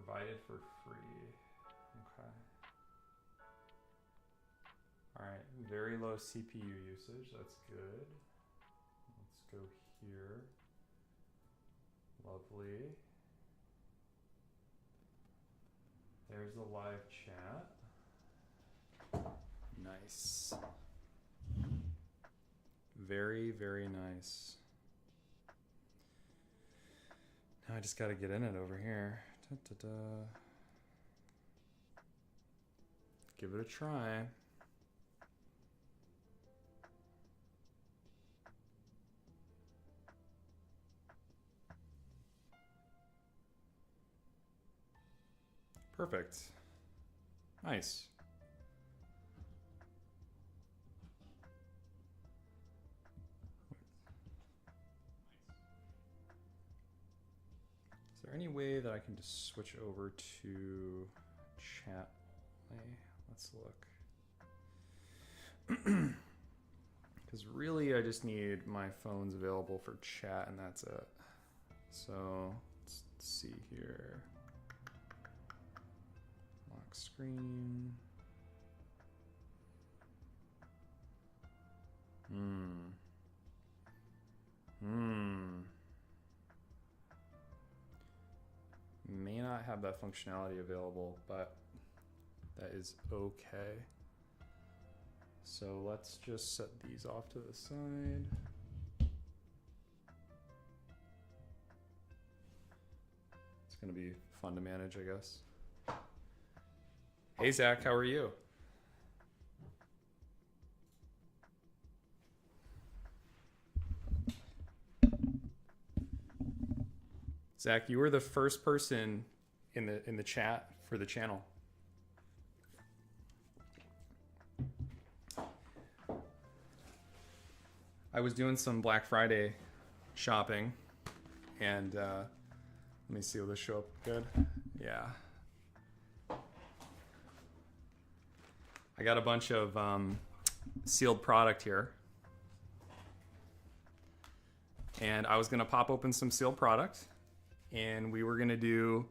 provided for free. Okay. All right, very low CPU usage. That's good. Let's go here. Lovely. There's the live chat. Nice. Very, very nice. Now I just got to get in it over here. Da, da, da. Give it a try. Perfect. Nice. Is there any way that I can just switch over to chat? Let's look. Because really I just need my phones available for chat and that's it. So let's see here. Lock screen. May not have that functionality available, but that is okay. So let's just set these off to the side. It's gonna be fun to manage, I guess. Hey Zach, how are you? Zach, you were the first person in the chat for the channel. I was doing some Black Friday shopping, and let me see, will this show up good? Yeah. I got a bunch of sealed product here, and I was gonna pop open some sealed product, and we were gonna do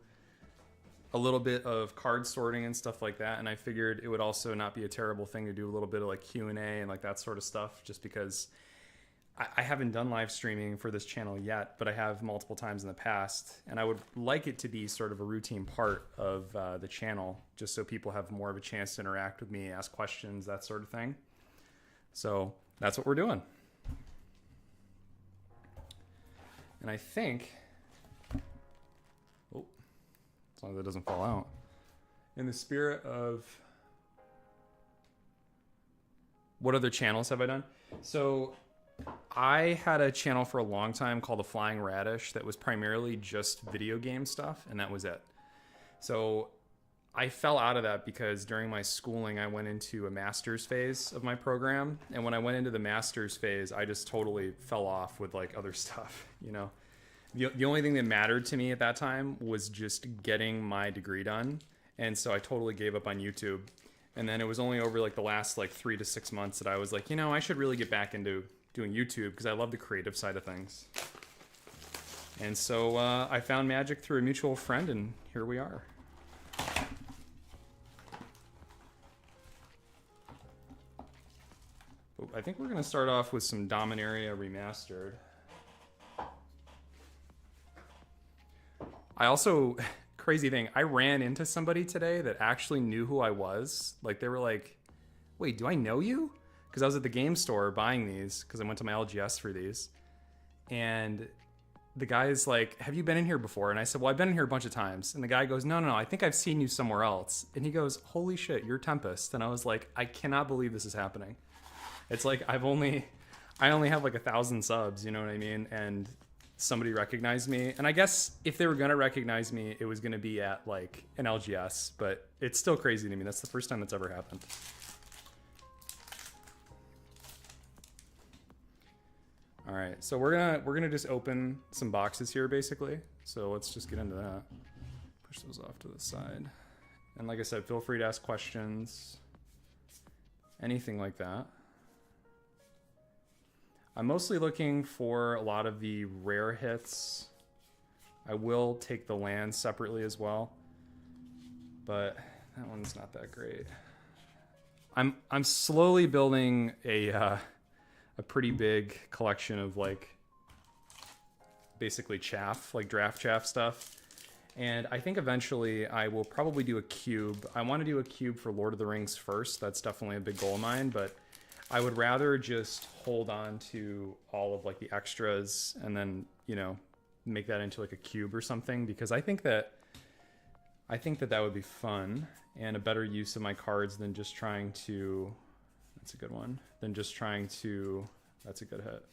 a little bit of card sorting and stuff like that, and I figured it would also not be a terrible thing to do a little bit of like Q&A and like that sort of stuff, just because I haven't done live streaming for this channel yet, but I have multiple times in the past, and I would like it to be sort of a routine part of the channel, just so people have more of a chance to interact with me, ask questions, that sort of thing. So that's what we're doing. And I think, oh, as long as it doesn't fall out, in the spirit of, what other channels have I done? So I had a channel for a long time called The Flying Radish that was primarily just video game stuff, and that was it. So I fell out of that because during my schooling, I went into a master's phase of my program. And when I went into the master's phase, I just totally fell off with like other stuff, you know. The only thing that mattered to me at that time was just getting my degree done. And so I totally gave up on YouTube. And then it was only over like the last like 3 to 6 months that I was like, you know, I should really get back into doing YouTube because I love the creative side of things. And so I found magic through a mutual friend, and here we are. I think we're going to start off with some Dominaria Remastered. I also, crazy thing, I ran into somebody today that actually knew who I was. Like, they were like, wait, do I know you? Because I was at the game store buying these because I went to my LGS for these. And the guy's like, have you been in here before? And I said, well, I've been in here a bunch of times. And the guy goes, no, I think I've seen you somewhere else. And he goes, holy shit, you're Tempest. And I was like, I cannot believe this is happening. It's like I only have like 1,000 subs, you know what I mean? And somebody recognized me. And I guess if they were going to recognize me, it was going to be at like an LGS. But it's still crazy to me. That's the first time that's ever happened. All right, so we're gonna just open some boxes here, basically. So let's just get into that. Push those off to the side. And like I said, feel free to ask questions, anything like that. I'm mostly looking for a lot of the rare hits. I will take the lands separately as well. but that one's not that great. I'm slowly building a pretty big collection of like basically chaff, like draft chaff stuff. And I think eventually I will probably do a cube. I want to do a cube for Lord of the Rings first. That's definitely a big goal of mine, but I would rather just hold on to all of like the extras and then, you know, make that into like a cube or something, because I think that that would be fun and a better use of my cards than just trying to, that's a good one, than just trying to, that's a good hit.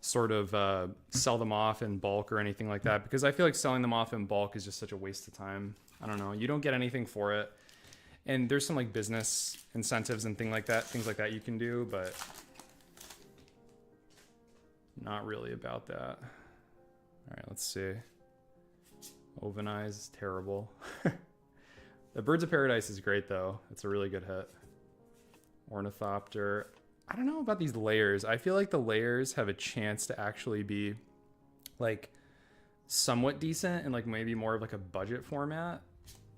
Sort of sell them off in bulk or anything like that, because I feel like selling them off in bulk is just such a waste of time. I don't know. You don't get anything for it. And there's some like business incentives and things like that you can do, but not really about that. All right, let's see. Ovenize is terrible. The Birds of Paradise is great though. It's a really good hit. Ornithopter. I don't know about these layers. I feel like the layers have a chance to actually be like somewhat decent and like maybe more of like a budget format,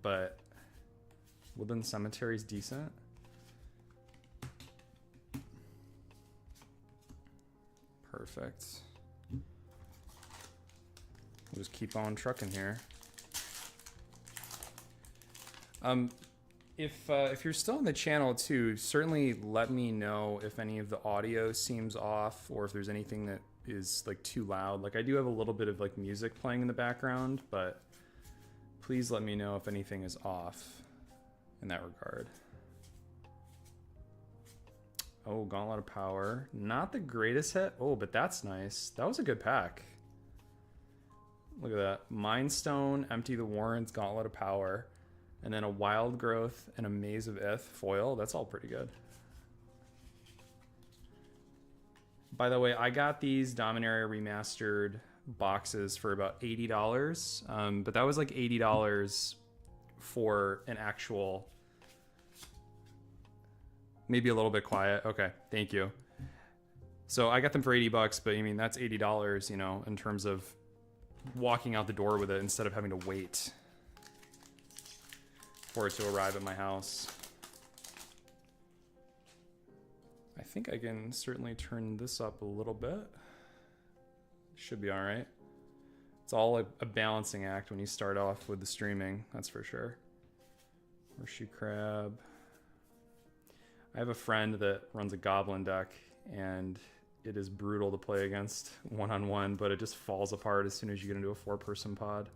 but Woodland Cemetery is decent. Perfect. We'll just keep on trucking here. If you're still on the channel too, certainly let me know if any of the audio seems off or if there's anything that is like too loud. Like I do have a little bit of like music playing in the background, but please let me know if anything is off in that regard. Oh, Gauntlet of Power. Not the greatest hit. Oh, but that's nice. That was a good pack. Look at that. Mind Stone, Empty the Warrens, Gauntlet of Power. And then a Wild Growth and a Maze of Ith foil. That's all pretty good. By the way, I got these Dominaria Remastered boxes for about $80. But that was like $80 for an actual... Maybe a little bit quiet. Okay, thank you. So I got them for $80, but I mean, that's $80, you know, in terms of walking out the door with it instead of having to wait for it to arrive at my house. I think I can certainly turn this up a little bit. Should be all right. It's all a balancing act when you start off with the streaming, that's for sure. Horseshoe Crab. I have a friend that runs a Goblin deck, and it is brutal to play against one-on-one, but it just falls apart as soon as you get into a 4-person pod.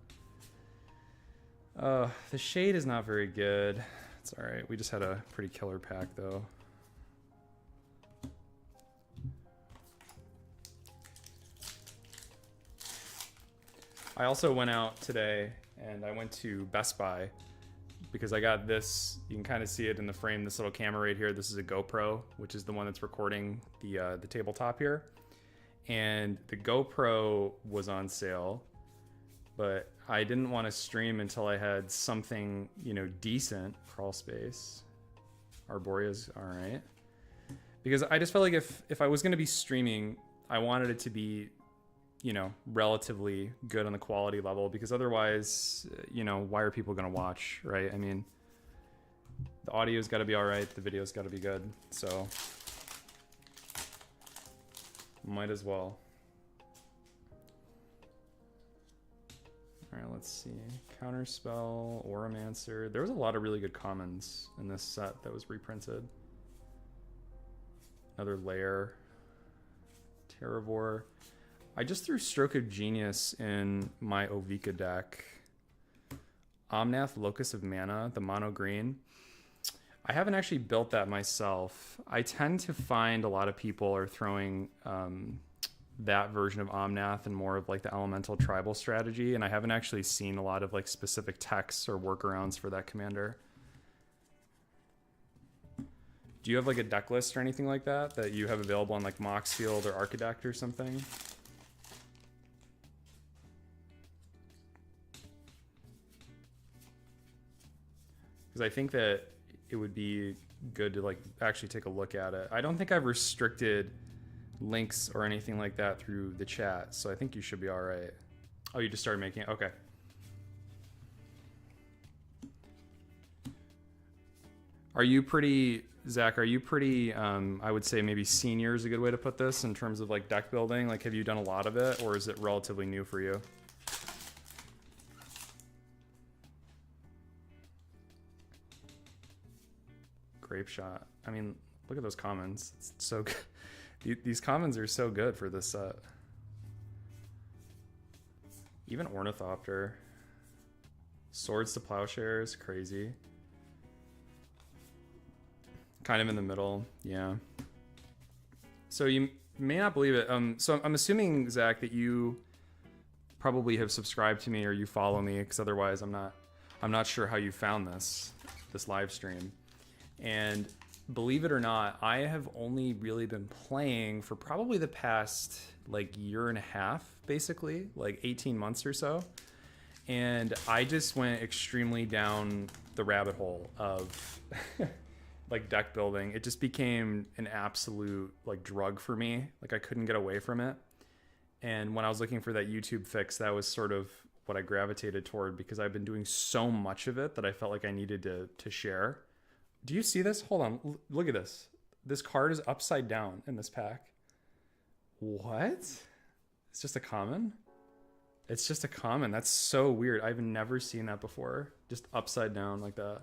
The Shade is not very good. It's alright. We just had a pretty killer pack, though. I also went out today, and I went to Best Buy, because I got this, you can kind of see it in the frame, this little camera right here. This is a GoPro, which is the one that's recording the tabletop here. And the GoPro was on sale, but I didn't want to stream until I had something, you know, decent. Crawl Space. Arboria's all right. Because I just felt like if I was going to be streaming, I wanted it to be, you know, relatively good on the quality level, because otherwise, you know, why are people going to watch, right? I mean, the audio's got to be all right, the video's got to be good, so might as well. All right, let's see. Counterspell, Oromancer. There was a lot of really good commons in this set that was reprinted. Another Lair. Terravore. I just threw Stroke of Genius in my Ovika deck. Omnath, Locus of Mana, the mono green. I haven't actually built that myself. I tend to find a lot of people are throwing that version of Omnath and more of like the elemental tribal strategy, and I haven't actually seen a lot of like specific texts or workarounds for that commander. Do you have like a deck list or anything like that you have available on like Moxfield or Archidect or something? Because I think that it would be good to like actually take a look at it. I don't think I've restricted links or anything like that through the chat, so I think you should be all right. Oh, you just started making it? Okay. Are you pretty, Zach, are you pretty, I would say maybe senior is a good way to put this in terms of like deck building? Like, have you done a lot of it, or is it relatively new for you? Grape shot. I mean, look at those commons. It's so good. These commons are so good for this set. Even Ornithopter. Swords to Plowshares, crazy. Kind of in the middle, yeah. So you may not believe it. So I'm assuming, Zach, that you probably have subscribed to me or you follow me, because otherwise I'm not sure how you found this live stream. And believe it or not, I have only really been playing for probably the past like year and a half, basically, like 18 months or so. And I just went extremely down the rabbit hole of like deck building. It just became an absolute like drug for me. Like I couldn't get away from it. And when I was looking for that YouTube fix, that was sort of what I gravitated toward, because I've been doing so much of it that I felt like I needed to share. Do you see this? Hold on. Look at this. This card is upside down in this pack. What? It's just a common? It's just a common. That's so weird. I've never seen that before. Just upside down like that.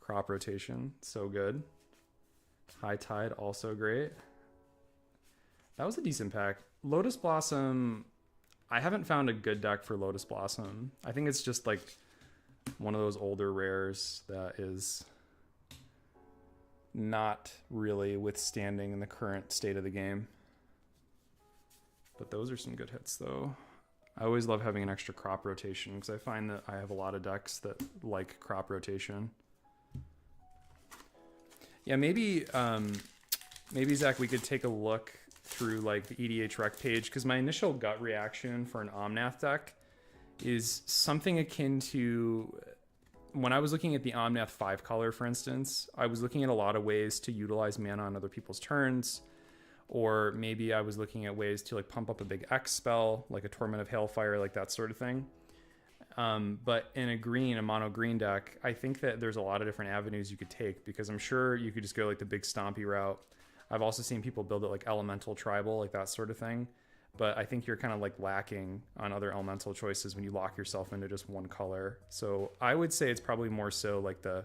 Crop rotation. So good. High Tide. Also great. That was a decent pack. Lotus Blossom. I haven't found a good deck for Lotus Blossom. I think it's just like one of those older rares that is not really withstanding in the current state of the game. But those are some good hits though. I always love having an extra crop rotation because I find that I have a lot of decks that like crop rotation. Yeah, maybe Zach, we could take a look through like the EDH rec page, because my initial gut reaction for an Omnath deck is something akin to when I was looking at the Omnath 5 color, for instance. I was looking at a lot of ways to utilize mana on other people's turns, or maybe I was looking at ways to like pump up a big X spell, like a Torment of Hailfire, like that sort of thing. But in a mono green deck, I think that there's a lot of different avenues you could take, because I'm sure you could just go like the big stompy route. I've also seen people build it like elemental tribal, like that sort of thing. But I think you're kind of like lacking on other elemental choices when you lock yourself into just one color. So I would say it's probably more so like the,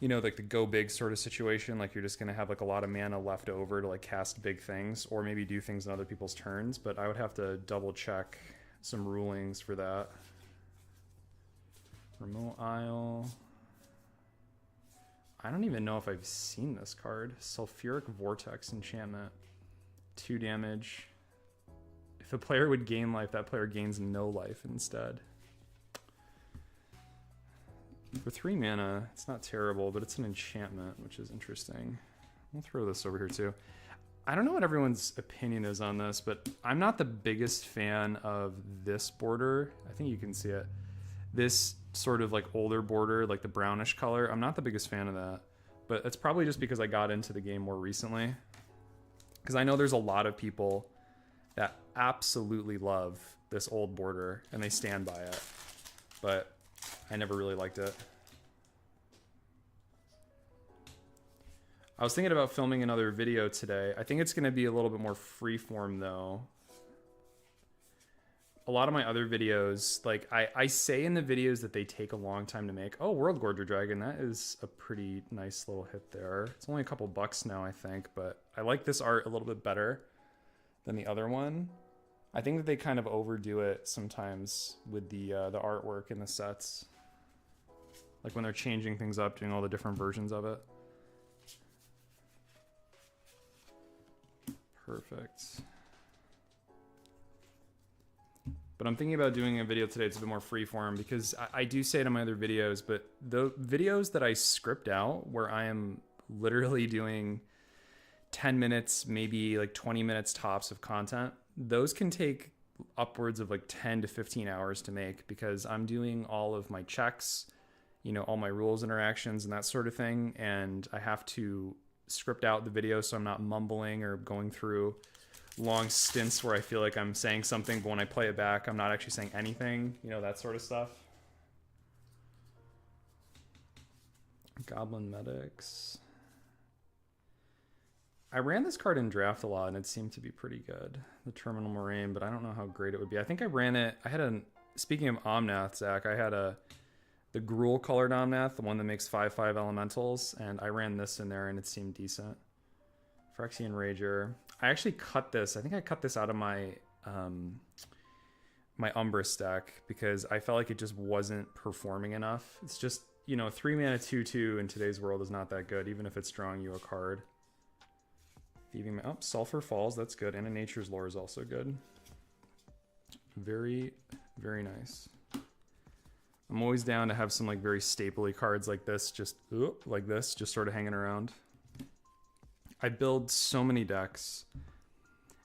you know, like the go big sort of situation. Like you're just going to have like a lot of mana left over to like cast big things, or maybe do things on other people's turns. But I would have to double check some rulings for that. Remote Isle. I don't even know if I've seen this card. Sulfuric Vortex enchantment. 2 damage. If a player would gain life, that player gains no life instead. For 3 mana, it's not terrible, but it's an enchantment, which is interesting. I'll throw this over here too. I don't know what everyone's opinion is on this, but I'm not the biggest fan of this border. I think you can see it. This sort of like older border, like the brownish color. I'm not the biggest fan of that, but it's probably just because I got into the game more recently. Because I know there's a lot of people that absolutely love this old border and they stand by it, but I never really liked it. I was thinking about filming another video today. I think it's going to be a little bit more freeform though. A lot of my other videos, like I say in the videos that they take a long time to make. Oh, World Gorger Dragon, that is a pretty nice little hit there. It's only a couple bucks now, I think, but I like this art a little bit better than the other one. I think that they kind of overdo it sometimes with the artwork in the sets. Like when they're changing things up, doing all the different versions of it. Perfect. But I'm thinking about doing a video today that's a bit more freeform, because I do say it in my other videos, but the videos that I script out where I am literally doing 10 minutes, maybe like 20 minutes tops of content, those can take upwards of like 10 to 15 hours to make, because I'm doing all of my checks, you know, all my rules, interactions, and that sort of thing. And I have to script out the video so I'm not mumbling or going through long stints where I feel like I'm saying something, but when I play it back, I'm not actually saying anything. You know, that sort of stuff. Goblin Medics. I ran this card in draft a lot, and it seemed to be pretty good. The Terminal Moraine, but I don't know how great it would be. I think I ran it. I had a. Speaking of Omnath, Zach, I had the Gruul colored Omnath, the one that makes 5/5 elementals, and I ran this in there, and it seemed decent. Phyrexian Rager. I actually cut this. I think I cut this out of my my Umbrus deck because I felt like it just wasn't performing enough. It's just, you know, 3 mana 2/2 in today's world is not that good, even if it's drawing you a card. Thieving, oh, Sulfur Falls, that's good. And a Nature's Lore is also good. Very, very nice. I'm always down to have some like very stapley cards like this, just sort of hanging around. I build so many decks,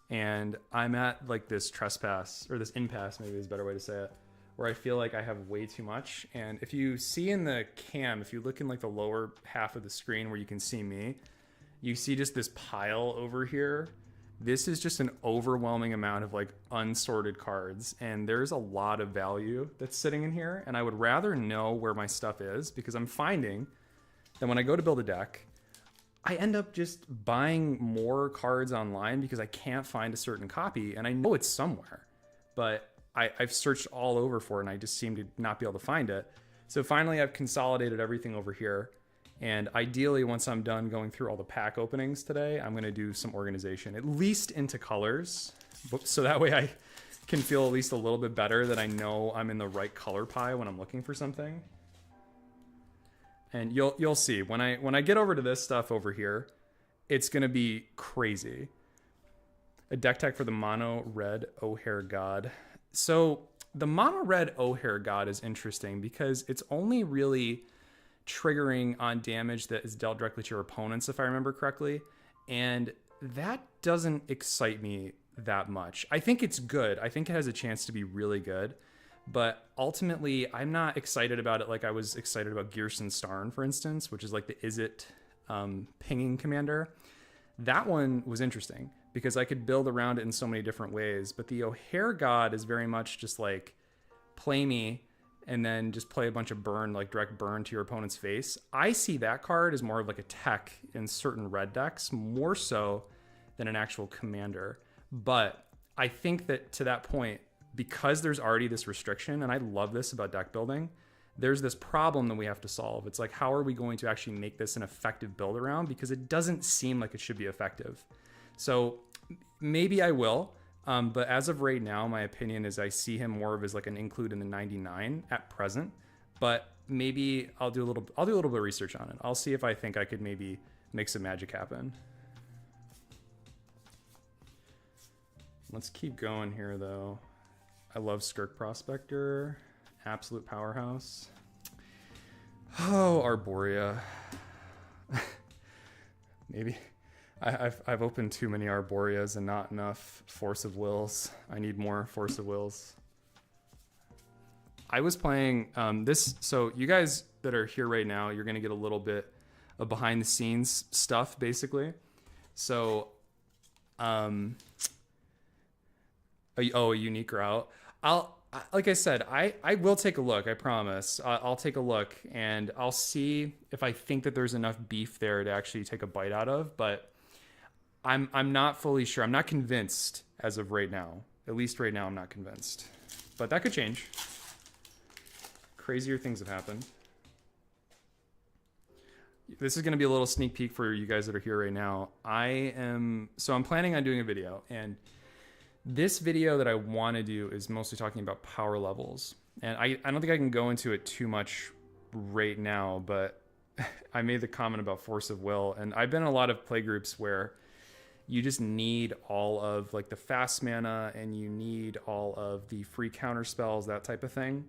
and I'm at like this trespass, or this impasse maybe is a better way to say it, where I feel like I have way too much. And if you see in the cam, if you look in like the lower half of the screen where you can see me, you see just this pile over here. This is just an overwhelming amount of like unsorted cards, and there's a lot of value that's sitting in here, and I would rather know where my stuff is, because I'm finding that when I go to build a deck, I end up just buying more cards online because I can't find a certain copy, and I know it's somewhere, but I've searched all over for it, and I just seem to not be able to find it. So finally I've consolidated everything over here. And ideally, once I'm done going through all the pack openings today, I'm going to do some organization, at least into colors. So that way I can feel at least a little bit better that I know I'm in the right color pie when I'm looking for something. And you'll see when I get over to this stuff over here, it's going to be crazy. A deck tech for the mono red O'Hare God. So the mono red O'Hare God is interesting because it's only really triggering on damage that is dealt directly to your opponents, if I remember correctly, and that doesn't excite me that much. I think it's good. I think it has a chance to be really good, but ultimately I'm not excited about it like I was excited about Gearson Starn, for instance, which is like the Izzet pinging commander. That one was interesting because I could build around it in so many different ways, but the O'Hare God is very much just like play me and then just play a bunch of burn, like direct burn to your opponent's face. I see that card as more of like a tech in certain red decks, more so than an actual commander. But I think that to that point, because there's already this restriction, and I love this about deck building, there's this problem that we have to solve. It's like, how are we going to actually make this an effective build around? Because it doesn't seem like it should be effective. So maybe I will. But as of right now, my opinion is I see him more of as like an include in the 99 at present. But maybe I'll do a little bit of research on it. I'll see if I think I could maybe make some magic happen. Let's keep going here though. I love Skirk Prospector, absolute powerhouse. Oh, Arborea. Maybe. I've opened too many Arboreas and not enough Force of Wills. I need more Force of Wills. I was playing this, so you guys that are here right now, you're gonna get a little bit of behind the scenes stuff, basically. So, a unique route. Like I said, I will take a look. I promise. I'll take a look and I'll see if I think that there's enough beef there to actually take a bite out of, but I'm not fully sure. I'm not convinced as of right now. At least right now, I'm not convinced. But that could change. Crazier things have happened. This is going to be a little sneak peek for you guys that are here right now. I'm planning on doing a video, and this video that I want to do is mostly talking about power levels. And I don't think I can go into it too much right now, but I made the comment about Force of Will, and I've been in a lot of play groups where you just need all of like the fast mana and you need all of the free counter spells, that type of thing.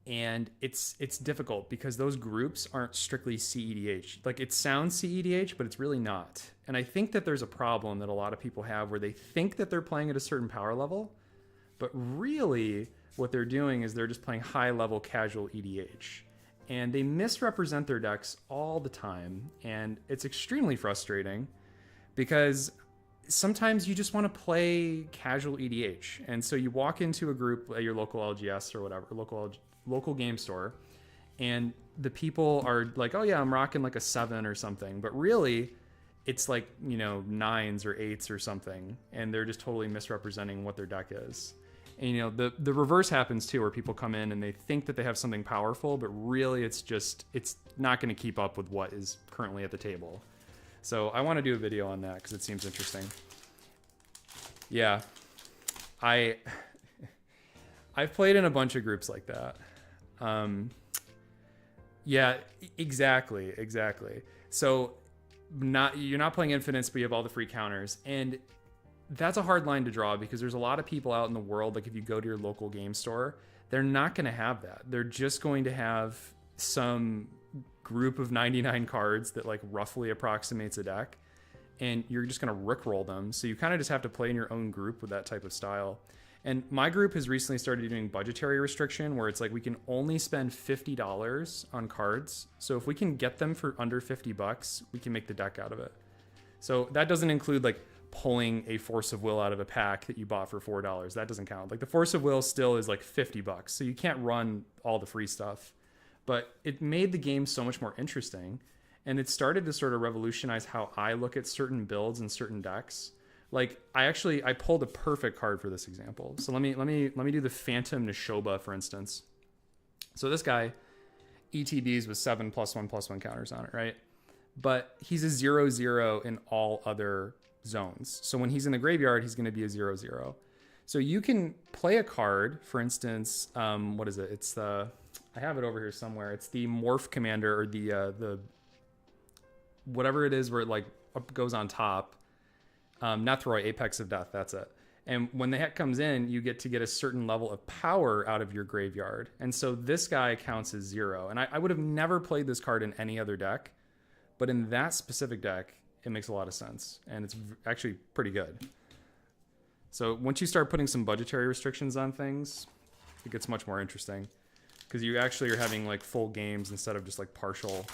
And it's difficult because those groups aren't strictly CEDH. Like it sounds CEDH, but it's really not. And I think that there's a problem that a lot of people have where they think that they're playing at a certain power level, but really what they're doing is they're just playing high level casual EDH. And they misrepresent their decks all the time. And it's extremely frustrating because sometimes you just want to play casual EDH. And so you walk into a group at your local LGS or whatever, local game store, and the people are like, oh yeah, I'm rocking like a 7 or something. But really, it's like, 9s or 8s or something. And they're just totally misrepresenting what their deck is. And, the reverse happens too, where people come in and they think that they have something powerful, but really it's not going to keep up with what is currently at the table. So I want to do a video on that because it seems interesting. Yeah, I've played in a bunch of groups like that. Yeah, exactly. So you're not playing Infinites, but you have all the free counters, and that's a hard line to draw because there's a lot of people out in the world, like if you go to your local game store, they're not going to have that. They're just going to have some group of 99 cards that like roughly approximates a deck, and you're just going to rickroll them. So you kind of just have to play in your own group with that type of style. And my group has recently started doing budgetary restriction, where it's like we can only spend $50 on cards. So if we can get them for under $50, we can make the deck out of it. So that doesn't include like pulling a Force of Will out of a pack that you bought for $4. That doesn't count. Like the Force of Will still is like $50. So you can't run all the free stuff. But it made the game so much more interesting, and it started to sort of revolutionize how I look at certain builds and certain decks. Like I pulled a perfect card for this example. So let me do the Phantom Neshoba, for instance. So this guy, ETBs with 7+1/+1 counters on it, right? But he's a 0/0 in all other zones. So when he's in the graveyard, he's going to be a 0/0. So you can play a card, for instance, what is it? It's I have it over here somewhere. It's the Morph Commander, or the whatever it is where it like goes on top. Nethroi, Apex of Death, that's it. And when the heck comes in, you get to get a certain level of power out of your graveyard. And so this guy counts as 0. And I would have never played this card in any other deck, but in that specific deck, it makes a lot of sense. And it's actually pretty good. So once you start putting some budgetary restrictions on things, it gets much more interesting. Because you actually are having like full games instead of just like partial,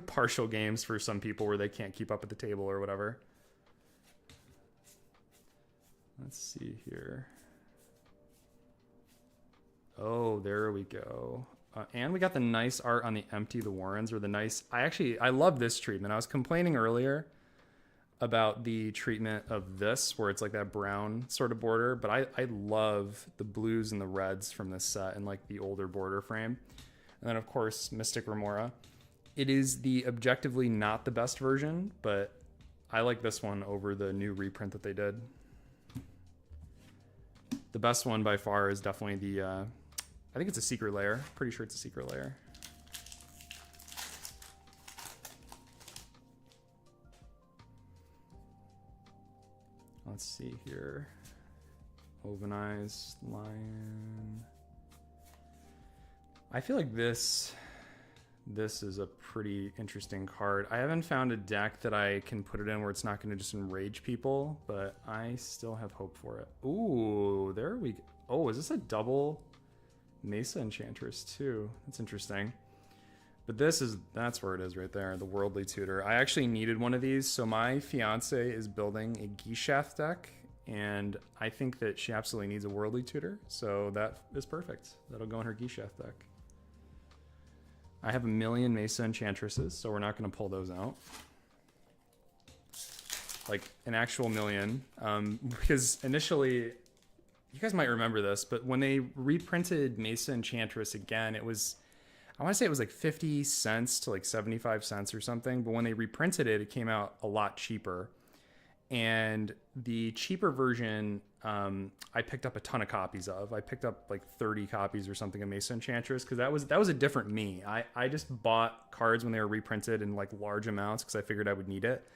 partial games for some people where they can't keep up at the table or whatever. Let's see here. Oh, there we go. And we got the nice art on the Empty the Warrens, or the nice... I love this treatment. I was complaining earlier about the treatment of this, where it's like that brown sort of border, but I love the blues and the reds from this set and like the older border frame. And then of course Mystic Remora. It is the objectively not the best version, but I like this one over the new reprint that they did. The best one by far is definitely the I think it's a Secret Lair. Pretty sure it's a Secret Lair. Let's see here. Ovenized Lion. I feel like this is a pretty interesting card. I haven't found a deck that I can put it in where it's not going to just enrage people, but I still have hope for it. Ooh, there we go. Oh, is this a double Mesa Enchantress too? That's interesting. But that's where it is right there, the Worldly Tutor. I actually needed one of these. So my fiance is building a Gishath deck, and I think that she absolutely needs a Worldly Tutor. So that is perfect. That'll go in her Gishath deck. I have 1,000,000 Mesa Enchantresses, so we're not going to pull those out. Like an actual million. Because initially, you guys might remember this, but when they reprinted Mesa Enchantress again, it was... I want to say it was like 50 cents to like 75 cents or something. But when they reprinted it, it came out a lot cheaper. And the cheaper version, I picked up a ton of copies of. I picked up like 30 copies or something of Mesa Enchantress, because that was a different me. I just bought cards when they were reprinted in like large amounts because I figured I would need it.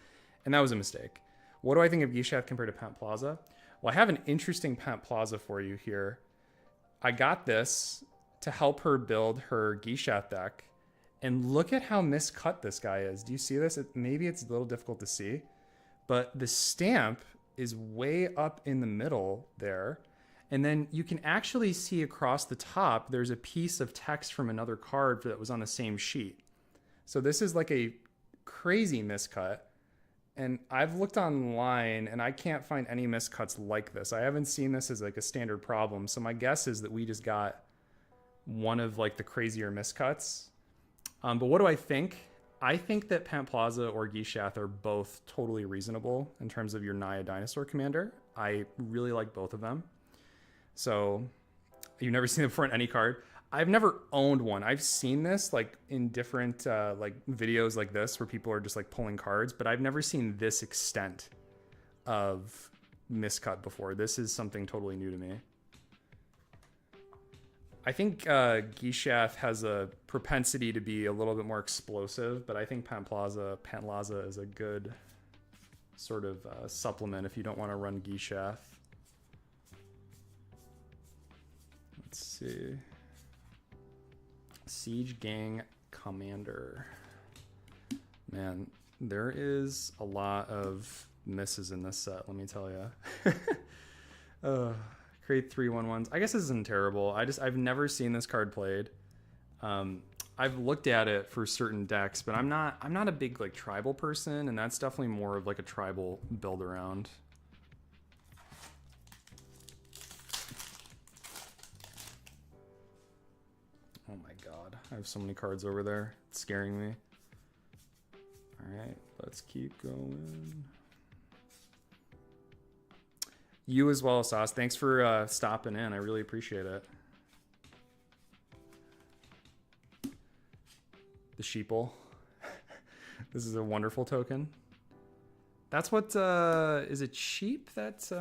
And that was a mistake. What do I think of Gishath compared to Pent Plaza? Well, I have an interesting Pent Plaza for you here. I got this to help her build her Gishath deck. And look at how miscut this guy is. Do you see this? Maybe it's a little difficult to see, but the stamp is way up in the middle there. And then you can actually see across the top, there's a piece of text from another card that was on the same sheet. So this is like a crazy miscut. And I've looked online and I can't find any miscuts like this. I haven't seen this as like a standard problem. So my guess is that we just got one of like the crazier miscuts. But what do I think? I think that Pantplaza or Gishath are both totally reasonable in terms of your Naya Dinosaur Commander. I really like both of them. So you've never seen them before in any card. I've never owned one. I've seen this like in different like videos like this where people are just like pulling cards, but I've never seen this extent of miscut before. This is something totally new to me. I think Gishath has a propensity to be a little bit more explosive, but I think Pantlaza is a good sort of supplement if you don't want to run Gishath. Let's see. Siege Gang Commander. Man, there is a lot of misses in this set, let me tell you. Create 3/1/1s. I guess this isn't terrible. I've never seen this card played. I've looked at it for certain decks, but I'm not a big like tribal person, and that's definitely more of like a tribal build around. Oh my god, I have so many cards over there. It's scaring me. Alright, let's keep going. You as well, Sauce. Thanks for stopping in. I really appreciate it. The sheeple. This is a wonderful token. That's what, is it sheep that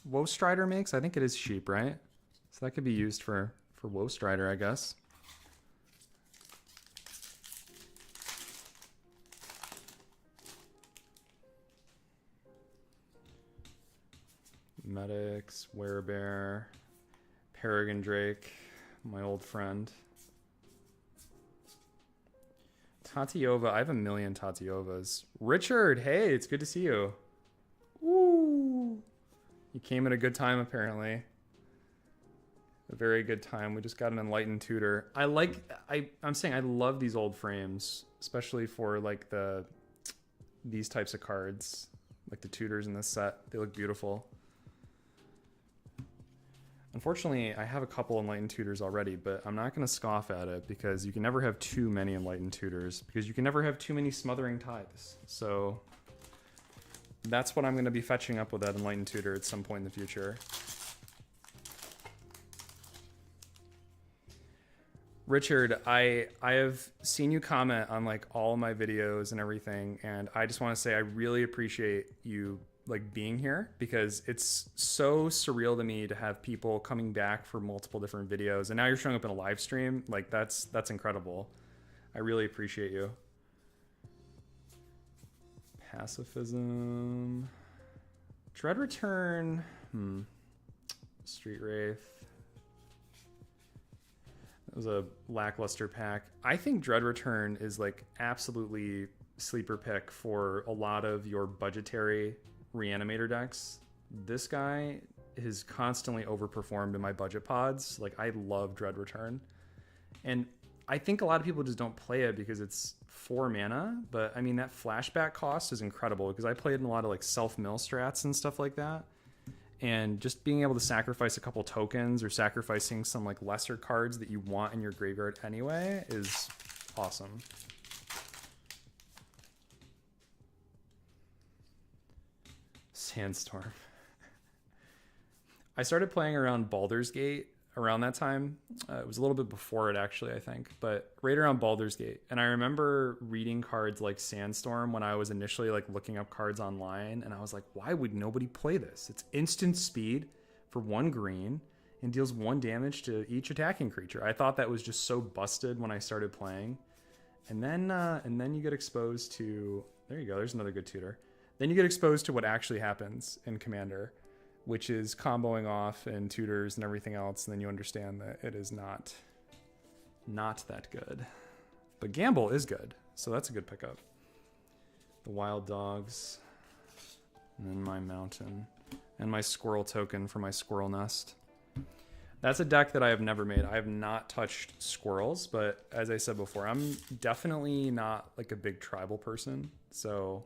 Woe Strider makes? I think it is sheep, right? So that could be used for Woe Strider, I guess. Medics, Werebear, Peregrine Drake, my old friend. Tatiova, I have a million Tatiovas. Richard, hey, it's good to see you. Woo! You came at a good time, apparently. A very good time. We just got an Enlightened Tutor. I'm saying I love these old frames, especially for like these types of cards, like the tutors in this set. They look beautiful. Unfortunately, I have a couple Enlightened Tutors already, but I'm not going to scoff at it because you can never have too many Enlightened Tutors because you can never have too many Smothering Tithes. So that's what I'm going to be fetching up with that Enlightened Tutor at some point in the future. Richard, I have seen you comment on like all my videos and everything, and I just want to say I really appreciate you like being here because it's so surreal to me to have people coming back for multiple different videos, and now you're showing up in a live stream. Like that's incredible. I really appreciate you. Pacifism, Dread Return, Street Wraith. That was a lackluster pack. I think Dread Return is like absolutely sleeper pick for a lot of your budgetary Reanimator decks. This guy has constantly overperformed in my budget pods. Like I love Dread Return, and I think a lot of people just don't play it because it's 4 mana, but I mean that flashback cost is incredible because I played in a lot of like self-mill strats and stuff like that, and just being able to sacrifice a couple tokens or sacrificing some like lesser cards that you want in your graveyard anyway is awesome. Sandstorm. I started playing around Baldur's Gate around that time. It was a little bit before it actually, I think, but right around Baldur's Gate. And I remember reading cards like Sandstorm when I was initially like looking up cards online, and I was like, why would nobody play this? It's instant speed for 1 green and deals 1 damage to each attacking creature. I thought that was just so busted when I started playing. And then you get exposed to, there you go, there's another good tutor. Then you get exposed to what actually happens in Commander, which is comboing off and tutors and everything else, and then you understand that it is not that good. But Gamble is good, so that's a good pickup. The Wild Dogs, and then my Mountain, and my Squirrel token for my Squirrel Nest. That's a deck that I have never made. I have not touched squirrels, but as I said before, I'm definitely not like a big tribal person, so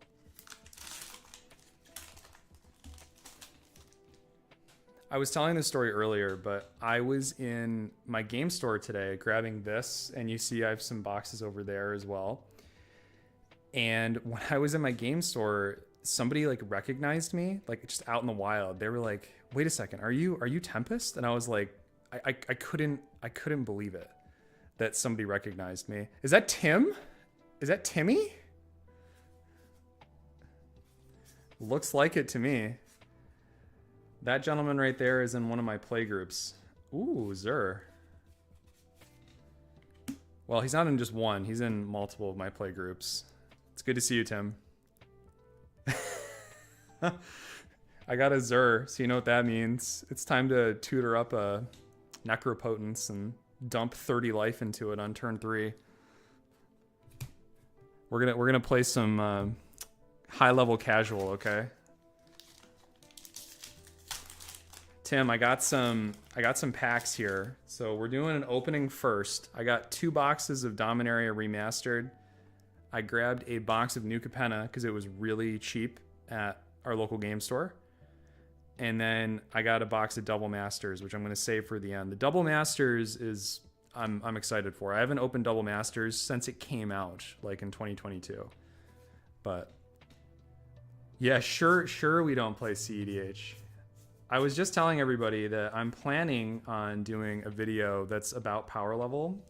I was telling this story earlier, but I was in my game store today grabbing this, and you see I have some boxes over there as well. And when I was in my game store, somebody like recognized me, like just out in the wild. They were like, "Wait a second, are you Tempest?" And I was like, I couldn't believe it that somebody recognized me. Is that Tim? Is that Timmy? Looks like it to me. That gentleman right there is in one of my play groups. Ooh, Zur. Well, he's not in just one. He's in multiple of my play groups. It's good to see you, Tim. I got a Zur, so you know what that means. It's time to tutor up a Necropotence and dump 30 life into it on turn 3. We're gonna play some high level casual, okay? Tim, I got some packs here. So we're doing an opening first. I got 2 boxes of Dominaria Remastered. I grabbed a box of New Capenna because it was really cheap at our local game store. And then I got a box of Double Masters, which I'm going to save for the end. The Double Masters is I'm excited for. I haven't opened Double Masters since it came out, like in 2022. But yeah, sure we don't play CEDH. I was just telling everybody that I'm planning on doing a video that's about power level.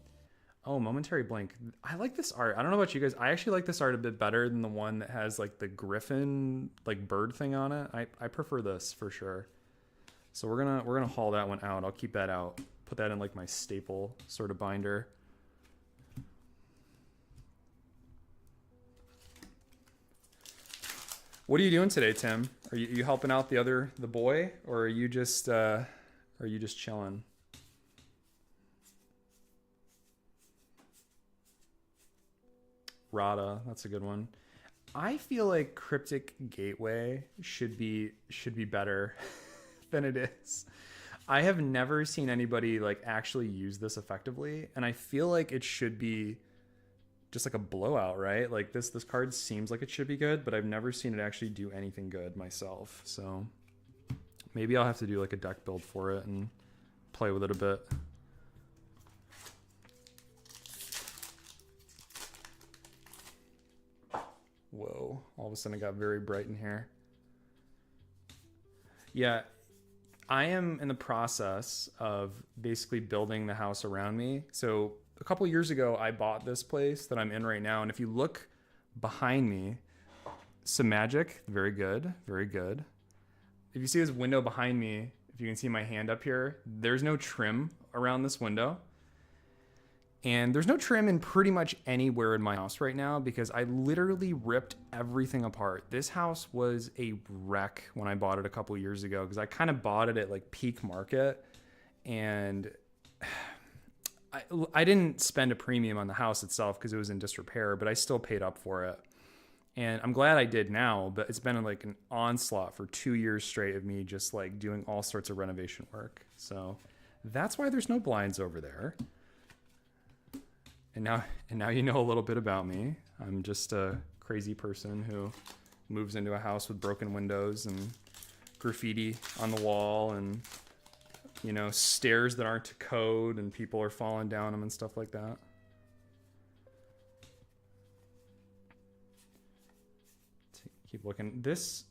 Oh, momentary blink. I like this art. I don't know about you guys. I actually like this art a bit better than the one that has like the griffin, like bird thing on it. I prefer this for sure. So we're gonna haul that one out. I'll keep that out. Put that in like my staple sort of binder. What are you doing today, Tim? Are you helping out the boy, or are you just chilling? Rada, that's a good one. I feel like Cryptic Gateway should be better than it is. I have never seen anybody like actually use this effectively, and I feel like it should be just like a blowout, right? Like this card seems like it should be good, but I've never seen it actually do anything good myself. So maybe I'll have to do like a deck build for it and play with it a bit. Whoa, all of a sudden it got very bright in here. Yeah, I am in the process of basically building the house around me. So a couple years ago, I bought this place that I'm in right now. And if you look behind me, some magic, very good, very good. If you see this window behind me, if you can see my hand up here, there's no trim around this window. And there's no trim in pretty much anywhere in my house right now because I literally ripped everything apart. This house was a wreck when I bought it a couple years ago because I kind of bought it at like peak market, and I didn't spend a premium on the house itself because it was in disrepair, but I still paid up for it. And I'm glad I did now, but it's been like an onslaught for 2 years straight of me just like doing all sorts of renovation work. So that's why there's no blinds over there. And now you know a little bit about me. I'm just a crazy person who moves into a house with broken windows and graffiti on the wall and, you know, stairs that aren't to code and people are falling down them and stuff like that. Keep looking. This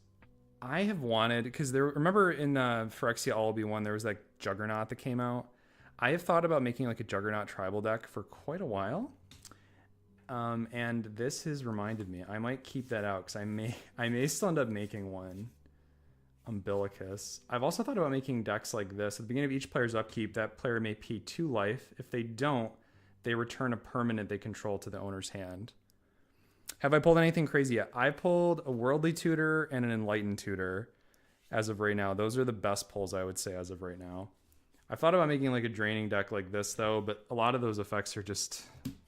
I have wanted, because remember in Phyrexia Allaby 1 there was that Juggernaut that came out. I have thought about making like a Juggernaut tribal deck for quite a while. And this has reminded me. I might keep that out because I may still end up making one. Umbilicus. I've also thought about making decks like this. At the beginning of each player's upkeep, that player may pay 2 life. If they don't, they return a permanent they control to the owner's hand. Have I pulled anything crazy yet? I pulled a Worldly Tutor and an Enlightened Tutor as of right now. Those are the best pulls I would say as of right now. I thought about making like a draining deck like this though, but a lot of those effects are just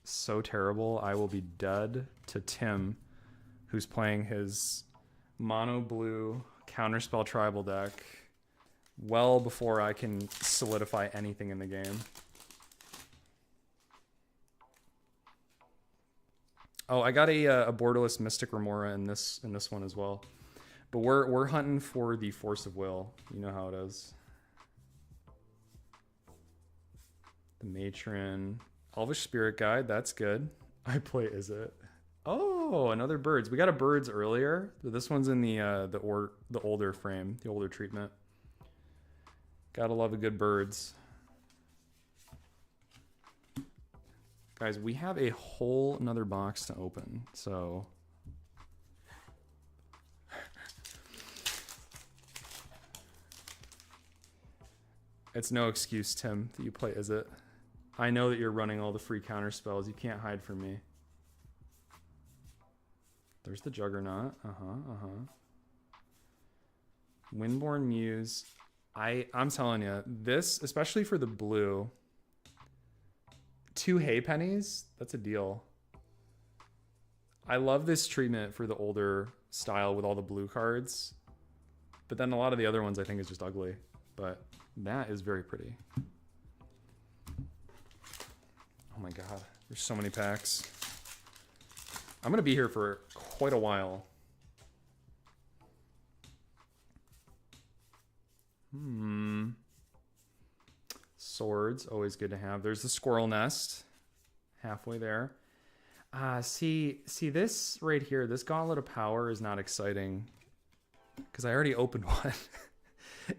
so terrible. I will be dead to Tim, who's playing his mono blue counterspell tribal deck well before I can solidify anything in the game. Oh, I got a borderless Mystic Remora in this one as well. But we're hunting for the Force of Will. You know how it is. The Matron. Elvish Spirit Guide. That's good. I play Is It. Oh, another birds. We got a birds earlier. But this one's in the older frame, the older treatment. Gotta love a good birds. Guys, we have a whole another box to open, so it's no excuse, Tim, that you play Is It. I know that you're running all the free counter spells. You can't hide from me. There's the Juggernaut. Windborn Muse. I'm telling you, this, especially for the blue, 2 hay pennies, that's a deal. I love this treatment for the older style with all the blue cards. But then a lot of the other ones I think is just ugly. But that is very pretty. Oh my god, there's so many packs. I'm gonna be here for quite a while. Swords, always good to have. There's the squirrel nest, halfway there. See this right here, this Gauntlet of Power is not exciting because I already opened one.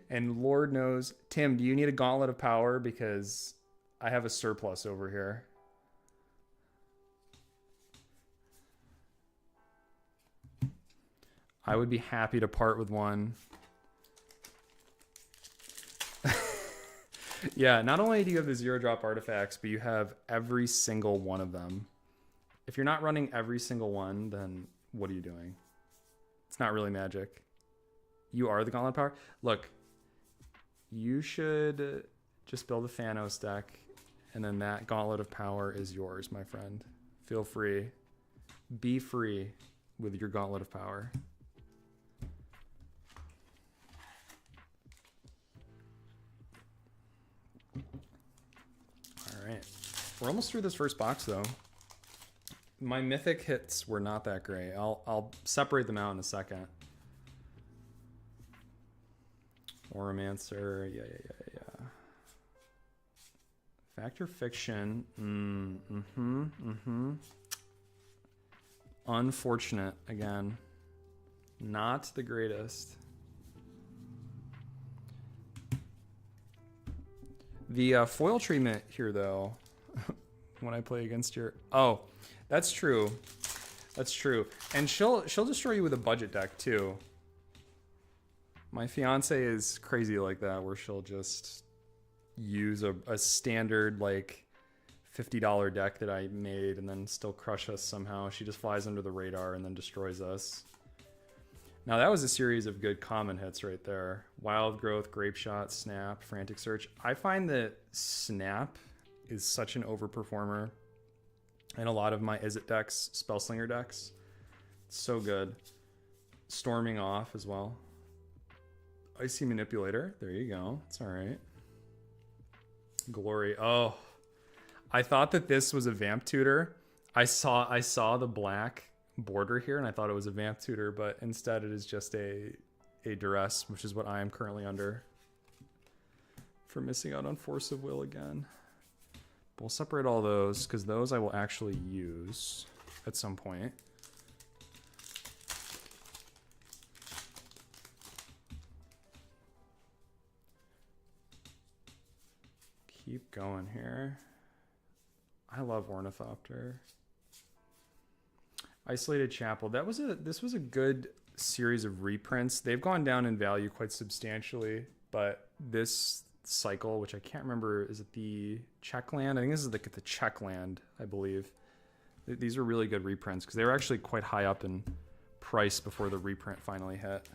And Lord knows, Tim, do you need a Gauntlet of Power? Because I have a surplus over here. I would be happy to part with one. Yeah, not only do you have the 0-drop artifacts, but you have every single one of them. If you're not running every single one, then what are you doing? It's not really Magic. You are the Gauntlet of Power? Look, you should just build a Thanos deck, and then that Gauntlet of Power is yours, my friend. Feel free. Be free with your Gauntlet of Power. Alright. We're almost through this first box, though. My mythic hits were not that great. I'll separate them out in a second. Oromancer, yeah. Fact or Fiction, Unfortunate, again. Not the greatest. The foil treatment here, though, when I play against your... Oh, that's true. That's true. And she'll destroy you with a budget deck, too. My fiance is crazy like that, where she'll just use a standard, like, $50 deck that I made and then still crush us somehow. She just flies under the radar and then destroys us. Now, that was a series of good common hits right there. Wild Growth, Grape Shot, Snap, Frantic Search. I find that Snap is such an overperformer in a lot of my Is It decks, Spellslinger decks. It's so good. Storming Off as well. Icy Manipulator. There you go. It's all right. Glory. Oh, I thought that this was a Vamp Tutor. I saw the black border here and I thought it was a Vamp Tutor, but instead it is just a Duress, which is what I am currently under for missing out on Force of Will again. But we'll separate all those because those I will actually use at some point. Keep going here. I love Ornithopter. Isolated Chapel. This was a good series of reprints. They've gone down in value quite substantially, but this cycle, which I can't remember, is it the Czechland? I think this is the Czechland, I believe. These are really good reprints because they were actually quite high up in price before the reprint finally hit.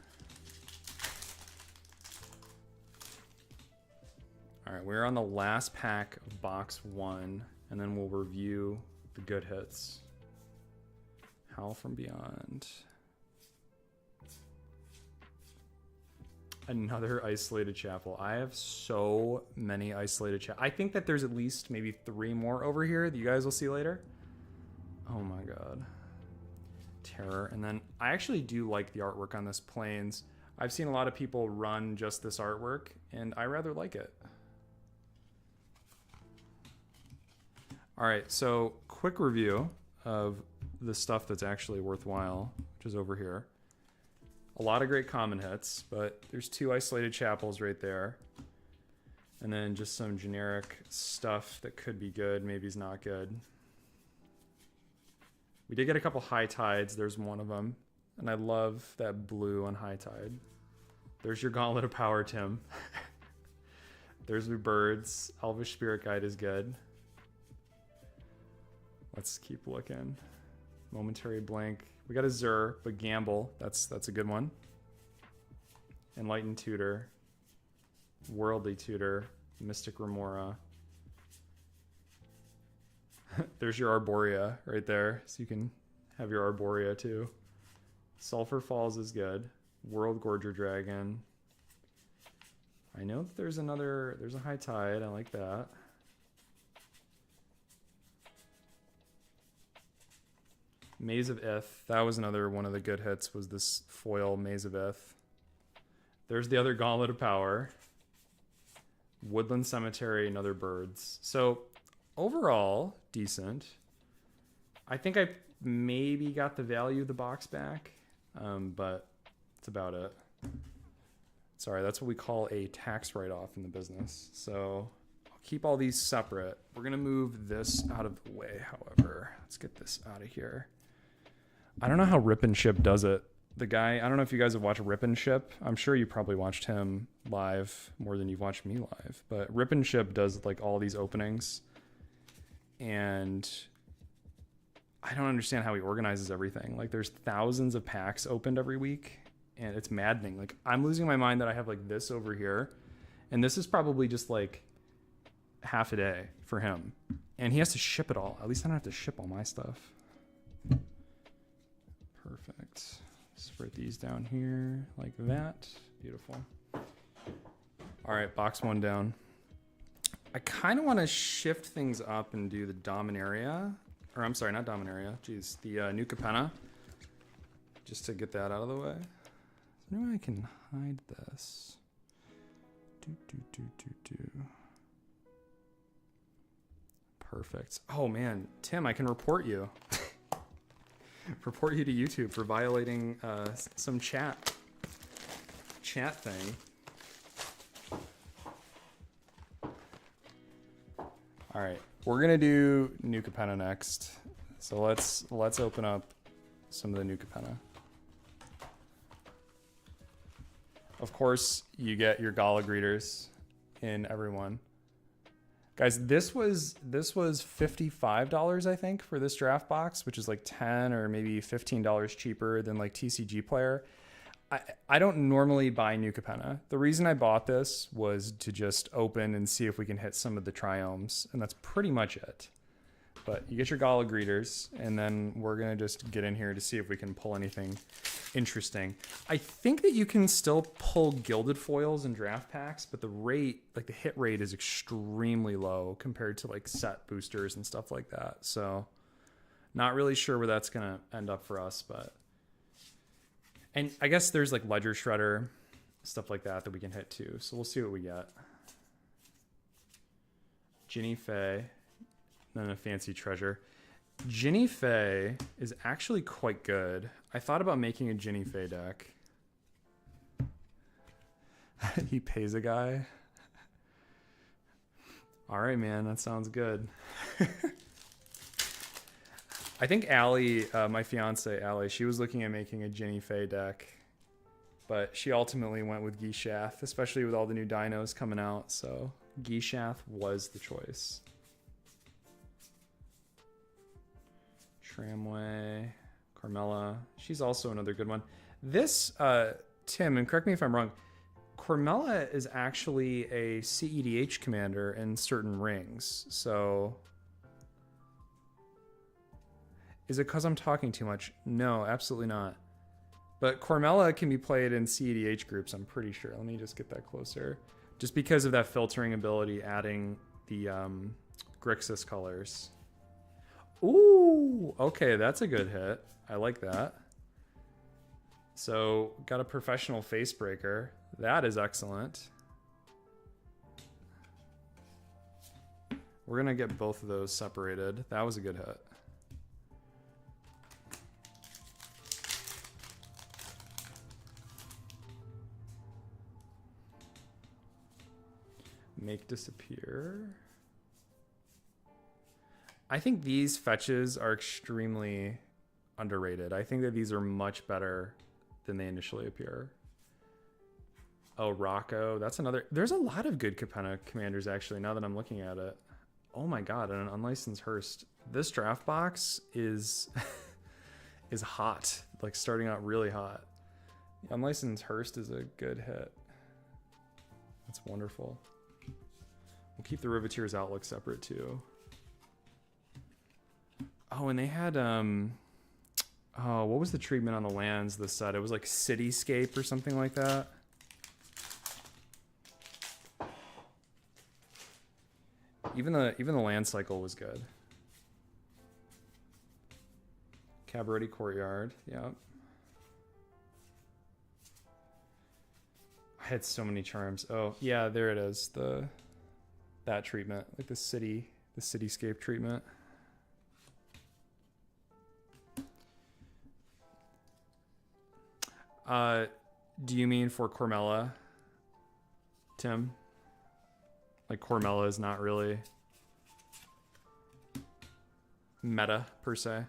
All right, we're on the last pack of box 1, and then we'll review the good hits. Howl from Beyond. Another Isolated Chapel. I have so many Isolated Chapel. I think that there's at least maybe 3 more over here that you guys will see later. Oh my god. Terror. And then I actually do like the artwork on this Plains. I've seen a lot of people run just this artwork, and I rather like it. All right, so quick review of the stuff that's actually worthwhile, which is over here. A lot of great common hits, but there's 2 isolated chapels right there. And then just some generic stuff that could be good, maybe is not good. We did get a couple high tides. There's one of them. And I love that blue on high tide. There's your Gauntlet of Power, Tim. There's your birds. Elvish Spirit Guide is good. Let's keep looking. Momentary Blank. We got a Zur, but Gamble. That's a good one. Enlightened Tutor. Worldly Tutor. Mystic Remora. There's your Arborea right there. So you can have your Arborea too. Sulphur Falls is good. World Gorger Dragon. I know that there's a High Tide. I like that. Maze of Ith. That was another one of the good hits, was this foil Maze of Ith. There's the other Gauntlet of Power. Woodland Cemetery, another birds. So overall, decent. I think I maybe got the value of the box back, but that's about it. Sorry, that's what we call a tax write-off in the business. So I'll keep all these separate. We're going to move this out of the way, however. Let's get this out of here. I don't know how Rip and Ship does it. The guy, I don't know if you guys have watched Rip and Ship. I'm sure you probably watched him live more than you've watched me live. But Rip and Ship does like all these openings. And I don't understand how he organizes everything. Like there's thousands of packs opened every week. And it's maddening. Like I'm losing my mind that I have like this over here. And this is probably just like half a day for him. And he has to ship it all. At least I don't have to ship all my stuff. Perfect. Spread these down here like that. Beautiful. All right, box 1 down. I kind of want to shift things up and do the Dominaria. Or I'm sorry, not Dominaria. Jeez, the New Capenna. Just to get that out of the way. So maybe I can hide this. Perfect. Oh man, Tim, I can report you. Report you to YouTube for violating some chat thing. All right, we're gonna do New Capenna next. So let's open up some of the New Capenna. Of course, you get your Gala greeters in every one. Guys, this was $55, I think, for this draft box, which is like $10 or maybe $15 cheaper than like TCG Player. I don't normally buy New Capenna. The reason I bought this was to just open and see if we can hit some of the triomes, and that's pretty much it. But you get your Gala greeters, and then we're going to just get in here to see if we can pull anything interesting. I think that you can still pull gilded foils in draft packs, but the rate, like the hit rate, is extremely low compared to like set boosters and stuff like that. So not really sure where that's going to end up for us, but... And I guess there's like Ledger Shredder, stuff like that we can hit too. So we'll see what we get. Ginny Faye. Then a fancy treasure. Ginny Faye is actually quite good. I thought about making a Ginny Faye deck. He pays a guy. All right, man, that sounds good. I think Allie, my fiance Allie, she was looking at making a Ginny Faye deck, but she ultimately went with Gishath, especially with all the new dinos coming out. So Gishath was the choice. Tramway, Carmella. She's also another good one. This, Tim, and correct me if I'm wrong, Carmella is actually a CEDH commander in certain rings. So is it because I'm talking too much? No, absolutely not. But Carmella can be played in CEDH groups, I'm pretty sure. Let me just get that closer. Just because of that filtering ability, adding the Grixis colors. Ooh, okay, that's a good hit. I like that. So, got a professional face breaker. That is excellent. We're going to get both of those separated. That was a good hit. Make disappear. I think these fetches are extremely underrated. I think that these are much better than they initially appear. Oh, Rocco. That's another. There's a lot of good Capenna commanders, actually, now that I'm looking at it. Oh my god, and an unlicensed Hearst. This draft box is is hot. Like, starting out really hot. The unlicensed Hearst is a good hit. That's wonderful. We'll keep the Riveteer's Outlook separate, too. Oh, and they had, oh, what was the treatment on the lands this set? It was like Cityscape or something like that. Even the land cycle was good. Cabaretti Courtyard, yep. I had so many charms. Oh, yeah, there it is. That treatment, like the cityscape treatment. Do you mean for Cormella, Tim? Like, Cormella is not really meta per se.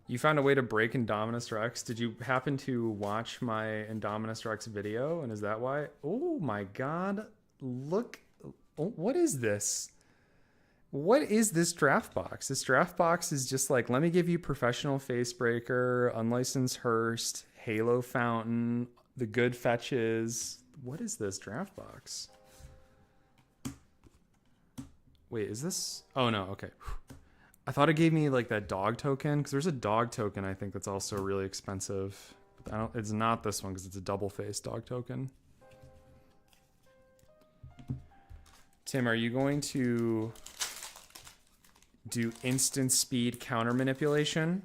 You found a way to break Indominus Rex. Did you happen to watch my Indominus Rex video? And is that why? Oh my god. Look. Oh, what is this? What is this draft box? This draft box is just like, let me give you Professional Facebreaker, Unlicensed Hearst, Halo Fountain, the good fetches. What is this draft box? Wait, is this? Oh no, okay. I thought it gave me like that dog token, because there's a dog token I think that's also really expensive. It's not this one because it's a double-faced dog token. Tim, are you going to do instant speed counter manipulation?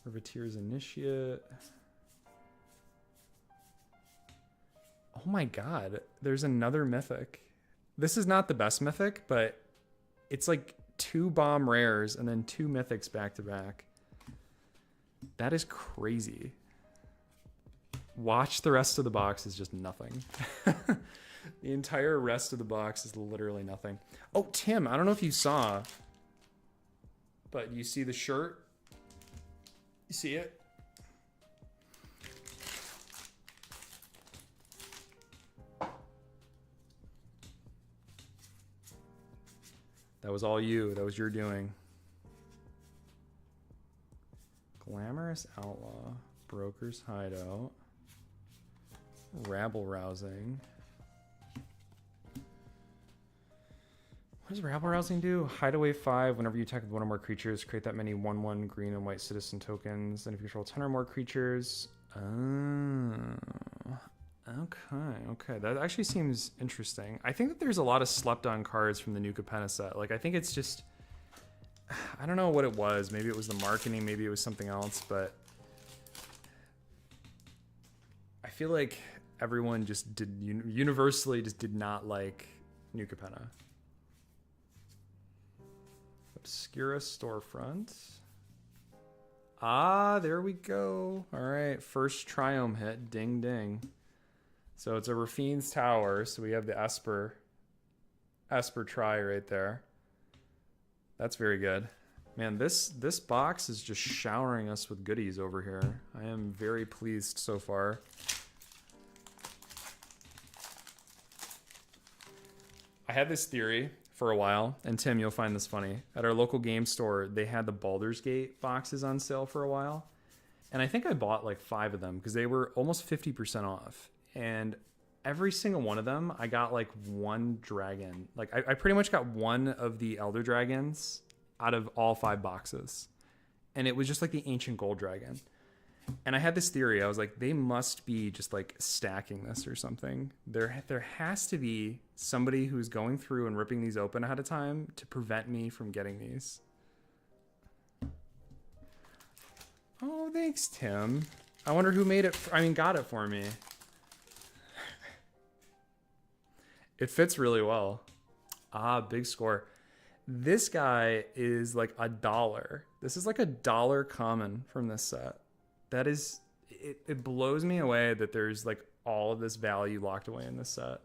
Riveteer's Initiate. Oh my god, there's another mythic. This is not the best mythic, but it's like 2 bomb rares and then 2 mythics back to back. That is crazy. Watch the rest of the box is just nothing. The entire rest of the box is literally nothing. Oh, Tim, I don't know if you saw, but you see the shirt? You see it? That was all you. That was your doing. Glamorous Outlaw. Broker's Hideout. Rabble Rousing. What does Rabble Rousing do? Hideaway 5. Whenever you attack with 1 or more creatures, create that many 1/1 green and white citizen tokens. And if you control 10 or more creatures... Okay. That actually seems interesting. I think that there's a lot of slept-on cards from the new Capenna set. Like, I think it's just... I don't know what it was. Maybe it was the marketing. Maybe it was something else. But I feel like everyone just universally just did not like new Capenna. Obscura Storefront. Ah, there we go. All right, first Triome hit. Ding, ding. So it's a Rafine's Tower. So we have the Esper try right there. That's very good. Man, this box is just showering us with goodies over here. I am very pleased so far. I had this theory for a while, and Tim, you'll find this funny. At our local game store, they had the Baldur's Gate boxes on sale for a while. And I think I bought like 5 of them because they were almost 50% off. And every single one of them, I got like 1 dragon. Like I pretty much got 1 of the Elder Dragons out of all 5 boxes. And it was just like the Ancient Gold Dragon. And I had this theory. I was like, they must be just like stacking this or something. There has to be somebody who's going through and ripping these open ahead of time to prevent me from getting these. Oh, thanks, Tim. I wonder who made it. Got it for me. It fits really well. Ah, big score. This guy is like $1. This is like $1 common from this set. That is, it blows me away that there's like all of this value locked away in this set.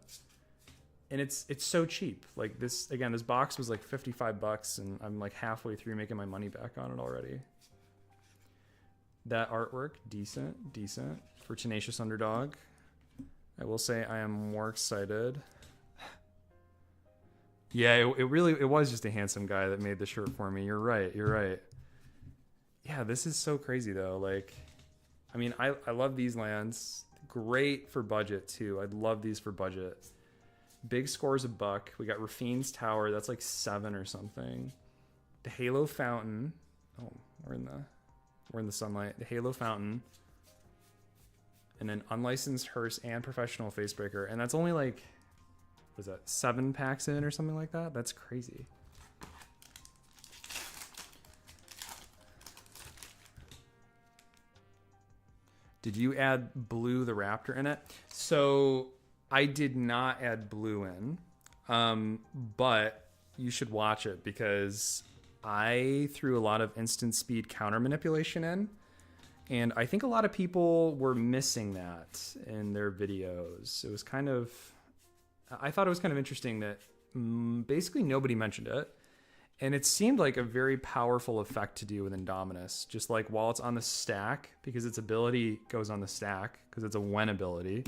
And it's so cheap. Like this, again, this box was like $55 and I'm like halfway through making my money back on it already. That artwork, decent for Tenacious Underdog. I will say I am more excited. Yeah, it was just a handsome guy that made the shirt for me. You're right. Yeah, this is so crazy though. Like, I mean, I love these lands. Great for budget too. I'd love these for budget. Big score's $1. We got Rafine's Tower. That's like 7 or something. The Halo Fountain. Oh, we're in the sunlight. The Halo Fountain. And then Unlicensed Hearse and Professional Facebreaker. And that's only like, was that 7 packs in or something like that? That's crazy. Did you add Blue the Raptor in it? So I did not add Blue in, but you should watch it because I threw a lot of instant speed counter manipulation in, and I think a lot of people were missing that in their videos. It was kind of, I thought it was kind of interesting that basically nobody mentioned it. And it seemed like a very powerful effect to do with Indominus. Just like while it's on the stack, because its ability goes on the stack, because it's a when ability,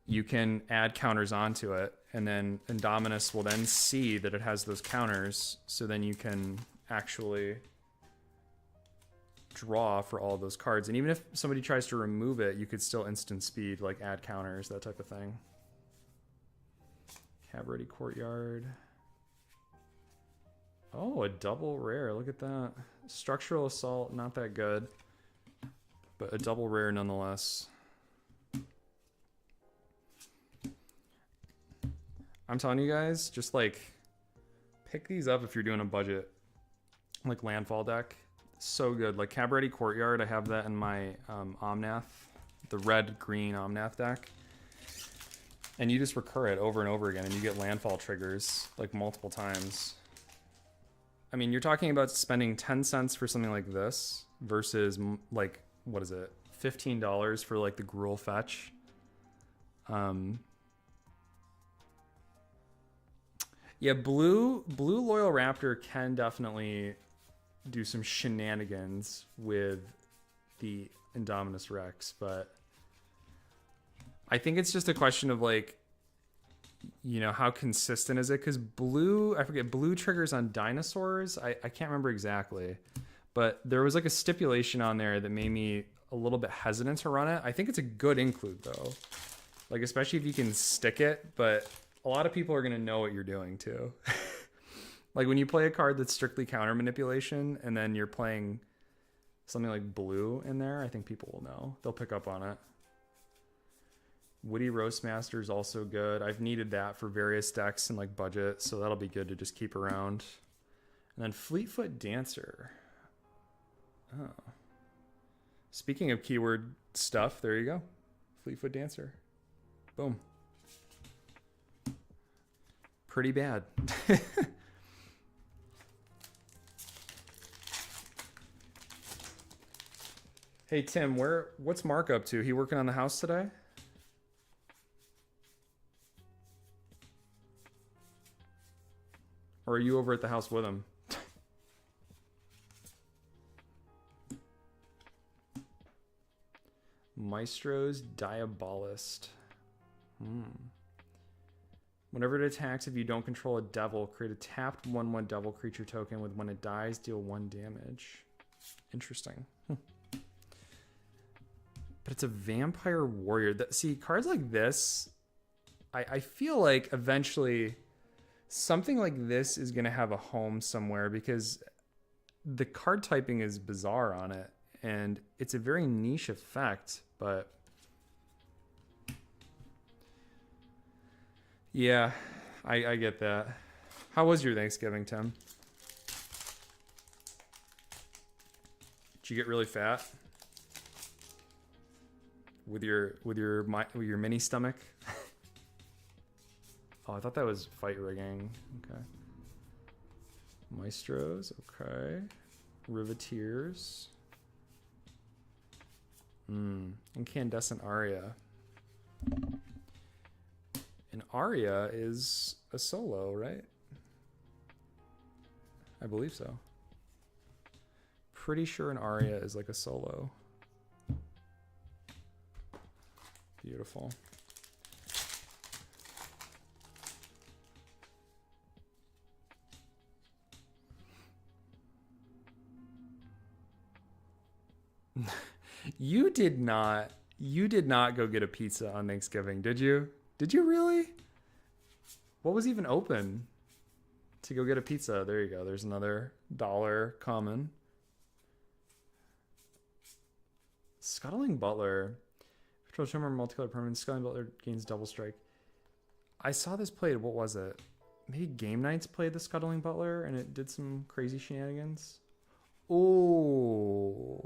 you can add counters onto it. And then Indominus will then see that it has those counters. So then you can actually draw for all those cards. And even if somebody tries to remove it, you could still instant speed, like add counters, that type of thing. Cabaret Courtyard. Oh, a double rare. Look at that. Structural Assault, not that good. But a double rare nonetheless. I'm telling you guys, just like pick these up if you're doing a budget. Like Landfall deck. So good. Like Cabaret Courtyard, I have that in my Omnath. The red-green Omnath deck. And you just recur it over and over again and you get landfall triggers like multiple times. I mean, you're talking about spending 10 cents for something like this versus like, what is it? $15 for like the Gruul Fetch. Yeah, Blue Loyal Raptor can definitely do some shenanigans with the Indominus Rex, but I think it's just a question of like, you know, how consistent is it? Because blue triggers on dinosaurs. I can't remember exactly, but there was like a stipulation on there that made me a little bit hesitant to run it. I think it's a good include though, like especially if you can stick it, but a lot of people are going to know what you're doing too. Like when you play a card that's strictly counter manipulation and then you're playing something like blue in there, I think people will know. They'll pick up on it. Woody Roastmaster is also good. I've needed that for various decks and like budget, so that'll be good to just keep around. And then Fleetfoot Dancer. Oh. Speaking of keyword stuff, there you go. Fleetfoot Dancer. Boom. Pretty bad. Hey Tim, what's Mark up to? He working on the house today? Or are you over at the house with him? Maestro's Diabolist. Whenever it attacks, if you don't control a devil, create a tapped 1/1 devil creature token with when it dies, deal 1 damage. Interesting. But it's a vampire warrior. See, cards like this, I feel like eventually something like this is going to have a home somewhere because the card typing is bizarre on it. and it's a very niche effect, but yeah, I get that. How was your Thanksgiving, Tim? Did you get really fat with your mini stomach? Oh, I thought that was fight rigging. Okay. Maestros, okay. Riveteers. Incandescent Aria. An Aria is a solo, right? I believe so. Pretty sure an Aria is like a solo. Beautiful. You did not go get a pizza on Thanksgiving, did you? Did you really? What was even open to go get a pizza? There you go. There's another dollar common. Scuttling Butler. Patrol Trimmer, multicolor permanent. Scuttling Butler gains double strike. I saw this played. What was it? Maybe Game Nights played the Scuttling Butler and it did some crazy shenanigans. Oh.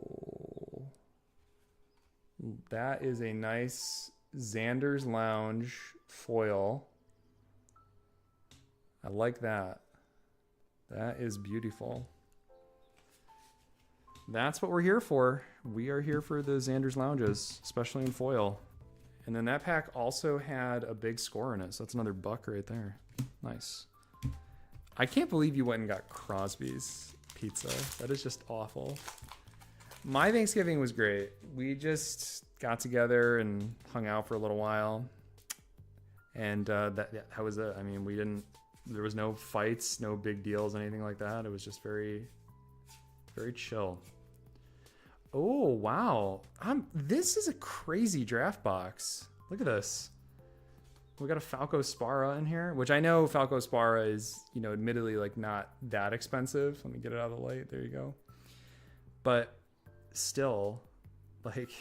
That is a nice Xander's Lounge foil. I like that. That is beautiful. That's what we're here for. We are here for the Xander's Lounges, especially in foil. And then that pack also had a big score in it, so that's another buck right there. Nice. I can't believe you went and got Crosby's pizza. That is just awful. My Thanksgiving was great. We just got together and hung out for a little while. And that was it. I mean, there was no fights, no big deals, anything like that. It was just very, very chill. Oh, wow. This is a crazy draft box. Look at this. We got a Falco Spara in here, which I know Falco Spara is, admittedly like not that expensive. Let me get it out of the light. There you go. But still, like,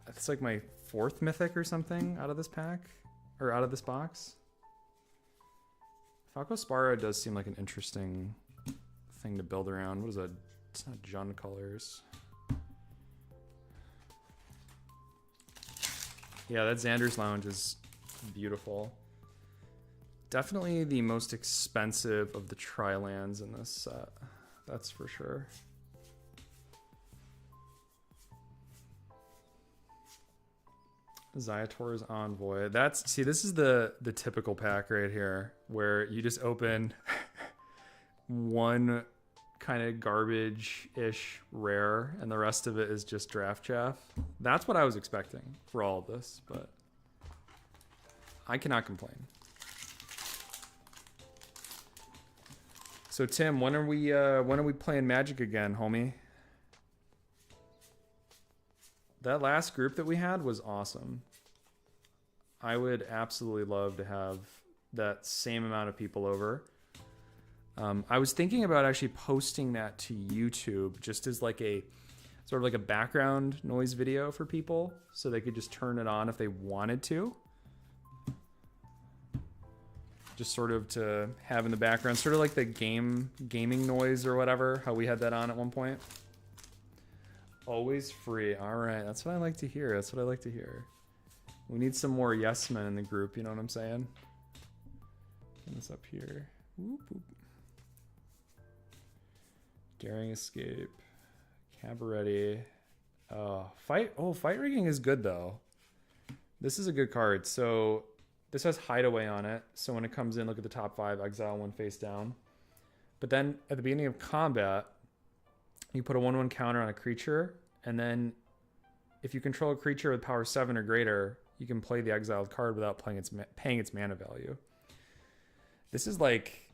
it's like my 4th mythic or something out of this pack or out of this box. Falco Spara does seem like an interesting thing to build around. What is that? It's not Jund colors. Yeah, that Xander's Lounge is beautiful. Definitely the most expensive of the Tri-lands in this set. That's for sure. Zayator's Envoy. This is the typical pack right here, where you just open one kind of garbage-ish rare, and the rest of it is just draft chaff. That's what I was expecting for all of this, but I cannot complain. So Tim, when are we playing Magic again, homie? That last group that we had was awesome. I would absolutely love to have that same amount of people over. I was thinking about actually posting that to YouTube just as like a sort of like a background noise video for people so they could just turn it on if they wanted to. Just sort of to have in the background, sort of like the gaming noise or whatever, how we had that on at one point. Always free. All right, that's what I like to hear. That's what I like to hear. We need some more yes men in the group, you know what I'm saying? Get this up here. Whoop, whoop. Daring Escape. Cabaretti. Fight rigging is good though. This is a good card. So this has Hideaway on it. So when it comes in, look at the top 5, exile 1 face down. But then at the beginning of combat, you put a 1/1 counter on a creature, and then if you control a creature with power 7 or greater, you can play the exiled card without paying its mana value. This is like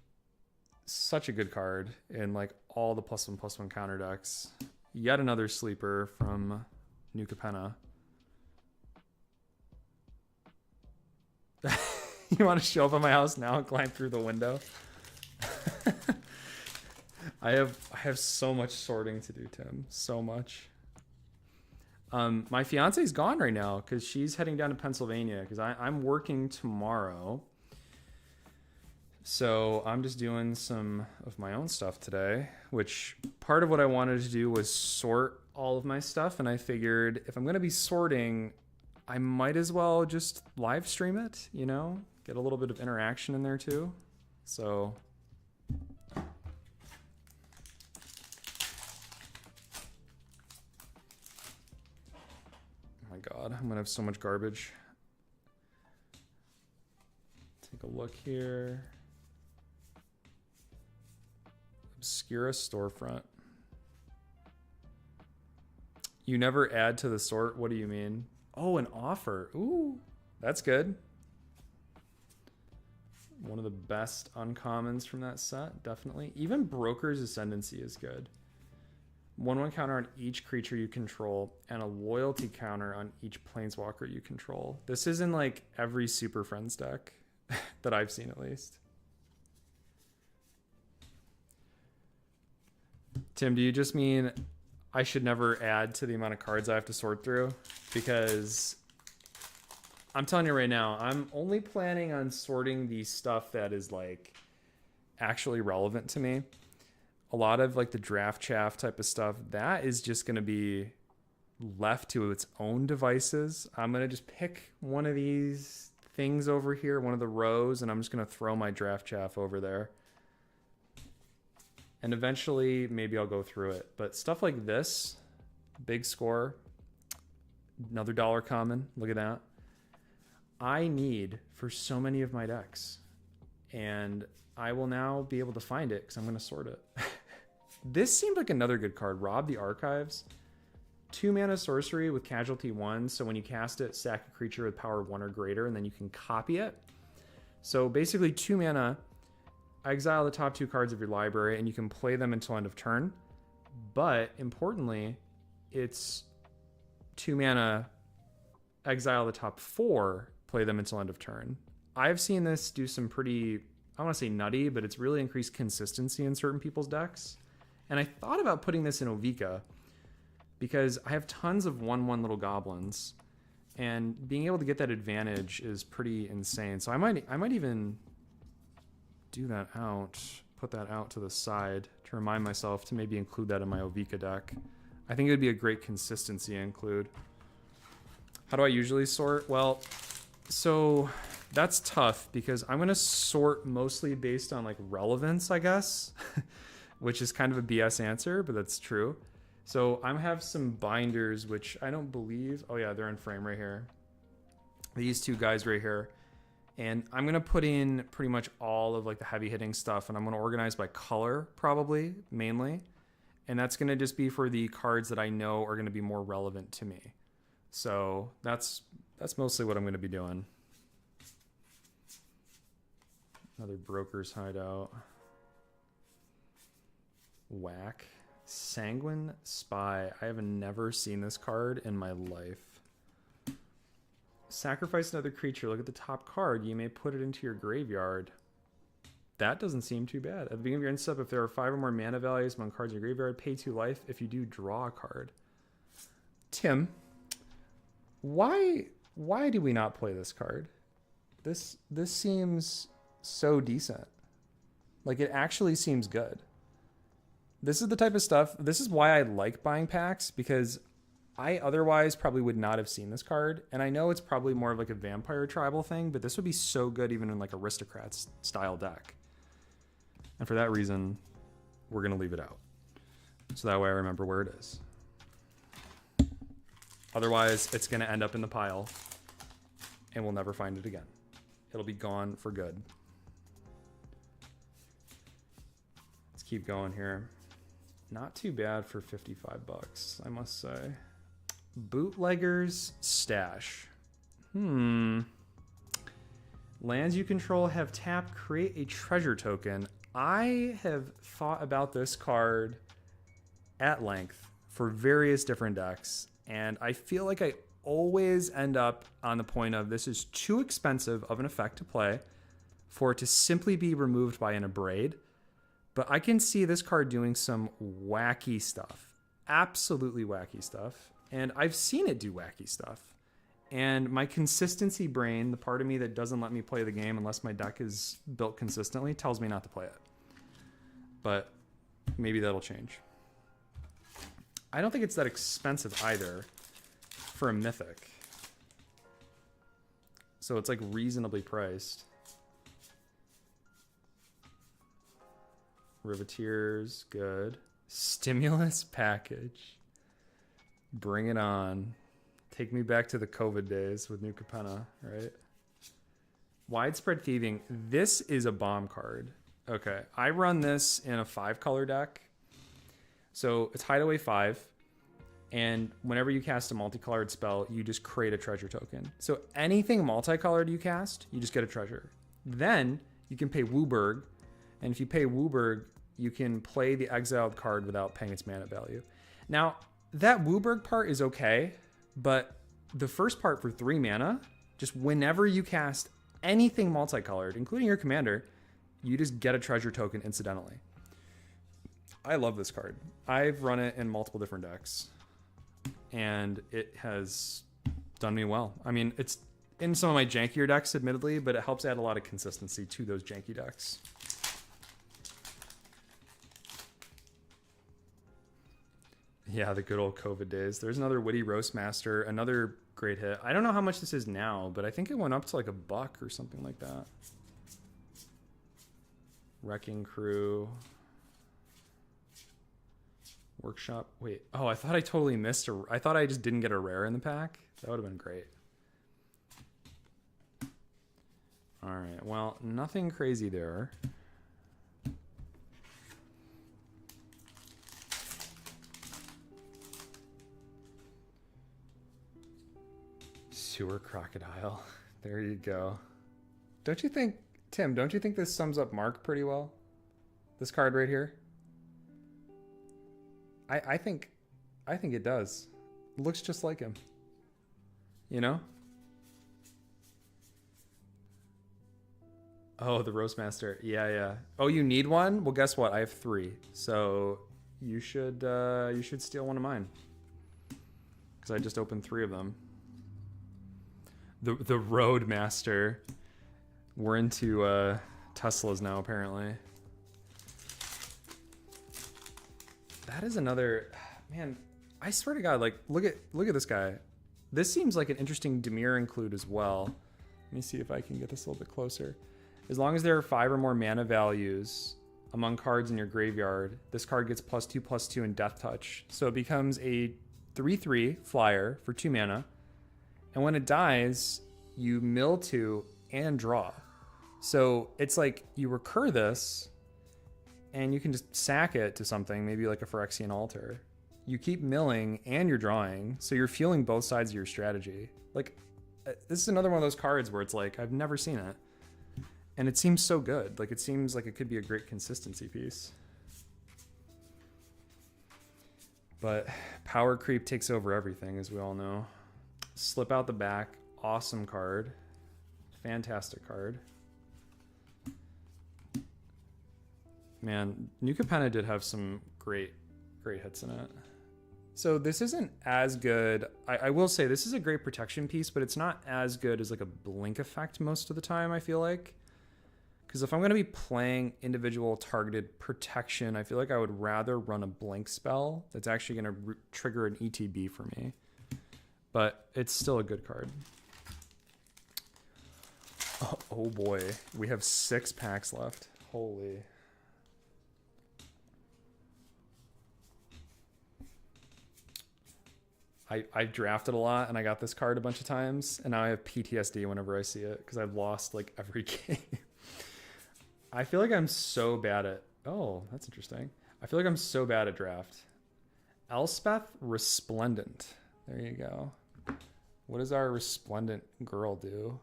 such a good card in like all the +1/+1 counter decks. Yet another sleeper from New Capenna. You want to show up at my house now and climb through the window? I have so much sorting to do, Tim. So much. My fiance's gone right now because she's heading down to Pennsylvania because I'm working tomorrow. So I'm just doing some of my own stuff today, which part of what I wanted to do was sort all of my stuff. And I figured if I'm going to be sorting, I might as well just live stream it, you know, get a little bit of interaction in there too. So oh my God, I'm going to have so much garbage. Take a look here. Obscura storefront. You never add to the sort? What do you mean? Oh, an offer. Ooh, that's good. One of the best uncommons from that set, definitely. Even Broker's Ascendancy is good. 1/1 counter on each creature you control, and a loyalty counter on each planeswalker you control. This is in like every Super Friends deck that I've seen at least. Tim, do you just mean I should never add to the amount of cards I have to sort through? Because I'm telling you right now, I'm only planning on sorting the stuff that is like actually relevant to me. A lot of like the draft chaff type of stuff, that is just going to be left to its own devices. I'm going to just pick one of these things over here, one of the rows, and I'm just going to throw my draft chaff over there. And eventually, maybe I'll go through it. But stuff like this, big score, another dollar common, look at that. I need for so many of my decks. And I will now be able to find it because I'm going to sort it. This seemed like another good card. Rob the Archives. 2 mana sorcery with casualty 1. So when you cast it, sack a creature with power 1 or greater, and then you can copy it. So basically 2 mana, exile the top 2 cards of your library, and you can play them until end of turn. But importantly, it's 2 mana, exile the top 4, play them until end of turn. I've seen this do some pretty, I don't want to say nutty, but it's really increased consistency in certain people's decks. And I thought about putting this in Ovika because I have tons of 1/1 little goblins, and being able to get that advantage is pretty insane. So I might even do that out, put that out to the side to remind myself to maybe include that in my Ovika deck. I think it would be a great consistency include. How do I usually sort? Well, so that's tough because I'm going to sort mostly based on like relevance, I guess, which is kind of a BS answer, but that's true. So I have some binders, which I don't believe, oh yeah, they're in frame right here. These 2 guys right here. And I'm going to put in pretty much all of like the heavy hitting stuff, and I'm going to organize by color probably mainly. And that's going to just be for the cards that I know are going to be more relevant to me. So that's mostly what I'm going to be doing. Another Broker's Hideout. Whack. Sanguine Spy. I have never seen this card in my life. Sacrifice another creature. Look at the top card. You may put it into your graveyard. That doesn't seem too bad. At the beginning of your end step, if there are 5 or more mana values among cards in your graveyard, pay 2 life. If you do, draw a card. Tim, why do we not play this card? This seems so decent. Like, it actually seems good. This is the type of stuff, this is why I like buying packs, because I otherwise probably would not have seen this card. And I know it's probably more of like a vampire tribal thing, but this would be so good even in like aristocrats style deck. And for that reason, we're going to leave it out. So that way I remember where it is. Otherwise, it's going to end up in the pile and we'll never find it again. It'll be gone for good. Let's keep going here. Not too bad for 55 bucks, I must say. Bootlegger's Stash. Lands you control have tap, create a treasure token. I have thought about this card at length for various different decks, and I feel like I always end up on the point of this is too expensive of an effect to play for it to simply be removed by an Abrade. But I can see this card doing some wacky stuff. Absolutely wacky stuff. And I've seen it do wacky stuff. And my consistency brain, the part of me that doesn't let me play the game unless my deck is built consistently, tells me not to play it. But maybe that'll change. I don't think it's that expensive either for a mythic. So it's like reasonably priced. Riveteers, good. Stimulus package. Bring it on. Take me back to the COVID days with New Capenna, right? Widespread Thieving. This is a bomb card. Okay, I run this in a 5-color deck. So it's Hideaway 5. And whenever you cast a multicolored spell, you just create a treasure token. So anything multicolored you cast, you just get a treasure. Then you can pay Wooburg. And if you pay Wooburg, you can play the exiled card without paying its mana value. Now, that Wooburg part is okay. But the first part for 3 mana, just whenever you cast anything multicolored, including your commander, you just get a treasure token incidentally. I love this card. I've run it in multiple different decks, and it has done me well. I mean, it's in some of my jankier decks, admittedly, but it helps add a lot of consistency to those janky decks. Yeah, the good old COVID days. There's another Witty Roastmaster, another great hit. I don't know how much this is now, but I think it went up to like $1 or something like that. Wrecking Crew. Workshop. Wait. Oh, I thought I totally missed I thought I just didn't get a rare in the pack. That would have been great. All right. Well, nothing crazy there. Sewer Crocodile. There you go. Don't you think, Tim, don't you think this sums up Mark pretty well? This card right here? I think it does. It looks just like him. You know? Oh, the Roastmaster. Yeah. Oh, you need one? Well, guess what? I have 3. So you should steal one of mine. Because I just opened 3 of them. The Roadmaster. We're into Teslas now, apparently. That is another, man. I swear to God, like look at this guy. This seems like an interesting Dimir include as well. Let me see if I can get this a little bit closer. As long as there are 5 or more mana values among cards in your graveyard, this card gets +2/+2 in Death Touch. So it becomes a 3/3 flyer for 2 mana. And when it dies, you mill 2 and draw. So it's like you recur this, and you can just sack it to something, maybe like a Phyrexian Altar. You keep milling and you're drawing, so you're fueling both sides of your strategy. Like, this is another one of those cards where it's like, I've never seen it. And it seems so good. Like, it seems like it could be a great consistency piece. But power creep takes over everything, as we all know. Slip out the back. Awesome card. Fantastic card. Man, New Capenna did have some great hits in it. So this isn't as good. I will say this is a great protection piece, but it's not as good as like a blink effect most of the time, I feel like. Because if I'm going to be playing individual targeted protection, I feel like I would rather run a blink spell that's actually going to trigger an ETB for me. But it's still a good card. Oh boy, we have 6 packs left. Holy. I drafted a lot and I got this card a bunch of times, and now I have PTSD whenever I see it because I've lost like every game. I feel like I'm so bad at... Oh, that's interesting. I feel like I'm so bad at draft. Elspeth Resplendent. There you go. What does our Resplendent girl do?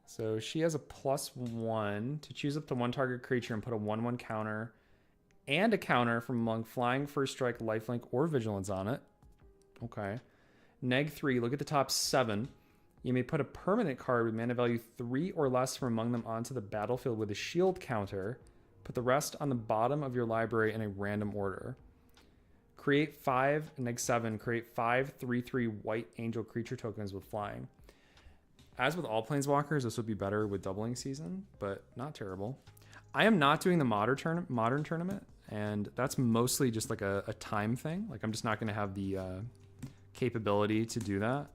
So she has a +1 to choose up to 1 target creature and put a 1/1 counter and a counter from among Flying, First Strike, Lifelink, or Vigilance on it. Okay. -3, look at the top 7. You may put a permanent card with mana value 3 or less from among them onto the battlefield with a shield counter. Put the rest on the bottom of your library in a random order. create 5, neg 7, create 5 3/3 white angel creature tokens with flying. As with all planeswalkers, this would be better with doubling season, but not terrible. I am not doing the modern tournament, and that's mostly just like a time thing. Like I'm just not going to have the capability to do that.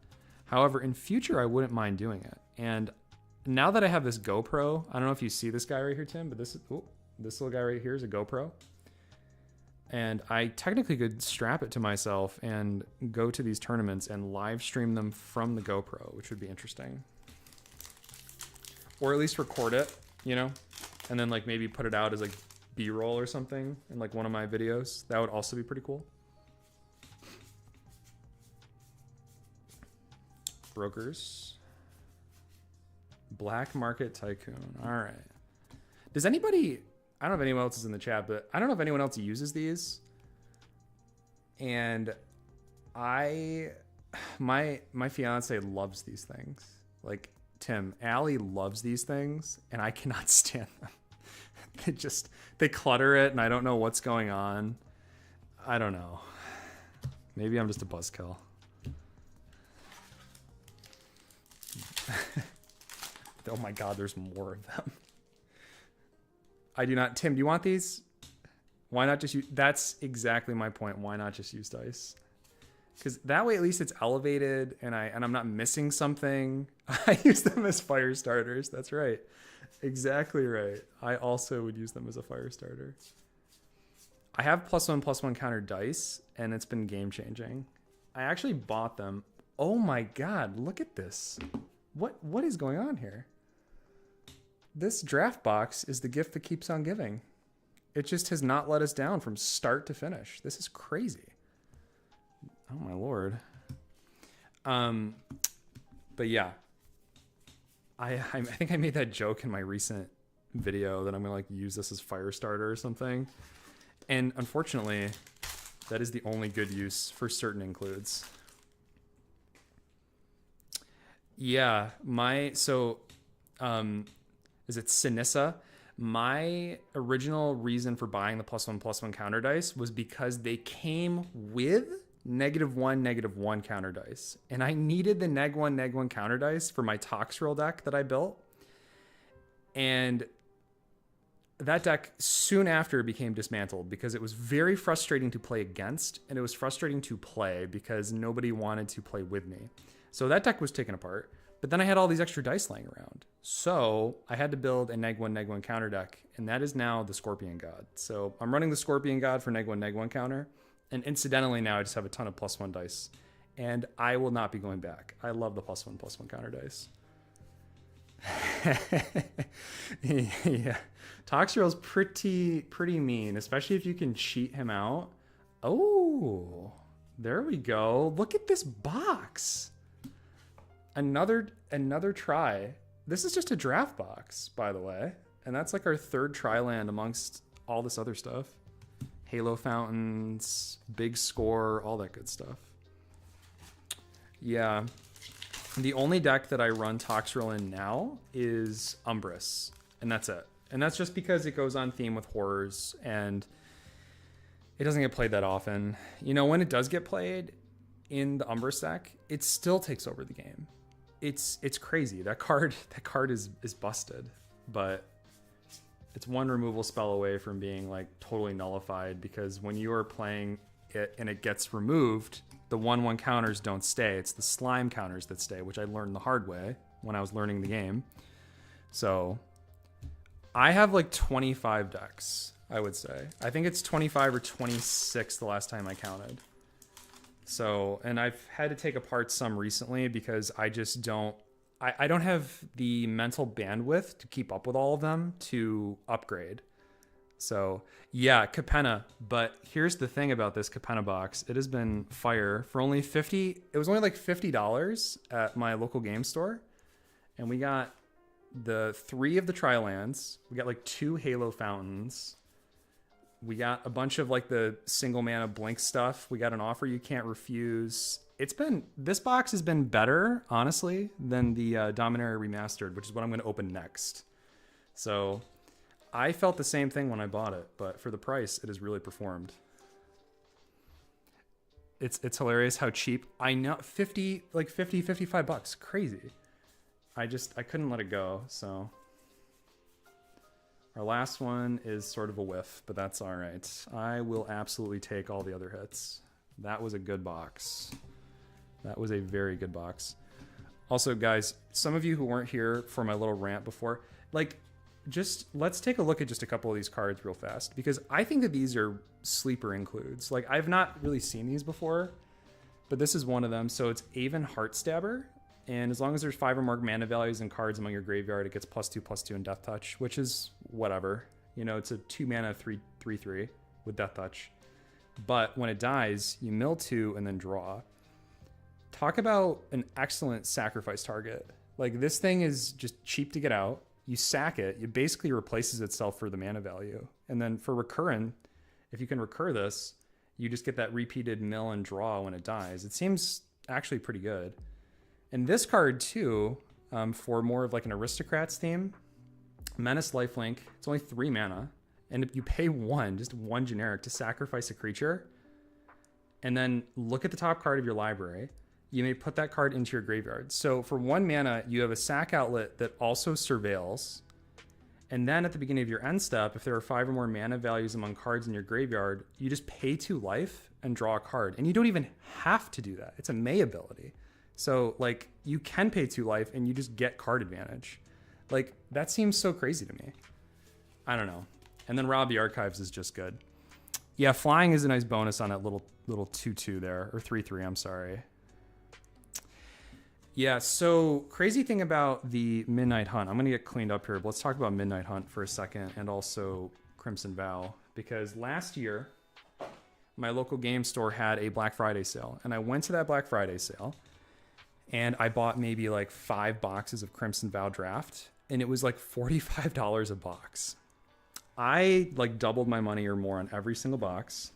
However, in future, I wouldn't mind doing it. And now that I have this GoPro, I don't know if you see this guy right here, Tim, but this little guy right here is a GoPro. And I technically could strap it to myself and go to these tournaments and live stream them from the GoPro, which would be interesting. Or at least record it, you know, and then like maybe put it out as like B-roll or something in like one of my videos. That would also be pretty cool. Brokers. Black Market Tycoon. All right. Does anybody... I don't know if anyone else is in the chat, but I don't know if anyone else uses these. And my fiance loves these things. Like Tim, Allie loves these things, and I cannot stand them. They clutter it, and I don't know what's going on. I don't know. Maybe I'm just a buzzkill. Oh my God, there's more of them. I do not. Tim, do you want these? Why not just use... That's exactly my point. Why not just use dice? Because that way at least it's elevated and I'm not missing something. I use them as fire starters. That's right. Exactly right. I also would use them as a fire starter. I have +1/+1 counter dice, and it's been game changing. I actually bought them. Oh my God, look at this. What is going on here? This draft box is the gift that keeps on giving. It just has not let us down from start to finish. This is crazy. Oh my Lord. But yeah, I think I made that joke in my recent video that I'm gonna like use this as fire starter or something. And unfortunately, that is the only good use for certain includes. Yeah, is it Sinissa? My original reason for buying the +1/+1 counter dice was because they came with -1/-1 counter dice. And I needed the -1/-1 counter dice for my Toxrill deck that I built. And that deck soon after became dismantled because it was very frustrating to play against, and it was frustrating to play because nobody wanted to play with me. So that deck was taken apart. But then I had all these extra dice laying around. So I had to build a -1/-1 counter deck, and that is now the Scorpion God. So I'm running the Scorpion God for -1/-1 counter. And incidentally, now I just have a ton of +1 dice. And I will not be going back. I love the +1/+1 counter dice. Yeah. Toxrill's pretty mean, especially if you can cheat him out. Oh, there we go. Look at this box. Another try. This is just a draft box, by the way. And that's like our third tri-land amongst all this other stuff. Halo Fountains, Big Score, all that good stuff. Yeah. The only deck that I run Toxrill in now is Umbrus. And that's it. And that's just because it goes on theme with horrors and it doesn't get played that often. You know, when it does get played in the Umbrus deck, it still takes over the game. It's crazy. That card is busted, but it's one removal spell away from being like totally nullified, because when you are playing it and it gets removed, the 1/1 counters don't stay. It's the slime counters that stay, which I learned the hard way when I was learning the game. So I have like 25 decks, I would say. I think it's 25 or 26 the last time I counted. So, and I've had to take apart some recently because I just don't have the mental bandwidth to keep up with all of them to upgrade. So yeah, Capenna. But here's the thing about this Capenna box. It has been fire for only $50. It was only like $50 at my local game store. And we got the 3 of the Tri-Lands. We got like 2 Halo Fountains. We got a bunch of like the single mana blink stuff. We got an offer you can't refuse. This box has been better, honestly, than the Dominaria Remastered, which is what I'm going to open next. So I felt the same thing when I bought it, but for the price, it has really performed. It's hilarious how cheap. I know, 55 bucks. Crazy. I couldn't let it go. So our last one is sort of a whiff, but that's all right. I will absolutely take all the other hits. That was a good box. That was a very good box. Also, guys, some of you who weren't here for my little rant before, like, just let's take a look at just a couple of these cards real fast, because I think that these are sleeper includes. Like, I've not really seen these before, but this is one of them. So it's Avon Heartstabber, and as long as there's 5 or more mana values and cards among your graveyard, it gets +2/+2 in Death Touch, which is whatever. You know, it's a 2 mana 3/3 with Death Touch. But when it dies, you mill 2 and then draw. Talk about an excellent sacrifice target. Like, this thing is just cheap to get out. You sack it, it basically replaces itself for the mana value. And then for recurring, if you can recur this, you just get that repeated mill and draw when it dies. It seems actually pretty good. And this card too, for more of like an Aristocrats theme, Menace Lifelink, it's only 3 mana. And if you pay just one generic to sacrifice a creature, and then look at the top card of your library, you may put that card into your graveyard. So for 1 mana, you have a sack outlet that also surveils. And then at the beginning of your end step, if there are 5 or more mana values among cards in your graveyard, you just pay 2 life and draw a card. And you don't even have to do that. It's a May ability. So like, you can pay 2 life and you just get card advantage. Like, that seems so crazy to me. I don't know. And then Rob the Archives is just good. Yeah, flying is a nice bonus on that little 2/2 there, or 3/3, I'm sorry. Yeah, so crazy thing about the Midnight Hunt. I'm going to get cleaned up here, but let's talk about Midnight Hunt for a second, and also Crimson Vow, because last year my local game store had a Black Friday sale, and I went to that Black Friday sale and I bought maybe like 5 boxes of Crimson Vow Draft, and it was like $45 a box. I like doubled my money or more on every single box.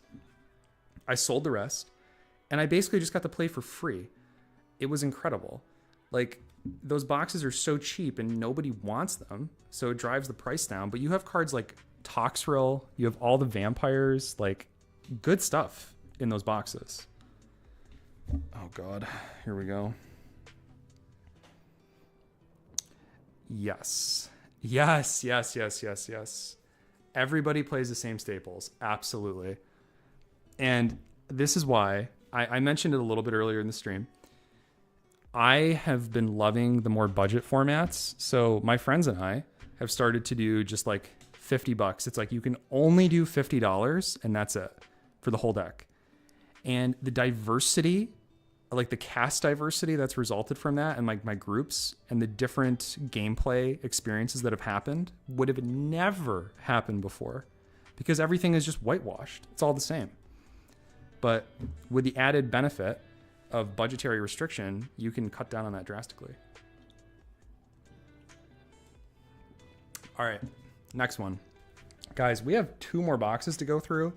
I sold the rest, and I basically just got to play for free. It was incredible. Like, those boxes are so cheap and nobody wants them, so it drives the price down. But you have cards like Toxrill, you have all the vampires, like, good stuff in those boxes. Oh god, here we go. Yes. Everybody plays the same staples, absolutely. And this is why I mentioned it a little bit earlier in the stream. I have been loving the more budget formats. So my friends and I have started to do just like $50. It's like you can only do $50 and that's it for the whole deck. And the diversity, like the cast diversity that's resulted from that, and like my groups and the different gameplay experiences that have happened would have never happened before, because everything is just whitewashed. It's all the same. But with the added benefit of budgetary restriction, you can cut down on that drastically. All right, next one. Guys, we have 2 more boxes to go through.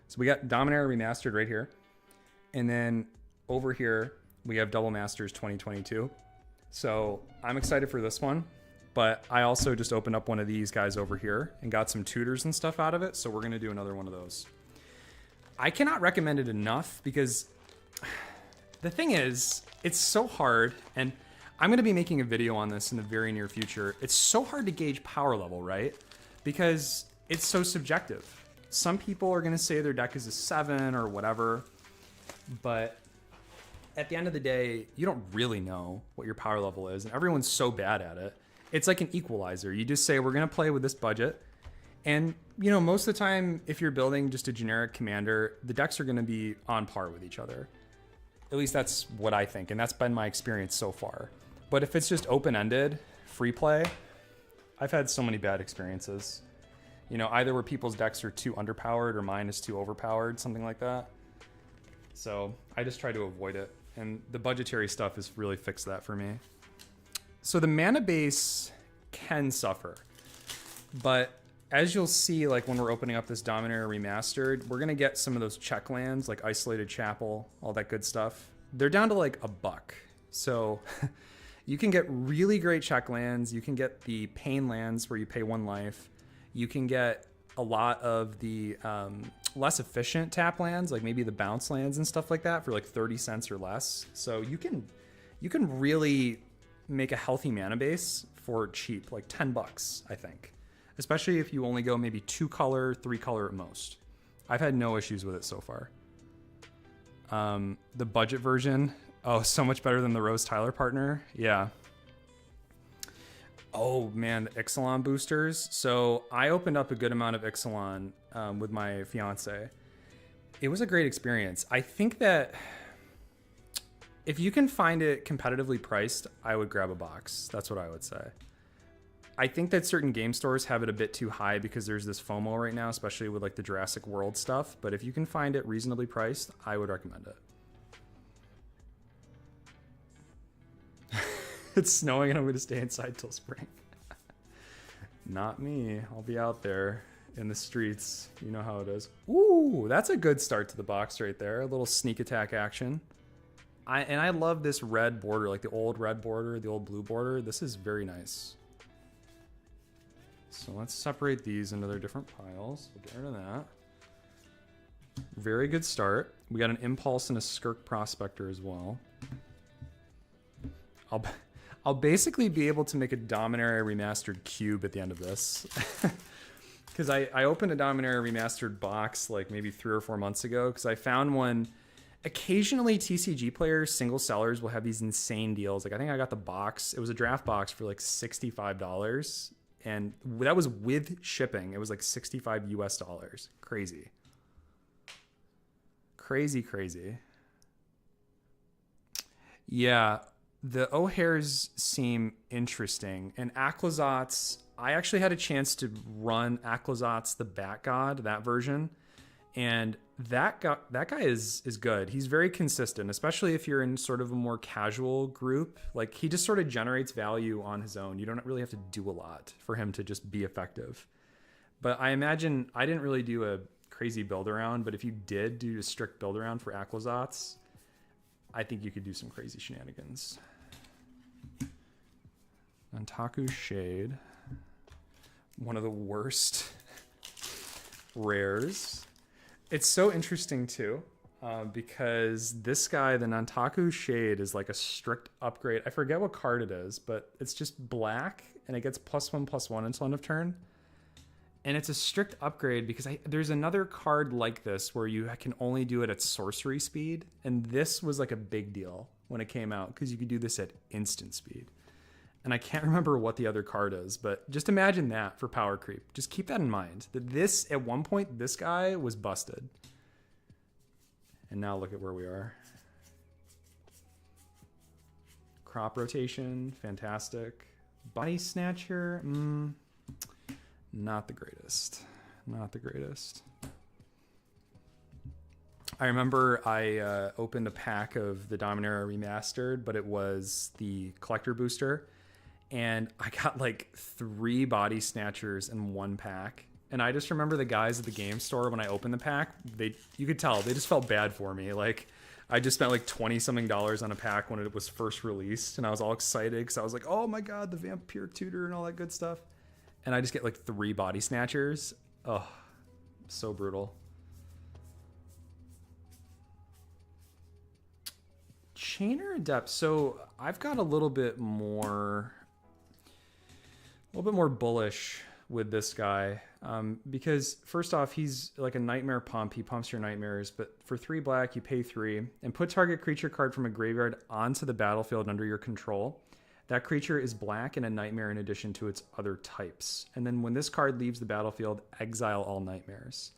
So we got Dominaria Remastered right here. And then over here, we have Double Masters 2022. So I'm excited for this one, but I also just opened up one of these guys over here and got some tutors and stuff out of it. So we're gonna do another one of those. I cannot recommend it enough, because the thing is, it's so hard, and I'm going to be making a video on this in the very near future. It's so hard to gauge power level, right? Because it's so subjective. Some people are going to say their deck is a 7 or whatever, but at the end of the day, you don't really know what your power level is, and everyone's so bad at it. It's like an equalizer. You just say, we're going to play with this budget, and you know, most of the time, if you're building just a generic commander, the decks are going to be on par with each other. At least that's what I think, and that's been my experience so far. But if it's just open-ended, free play, I've had so many bad experiences. You know, either where people's decks are too underpowered or mine is too overpowered, something like that. So I just try to avoid it, and the budgetary stuff has really fixed that for me. So the mana base can suffer, but as you'll see, like when we're opening up this Dominaria Remastered, we're going to get some of those check lands, like Isolated Chapel, all that good stuff. They're down to like $1. So you can get really great check lands. You can get the pain lands where you pay 1 life. You can get a lot of the less efficient tap lands, like maybe the bounce lands and stuff like that, for like 30 cents or less. So you can really make a healthy mana base for cheap, like $10, I think. Especially if you only go maybe 2 color, 3 color at most. I've had no issues with it so far. The budget version, oh, so much better than the Rose Tyler partner. Yeah. Oh man, the Ixalan boosters. So I opened up a good amount of Ixalan with my fiance. It was a great experience. I think that if you can find it competitively priced, I would grab a box. That's what I would say. I think that certain game stores have it a bit too high because there's this FOMO right now, especially with like the Jurassic World stuff. But if you can find it reasonably priced, I would recommend it. It's snowing and I'm going to stay inside till spring. Not me. I'll be out there in the streets. You know how it is. Ooh, that's a good start to the box right there. A little sneak attack action. I love this red border, like the old red border, the old blue border. This is very nice. So let's separate these into their different piles. We'll get rid of that. Very good start. We got an Impulse and a Skirk Prospector as well. I'll basically be able to make a Dominaria Remastered cube at the end of this. Because I opened a Dominaria Remastered box like maybe 3 or 4 months ago because I found one. Occasionally TCG players, single sellers, will have these insane deals. Like I think I got the box. It was a draft box for like $65. And that was with shipping. It was like $65 US. Crazy. Crazy, crazy. Yeah, the O'Hares seem interesting. And Aclazotz, I actually had a chance to run Aclazotz the Bat God, that version. And that guy is good. He's very consistent, especially if you're in sort of a more casual group. Like he just sort of generates value on his own. You don't really have to do a lot for him to just be effective. But I imagine I didn't really do a crazy build around, but if you did do a strict build around for Aclazotz, I think you could do some crazy shenanigans. Nantaku Shade, one of the worst rares. It's so interesting too, because this guy, the Nantaku Shade, is like a strict upgrade. I forget what card it is, but it's just black and it gets +1/+1 until end of turn. And it's a strict upgrade because there's another card like this where you can only do it at sorcery speed. And this was like a big deal when it came out because you could do this at instant speed. And I can't remember what the other card is, but just imagine that for power creep. Just keep that in mind. That this, at one point, this guy was busted. And now look at where we are. Crop rotation, fantastic. Body Snatcher, not the greatest. Not the greatest. I remember I opened a pack of the Dominaria Remastered, but it was the collector booster. And I got like 3 Body Snatchers in one pack. And I just remember the guys at the game store when I opened the pack, you could tell, they just felt bad for me. Like I just spent like $20-something on a pack when it was first released. And I was all excited because I was like, oh my God, the Vampire Tutor and all that good stuff. And I just get like 3 Body Snatchers. Oh, so brutal. Chainer Adept. So I've got a little bit more bullish with this guy because first off, he's like a nightmare pump. He pumps your nightmares, but for 3 black, you pay 3 and put target creature card from a graveyard onto the battlefield under your control. That creature is black and a nightmare in addition to its other types. And then when this card leaves the battlefield, exile all nightmares.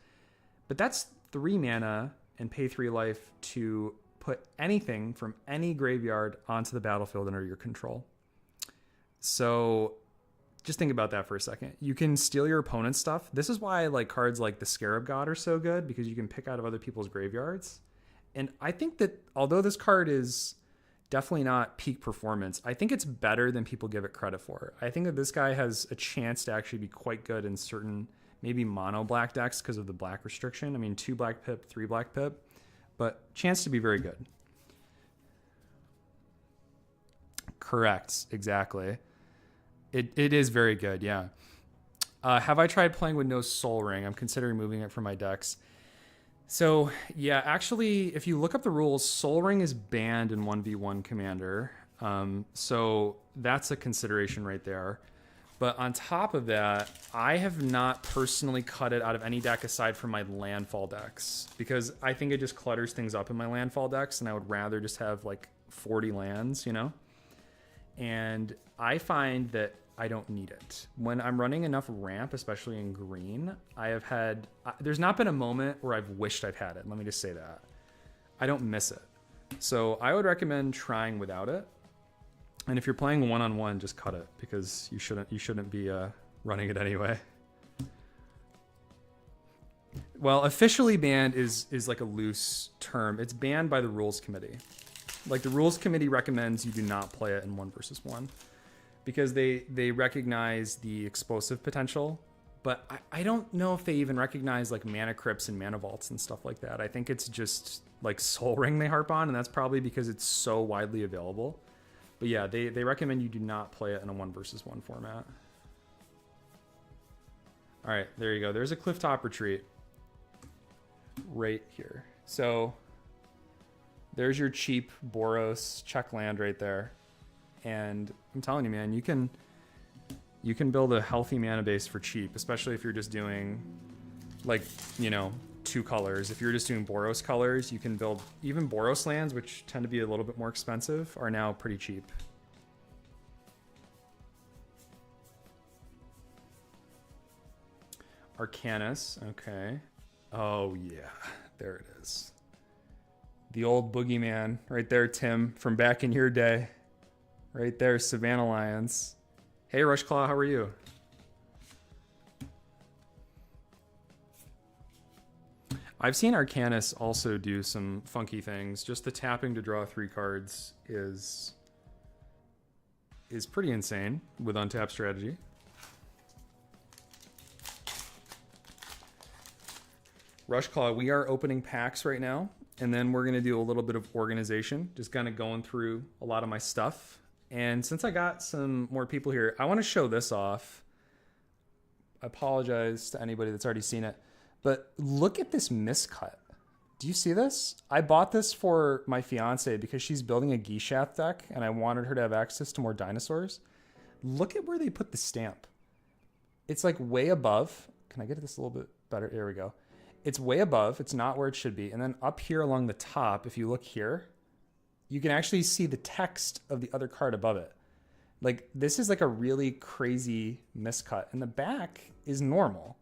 But that's 3 mana and pay 3 life to put anything from any graveyard onto the battlefield under your control. So just think about that for a second. You can steal your opponent's stuff. This is why like cards like the Scarab God are so good, because you can pick out of other people's graveyards. And I think that although this card is definitely not peak performance, I think it's better than people give it credit for. I think that this guy has a chance to actually be quite good in certain maybe mono black decks because of the black restriction. I mean, 2 black pip, 3 black pip, but chance to be very good. Correct, exactly. It is very good, yeah. Have I tried playing with no Soul Ring? I'm considering moving it from my decks. So yeah, actually, if you look up the rules, Soul Ring is banned in 1v1 Commander. So that's a consideration right there. But on top of that, I have not personally cut it out of any deck aside from my landfall decks, because I think it just clutters things up in my landfall decks, and I would rather just have like 40 lands, you know? And I find that I don't need it. When I'm running enough ramp, especially in green, there's not been a moment where I've wished I've had it. Let me just say that. I don't miss it. So I would recommend trying without it. And if you're playing one-on-one, just cut it, because you shouldn't be running it anyway. Well, officially banned is like a loose term. It's banned by the rules committee. Like, the rules committee recommends you do not play it in 1 versus 1, because they recognize the explosive potential. But I don't know if they even recognize like mana crypts and mana vaults and stuff like that. I think it's just like Soul Ring they harp on, and that's probably because it's so widely available. But yeah, they recommend you do not play it in a 1 versus 1 format. All right, there you go. There's a Clifftop Retreat right here. So there's your cheap Boros check land right there. And I'm telling you, man, you can build a healthy mana base for cheap, especially if you're just doing like, you know, 2 colors. If you're just doing Boros colors, you can build even Boros lands, which tend to be a little bit more expensive, are now pretty cheap. Arcanus, okay. Oh yeah, there it is. The old boogeyman right there, Tim, from back in your day. Right there, Savannah Lions. Hey, Rushclaw, how are you? I've seen Arcanus also do some funky things. Just the tapping to draw 3 cards is pretty insane with untap strategy. Rushclaw, we are opening packs right now, and then we're going to do a little bit of organization, just kind of going through a lot of my stuff. And since I got some more people here, I want to show this off. I apologize to anybody that's already seen it, but look at this miscut. Do you see this? I bought this for my fiance because she's building a Gishath deck, and I wanted her to have access to more dinosaurs. Look at where they put the stamp. It's like way above. Can I get this a little bit better? There we go. It's way above. It's not where it should be. And then up here along the top, if you look here, you can actually see the text of the other card above it. Like, this is like a really crazy miscut. And the back is normal.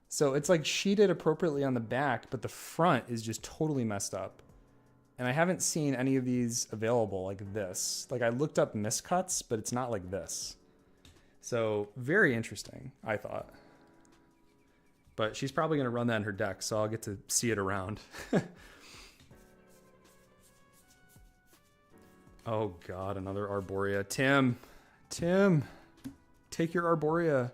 So it's like she did appropriately on the back, but the front is just totally messed up. And I haven't seen any of these available like this. Like, I looked up miscuts, but it's not like this. So very interesting, I thought. But she's probably going to run that in her deck, so I'll get to see it around. Oh, God, another Arborea. Tim, take your Arborea.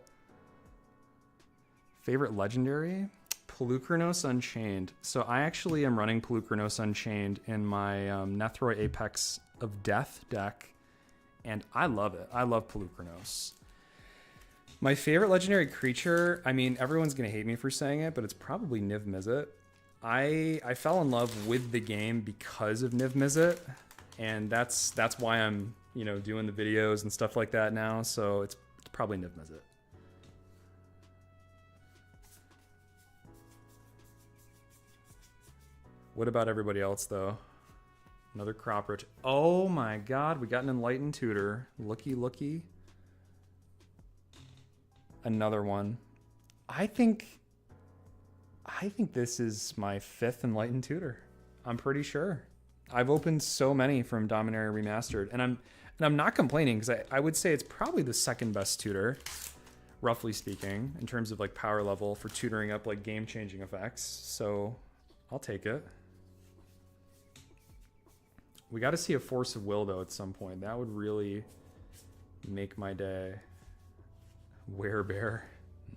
Favorite legendary? Pelucranos Unchained. So I actually am running Pelucranos Unchained in my Nethroi Apex of Death deck, and I love it. I love Pelucranos. My favorite legendary creature, I mean, everyone's going to hate me for saying it, but it's probably Niv Mizzet. I fell in love with the game because of Niv Mizzet, and that's why I'm, you know, doing the videos and stuff like that now, so it's probably Niv Mizzet. What about everybody else, though? Another crop roach. Oh my God, we got an Enlightened Tutor. Looky. Another one. I think this is my 5th Enlightened Tutor. I'm pretty sure. I've opened so many from Dominaria Remastered, and I'm not complaining, because I would say it's probably the 2nd best tutor, roughly speaking, in terms of like power level for tutoring up like game-changing effects. So I'll take it. We got to see a Force of Will though at some point. That would really make my day. Werebear.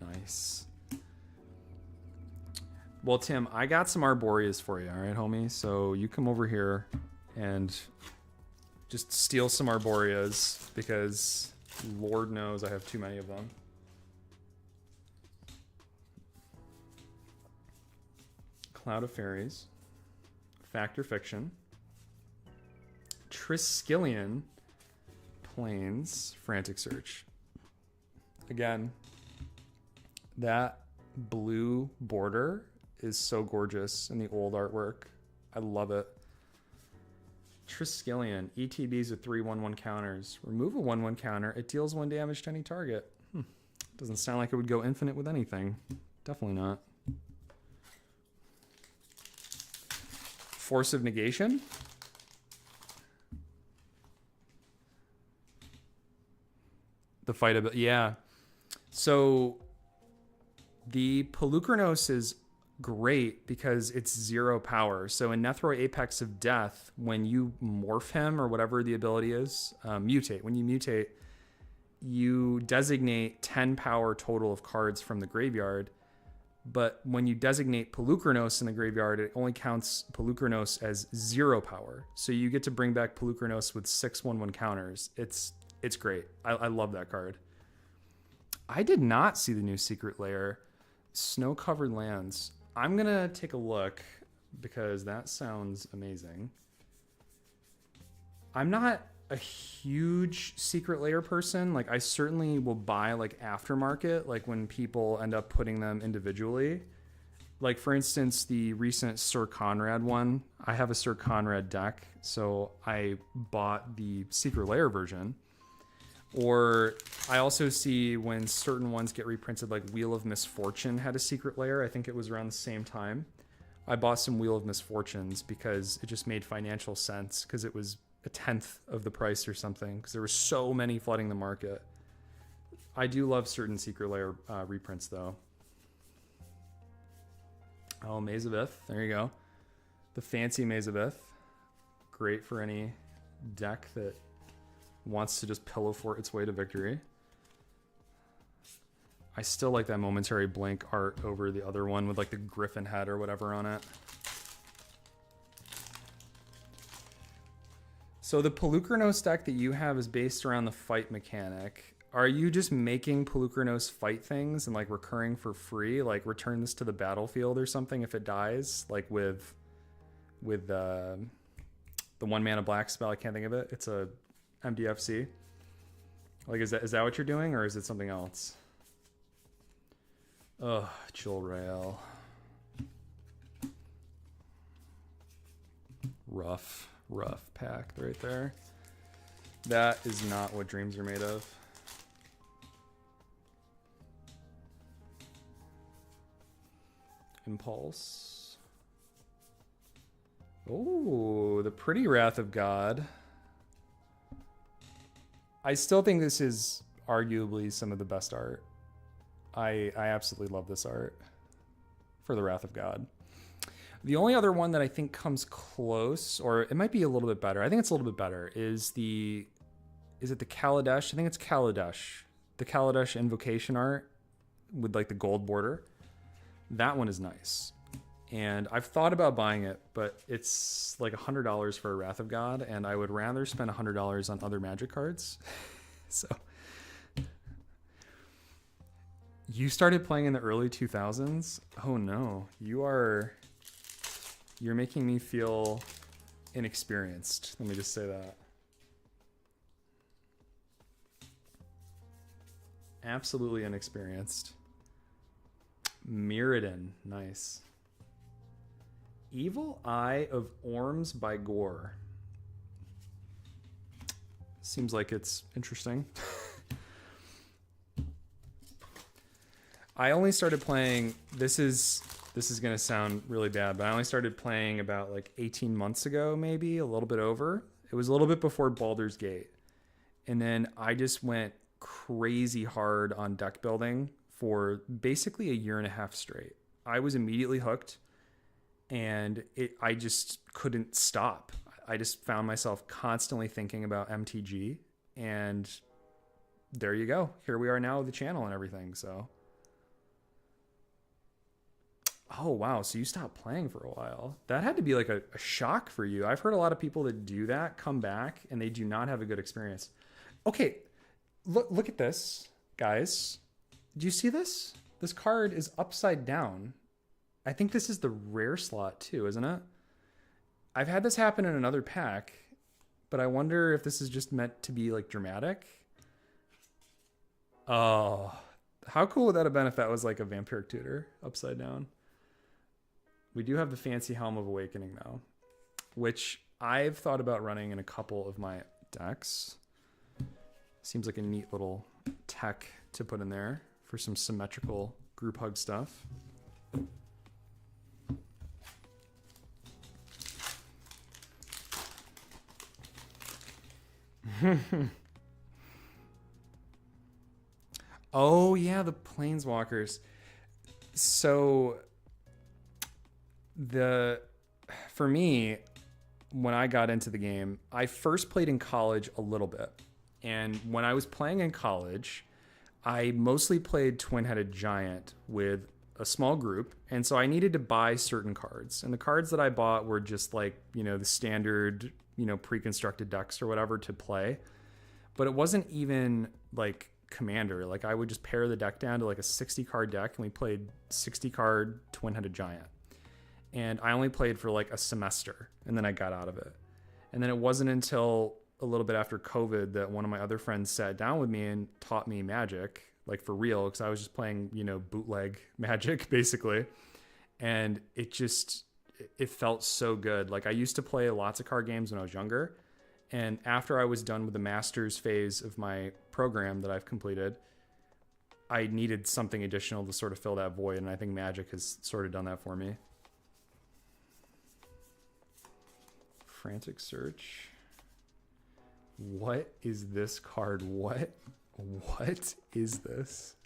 Nice. Well, Tim, I got some Arboreas for you, all right, homie? So you come over here and just steal some Arboreas, because Lord knows I have too many of them. Cloud of Fairies, Fact or Fiction, Triskelion, Plains, Frantic Search. Again, that blue border is so gorgeous in the old artwork. I love it. Triskelion, ETBs with 3/1/1 counters. Remove a 1/1 counter. It deals 1 damage to any target. Doesn't sound like it would go infinite with anything. Definitely not. Force of Negation. The fight ability. Yeah. So the Pelucranos is great because it's 0 power. So in Nethroi Apex of Death, when you morph him or whatever the ability is, mutate. When you mutate, you designate 10 power total of cards from the graveyard. But when you designate Pelucranos in the graveyard, it only counts Pelucranos as 0 power. So you get to bring back Pelucranos with 6/1/1 counters. It's great. I love that card. I did not see the new Secret Lair. Snow-covered lands. I'm going to take a look because that sounds amazing. I'm not a huge Secret Lair person. Like, I certainly will buy like aftermarket, like when people end up putting them individually. Like, for instance, the recent Sir Conrad one. I have a Sir Conrad deck, so I bought the Secret Lair version. Or I also see when certain ones get reprinted, like Wheel of Misfortune had a Secret Lair. I think it was around the same time. I bought some Wheel of Misfortunes because it just made financial sense because it was a 1/10 of the price or something because there were so many flooding the market. I do love certain Secret Lair reprints though. Oh, Maze of Ith. There you go. The fancy Maze of Ith. Great for any deck that wants to just pillow fort its way to victory. I still like that Momentary Blink art over the other one with like the griffin head or whatever on it. So the Pelucranos deck that you have is based around the fight mechanic. Are you just making Pelucranos fight things and like recurring for free? Like return this to the battlefield or something if it dies? Like with the 1 mana black spell, I can't think of it. It's a MDFC. Like, is that what you're doing, or is it something else? Ugh, Chill Rail. Rough pack right there. That is not what dreams are made of. Impulse. Oh, the pretty Wrath of God. I still think this is arguably some of the best art. I absolutely love this art for the Wrath of God. The only other one that I think comes close, or it might be a little bit better, I think it's a little bit better, is it the Kaladesh? I think it's Kaladesh. The Kaladesh Invocation art with like the gold border. That one is nice. And I've thought about buying it, but it's like $100 for a Wrath of God, and I would rather spend $100 on other Magic cards. So, you started playing in the early 2000s? Oh no, you're making me feel inexperienced. Let me just say that. Absolutely inexperienced. Mirrodin, nice. Evil Eye of Orms by Gore. Seems like it's interesting. I only started playing, this is going to sound really bad, but I only started playing about like 18 months ago, maybe a little bit over. It was a little bit before Baldur's Gate. And then I just went crazy hard on deck building for basically a year and a half straight. I was immediately hooked. And I just couldn't stop. I just found myself constantly thinking about MTG, and there you go. Here we are now with the channel and everything. So, oh wow, so you stopped playing for a while. That had to be like a shock for you. I've heard a lot of people that do that come back and they do not have a good experience. Okay, look at this, guys. Do you see this? This card is upside down. I think this is the rare slot too, isn't it? I've had this happen in another pack, but I wonder if this is just meant to be like dramatic. Oh, how cool would that have been if that was like a Vampiric Tutor upside down? We do have the fancy Helm of Awakening though, which I've thought about running in a couple of my decks. Seems like a neat little tech to put in there for some symmetrical group hug stuff. Oh yeah, the Planeswalkers. So for me, when I got into the game, I first played in college a little bit. And when I was playing in college, I mostly played Twin-Headed Giant with a small group. And so I needed to buy certain cards. And the cards that I bought were just like, the standard, pre-constructed decks or whatever to play. But it wasn't even like Commander. Like I would just pare the deck down to like a 60 card deck and we played 60 card Twin-Headed Giant. And I only played for like a semester and then I got out of it. And then it wasn't until a little bit after COVID that one of my other friends sat down with me and taught me Magic, like for real, because I was just playing, bootleg Magic basically. And it felt so good. Like I used to play lots of card games when I was younger. And after I was done with the master's phase of my program that I've completed, I needed something additional to sort of fill that void. And I think Magic has sort of done that for me. Frantic Search. What is this card? What is this?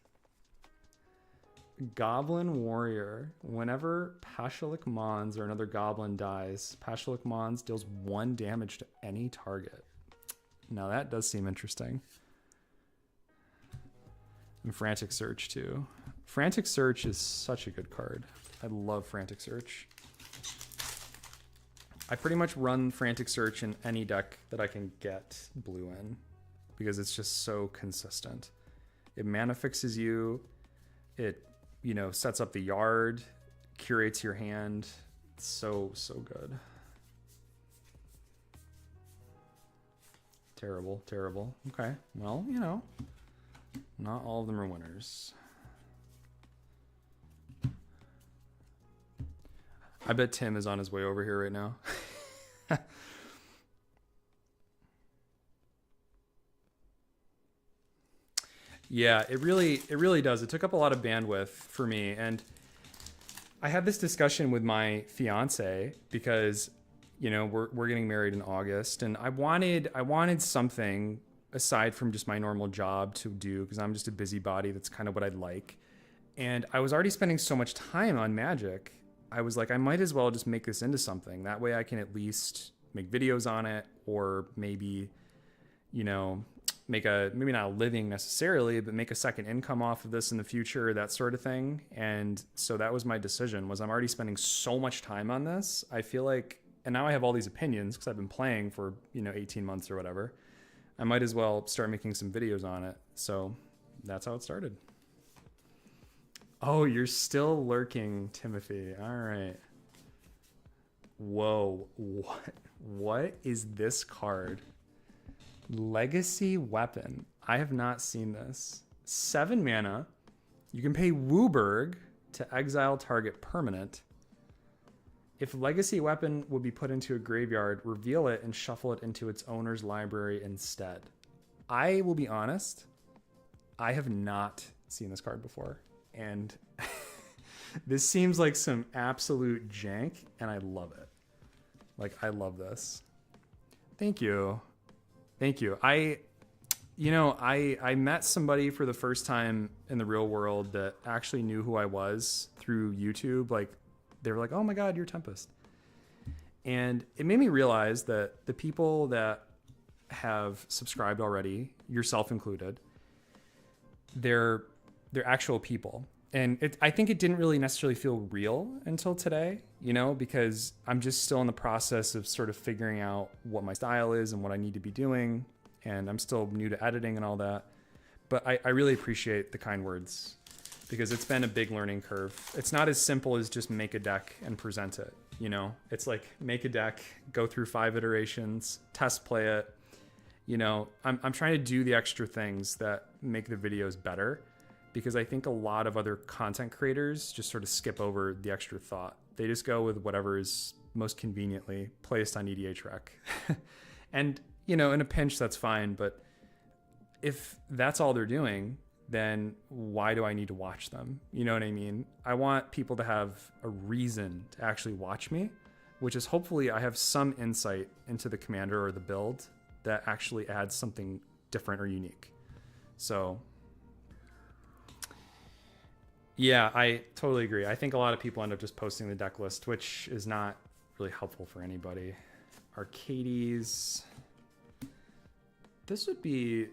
Goblin Warrior. Whenever Pashalik Mons or another goblin dies, Pashalik Mons deals 1 damage to any target. Now that does seem interesting. And Frantic Search too. Frantic Search is such a good card. I love Frantic Search. I pretty much run Frantic Search in any deck that I can get blue in because it's just so consistent. It mana fixes you. It, sets up the yard, curates your hand. It's so good. Terrible. Okay. Well, not all of them are winners. I bet Tim is on his way over here right now. Yeah, it really does. It took up a lot of bandwidth for me. And I had this discussion with my fiance because, we're getting married in August and I wanted something aside from just my normal job to do because I'm just a busybody. That's kind of what I'd like. And I was already spending so much time on Magic. I was like, I might as well just make this into something. That way I can at least make videos on it or maybe, maybe not a living necessarily, but make a second income off of this in the future, that sort of thing. And so that was my decision was I'm already spending so much time on this. I feel like, and now I have all these opinions because I've been playing for, 18 months or whatever. I might as well start making some videos on it. So that's how it started. Oh, you're still lurking, Timothy. All right. Whoa. What is this card? Legacy Weapon. I have not seen this. 7 mana. You can pay Wooburg to exile target permanent. If Legacy Weapon would be put into a graveyard, reveal it and shuffle it into its owner's library instead. I will be honest, I have not seen this card before. And this seems like some absolute jank, and I love it. Like, I love this. Thank you. I met somebody for the first time in the real world that actually knew who I was through YouTube. Like, they were like, oh my God, you're Tempest. And it made me realize that the people that have subscribed already, yourself included, they're actual people. And I think it didn't really necessarily feel real until today, because I'm just still in the process of sort of figuring out what my style is and what I need to be doing. And I'm still new to editing and all that. But I really appreciate the kind words because it's been a big learning curve. It's not as simple as just make a deck and present it. You know, it's like make a deck, go through 5 iterations, test play it. You know, I'm trying to do the extra things that make the videos better, because I think a lot of other content creators just sort of skip over the extra thought. They just go with whatever is most conveniently placed on EDH Rec. And, you know, in a pinch, that's fine. But if that's all they're doing, then why do I need to watch them? You know what I mean? I want people to have a reason to actually watch me, which is hopefully I have some insight into the commander or the build that actually adds something different or unique. So yeah, I totally agree. I think a lot of people end up just posting the deck list, which is not really helpful for anybody. Arcades. This would be,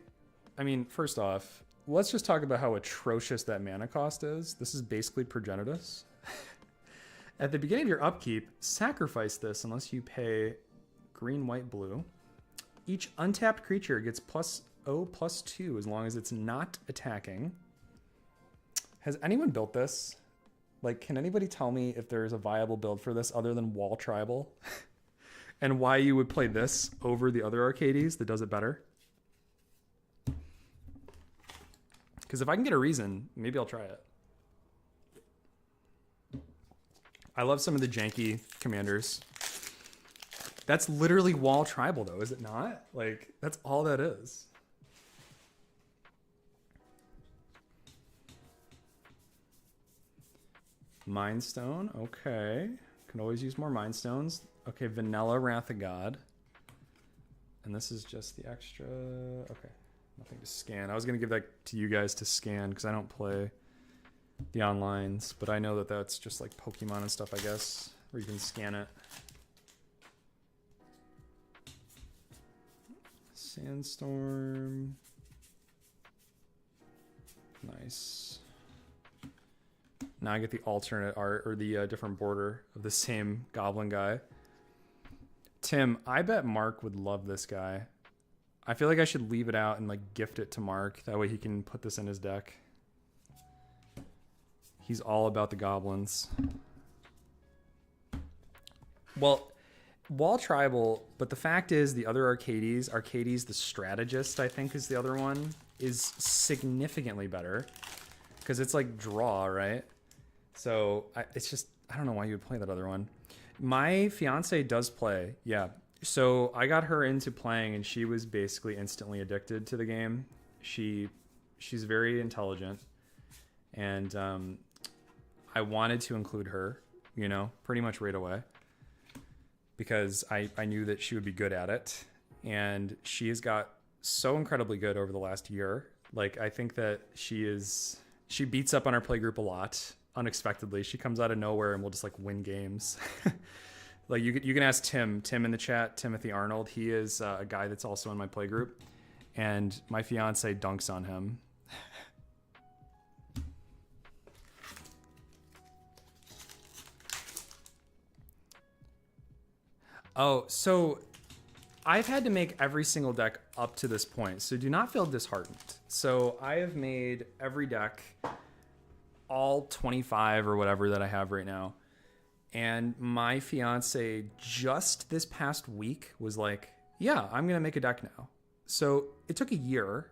I mean, first off, let's just talk about how atrocious that mana cost is. This is basically Progenitus. At the beginning of your upkeep, sacrifice this unless you pay green, white, blue. Each untapped creature gets +0/+2 as long as it's not attacking. Has anyone built this? Like, can anybody tell me if there's a viable build for this other than Wall Tribal? And why you would play this over the other Arcades that does it better? Because if I can get a reason, maybe I'll try it. I love some of the janky commanders. That's literally Wall Tribal, though, is it not? Like, that's all that is. Mind Stone, okay. Can always use more Mind Stones. Okay, Vanilla Wrath of God. And this is just the extra, okay. Nothing to scan. I was going to give that to you guys to scan because I don't play the onlines, but I know that that's just like Pokemon and stuff, I guess, where you can scan it. Sandstorm. Nice. Now I get the alternate art or the different border of the same goblin guy. Tim, I bet Mark would love this guy. I feel like I should leave it out and like gift it to Mark. That way he can put this in his deck. He's all about the goblins. Well, Wall Tribal, but the fact is the other Arcades the Strategist, I think is the other one, is significantly better. Because it's like draw, right? So it's just, I don't know why you would play that other one. My fiance does play, yeah. So I got her into playing and she was basically instantly addicted to the game. She's very intelligent, and I wanted to include her, you know, pretty much right away, because I knew that she would be good at it, and she has got so incredibly good over the last year. Like, I think that she beats up on our playgroup a lot unexpectedly. She comes out of nowhere and will just like win games. Like you can ask Tim in the chat, Timothy Arnold. He is a guy that's also in my playgroup, and my fiance dunks on him. Oh, so I've had to make every single deck up to this point, so do not feel disheartened. So I have made every deck, all 25 or whatever that I have right now. And my fiance just this past week was like, yeah, I'm going to make a deck now. So it took a year.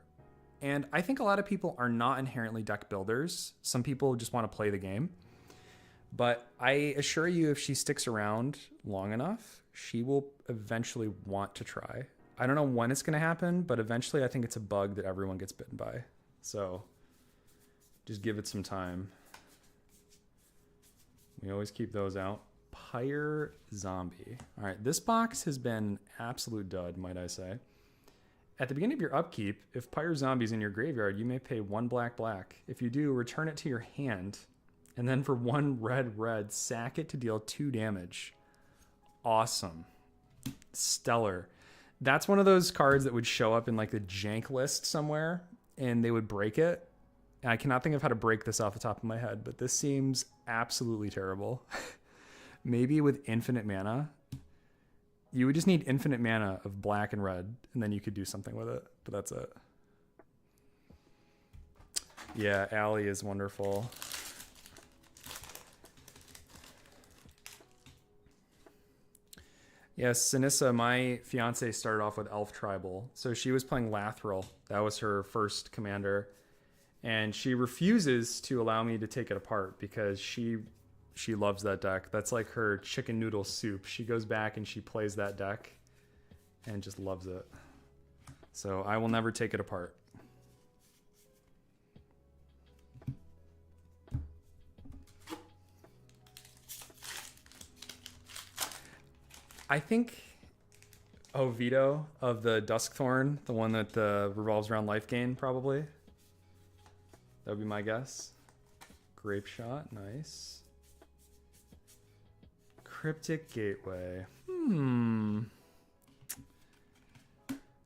And I think a lot of people are not inherently deck builders. Some people just want to play the game. But I assure you, if she sticks around long enough, she will eventually want to try. I don't know when it's going to happen, but eventually I think it's a bug that everyone gets bitten by. So just give it some time. We always keep those out. Pyre Zombie. All right, this box has been an absolute dud, might I say. At the beginning of your upkeep, if Pyre Zombie is in your graveyard, you may pay 1 black. If you do, return it to your hand, and then for 1 red, sack it to deal 2 damage. Awesome. Stellar. That's one of those cards that would show up in like the jank list somewhere, and they would break it. And I cannot think of how to break this off the top of my head, but this seems absolutely terrible. Maybe with infinite mana. You would just need infinite mana of black and red, and then you could do something with it, but that's it. Yeah, Allie is wonderful. Yes, Sinissa, my fiance, started off with Elf Tribal. So she was playing Lathril. That was her first commander. And she refuses to allow me to take it apart because she loves that deck. That's like her chicken noodle soup. She goes back and she plays that deck and just loves it. So I will never take it apart. I think Vito of the Duskthorn, the one that revolves around life gain, probably. That would be my guess. Grape Shot, nice. Cryptic Gateway.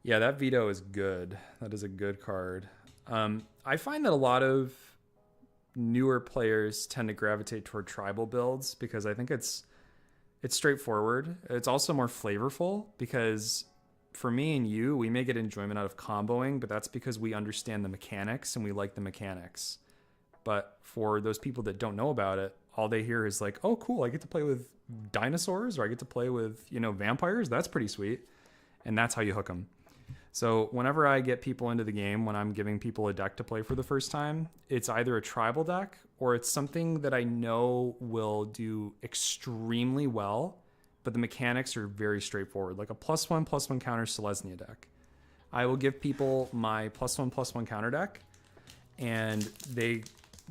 Yeah, that Vito is good. That is a good card. I find that a lot of newer players tend to gravitate toward tribal builds because I think it's straightforward. It's also more flavorful because for me and you, we may get enjoyment out of comboing, but that's because we understand the mechanics and we like the mechanics. But for those people that don't know about it, all they hear is like, oh, cool, I get to play with dinosaurs or I get to play with, vampires. That's pretty sweet. And that's how you hook them. So whenever I get people into the game, when I'm giving people a deck to play for the first time, it's either a tribal deck or it's something that I know will do extremely well, but the mechanics are very straightforward, like a +1/+1 counter Selesnya deck. I will give people my +1/+1 counter deck, and they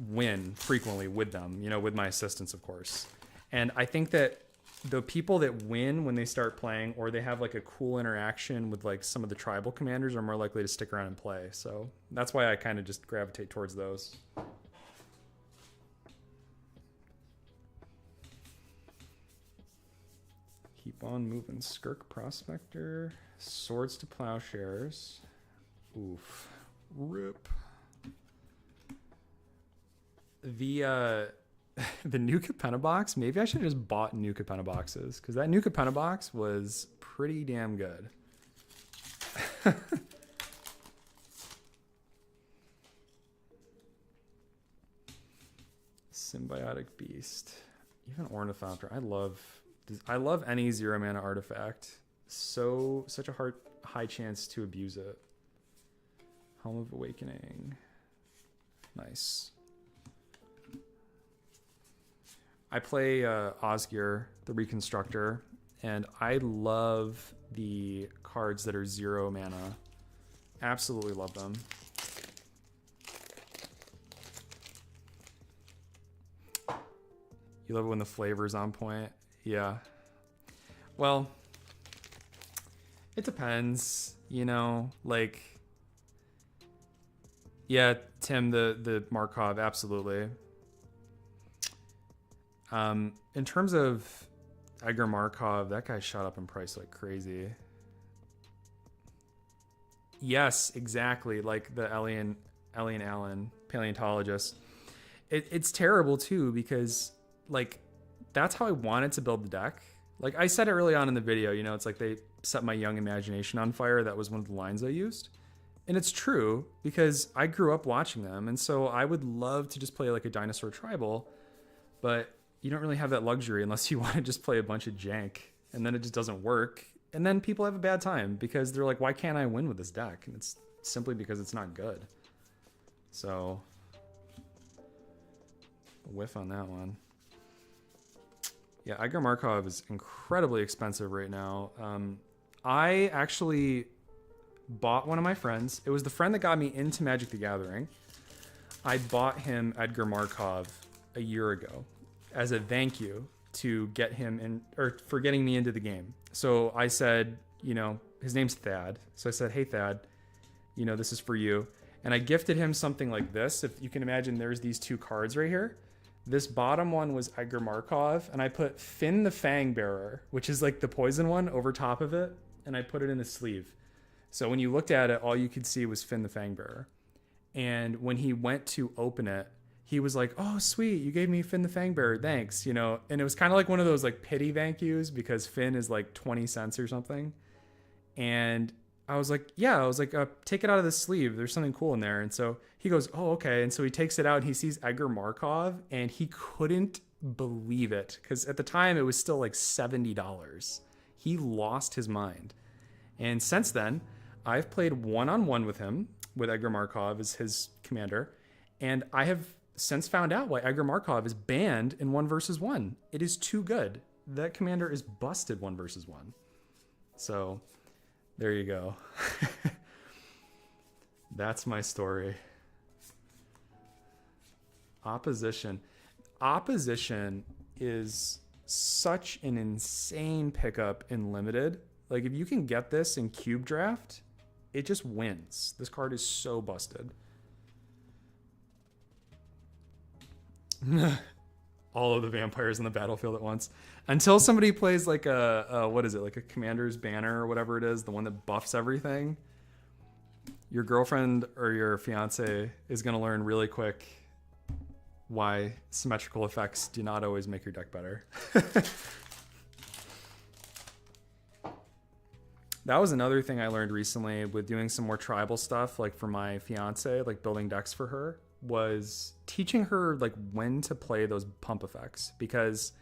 win frequently with them, with my assistance, of course. And I think that the people that win when they start playing or they have like a cool interaction with like some of the tribal commanders are more likely to stick around and play. So that's why I kind of just gravitate towards those. Keep on moving. Skirk Prospector. Swords to Plowshares. Oof. Rip. The new Capenna box, maybe I should have just bought new Capenna boxes because that new Capenna box was pretty damn good. Symbiotic Beast. Even Ornithopter. I love any 0 mana artifact. Such a high chance to abuse it. Helm of Awakening. Nice. I play Osgir, the Reconstructor, and I love the cards that are 0 mana. Absolutely love them. You love it when the flavor's on point? Yeah. Well, it depends, like... Yeah, Tim, the Markov, absolutely. In terms of Edgar Markov, that guy shot up in price like crazy. Yes, exactly. Like the Alien Allen, paleontologist. It's terrible too because like that's how I wanted to build the deck. Like I said it early on in the video, it's like they set my young imagination on fire. That was one of the lines I used. And it's true because I grew up watching them. And so I would love to just play like a dinosaur tribal, but you don't really have that luxury unless you want to just play a bunch of jank and then it just doesn't work. And then people have a bad time because they're like, why can't I win with this deck? And it's simply because it's not good. So a whiff on that one. Yeah, Edgar Markov is incredibly expensive right now. I actually bought one of my friends. It was the friend that got me into Magic the Gathering. I bought him Edgar Markov a year ago as a thank you to get him in, or for getting me into the game. So I said, his name's Thad. So I said, hey Thad, this is for you. And I gifted him something like this. If you can imagine, there's these two cards right here. This bottom one was Edgar Markov, and I put Finn the Fangbearer, which is like the poison one, over top of it, and I put it in the sleeve. So when you looked at it, all you could see was Finn the Fangbearer. And when he went to open it, he was like, oh, sweet, you gave me Finn the Fangbearer, thanks, And it was kind of like one of those like pity thank yous because Finn is like 20 cents or something. And I was like, yeah, I was like, take it out of the sleeve. There's something cool in there. And so he goes, oh, okay. And so he takes it out and he sees Edgar Markov and he couldn't believe it. Cause at the time it was still like $70. He lost his mind. And since then I've played one-on-one with him with Edgar Markov as his commander. And I have since found out why Edgar Markov is banned in 1v1. It is too good. That commander is busted 1v1. So there you go. That's my story. Opposition. Opposition is such an insane pickup in limited. Like if you can get this in cube draft, it just wins. This card is so busted. All of the vampires on the battlefield at once. Until somebody plays like what is it? Like a commander's banner or whatever it is, the one that buffs everything. Your girlfriend or your fiance is going to learn really quick why symmetrical effects do not always make your deck better. That was another thing I learned recently with doing some more tribal stuff, like for my fiance, like building decks for her, was teaching her like when to play those pump effects, because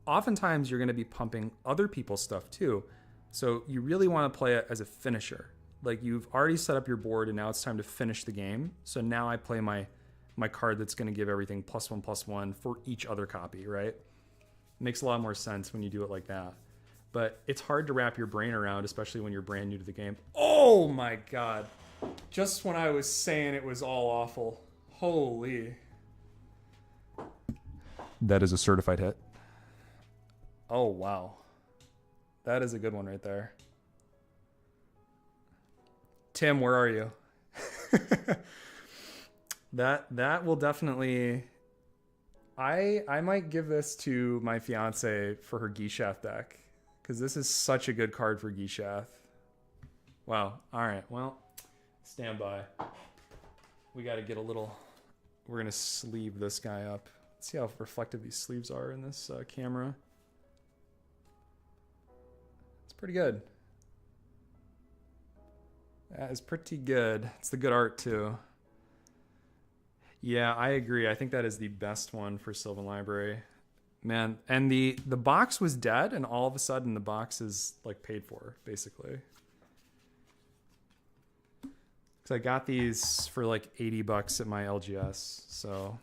oftentimes you're going to be pumping other people's stuff too. So you really want to play it as a finisher. Like you've already set up your board and now it's time to finish the game. So now I play my card that's going to give everything +1/+1 for each other copy, right? Makes a lot more sense when you do it like that. But it's hard to wrap your brain around, especially when you're brand new to the game. Oh my God. Just when I was saying it was all awful. Holy. That is a certified hit. Oh, wow. That is a good one right there. Tim, where are you? That will definitely... I might give this to my fiance for her Gishath deck, because this is such a good card for Gishath. Wow. All right. Well, stand by. We got to get a little... We're going to sleeve this guy up. Let's see how reflective these sleeves are in this camera. It's pretty good. That is pretty good. It's the good art too. Yeah, I agree. I think that is the best one for Sylvan Library. Man, and the box was dead and all of a sudden the box is like paid for, basically. Cuz I got these for like $80 at my LGS. So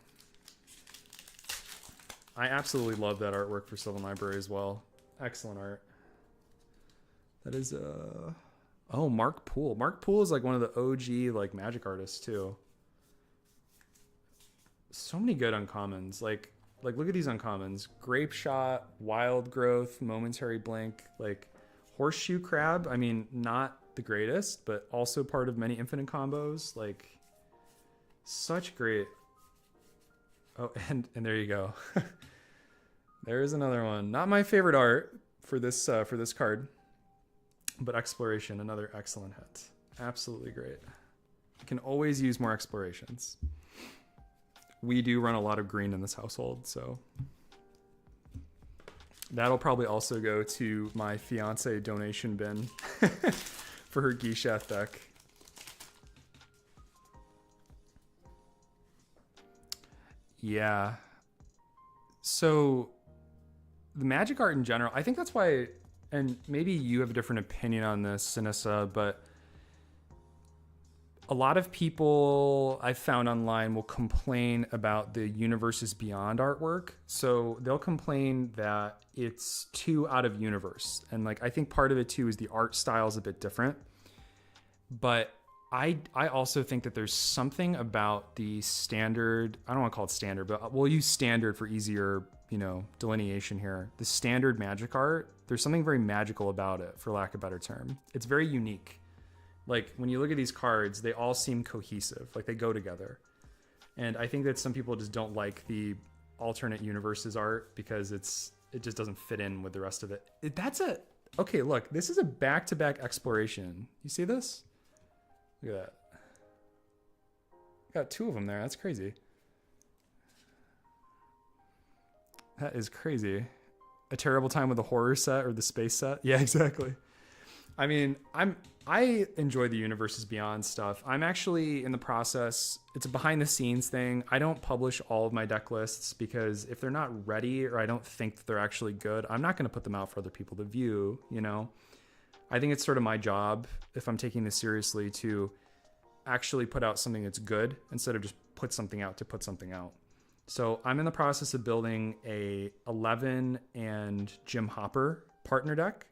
I absolutely love that artwork for Sylvan Library as well. Excellent art. That is oh, Mark Poole. Mark Poole is like one of the OG like Magic artists too. So many good uncommons. Like look at these uncommons. Grape Shot, Wild Growth, Momentary Blink, like Horseshoe Crab. I mean, not the greatest, but also part of many infinite combos. Like such great. Oh, and there you go. There is another one. Not my favorite art for this card. But Exploration, another excellent hit. Absolutely great. Can always use more explorations. We do run a lot of green in this household, so that'll probably also go to my fiance donation bin for her Gishath deck. Yeah. So the Magic art in general, I think that's why, and maybe you have a different opinion on this, Sinisa, but a lot of people I've found online will complain about the Universes Beyond artwork. So they'll complain that it's too out of universe. And like, I think part of it too is the art style is a bit different. But I also think that there's something about the standard, I don't want to call it standard, but we'll use standard for easier, delineation here. The standard Magic art, there's something very magical about it, for lack of a better term. It's very unique. Like when you look at these cards, they all seem cohesive, like they go together. And I think that some people just don't like the alternate universes art because it just doesn't fit in with the rest of it. Okay, look, this is a back-to-back exploration. You see this? Look at that. Got two of them there. That's crazy. That is crazy. A Terrible Time with the horror set or the space set. Yeah, exactly. I mean, I enjoy the Universes Beyond stuff. I'm actually in the process. It's a behind the scenes thing. I don't publish all of my deck lists because if they're not ready or I don't think that they're actually good, I'm not going to put them out for other people to view, you know. I think it's sort of my job, if I'm taking this seriously, to actually put out something that's good instead of just put something out to put something out. So I'm in the process of building a 11 and Jim Hopper partner deck.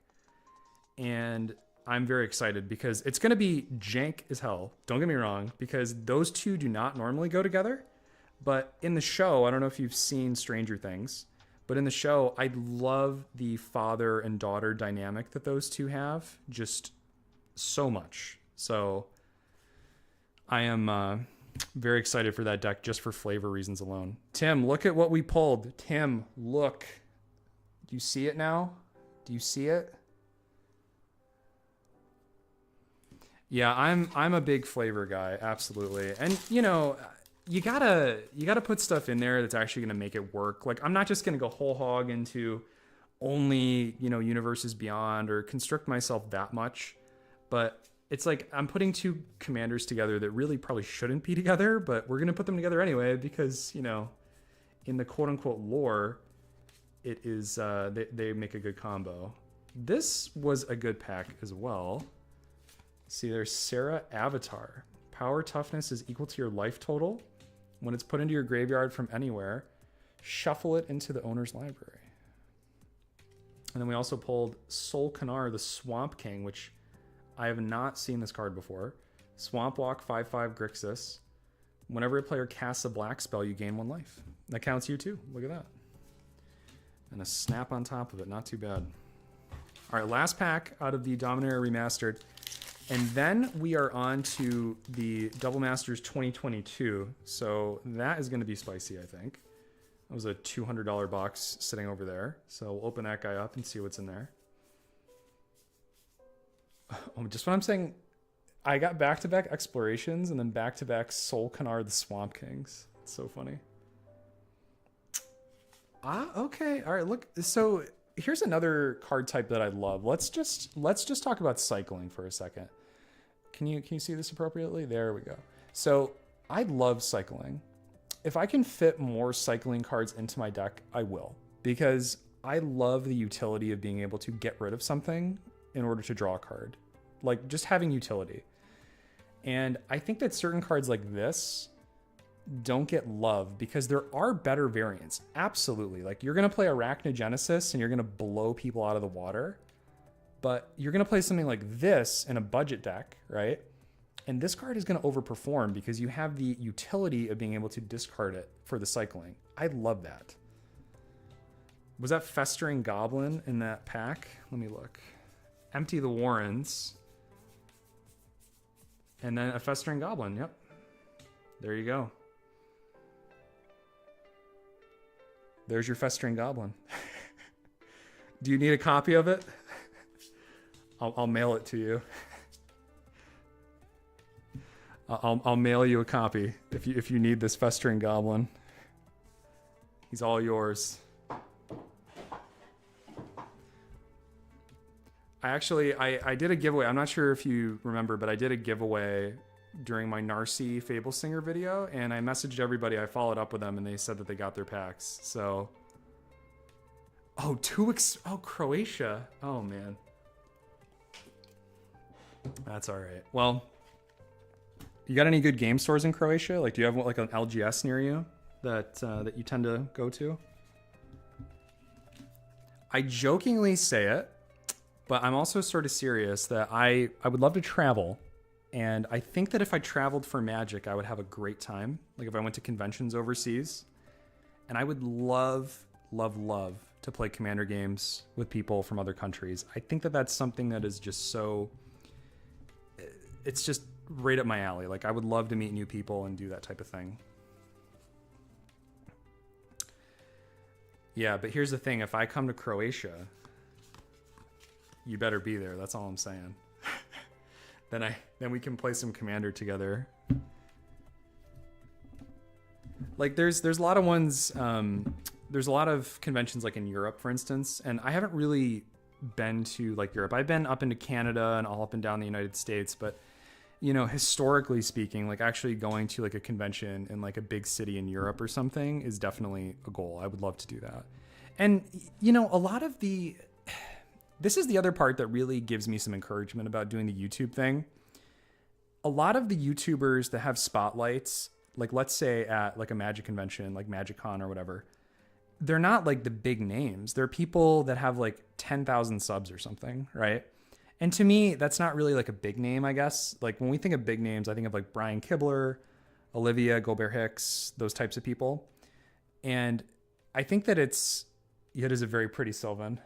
And I'm very excited because it's going to be jank as hell. Don't get me wrong, because those two do not normally go together. But in the show, I don't know if you've seen Stranger Things, but in the show, I love the father and daughter dynamic that those two have just so much. So I am very excited for that deck just for flavor reasons alone. Tim, look at what we pulled. Tim, look. Do you see it now? Do you see it? Yeah, I'm a big flavor guy, absolutely. And you know, you gotta put stuff in there that's actually gonna make it work. Like I'm not just gonna go whole hog into only, you know, Universes Beyond or constrict myself that much. But it's like I'm putting two commanders together that really probably shouldn't be together, but we're gonna put them together anyway because, you know, in the quote unquote lore, it is they make a good combo. This was a good pack as well. See, there's Sarah Avatar. Power toughness is equal to your life total. When it's put into your graveyard from anywhere, shuffle it into the owner's library. And then we also pulled Sol Kanar, the Swamp King, which I have not seen this card before. Swamp Walk, 5/5 Grixis. Whenever a player casts a black spell, you gain 1 life. That counts you too. Look at that. And a snap on top of it. Not too bad. All right, last pack out of the Dominaria Remastered. And then we are on to the Double Masters 2022. So that is going to be spicy, I think. That was a $200 box sitting over there. So we'll open that guy up and see what's in there. Oh, just what I'm saying, I got back-to-back Explorations and then back-to-back Sol Kanar the Swamp Kings. It's so funny. Okay. All right, look. So here's another card type that I love. Let's just talk about cycling for a second. Can you see this appropriately? There we go. So I love cycling. If I can fit more cycling cards into my deck, I will, because I love the utility of being able to get rid of something in order to draw a card. Like just having utility. And I think that certain cards like this don't get love because there are better variants. Absolutely. Like you're going to play Arachnogenesis and you're going to blow people out of the water. But you're going to play something like this in a budget deck, right? And this card is going to overperform because you have the utility of being able to discard it for the cycling. I love that. Was that Festering Goblin in that pack? Let me look. Empty the Warrens. And then a Festering Goblin. Yep. There you go. There's your Festering Goblin. Do you need a copy of it? I'll mail it to you. I'll mail you a copy if you need this Festering Goblin. He's all yours. I did a giveaway. I'm not sure if you remember, but I did a giveaway during my Narcy Fable Singer video, and I messaged everybody. I followed up with them, and they said that they got their packs. So, Croatia. Oh man, that's all right. Well, you got any good game stores in Croatia? Like, do you have like an LGS near you that you tend to go to? I jokingly say it, but I'm also sort of serious that I would love to travel. And I think that if I traveled for Magic, I would have a great time. Like if I went to conventions overseas. And I would love, love, love to play Commander games with people from other countries. I think that that's something that is just so... It's just right up my alley. Like I would love to meet new people and do that type of thing. Yeah, but here's the thing. If I come to Croatia, you better be there. That's all I'm saying. Then we can play some Commander together. Like there's a lot of ones. There's a lot of conventions like in Europe, for instance, and I haven't really been to like Europe. I've been up into Canada and all up and down the United States, but you know, historically speaking, like actually going to like a convention in like a big city in Europe or something is definitely a goal. I would love to do that. And you know, this is the other part that really gives me some encouragement about doing the YouTube thing. A lot of the YouTubers that have spotlights, like let's say at like a Magic convention, like MagicCon or whatever, they're not like the big names. They're people that have like 10,000 subs or something, right? And to me, that's not really like a big name, I guess. Like when we think of big names, I think of like Brian Kibler, Olivia Gobert Hicks, those types of people. And I think that it is a very pretty Sylvan.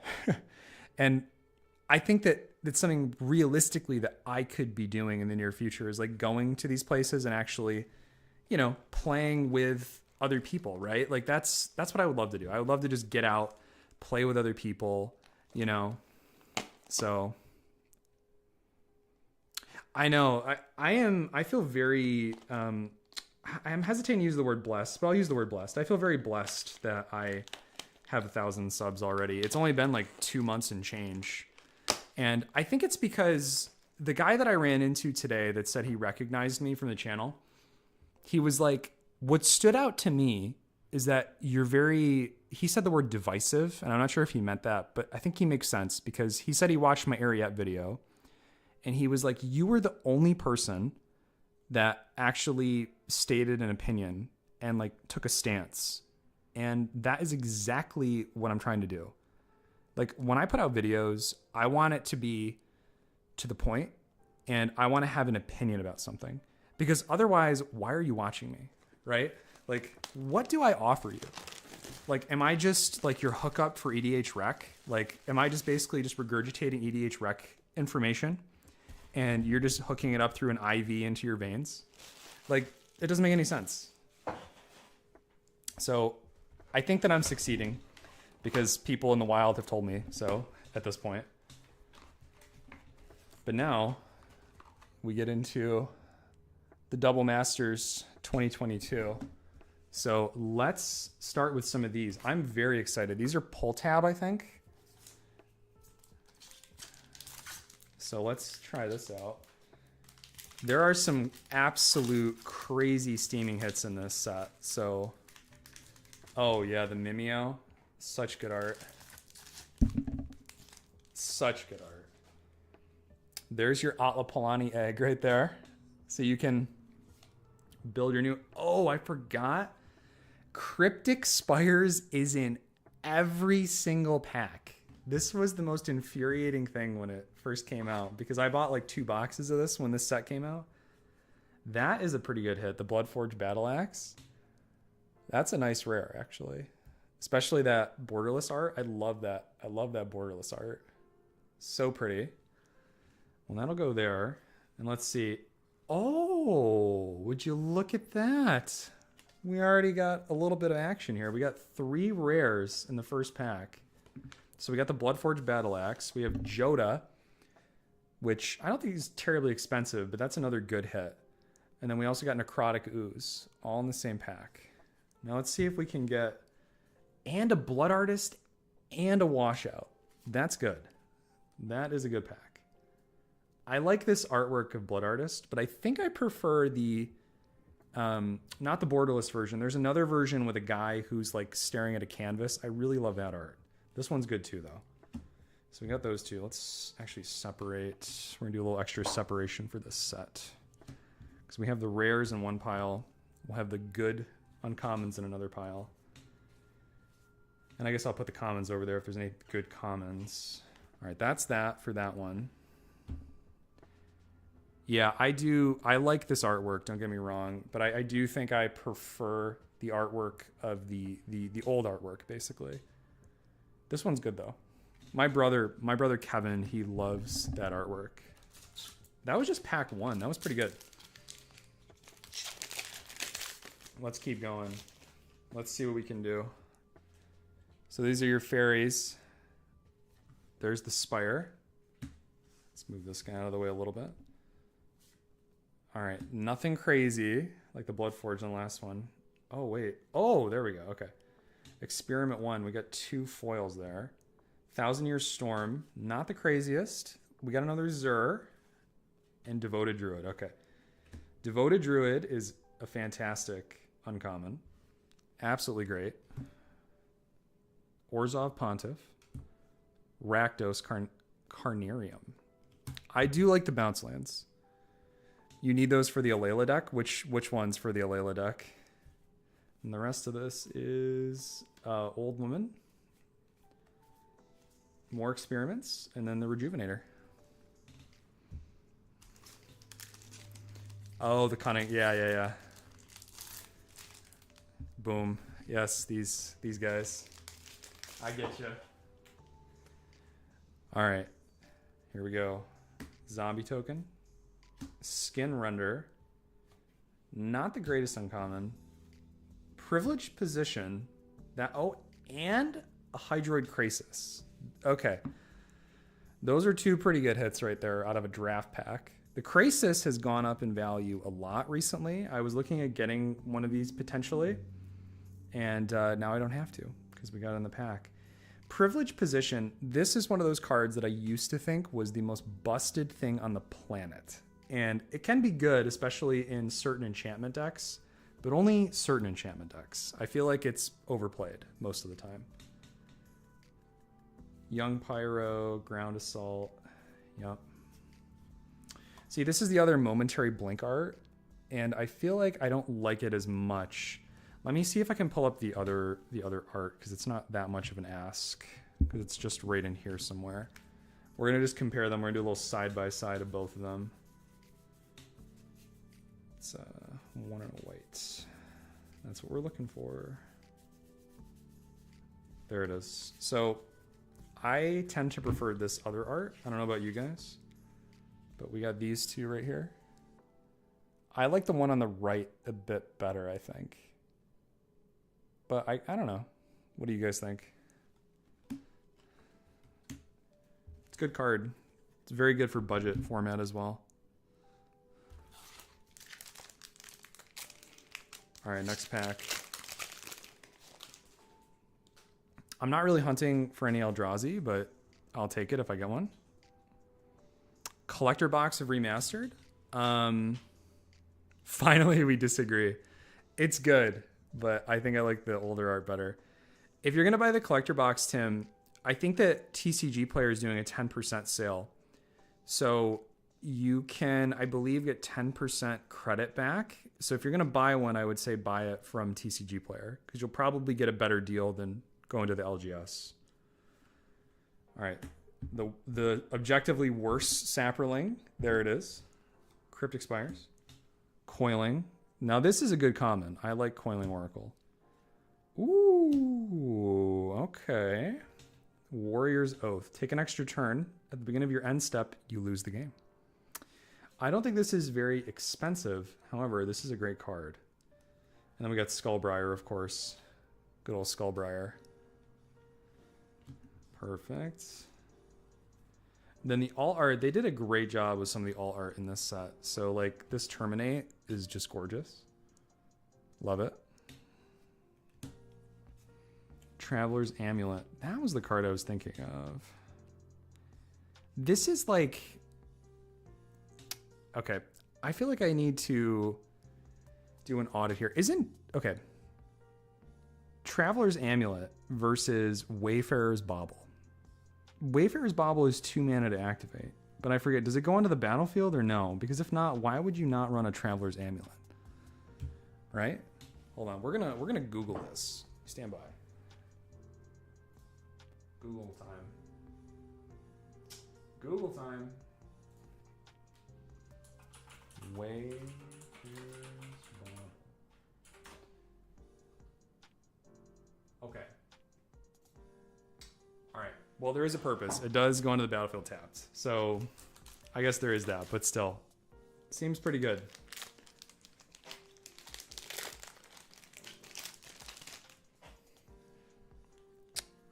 And I think that it's something realistically that I could be doing in the near future is like going to these places and actually, you know, playing with other people, right? Like that's what I would love to do. I would love to just get out, play with other people, you know. So I know I feel very, I'm hesitating to use the word blessed, but I'll use the word blessed. I feel very blessed that I have 1,000 subs already. It's only been like 2 months and change. And I think it's because the guy that I ran into today that said he recognized me from the channel, he was like, what stood out to me is that he said the word divisive, and I'm not sure if he meant that, but I think he makes sense because he said he watched my Ariat video. And he was like, you were the only person that actually stated an opinion and like took a stance. And that is exactly what I'm trying to do. Like when I put out videos, I want it to be to the point and I want to have an opinion about something because otherwise, why are you watching me? Right? Like, what do I offer you? Like, am I just like your hookup for EDH Rec? Like, am I just basically just regurgitating EDH Rec information? And you're just hooking it up through an IV into your veins. Like, it doesn't make any sense. So I think that I'm succeeding because people in the wild have told me so at this point. But now we get into the Double Masters 2022. So let's start with some of these. I'm very excited. These are pull tab, I think. So let's try this out. There are some absolute crazy steaming hits in this set. So, oh yeah, the Mimeo, such good art. Such good art. There's your Atla Palani egg right there. So you can build your new, oh, I forgot. Cryptic Spires is in every single pack. This was the most infuriating thing when it first came out because I bought like 2 boxes of this when this set came out. That is a pretty good hit. The Bloodforged Battle Axe. That's a nice rare, actually. Especially that borderless art. I love that. I love that borderless art. So pretty. Well, that'll go there. And let's see. Oh, would you look at that? We already got a little bit of action here. We got 3 rares in the first pack. So we got the Bloodforged Battle Axe. We have Joda, which I don't think is terribly expensive, but that's another good hit. And then we also got Necrotic Ooze, all in the same pack. Now let's see if we can get, and a Blood Artist and a Washout. That's good. That is a good pack. I like this artwork of Blood Artist, but I think I prefer the, not the borderless version. There's another version with a guy who's like staring at a canvas. I really love that art. This one's good too, though. So we got those two. Let's actually separate. We're gonna do a little extra separation for this set. Because we have the rares in one pile. We'll have the good uncommons in another pile. And I guess I'll put the commons over there if there's any good commons. All right, that's that for that one. Yeah, I like this artwork, don't get me wrong, but I do think I prefer the artwork of the old artwork, basically. This one's good though. My brother Kevin, he loves that artwork. That was just pack 1. That was pretty good. Let's keep going. Let's see what we can do. So these are your fairies. There's the Spire. Let's move this guy out of the way a little bit. All right, nothing crazy like the Bloodforged in the last one. Oh, wait. Oh, there we go. Okay. Experiment 1. We got 2 foils there. Thousand Year Storm, not the craziest. We got another Zur and Devoted Druid. Okay. Devoted Druid is a fantastic uncommon. Absolutely great. Orzhov Pontiff. Rakdos Carnarium. I do like the bounce lands. You need those for the Alayla deck. Which ones for the Alayla deck? And the rest of this is Old Woman. More Experiments. And then the Rejuvenator. Oh, the Cunning. Yeah. Boom. Yes, these guys. I get you. All right. Here we go. Zombie Token. Skin Render. Not the greatest uncommon. Privileged Position. And a Hydroid Krasis. Okay. Those are two pretty good hits right there out of a draft pack. The Krasis has gone up in value a lot recently. I was looking at getting one of these potentially. And now I don't have to because we got it in the pack. Privileged Position. This is one of those cards that I used to think was the most busted thing on the planet. And it can be good, especially in certain enchantment decks, but only certain enchantment decks. I feel like it's overplayed most of the time. Young Pyro, Ground Assault. Yep. See, this is the other Momentary Blink art, and I feel like I don't like it as much. Let me see if I can pull up the other art, because it's not that much of an ask, because it's just right in here somewhere. We're going to just compare them. We're going to do a little side-by-side of both of them. It's one and a white. That's what we're looking for. There it is. So I tend to prefer this other art. I don't know about you guys, but we got these two right here. I like the one on the right a bit better, I think. But I don't know. What do you guys think? It's a good card. It's very good for budget format as well. All right, next pack. I'm not really hunting for any Eldrazi, but I'll take it if I get one. Collector box of Remastered. Finally, we disagree. It's good, but I think I like the older art better. If you're going to buy the collector box, Tim, I think that TCG Player is doing a 10% sale. So you can, I believe, get 10% credit back. So if you're going to buy one, I would say buy it from TCG Player, because you'll probably get a better deal than going to the LGS. All right. The objectively worse Saproling. There it is. Crypt Expires. Coiling. Now this is a good common. I like Coiling Oracle. Ooh, okay. Warrior's Oath. Take an extra turn. At the beginning of your end step, you lose the game. I don't think this is very expensive. However, this is a great card. And then we got Skullbriar, of course. Good old Skullbriar. Perfect. Then the alt art, they did a great job with some of the alt art in this set. So like this Terminate is just gorgeous. Love it. Traveler's Amulet. That was the card I was thinking of. This is like... Okay. I feel like I need to do an audit here. Okay. Traveler's Amulet versus Wayfarer's Bauble. Wayfarer's Bauble is 2 mana to activate. But I forget, does it go onto the battlefield or no? Because if not, why would you not run a Traveler's Amulet? Right? Hold on. We're gonna Google this. Stand by. Google time. Google time. Wayfarer's Bauble. Okay. All right. Well, there is a purpose. It does go into the battlefield tapped. So I guess there is that, but still. Seems pretty good.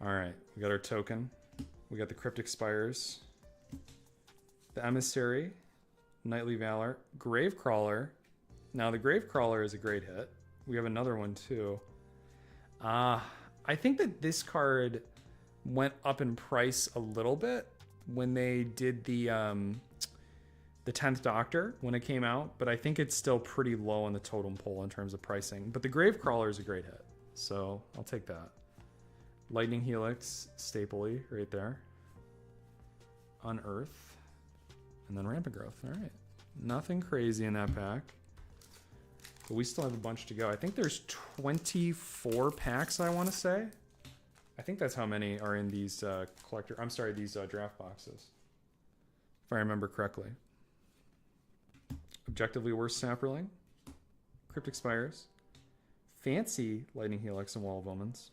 All right. We got our token. We got the Crypt Expires. The Emissary. Knightly Valor. Gravecrawler. Now, the Gravecrawler is a great hit. We have another one, too. I think that this card went up in price a little bit when they did the 10th Doctor when it came out, but I think it's still pretty low on the totem pole in terms of pricing. But the Gravecrawler is a great hit, so I'll take that. Lightning Helix, Stapley, right there. Unearth, and then Rampant Growth. All right, nothing crazy in that pack, but we still have a bunch to go. I think there's 24 packs, I want to say. I think that's how many are in these these draft boxes, if I remember correctly. Objectively Worst Snapperling, Cryptic Spires, Fancy Lightning Helix and Wall of Omens.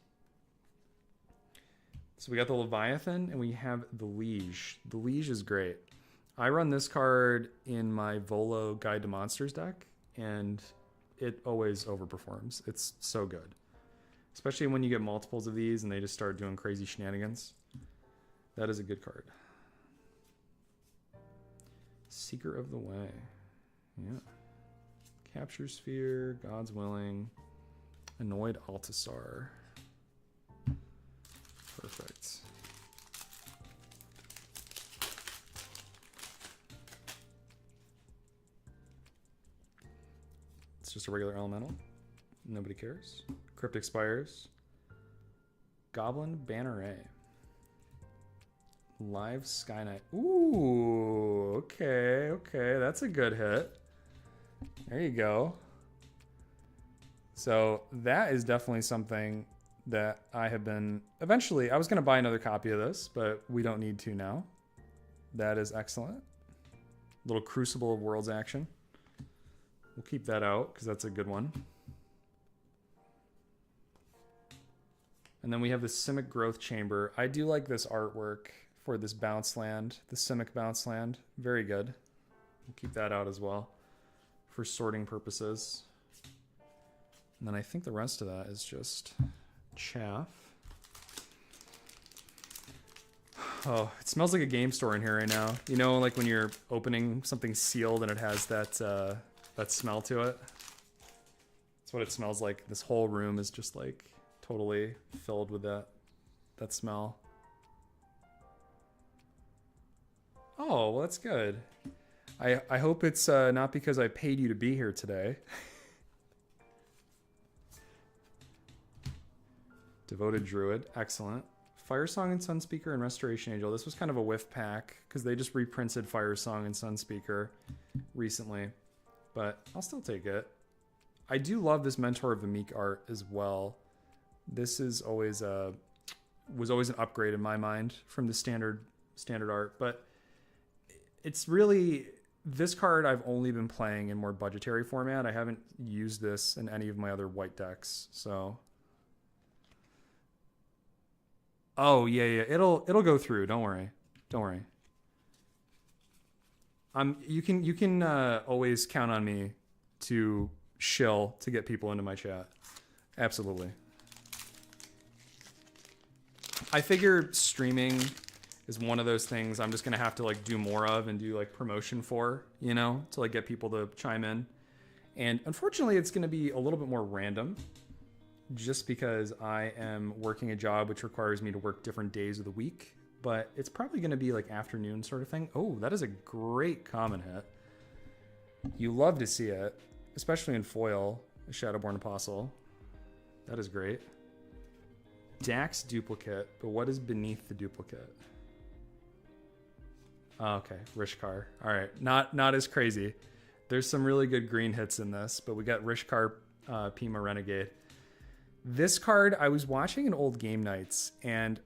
So we got the Leviathan and we have the Liege. The Liege is great. I run this card in my Volo Guide to Monsters deck, and it always overperforms. It's so good. Especially when you get multiples of these and they just start doing crazy shenanigans. That is a good card. Seeker of the Way. Yeah. Capture Sphere, God's Willing, Annoyed Altasar. Perfect. It's just a regular elemental. Nobody cares. Cryptic Spires. Goblin Banneret. Live Sky Knight. Ooh, okay. That's a good hit. There you go. So that is definitely something that I have been... Eventually, I was going to buy another copy of this, but we don't need to now. That is excellent. Little Crucible of Worlds action. We'll keep that out because that's a good one. And then we have the Simic Growth Chamber. I do like this artwork for this bounce land, the Simic bounce land. Very good. We'll keep that out as well for sorting purposes. And then I think the rest of that is just chaff. Oh, it smells like a game store in here right now. You know, like when you're opening something sealed and it has that that smell to it. That's what it smells like. This whole room is just like totally filled with that smell. Oh, well, that's good. I hope it's not because I paid you to be here today. Devoted Druid, excellent. Firesong and Sunspeaker and Restoration Angel. This was kind of a whiff pack because they just reprinted Firesong and Sunspeaker recently, but I'll still take it. I do love this Mentor of the Meek art as well. This is always was always an upgrade in my mind from the standard art, but it's really, this card I've only been playing in more budgetary format. I haven't used this in any of my other white decks, so. Oh yeah, it'll go through. Don't worry. You can always count on me to shill to get people into my chat. Absolutely. I figure streaming is one of those things I'm just gonna have to like do more of and do like promotion for, you know, to like get people to chime in. And unfortunately, it's gonna be a little bit more random, just because I am working a job which requires me to work different days of the week. But it's probably gonna be like afternoon sort of thing. Oh, that is a great common hit. You love to see it, especially in foil, a Shadowborn Apostle. That is great. Dax duplicate, but what is beneath the duplicate? Oh, okay, Rishkar. All right, not as crazy. There's some really good green hits in this, but we got Rishkar, Pima Renegade. This card, I was watching an old Game Nights, and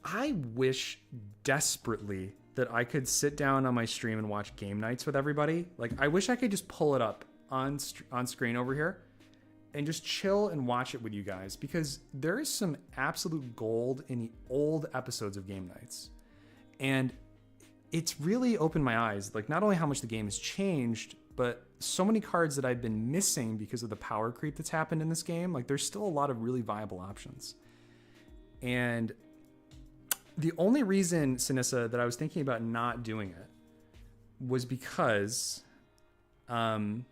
I wish desperately that I could sit down on my stream and watch Game Nights with everybody. Like, I wish I could just pull it up on screen over here and just chill and watch it with you guys, because there is some absolute gold in the old episodes of Game Nights. And it's really opened my eyes, like not only how much the game has changed, but so many cards that I've been missing because of the power creep that's happened in this game. Like, there's still a lot of really viable options. And the only reason, Sinissa, that I was thinking about not doing it was because I'm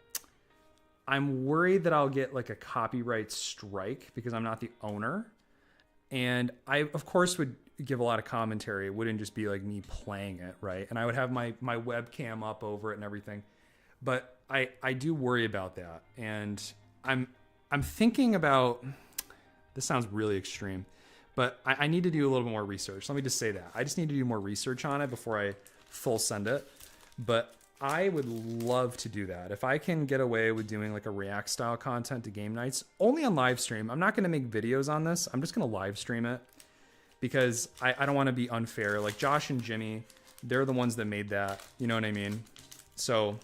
worried that I'll get like a copyright strike because I'm not the owner. And I, of course, would give a lot of commentary. It wouldn't just be like me playing it, right? And I would have my webcam up over it and everything. But I do worry about that. And I'm thinking about, this sounds really extreme, but I need to do a little bit more research. Let me just say that. I just need to do more research on it before I full send it. But I would love to do that. If I can get away with doing like a React style content to game nights, only on live stream. I'm not going to make videos on this. I'm just going to live stream it because I don't want to be unfair. Like Josh and Jimmy, they're the ones that made that. You know what I mean? So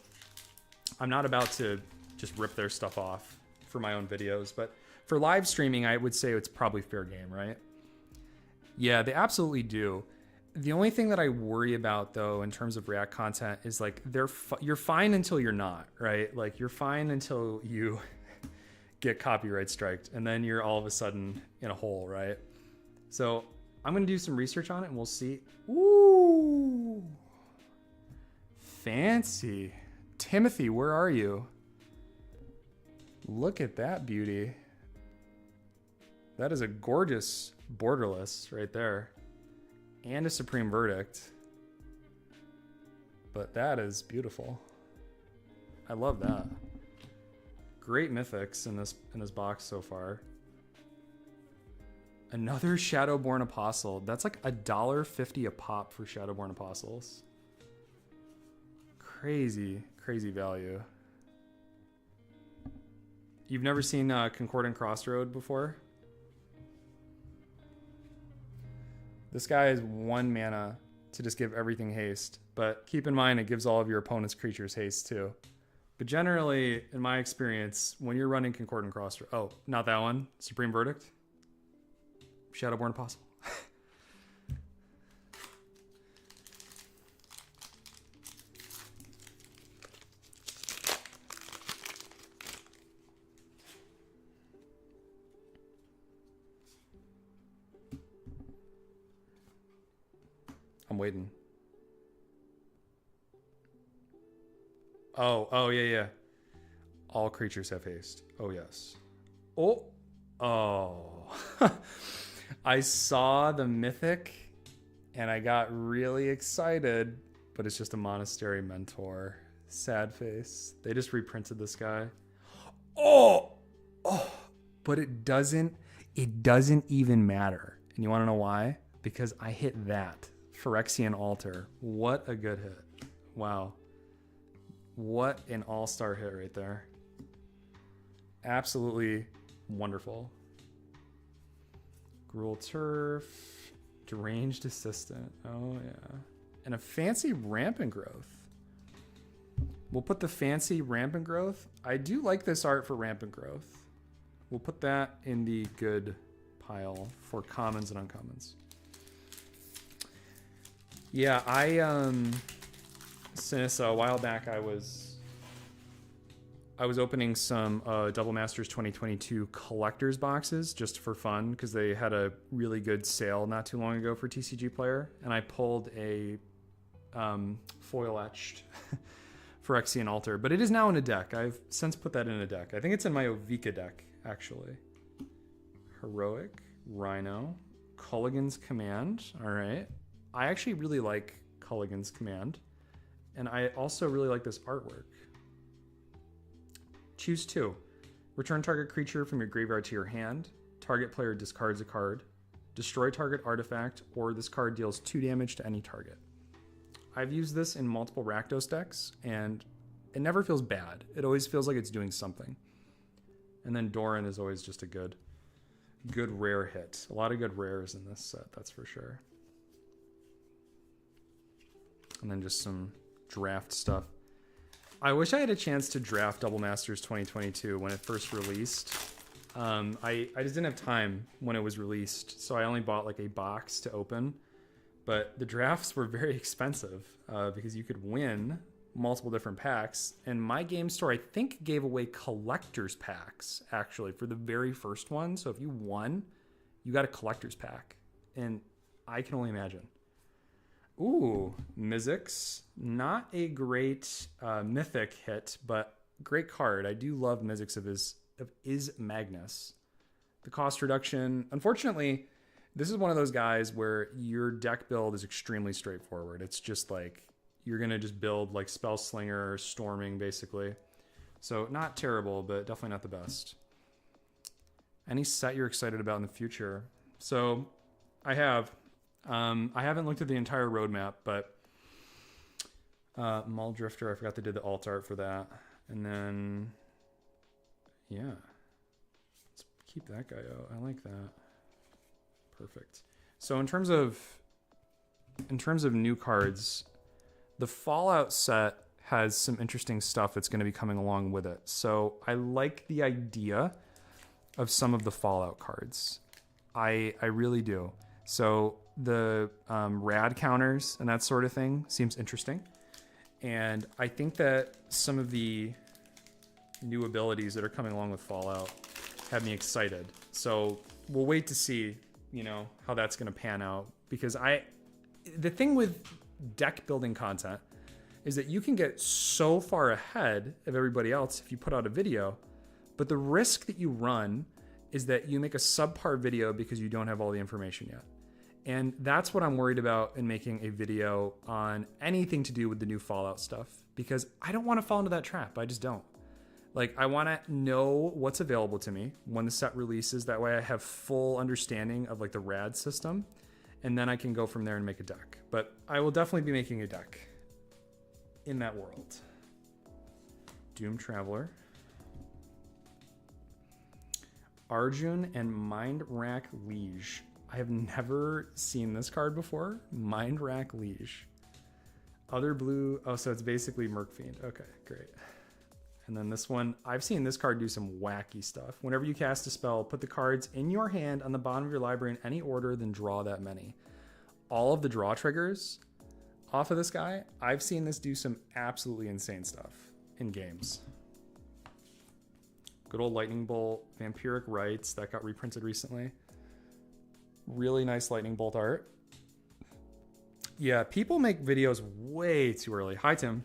I'm not about to just rip their stuff off for my own videos. But for live streaming, I would say it's probably fair game, right? Yeah, they absolutely do. The only thing that I worry about, though, in terms of React content is like you're fine until you're not, right? Like you're fine until you get copyright striked, and then you're all of a sudden in a hole, right? So I'm gonna do some research on it, and we'll see. Ooh, fancy, Timothy, where are you? Look at that beauty. That is a gorgeous borderless right there. And a supreme verdict. But that is beautiful. I love that. Great mythics in this box so far. Another Shadowborn Apostle. That's like $1.50 a pop for Shadowborn Apostles. Crazy, crazy value. You've never seen Concordant Crossroad before? This guy is 1 mana to just give everything haste. But keep in mind, it gives all of your opponent's creatures haste too. But generally, in my experience, when you're running Concordant Crossroad... Oh, not that one. Supreme Verdict. Shadowborn Apostle. I'm waiting. Oh, yeah. All creatures have haste. Oh, yes. Oh. I saw the mythic and I got really excited, but it's just a Monastery Mentor. Sad face. They just reprinted this guy. Oh, but it doesn't even matter. And you want to know why? Because I hit that. Phyrexian Altar. What a good hit. Wow. What an all-star hit right there. Absolutely wonderful. Gruul Turf. Deranged Assistant. Oh, yeah. And a fancy Rampant Growth. We'll put the fancy Rampant Growth. I do like this art for Rampant Growth. We'll put that in the good pile for commons and uncommons. Yeah, since a while back I was opening some Double Masters 2022 collector's boxes just for fun because they had a really good sale not too long ago for TCG Player, and I pulled a foil etched Phyrexian Altar, but it is now in a deck. I've since put that in a deck. I think it's in my Ovika deck actually. Heroic Rhino, Culligan's Command. All right. I actually really like Culligan's Command, and I also really like this artwork. Choose 2. Return target creature from your graveyard to your hand. Target player discards a card. Destroy target artifact, or this card deals 2 damage to any target. I've used this in multiple Rakdos decks, and it never feels bad. It always feels like it's doing something. And then Doran is always just a good rare hit. A lot of good rares in this set, that's for sure. And then just some draft stuff. I wish I had a chance to draft Double Masters 2022 when it first released. I just didn't have time when it was released, so I only bought like a box to open. But the drafts were very expensive because you could win multiple different packs. And my game store, I think, gave away collector's packs, actually, for the very first one. So if you won, you got a collector's pack. And I can only imagine. Ooh, Mizzix. Not a great mythic hit, but great card. I do love Mizzix of Is Magnus. The cost reduction, unfortunately, this is one of those guys where your deck build is extremely straightforward. It's just like you're going to just build like Spell Slinger or Storming basically. So not terrible, but definitely not the best. Any set you're excited about in the future? So I haven't looked at the entire roadmap, but Mall Drifter, I forgot they did the alt art for that. And then, yeah, let's keep that guy out. I like that. Perfect. So in terms of new cards, the Fallout set has some interesting stuff that's going to be coming along with it. So I like the idea of some of the Fallout cards. I really do. So the rad counters and that sort of thing seems interesting. And I think that some of the new abilities that are coming along with Fallout have me excited. So we'll wait to see, you know, how that's going to pan out. Because the thing with deck building content is that you can get so far ahead of everybody else if you put out a video. But the risk that you run is that you make a subpar video because you don't have all the information yet. And that's what I'm worried about in making a video on anything to do with the new Fallout stuff, because I don't want to fall into that trap. I just don't. Like, I want to know what's available to me when the set releases. That way I have full understanding of like the rad system, and then I can go from there and make a deck. But I will definitely be making a deck in that world. Doom Traveler. Arjun and Mind Rack Liege. I have never seen this card before. Mind Rack Liege. Other blue. Oh, so it's basically Merc Fiend. Okay, great. And then this one, I've seen this card do some wacky stuff. Whenever you cast a spell, put the cards in your hand on the bottom of your library in any order, then draw that many. All of the draw triggers off of this guy, I've seen this do some absolutely insane stuff in games. Good old Lightning Bolt, Vampiric Rites, that got reprinted recently. Really nice Lightning Bolt art. Yeah, people make videos way too early. Hi, Tim.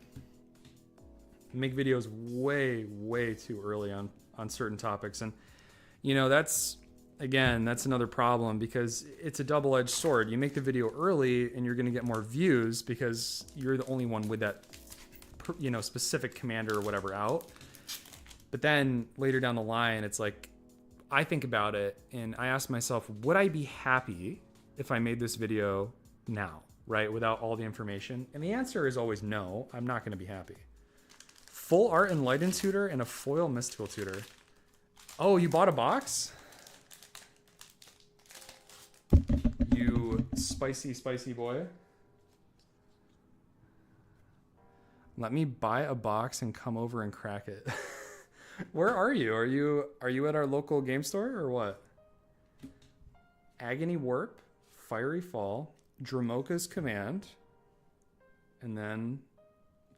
Make videos way too early on certain topics. And, you know, that's another problem, because it's a double-edged sword. You make the video early and you're going to get more views because you're the only one with that, you know, specific commander or whatever out. But then later down the line, it's like, I think about it and I ask myself, would I be happy if I made this video now, right? Without all the information? And the answer is always no, I'm not going to be happy. Full art Enlightened Tutor and a foil Mystical Tutor. Oh, you bought a box? You spicy boy. Let me buy a box and come over and crack it. Where are you? Are you at our local game store or what? Agony Warp, Fiery Fall, Dramoka's Command, and then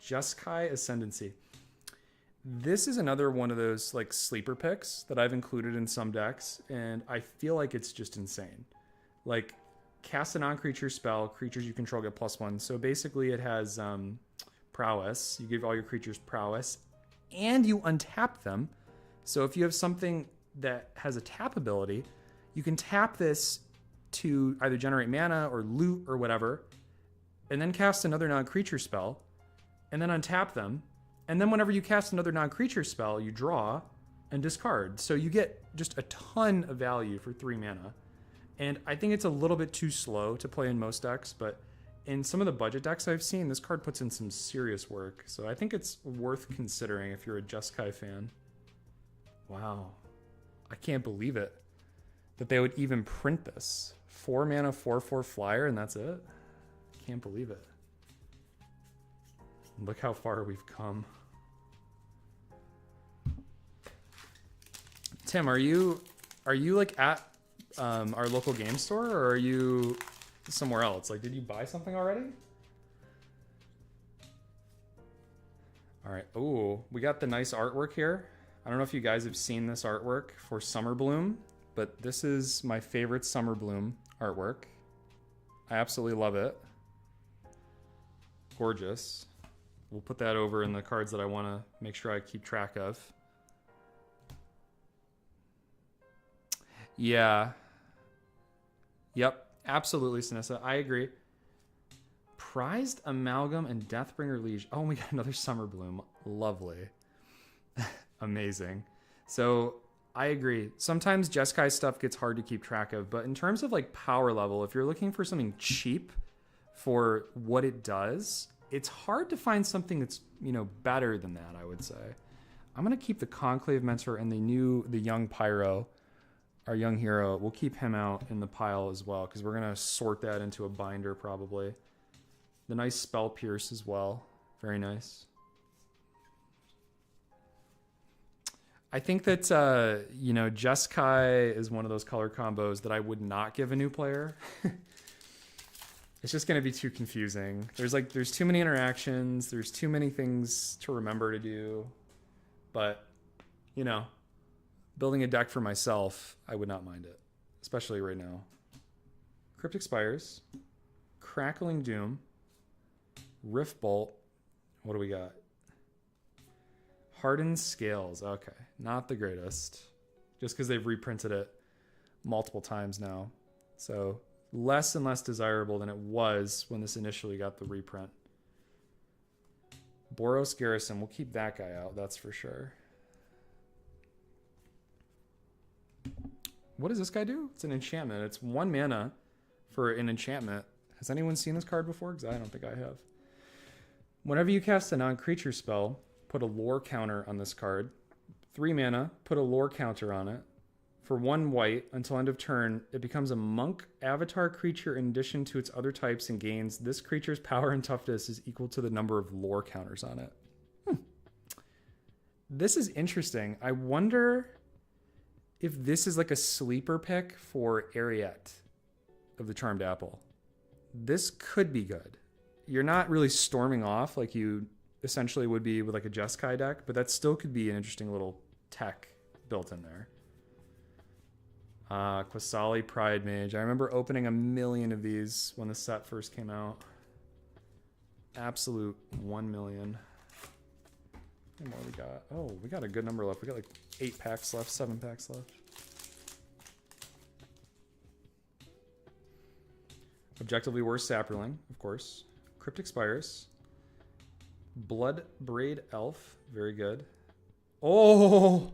Jeskai Ascendancy. This is another one of those like sleeper picks that I've included in some decks, and I feel like it's just insane. Like, cast a non-creature spell, creatures you control get +1. So basically it has prowess. You give all your creatures prowess, and you untap them. So if you have something that has a tap ability, you can tap this to either generate mana or loot or whatever, and then cast another non-creature spell, and then untap them. And then whenever you cast another non-creature spell, you draw and discard. So you get just a ton of value for 3 mana. And I think it's a little bit too slow to play in most decks, but in some of the budget decks I've seen, this card puts in some serious work. So I think it's worth considering if you're a Jeskai fan. Wow. I can't believe it that they would even print this. 4 mana, 4/4 flyer, and that's it? Can't believe it. Look how far we've come. Tim, are you like at our local game store, or are you somewhere else? Like, did you buy something already? All right. Oh, we got the nice artwork here. I don't know if you guys have seen this artwork for Summer Bloom, but this is my favorite Summer Bloom artwork. I absolutely love it. Gorgeous. We'll put that over in the cards that I want to make sure I keep track of. Yeah. Yep, absolutely, Sinissa. I agree. Prized Amalgam and Deathbringer Liege. Oh, we got another Summer Bloom. Lovely. Amazing. So I agree. Sometimes Jeskai stuff gets hard to keep track of, but in terms of like power level, if you're looking for something cheap for what it does, it's hard to find something that's, you know, better than that, I would say. I'm going to keep the Conclave Mentor and the young Pyro, our young hero. We'll keep him out in the pile as well, because we're going to sort that into a binder probably. The nice Spell Pierce as well. Very nice. I think that, you know, Jeskai is one of those color combos that I would not give a new player. It's just going to be too confusing. There's too many interactions. There's too many things to remember to do. But, you know, building a deck for myself, I would not mind it. Especially right now. Cryptic Spires. Crackling Doom. Rift Bolt. What do we got? Hardened Scales. Okay. Not the greatest. Just because they've reprinted it multiple times now. So less and less desirable than it was when this initially got the reprint. Boros Garrison. We'll keep that guy out. That's for sure. What does this guy do? It's an enchantment. It's 1 mana for an enchantment. Has anyone seen this card before? Because I don't think I have. Whenever you cast a non-creature spell, put a lore counter on this card. 3 mana, put a lore counter on it. For 1 white, until end of turn, it becomes a monk avatar creature in addition to its other types and gains. This creature's power and toughness is equal to the number of lore counters on it. This is interesting. I wonder if this is like a sleeper pick for Ariete of the Charmed Apple. This could be good. You're not really storming off like you essentially would be with like a Jeskai deck, but that still could be an interesting little tech built in there. Quasali Pride Mage. I remember opening a million of these when the set first came out. Absolute 1 million. How more we got? Oh, we got a good number left. We got like 8 packs left, 7 packs left. Objectively worse Saproling, of course. Cryptic Spires. Blood Braid Elf. Very good. Oh!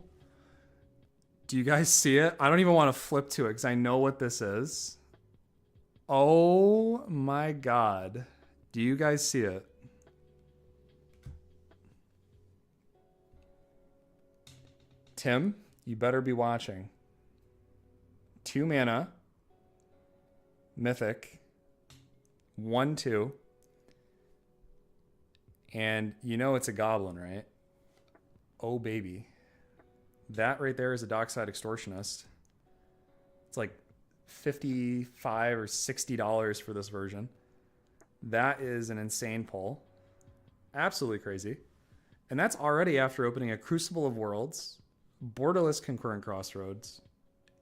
Do you guys see it? I don't even want to flip to it because I know what this is. Oh my god. Do you guys see it? Tim, you better be watching. 2 mana. Mythic. 1/2. And you know it's a goblin, right? Oh, baby. That right there is a Dockside Extortionist. It's like $55 or $60 for this version. That is an insane pull. Absolutely crazy. And that's already after opening a Crucible of Worlds, Borderless Concurrent Crossroads,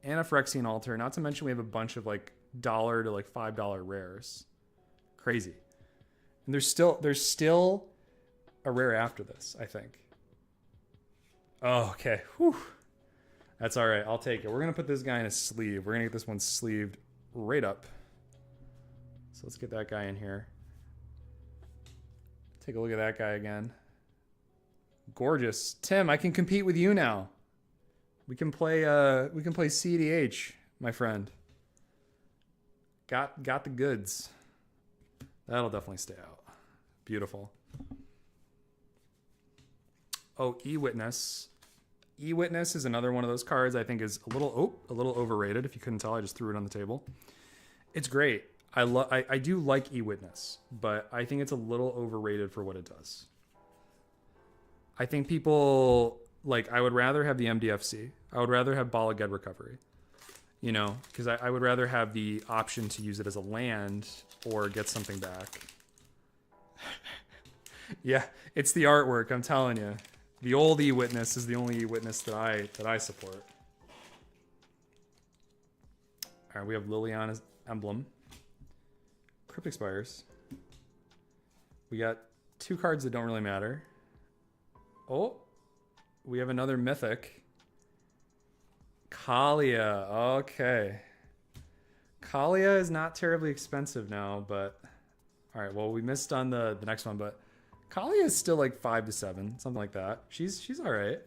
and a Phyrexian Altar. Not to mention we have a bunch of like $1 to like $5 rares. Crazy. And there's still a rare after this, I think. Oh, okay. Whew. That's all right. I'll take it. We're going to put this guy in a sleeve. We're going to get this one sleeved right up. So let's get that guy in here. Take a look at that guy again. Gorgeous. Tim, I can compete with you now. We can play CDH, my friend. Got the goods. That'll definitely stay out. Beautiful. Oh, E-Witness. E-Witness is another one of those cards I think is a little overrated. If you couldn't tell, I just threw it on the table. It's great. I do like E-Witness, but I think it's a little overrated for what it does. I think people, like, I would rather have the MDFC. I would rather have Bala Ged Recovery. You know, because I would rather have the option to use it as a land or get something back. Yeah, it's the artwork, I'm telling you. The old E-Witness is the only E-Witness that I support. All right, we have Liliana's Emblem. Cryptic Spires. We got 2 cards that don't really matter. Oh, we have another Mythic. Kalia. Okay. Kalia is not terribly expensive now, but all right. Well, we missed on the next one, but Kalia is still like 5 to 7, something like that. She's all right.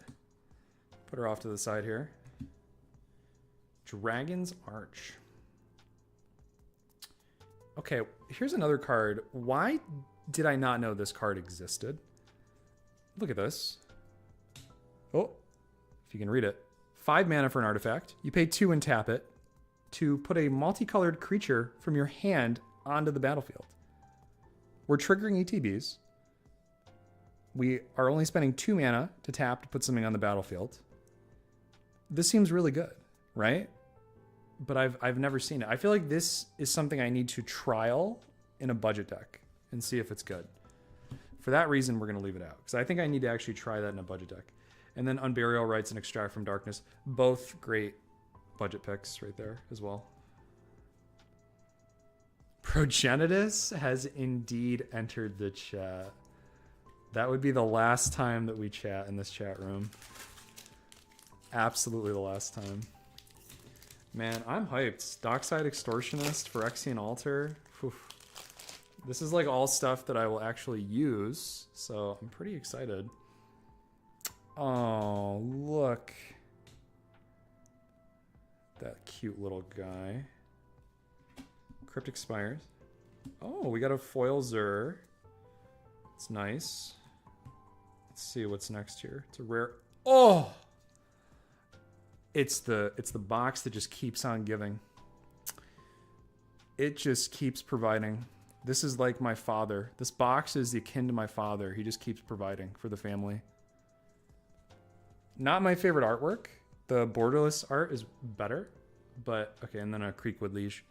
Put her off to the side here. Dragon's Arch. Okay, here's another card. Why did I not know this card existed? Look at this. Oh, if you can read it. 5 mana for an artifact. You pay 2 and tap it to put a multicolored creature from your hand onto the battlefield. We're triggering ETBs. We are only spending 2 mana to tap to put something on the battlefield. This seems really good, right? But I've never seen it. I feel like this is something I need to trial in a budget deck and see if it's good. For that reason, we're going to leave it out, because I think I need to actually try that in a budget deck. And then Unburial Rites and Extract from Darkness, both great budget picks right there as well. Progenitus has indeed entered the chat. That would be the last time that we chat in this chat room. Absolutely the last time. Man, I'm hyped. Dockside Extortionist, Phyrexian Altar. Oof. This is like all stuff that I will actually use, so I'm pretty excited. Oh, look. That cute little guy. Cryptic Spires. Oh, we got a foil Zur. It's nice. Let's see what's next here. It's a rare. Oh! It's the box that just keeps on giving. It just keeps providing. This is like my father. This box is akin to my father. He just keeps providing for the family. Not my favorite artwork. The borderless art is better, but okay. And then a Creekwood Liege.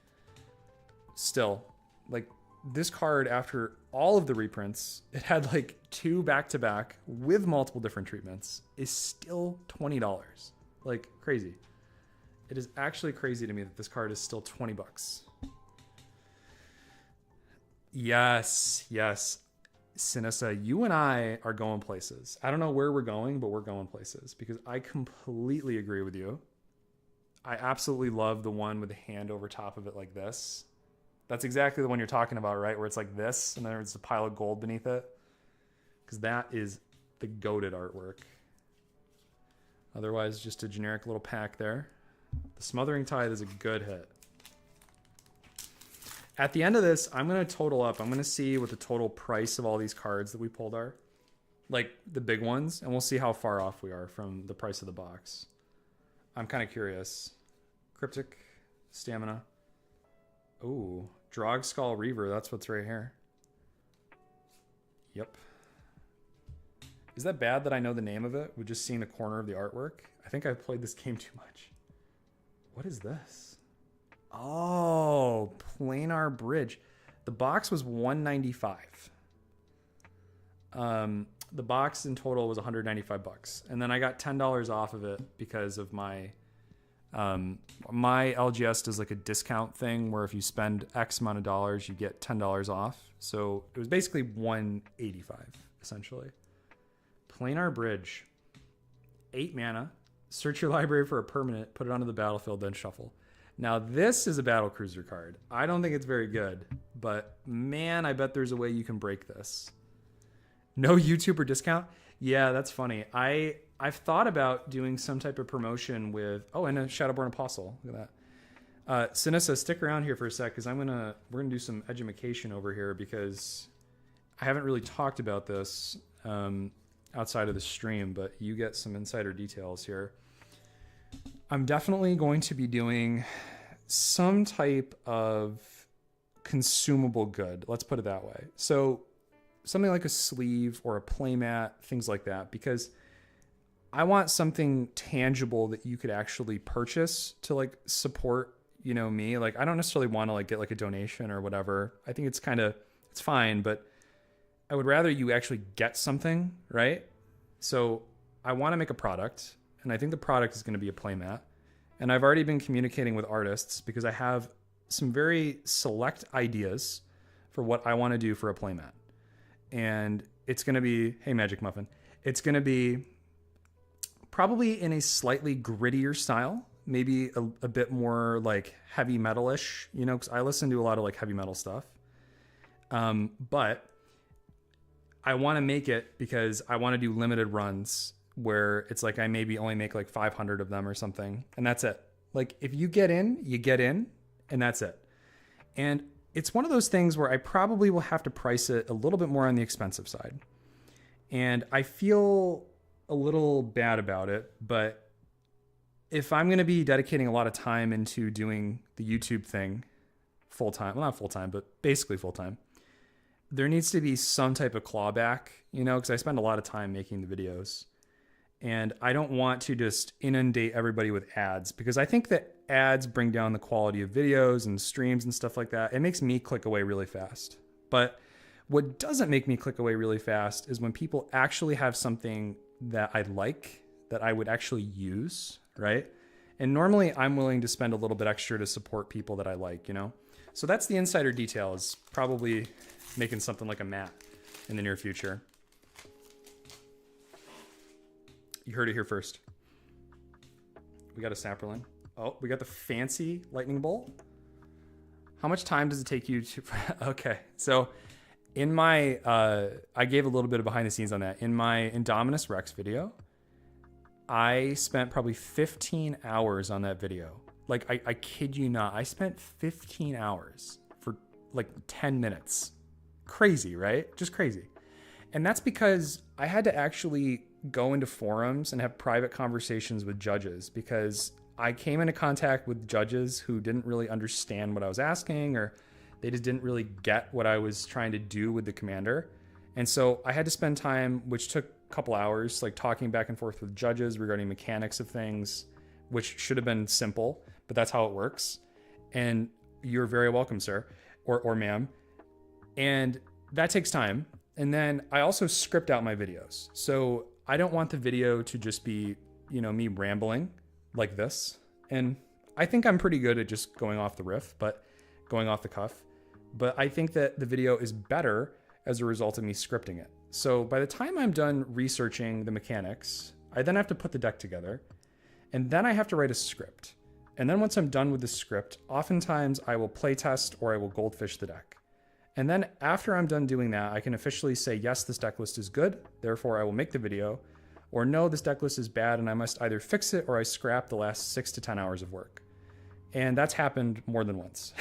Still, like this card, after all of the reprints, it had like 2 back-to-back with multiple different treatments, is still $20. Like crazy. It is actually crazy to me that this card is still 20 bucks. Yes, yes. Sinessa, you and I are going places. I don't know where we're going, but we're going places because I completely agree with you. I absolutely love the one with the hand over top of it like this. That's exactly the one you're talking about, right? Where it's like this and there's a pile of gold beneath it. Because that is the goated artwork. Otherwise, just a generic little pack there. The Smothering Tithe is a good hit. At the end of this, I'm going to total up. I'm going to see what the total price of all these cards that we pulled are. Like the big ones. And we'll see how far off we are from the price of the box. I'm kind of curious. Cryptic. Stamina. Ooh. Drogskull Reaver. That's what's right here. Yep. Is that bad that I know the name of it with just seeing the corner of the artwork? I think I've played this game too much. What is this? Oh, Planar Bridge. The box was $195. The box in total was $195, and then I got $10 off of it because of my my LGS does like a discount thing where if you spend X amount of dollars, you get $10 off. So it was basically $185 essentially. Planar Bridge, 8 mana. Search your library for a permanent, put it onto the battlefield, then shuffle. Now this is a battle cruiser card. I don't think it's very good, but man, I bet there's a way you can break this. No YouTuber discount? Yeah, that's funny. I've thought about doing some type of promotion with, oh, and a Shadowborn Apostle. Look at that. Sinessa, stick around here for a sec, because we're gonna do some edumacation over here, because I haven't really talked about this outside of the stream, but you get some insider details here. I'm definitely going to be doing some type of consumable good. Let's put it that way. So something like a sleeve or a playmat, things like that, because I want something tangible that you could actually purchase to like support, you know, me. Like, I don't necessarily want to like get like a donation or whatever. I think it's it's fine, but I would rather you actually get something, right? So I want to make a product, and I think the product is going to be a playmat. And I've already been communicating with artists because I have some very select ideas for what I want to do for a playmat. And it's going to be, hey, Magic Muffin, it's going to be probably in a slightly grittier style maybe a bit more like heavy metalish, you know, because I listen to a lot of like heavy metal stuff. But I want to make it because I want to do limited runs where it's like I maybe only make like 500 of them or something, and that's it. Like if you get in, you get in, and that's it. And it's one of those things where I probably will have to price it a little bit more on the expensive side. And I feel a little bad about it, but if I'm going to be dedicating a lot of time into doing the YouTube thing full time, well, not full time, but basically full time, there needs to be some type of clawback, you know, because I spend a lot of time making the videos. And I don't want to just inundate everybody with ads, because I think that ads bring down the quality of videos and streams and stuff like that. It makes me click away really fast. But what doesn't make me click away really fast is when people actually have something that I like, that I would actually use, right? And normally I'm willing to spend a little bit extra to support people that I like, you know? So that's the insider detail, is probably making something like a mat in the near future. You heard it here first. We got a sapperling. Oh, we got the fancy lightning bolt. How much time does it take you to... Okay, so in my... I gave a little bit of behind the scenes on that. In my Indominus Rex video, I spent probably 15 hours on that video. Like, I kid you not. I spent 15 hours for like 10 minutes. Crazy, right? Just crazy. And that's because I had to actually go into forums and have private conversations with judges, because I came into contact with judges who didn't really understand what I was asking, or they just didn't really get what I was trying to do with the commander. And so I had to spend time, which took a couple hours, like talking back and forth with judges regarding mechanics of things, which should have been simple, but that's how it works. And you're very welcome, sir, or ma'am. And that takes time. And then I also script out my videos. So I don't want the video to just be, you know, me rambling like this. And I think I'm pretty good at just going off the riff, but going off the cuff. But I think that the video is better as a result of me scripting it. So by the time I'm done researching the mechanics, I then have to put the deck together, and then I have to write a script. And then once I'm done with the script, oftentimes I will play test or I will goldfish the deck. And then after I'm done doing that, I can officially say, yes, this deck list is good, therefore I will make the video, or no, this deck list is bad and I must either fix it or I scrap the last 6 to 10 hours of work. And that's happened more than once.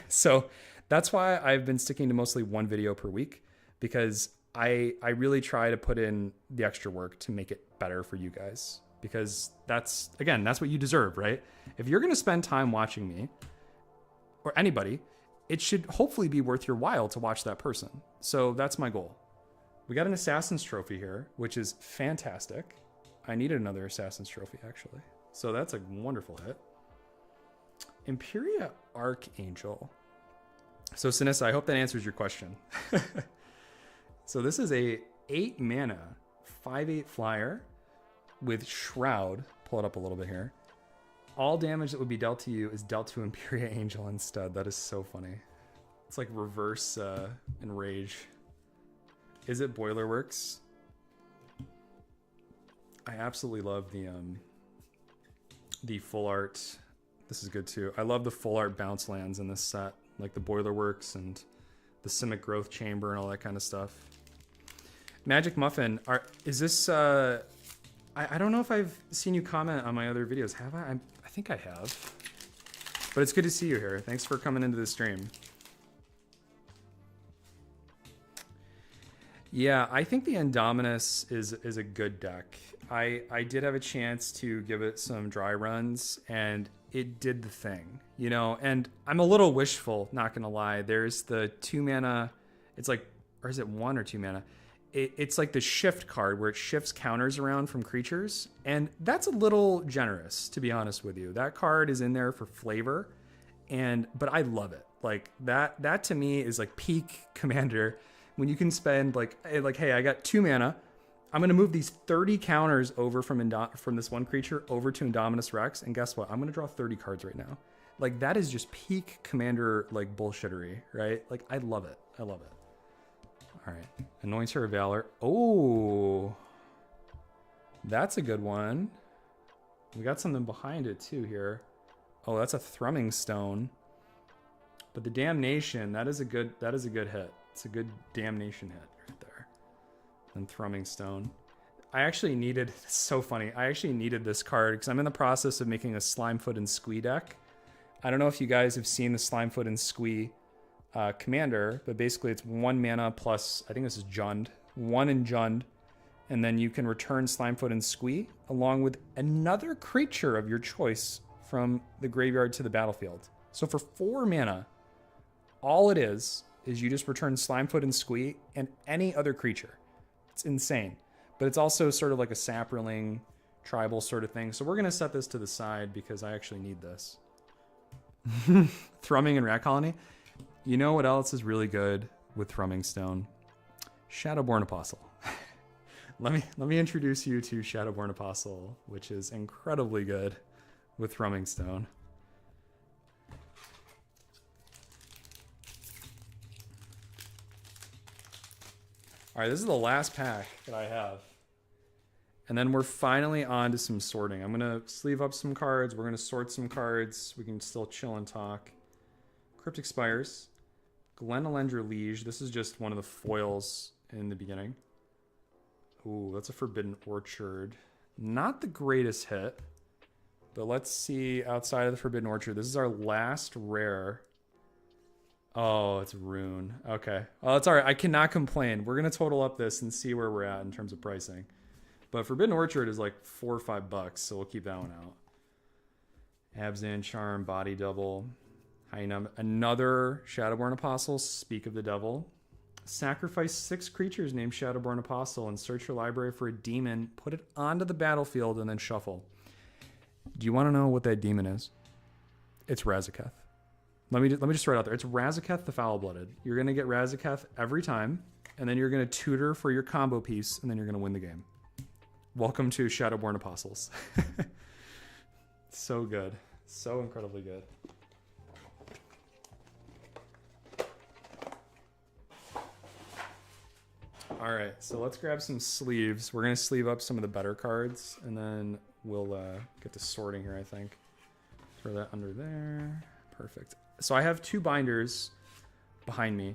So that's why I've been sticking to mostly one video per week, because I really try to put in the extra work to make it better for you guys, because that's what you deserve, right? If you're going to spend time watching me or anybody, it should hopefully be worth your while to watch that person. So that's my goal. We got an Assassin's Trophy here, which is fantastic. I needed another Assassin's Trophy, actually. So that's a wonderful hit. Imperia Archangel. So Sinissa, I hope that answers your question. So this is a 8 mana, 5/8 flyer with Shroud. Pull it up a little bit here. All damage that would be dealt to you is dealt to Imperia Angel instead. That is so funny. It's like reverse enrage. Is it Boilerworks? I absolutely love the full art. This is good too. I love the full art bounce lands in this set, like the Boilerworks and the Simic Growth Chamber and all that kind of stuff. Magic Muffin, is this? I don't know if I've seen you comment on my other videos. Have I? I think I have. But it's good to see you here. Thanks for coming into the stream. Yeah, I think the Indominus is a good deck. I did have a chance to give it some dry runs, and it did the thing, you know? And I'm a little wishful, not gonna lie. There's the 2 mana, it's like, or is it 1 or 2 mana? It's like the shift card where it shifts counters around from creatures, and that's a little generous, to be honest with you. That card is in there for flavor, but I love it. Like that to me is like peak Commander, when you can spend like, hey, I got 2 mana, I'm gonna move these 30 counters over from this one creature over to Indominus Rex, and guess what? I'm gonna draw 30 cards right now. Like that is just peak Commander like bullshittery, right? Like I love it. I love it. All right, Anointer of Valor. Oh, that's a good one. We got something behind it too here. Oh, that's a thrumming stone. But the damnation, that is a good hit. It's a good damnation hit right there. And thrumming stone. I actually needed, it's so funny. I actually needed this card because I'm in the process of making a Slimefoot and Squee deck. I don't know if you guys have seen the Slimefoot and Squee commander, but basically it's 1 mana plus, I think this is Jund, 1 in Jund, and then you can return Slimefoot and Squee along with another creature of your choice from the graveyard to the battlefield. So for 4 mana, all it is you just return Slimefoot and Squee and any other creature. It's insane. But it's also sort of like a Saproling tribal sort of thing. So we're going to set this to the side because I actually need this. Thrumming and Rat Colony. You know what else is really good with Thrumming Stone? Shadowborn Apostle. Let me introduce you to Shadowborn Apostle, which is incredibly good with Thrumming Stone. All right, this is the last pack that I have. And then we're finally on to some sorting. I'm going to sleeve up some cards. We're going to sort some cards. We can still chill and talk. Cryptic Spires. Glenelendra Liege. This is just one of the foils in the beginning. Ooh, that's a Forbidden Orchard. Not the greatest hit. But let's see outside of the Forbidden Orchard. This is our last rare. Oh, it's Rune. Okay. Oh, it's all right. I cannot complain. We're going to total up this and see where we're at in terms of pricing. But Forbidden Orchard is like $4 or $5, so we'll keep that one out. Abzan Charm, Body Double. Another Shadowborn Apostle, Speak of the Devil. Sacrifice 6 creatures named Shadowborn Apostle and search your library for a demon. Put it onto the battlefield and then shuffle. Do you want to know what that demon is? It's Razaketh. Let me just throw it out there. It's Razaketh the Foul-Blooded. You're going to get Razaketh every time, and then you're going to tutor for your combo piece, and then you're going to win the game. Welcome to Shadowborn Apostles. So good. So incredibly good. All right, so let's grab some sleeves. We're going to sleeve up some of the better cards, and then we'll get to sorting here, I think. Throw that under there. Perfect. So I have 2 binders behind me,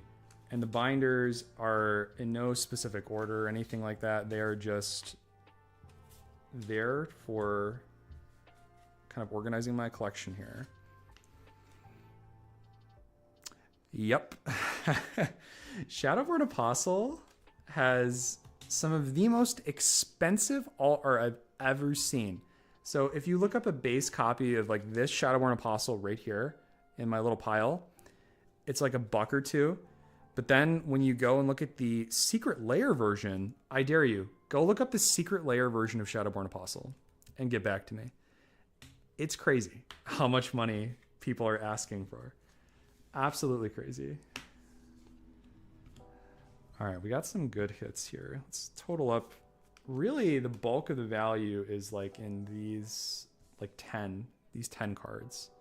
and the binders are in no specific order or anything like that. They are just there for kind of organizing my collection here. Yep. Shadowborn Apostle has some of the most expensive alt art I've ever seen. So if you look up a base copy of like this Shadowborn Apostle right here in my little pile, it's like $1 or $2. But then when you go and look at the secret layer version, I dare you, go look up the secret layer version of Shadowborn Apostle and get back to me. It's crazy how much money people are asking for. Absolutely crazy. All right, we got some good hits here. Let's total up. Really, the bulk of the value is like in these like 10 cards.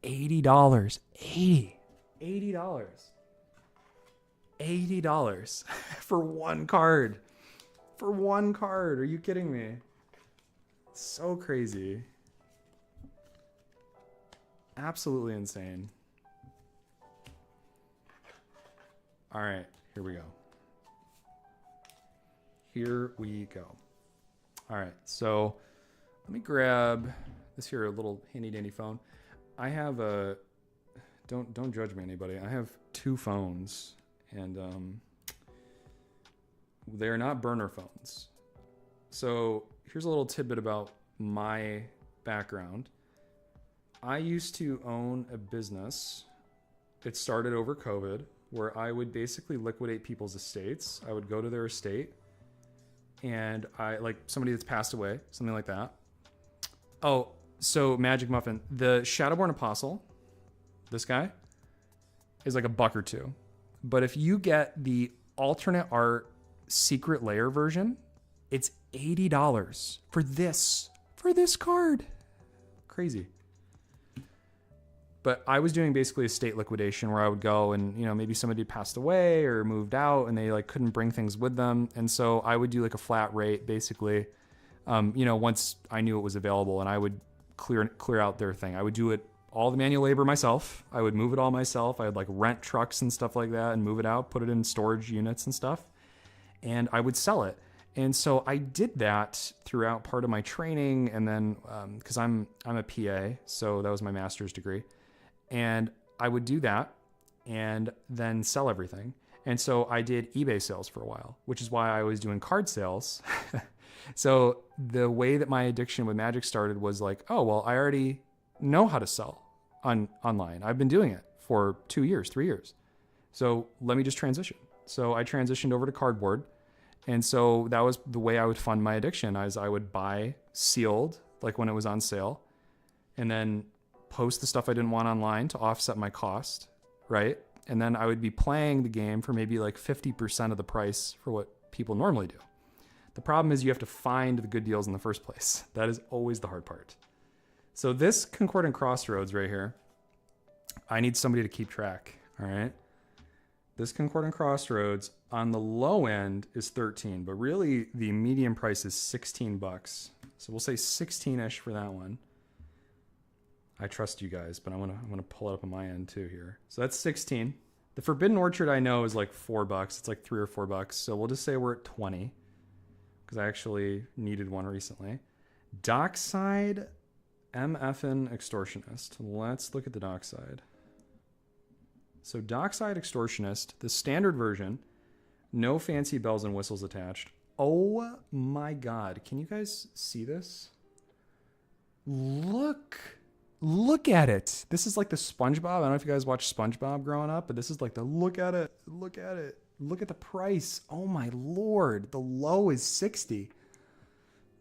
$80. $80 for one card. For one card. Are you kidding me? So crazy. Absolutely insane. All right, here we go. Here we go. All right, so let me grab this here little handy dandy phone. I have a, don't judge me, anybody. I have 2 phones, and they're not burner phones. So here's a little tidbit about my background. I used to own a business. It started over COVID, where I would basically liquidate people's estates. I would go to their estate, and I, like somebody that's passed away, something like that. Oh, so Magic Muffin, the Shadowborn Apostle, this guy, is like $1 or $2. But if you get the alternate art secret layer version, it's $80 for this card. Crazy. But I was doing basically estate liquidation where I would go and, you know, maybe somebody passed away or moved out and they like couldn't bring things with them. And so I would do like a flat rate basically Once I knew it was available, and I would clear out their thing. I would do it all the manual labor myself. I would move it all myself. I would like rent trucks and stuff like that and move it out, put it in storage units and stuff. And I would sell it. And so I did that throughout part of my training. And then, cause I'm a PA, so that was my master's degree. And I would do that and then sell everything. And so I did eBay sales for a while, which is why I was doing card sales. So the way that my addiction with Magic started was like, oh, well, I already know how to sell online. I've been doing it for 2 years, 3 years. So let me just transition. So I transitioned over to cardboard. And so that was the way I would fund my addiction, as I would buy sealed, like when it was on sale, and then post the stuff I didn't want online to offset my cost, right? And then I would be playing the game for maybe like 50% of the price for what people normally do. The problem is you have to find the good deals in the first place. That is always the hard part. So this Concordant Crossroads right here, I need somebody to keep track, all right? This Concordant Crossroads on the low end is 13, but really the medium price is $16. So we'll say 16-ish for that one. I trust you guys, but I'm gonna pull it up on my end too here. So that's 16. The Forbidden Orchard I know is like $4. It's like $3 or $4. So we'll just say we're at 20 because I actually needed one recently. Dockside MFN Extortionist. Let's look at the Dockside. So Dockside Extortionist, the standard version, no fancy bells and whistles attached. Oh my God. Can you guys see this? Look at it. This is like the SpongeBob. I don't know if you guys watched SpongeBob growing up, but this is like the look at it. Look at the price. Oh my Lord. The low is 60.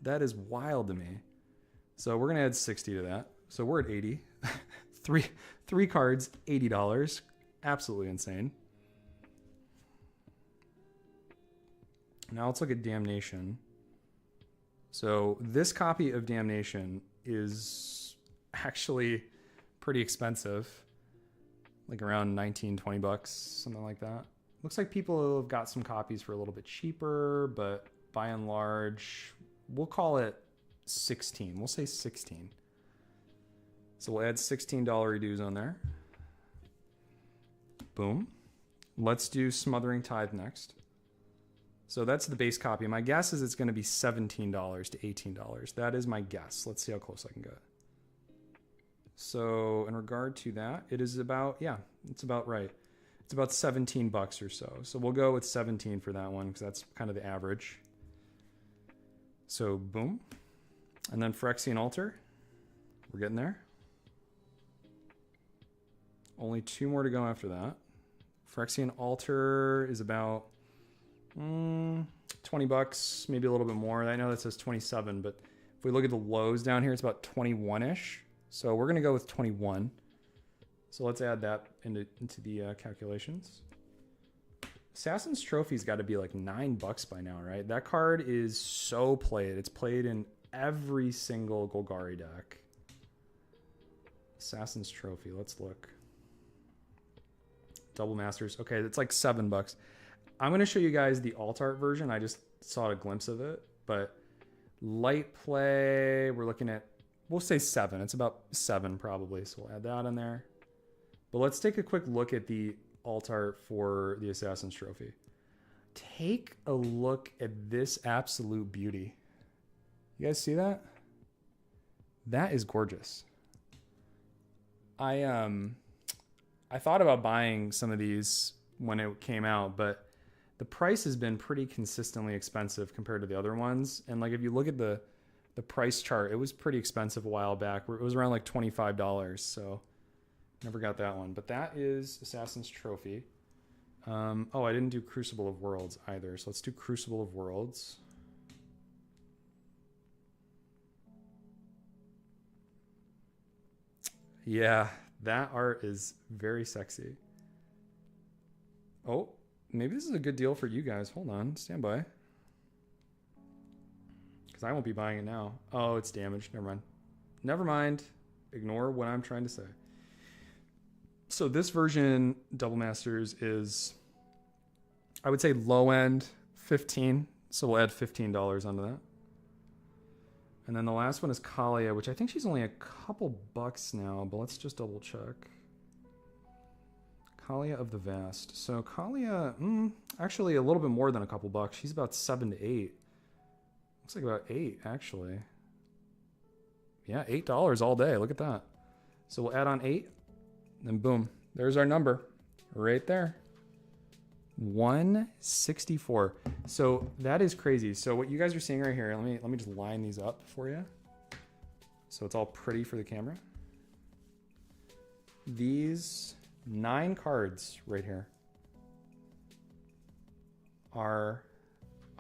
That is wild to me. So we're going to add 60 to that. So we're at 80. Three cards, $80. Absolutely insane. Now let's look at Damnation. So this copy of Damnation is actually pretty expensive, like around 19, 20 bucks, something like that. Looks like people have got some copies for a little bit cheaper, but by and large, we'll call it 16. We'll say 16. So we'll add $16 dues on there. Boom. Let's do Smothering Tithe next. So that's the base copy. My guess is it's going to be $17 to $18. That is my guess. Let's see how close I can get. So in regard to that, it is about, yeah, it's about right. It's about 17 bucks or so. So we'll go with 17 for that one because that's kind of the average. So boom. And then Phyrexian Altar. We're getting there. Only 2 more to go after that. Phyrexian Altar is about 20 bucks, maybe a little bit more. I know that says 27, but if we look at the lows down here, it's about 21-ish. So we're going to go with 21. So let's add that into the calculations. Assassin's Trophy's got to be like $9 by now, right? That card is so played. It's played in every single Golgari deck. Assassin's Trophy, let's look. Double Masters. Okay, it's like $7. I'm going to show you guys the alt art version. I just saw a glimpse of it, but light play, we're looking at, we'll say 7. It's about 7 probably, so we'll add that in there. But let's take a quick look at the alt art for the Assassin's Trophy. Take a look at this absolute beauty. You guys see that? That is gorgeous. I thought about buying some of these when it came out, but the price has been pretty consistently expensive compared to the other ones. And like if you look at the price chart, it was pretty expensive a while back. It was around like $25. So never got that one. But that is Assassin's Trophy. Oh, I didn't do Crucible of Worlds either. So let's do Crucible of Worlds. Yeah, that art is very sexy. Oh, maybe this is a good deal for you guys. Hold on, stand by. Because I won't be buying it now. Oh, it's damaged. Never mind. Never mind. Ignore what I'm trying to say. So this version, Double Masters, is, I would say low end 15. So we'll add $15 onto that. And then the last one is Kalia, which I think she's only a couple bucks now, but let's just double check. Kalia of the Vast. So Kalia, actually a little bit more than a couple bucks. She's about 7 to 8. Looks like about 8, actually. Yeah, $8 all day. Look at that. So we'll add on 8, and boom. There's our number right there. 164. So that is crazy. So what you guys are seeing right here, let me just line these up for you. So it's all pretty for the camera. These 9 cards right here are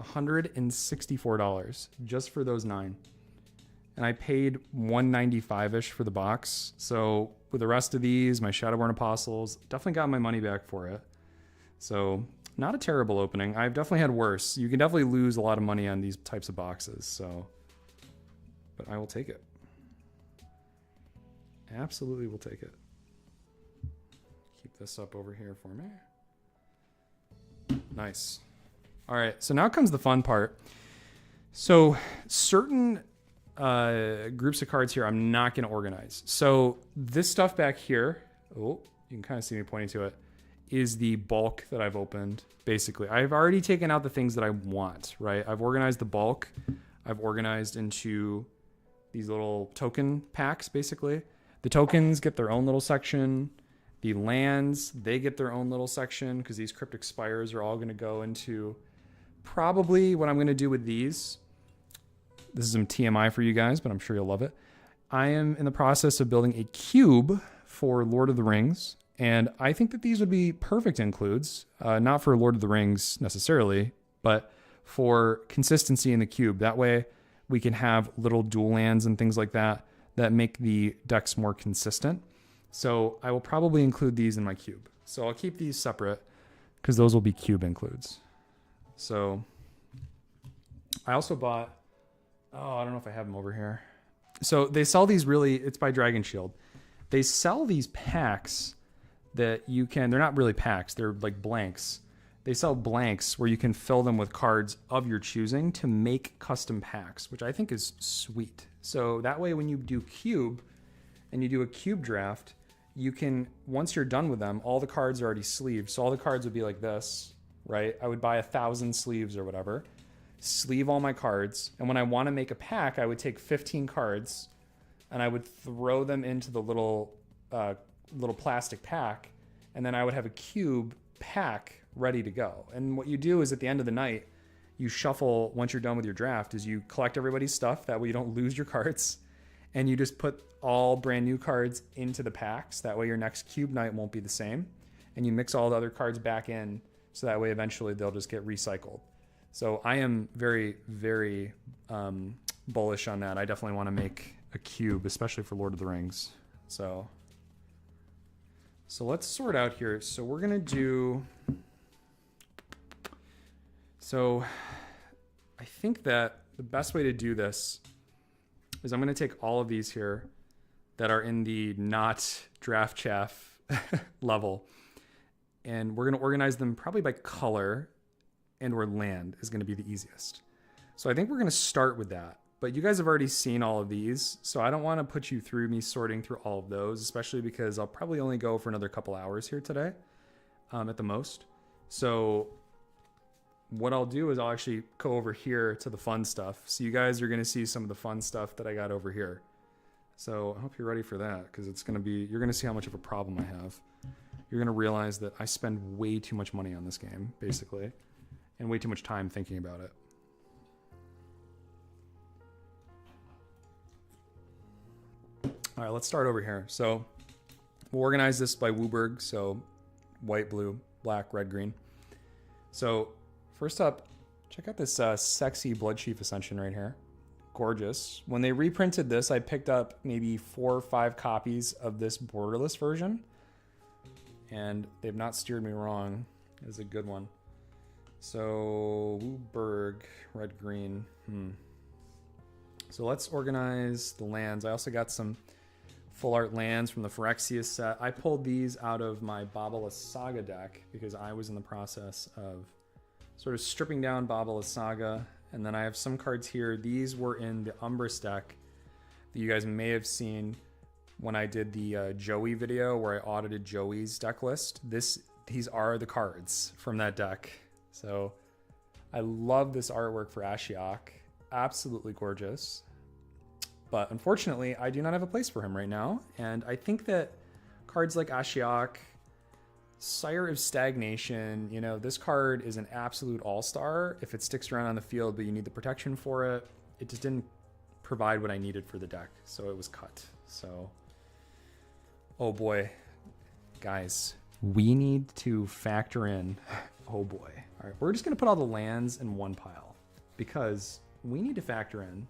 $164 just for those 9. And I paid $195-ish for the box. So with the rest of these, my Shadowborn Apostles, definitely got my money back for it. So not a terrible opening. I've definitely had worse. You can definitely lose a lot of money on these types of boxes. So, but I will take it. Absolutely will take it. Keep this up over here for me. Nice. All right, so now comes the fun part. So certain groups of cards here I'm not going to organize. So this stuff back here, oh, you can kind of see me pointing to it, is the bulk that I've opened, basically. I've already taken out the things that I want, right? I've organized the bulk. I've organized into these little token packs, basically. The tokens get their own little section. The lands, they get their own little section because these Cryptic Spires are all going to go into probably what I'm going to do with these. This is some TMI for you guys, but I'm sure you'll love it. I am in the process of building a cube for Lord of the Rings. And I think that these would be perfect includes, not for Lord of the Rings necessarily, but for consistency in the cube. That way we can have little dual lands and things like that that make the decks more consistent. So I will probably include these in my cube. So I'll keep these separate because those will be cube includes. So I also bought, I don't know if I have them over here. So they sell these it's by Dragon Shield. They sell these packs that you can, they're not really packs, they're like blanks. They sell blanks where you can fill them with cards of your choosing to make custom packs, which I think is sweet. So that way when you do cube and you do a cube draft, you can, once you're done with them, all the cards are already sleeved. So all the cards would be like this, right? I would buy 1,000 sleeves or whatever, sleeve all my cards. And when I want to make a pack, I would take 15 cards and I would throw them into the little plastic pack, and then I would have a cube pack ready to go. And what you do is at the end of the night, you shuffle, once you're done with your draft, is you collect everybody's stuff, that way you don't lose your cards, and you just put all brand new cards into the packs. That way your next cube night won't be the same, and you mix all the other cards back in, so that way eventually they'll just get recycled. So I am very, very bullish on that. I definitely want to make a cube, especially for Lord of the Rings. So let's sort out here. So we're going to do... So I think that the best way to do this is I'm going to take all of these here that are in the not draft chaff level, and we're going to organize them probably by color and or land is going to be the easiest. So I think we're going to start with that. But you guys have already seen all of these, so I don't want to put you through me sorting through all of those, especially because I'll probably only go for another couple hours here today at the most. So what I'll do is I'll actually go over here to the fun stuff. So you guys are going to see some of the fun stuff that I got over here. So I hope you're ready for that, because you're going to see how much of a problem I have. You're going to realize that I spend way too much money on this game, basically, and way too much time thinking about it. All right, let's start over here. So we'll organize this by Wooburg. So white, blue, black, red, green. So first up, check out this sexy Bloodchief Ascension right here. Gorgeous. When they reprinted this, I picked up maybe 4 or 5 copies of this borderless version, and they've not steered me wrong. It's a good one. So Wooburg, red, green. So let's organize the lands. I also got some full art lands from the Phyrexian set. I pulled these out of my Babala Saga deck because I was in the process of sort of stripping down Babala Saga And then I have some cards here. These were in the Umbris deck that you guys may have seen when I did the Joey video where I audited Joey's deck list. These are the cards from that deck. So I love this artwork for Ashiok. Absolutely gorgeous. But unfortunately, I do not have a place for him right now. And I think that cards like Ashiok, Sire of Stagnation, you know, this card is an absolute all-star if it sticks around on the field, but you need the protection for it. It just didn't provide what I needed for the deck, so it was cut. So, oh boy, guys, we need to factor in, oh boy. All right, we're just gonna put all the lands in one pile because we need to factor in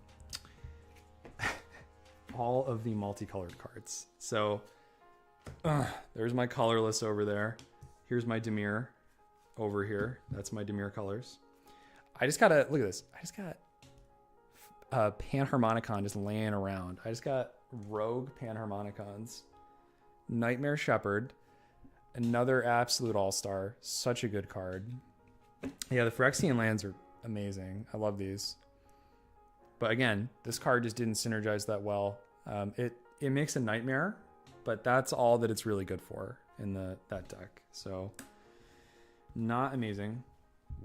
all of the multicolored cards. So, there's my colorless over there. Here's my Dimir over here. That's my Dimir colors. I just gotta, look at this. I just got Panharmonicon just laying around. I just got Rogue Panharmonicons. Nightmare Shepherd. Another absolute all-star. Such a good card. Yeah, the Phyrexian lands are amazing. I love these. But again, this card just didn't synergize that well. It makes a Nightmare, but that's all that it's really good for in that deck. So not amazing.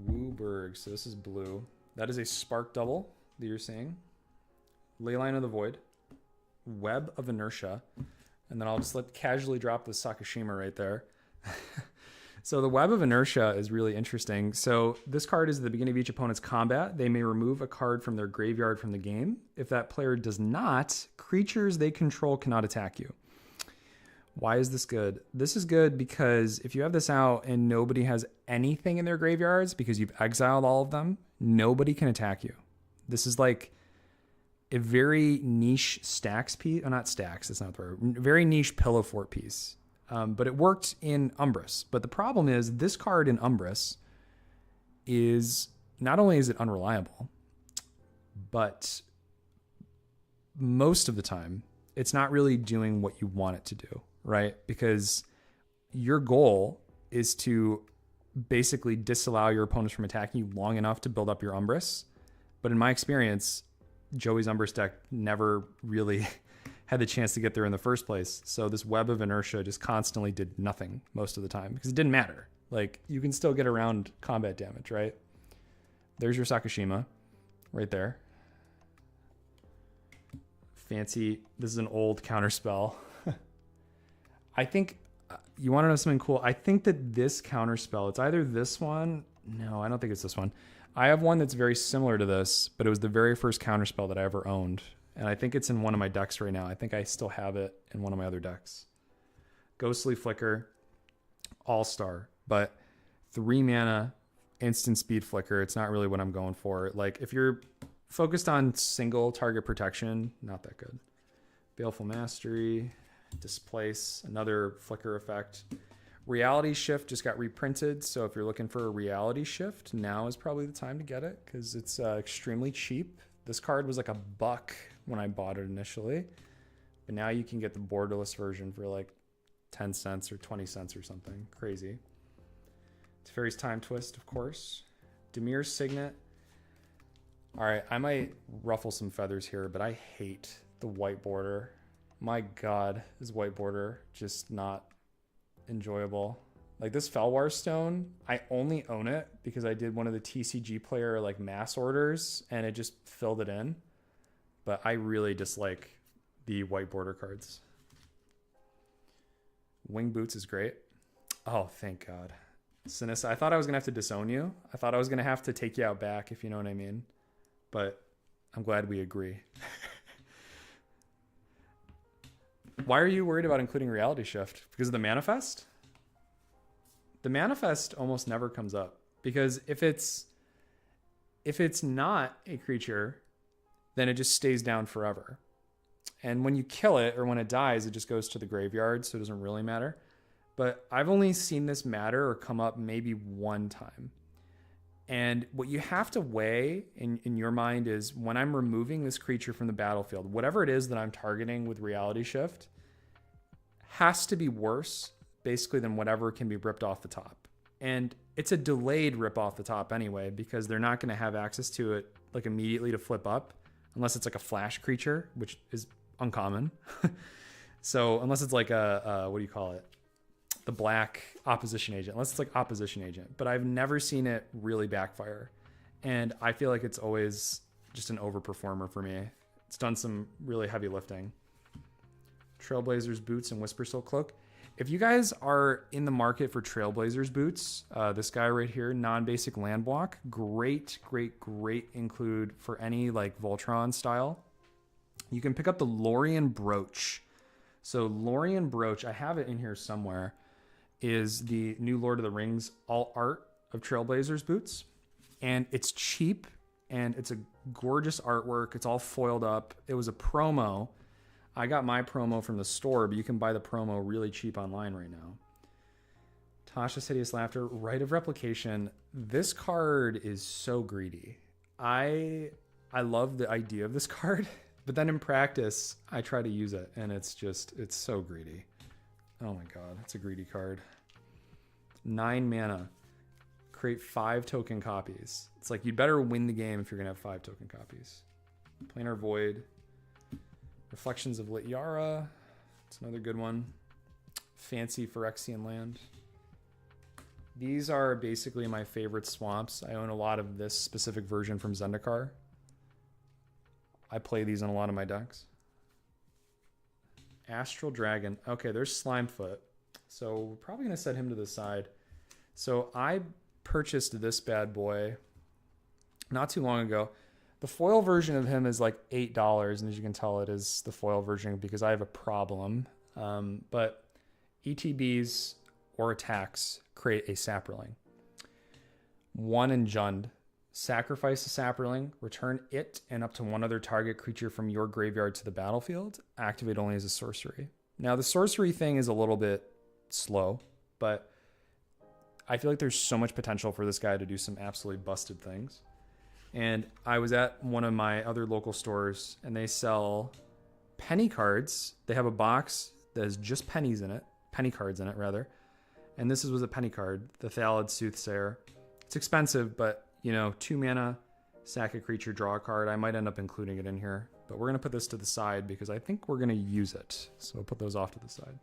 Wooburg. So this is blue. That is a Spark Double that you're seeing. Leyline of the Void. Web of Inertia. And then I'll just casually drop the Sakashima right there. So the Web of Inertia is really interesting. So this card is at the beginning of each opponent's combat. They may remove a card from their graveyard from the game. If that player does not, creatures they control cannot attack you. Why is this good? This is good because if you have this out and nobody has anything in their graveyards because you've exiled all of them, nobody can attack you. This is like a very niche stacks piece. Oh, not stacks. That's not the word. Very niche pillow fort piece. But it worked in Umbris. But the problem is this card in Umbris is not only is it unreliable, but most of the time it's not really doing what you want it to do, right? Because your goal is to basically disallow your opponents from attacking you long enough to build up your Umbris. But in my experience, Joey's Umbris deck never really had the chance to get there in the first place. So this Web of Inertia just constantly did nothing most of the time because it didn't matter. Like, you can still get around combat damage, right? There's your Sakashima right there. Fancy. This is an old counterspell. I think you want to know something cool. I think that this counterspell, it's either this one. No, I don't think it's this one. I have one that's very similar to this, but it was the very first counterspell that I ever owned. And I think it's in one of my decks right now. I think I still have it in one of my other decks. Ghostly Flicker, All-Star, but 3 mana, instant speed flicker. It's not really what I'm going for. Like, if you're focused on single target protection, not that good. Baleful Mastery, Displace, another flicker effect. Reality Shift just got reprinted, so if you're looking for a Reality Shift, now is probably the time to get it because it's extremely cheap. This card was like $1 when I bought it initially, but now you can get the borderless version for like 10 cents or 20 cents or something crazy. Teferi's Time Twist, of course. Dimir's Signet. All right, I might ruffle some feathers here, but I hate the white border. My God, is white border just not enjoyable. Like this Felwar Stone, I only own it because I did one of the TCG player like mass orders and it just filled it in. But I really dislike the white border cards. Wing Boots is great. Oh, thank God. Sinisa, I thought I was gonna have to disown you. I thought I was gonna have to take you out back, if you know what I mean. But I'm glad we agree. Why are you worried about including Reality Shift? Because of the Manifest? The Manifest almost never comes up because if it's not a creature, then it just stays down forever. And when you kill it or when it dies, it just goes to the graveyard, so it doesn't really matter. But I've only seen this matter or come up maybe one time. And what you have to weigh in your mind is when I'm removing this creature from the battlefield, whatever it is that I'm targeting with Reality Shift has to be worse basically than whatever can be ripped off the top. And it's a delayed rip off the top anyway, because they're not going to have access to it like immediately to flip up unless it's like a flash creature, which is uncommon. So unless it's like a what do you call it? The black opposition agent, unless it's like opposition agent. But I've never seen it really backfire. And I feel like it's always just an overperformer for me. It's done some really heavy lifting. Trailblazers boots and Whisper Silk cloak. If you guys are in the market for Trailblazers boots, this guy right here, non-basic land block, great include for any like Voltron style. You can pick up the Lorien Brooch. So Lorien Brooch, I have it in here somewhere, is the new Lord of the Rings alt art of Trailblazers boots. And it's cheap and it's a gorgeous artwork. It's all foiled up. It was a promo. I got my promo from the store, but you can buy the promo really cheap online right now. Tasha's Hideous Laughter, Rite of Replication. This card is so greedy. I love the idea of this card, but then in practice, I try to use it, and it's so greedy. Oh my god, it's a greedy card. 9 mana. Create 5 token copies. It's like you'd better win the game if you're going to have 5 token copies. Planar Void. Reflections of Lityara. It's another good one. Fancy Phyrexian Land. These are basically my favorite swamps. I own a lot of this specific version from Zendikar. I play these in a lot of my decks. Astral Dragon. Okay, there's Slimefoot. So we're probably going to set him to the side. So I purchased this bad boy not too long ago. The foil version of him is like $8, and as you can tell, it is the foil version because I have a problem. But ETBs or attacks create a Saproling. 1 in Jund. Sacrifice a Saproling, return it and up to 1 other target creature from your graveyard to the battlefield. Activate only as a sorcery. Now, the sorcery thing is a little bit slow, but I feel like there's so much potential for this guy to do some absolutely busted things. And I was at one of my other local stores, and they sell penny cards. They have a box that has just pennies in it, penny cards in it, rather. And this was a penny card, the Thalid Soothsayer. It's expensive, but, 2 mana, sack a creature, draw a card. I might end up including it in here, but we're going to put this to the side because I think we're going to use it. So I'll put those off to the side.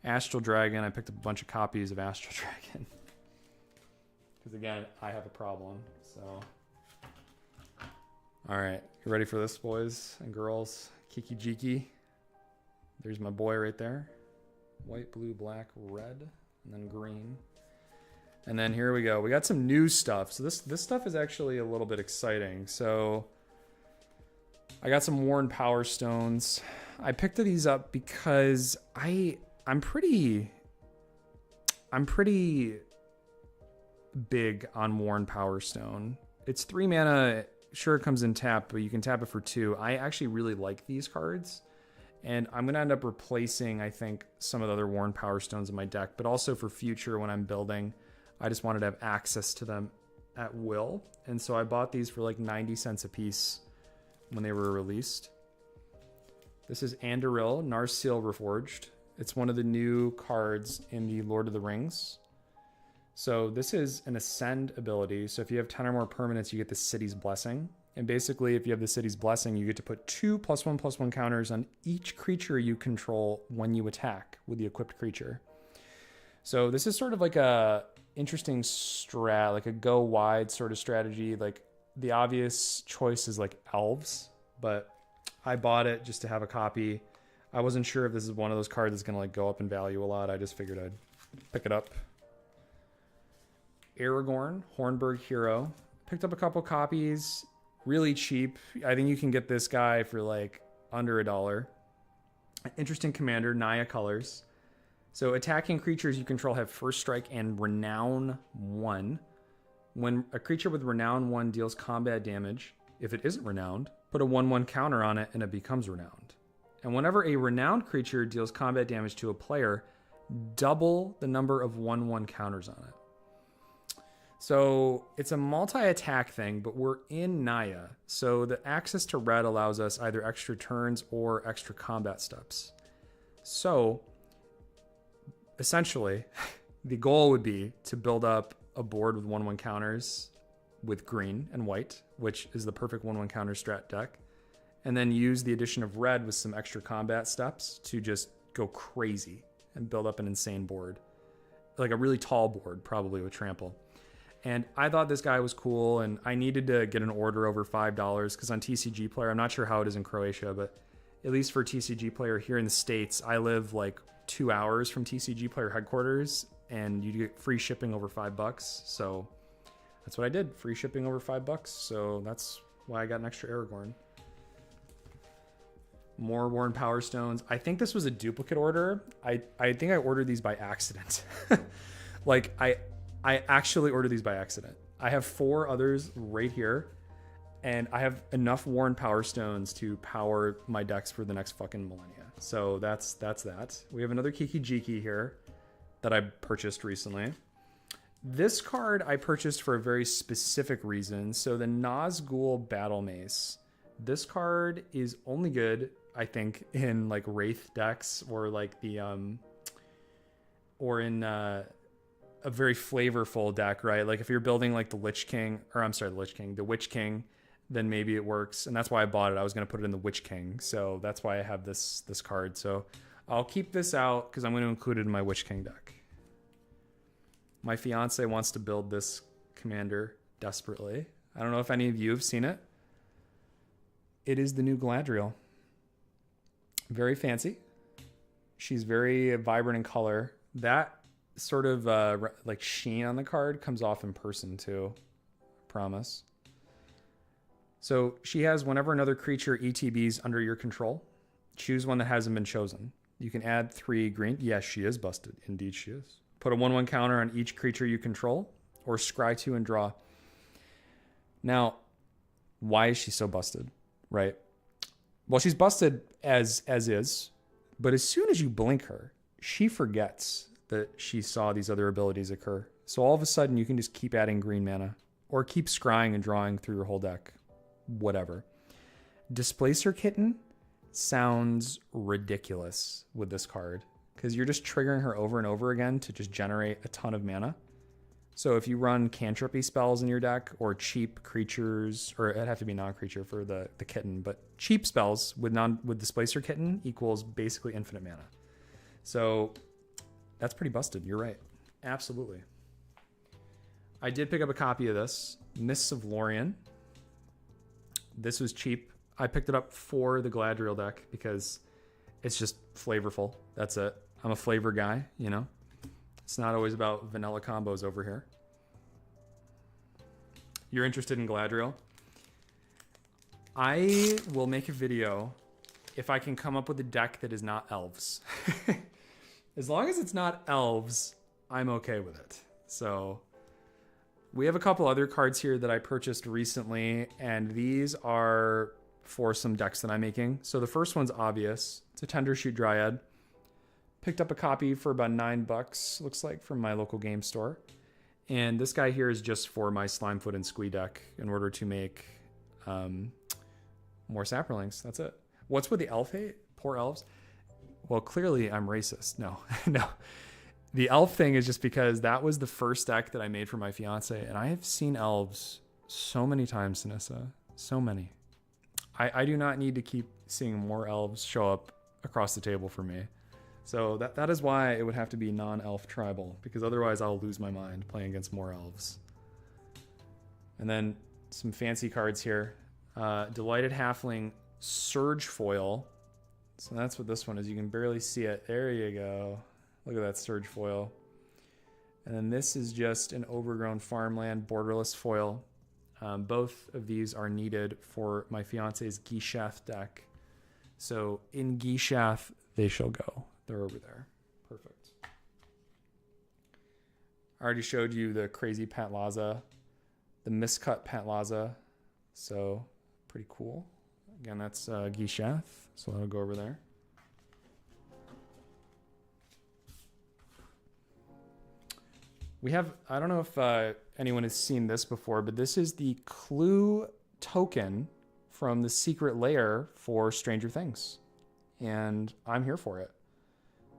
Astral Dragon. I picked up a bunch of copies of Astral Dragon. Because, again, I have a problem, so... All right, you ready for this, boys and girls? Kiki Jiki. There's my boy right there. White, blue, black, red, and then green. And then here we go. We got some new stuff. So this stuff is actually a little bit exciting. So I got some Worn Power Stones. I picked these up because I'm pretty big on Worn Power Stone. It's 3 mana. Sure, it comes in tap, but you can tap it for 2. I actually really like these cards, and I'm going to end up replacing, I think, some of the other Worn Power Stones in my deck, but also for future when I'm building, I just wanted to have access to them at will, and so I bought these for like 90 cents a piece when they were released. This is Anduril, Narsil Reforged. It's one of the new cards in the Lord of the Rings. So this is an Ascend ability. So if you have 10 or more permanents, you get the City's Blessing. And basically, if you have the City's Blessing, you get to put 2 +1/+1 counters on each creature you control when you attack with the equipped creature. So this is sort of like a interesting strat, like a go wide sort of strategy. Like the obvious choice is like elves, but I bought it just to have a copy. I wasn't sure if this is one of those cards that's gonna like go up in value a lot. I just figured I'd pick it up. Aragorn, Hornburg Hero. Picked up a couple copies, really cheap. I think you can get this guy for like under $1. Interesting commander, Naya colors. So attacking creatures you control have first strike and renown 1. When a creature with renown 1 deals combat damage, if it isn't renowned, put a 1/1 counter on it and it becomes renowned. And whenever a renowned creature deals combat damage to a player, double the number of 1/1 counters on it. So it's a multi-attack thing, but we're in Naya. So the access to red allows us either extra turns or extra combat steps. So essentially, the goal would be to build up a board with 1/1 counters with green and white, which is the perfect 1/1 counter strat deck. And then use the addition of red with some extra combat steps to just go crazy and build up an insane board. Like a really tall board, probably with trample. And I thought this guy was cool, and I needed to get an order over $5 because on TCG Player, I'm not sure how it is in Croatia, but at least for TCG Player here in the States, I live like 2 hours from TCG Player headquarters, and you get free shipping over $5. So that's what I did, free shipping over $5. So that's why I got an extra Aragorn. More Worn Power Stones. I think this was a duplicate order. I think I ordered these by accident. Like I actually ordered these by accident. I have 4 others right here, and I have enough Worn Power Stones to power my decks for the next fucking millennia. So that's that. We have another Kiki Jiki here that I purchased recently. This card I purchased for a very specific reason. So the Nazgul Battle Mace. This card is only good, I think, in like Wraith decks or like the or in a very flavorful deck, right? Like if you're building like the Witch King, then maybe it works. And that's why I bought it. I was going to put it in the Witch King. So that's why I have this card. So I'll keep this out because I'm going to include it in my Witch King deck. My fiance wants to build this commander desperately. I don't know if any of you have seen it. It is the new Galadriel. Very fancy. She's very vibrant in color. That sort of like sheen on the card comes off in person too. Promise. So she has whenever another creature ETBs under your control, choose one that hasn't been chosen. You can add 3 green. Yes, she is busted. Indeed she is. Put a 1/1 counter on each creature you control, or scry 2 and draw. Now, why is she so busted? Right? Well, she's busted as is, but as soon as you blink her, she forgets that she saw these other abilities occur. So all of a sudden, you can just keep adding green mana, or keep scrying and drawing through your whole deck. Whatever. Displacer Kitten sounds ridiculous with this card, because you're just triggering her over and over again to just generate a ton of mana. So if you run cantripy spells in your deck, or cheap creatures, or it'd have to be non-creature for the kitten, but cheap spells with Displacer Kitten equals basically infinite mana. So that's pretty busted. You're right. Absolutely. I did pick up a copy of this, Mists of Lorien. This was cheap. I picked it up for the Galadriel deck because it's just flavorful. That's it. I'm a flavor guy, you know. It's not always about vanilla combos over here. You're interested in Galadriel? I will make a video if I can come up with a deck that is not elves. As long as it's not elves, I'm okay with it. So we have a couple other cards here that I purchased recently, and these are for some decks that I'm making. So the first one's obvious. It's a Tendershoot Dryad. Picked up a copy for about $9, looks like, from my local game store. And this guy here is just for my Slimefoot and Squee deck in order to make more Saprolinks. That's it. What's with the elf hate? Poor elves. Well, clearly I'm racist. No, no. The elf thing is just because that was the first deck that I made for my fiance, and I have seen elves so many times, Sinissa. So many. I do not need to keep seeing more elves show up across the table for me. So that is why it would have to be non-elf tribal, because otherwise I'll lose my mind playing against more elves. And then some fancy cards here. Delighted Halfling Surge Foil. So that's what this one is. You can barely see it. There you go. Look at that Surge Foil. And then this is just an Overgrown Farmland Borderless Foil. Both of these are needed for my fiance's Gishath deck. So in Gishath, they shall go. They're over there. Perfect. I already showed you the crazy Patlaza, the miscut Patlaza. So pretty cool. Again, that's Gishath. So that'll go over there. We have, I don't know if anyone has seen this before, but this is the clue token from the secret lair for Stranger Things. And I'm here for it.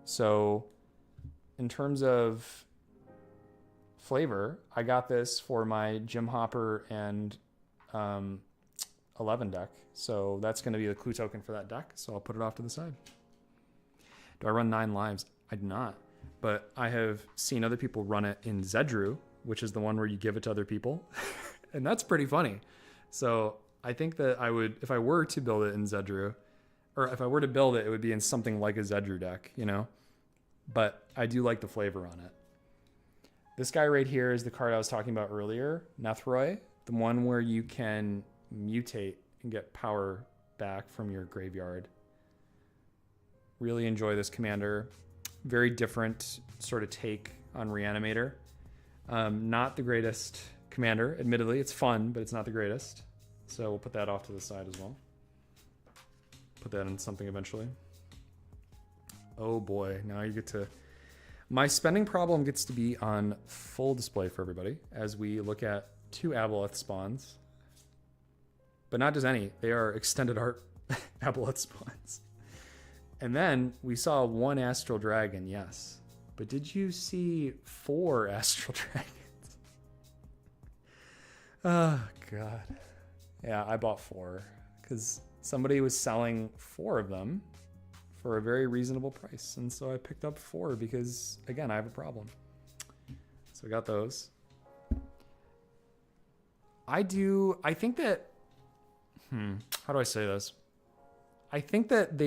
So in terms of flavor, I got this for my Jim Hopper and 11 deck. So that's going to be the clue token for that deck. So I'll put it off to the side. Do I run 9 lives? I do not. But I have seen other people run it in Zedru, which is the one where you give it to other people. And that's pretty funny. So I think that I would, if I were to build it in Zedru, or if I were to build it, it would be in something like a Zedru deck, you know? But I do like the flavor on it. This guy right here is the card I was talking about earlier, Nethroi, the one where you can mutate and get power back from your graveyard. Really enjoy this commander. Very different sort of take on Reanimator. Not the greatest commander, admittedly. It's fun, but it's not the greatest. So we'll put that off to the side as well. Put that in something eventually. Oh boy, now you get to... My spending problem gets to be on full display for everybody as we look at 2 Aboleth spawns. But not just any, they are extended art Aboleth spawns. And then we saw 1 Astral Dragon, yes. But did you see 4 Astral Dragons? Oh, God. Yeah, I bought 4 because somebody was selling 4 of them for a very reasonable price. And so I picked up 4 because, again, I have a problem. So I got those. I think that, how do I say this? I think that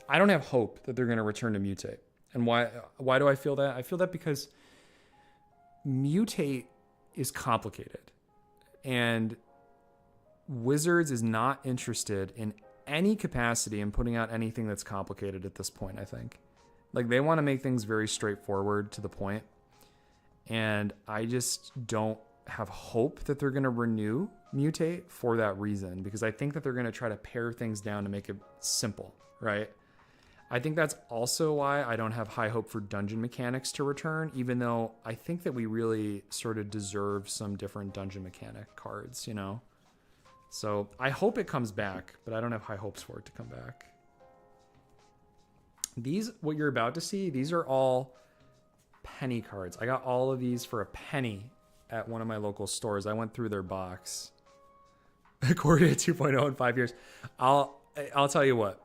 I don't have hope that they're going to return to Mutate. And why do I feel that? I feel that because Mutate is complicated. And Wizards is not interested in any capacity in putting out anything that's complicated at this point, I think. Like, they want to make things very straightforward to the point. And I just don't have hope that they're going to renew Mutate for that reason, because I think that they're going to try to pare things down to make it simple, right? I think that's also why I don't have high hope for dungeon mechanics to return, even though I think that we really sort of deserve some different dungeon mechanic cards, you know? So I hope it comes back, but I don't have high hopes for it to come back. These, what you're about to see, these are all penny cards. I got all of these for a penny at one of my local stores. I went through their box. According to 2.0 in 5 years. I'll tell you what.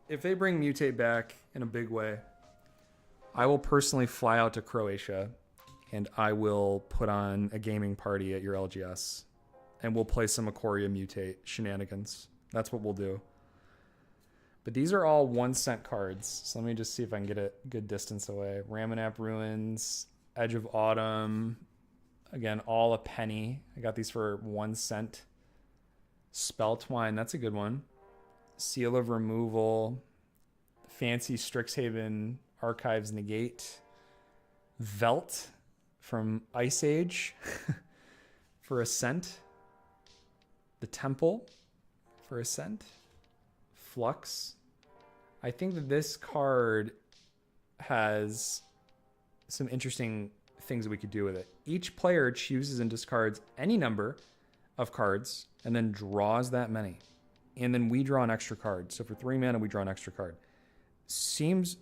If they bring Mutate back in a big way, I will personally fly out to Croatia and I will put on a gaming party at your LGS. And we'll play some Ikoria Mutate shenanigans. That's what we'll do. But these are all 1 cent cards. So let me just see if I can get a good distance away. Ramunap Ruins, Edge of Autumn. Again, all a penny. I got these for 1 cent. Spell Twine, that's a good one. Seal of Removal. Fancy Strixhaven Archives Negate. Velt from Ice Age for a cent. The Temple for a cent. Flux. I think that this card has some interesting things that we could do with it. Each player chooses and discards any number of cards and then draws that many. And then we draw an extra card. So for 3 mana, we draw an extra card. Seems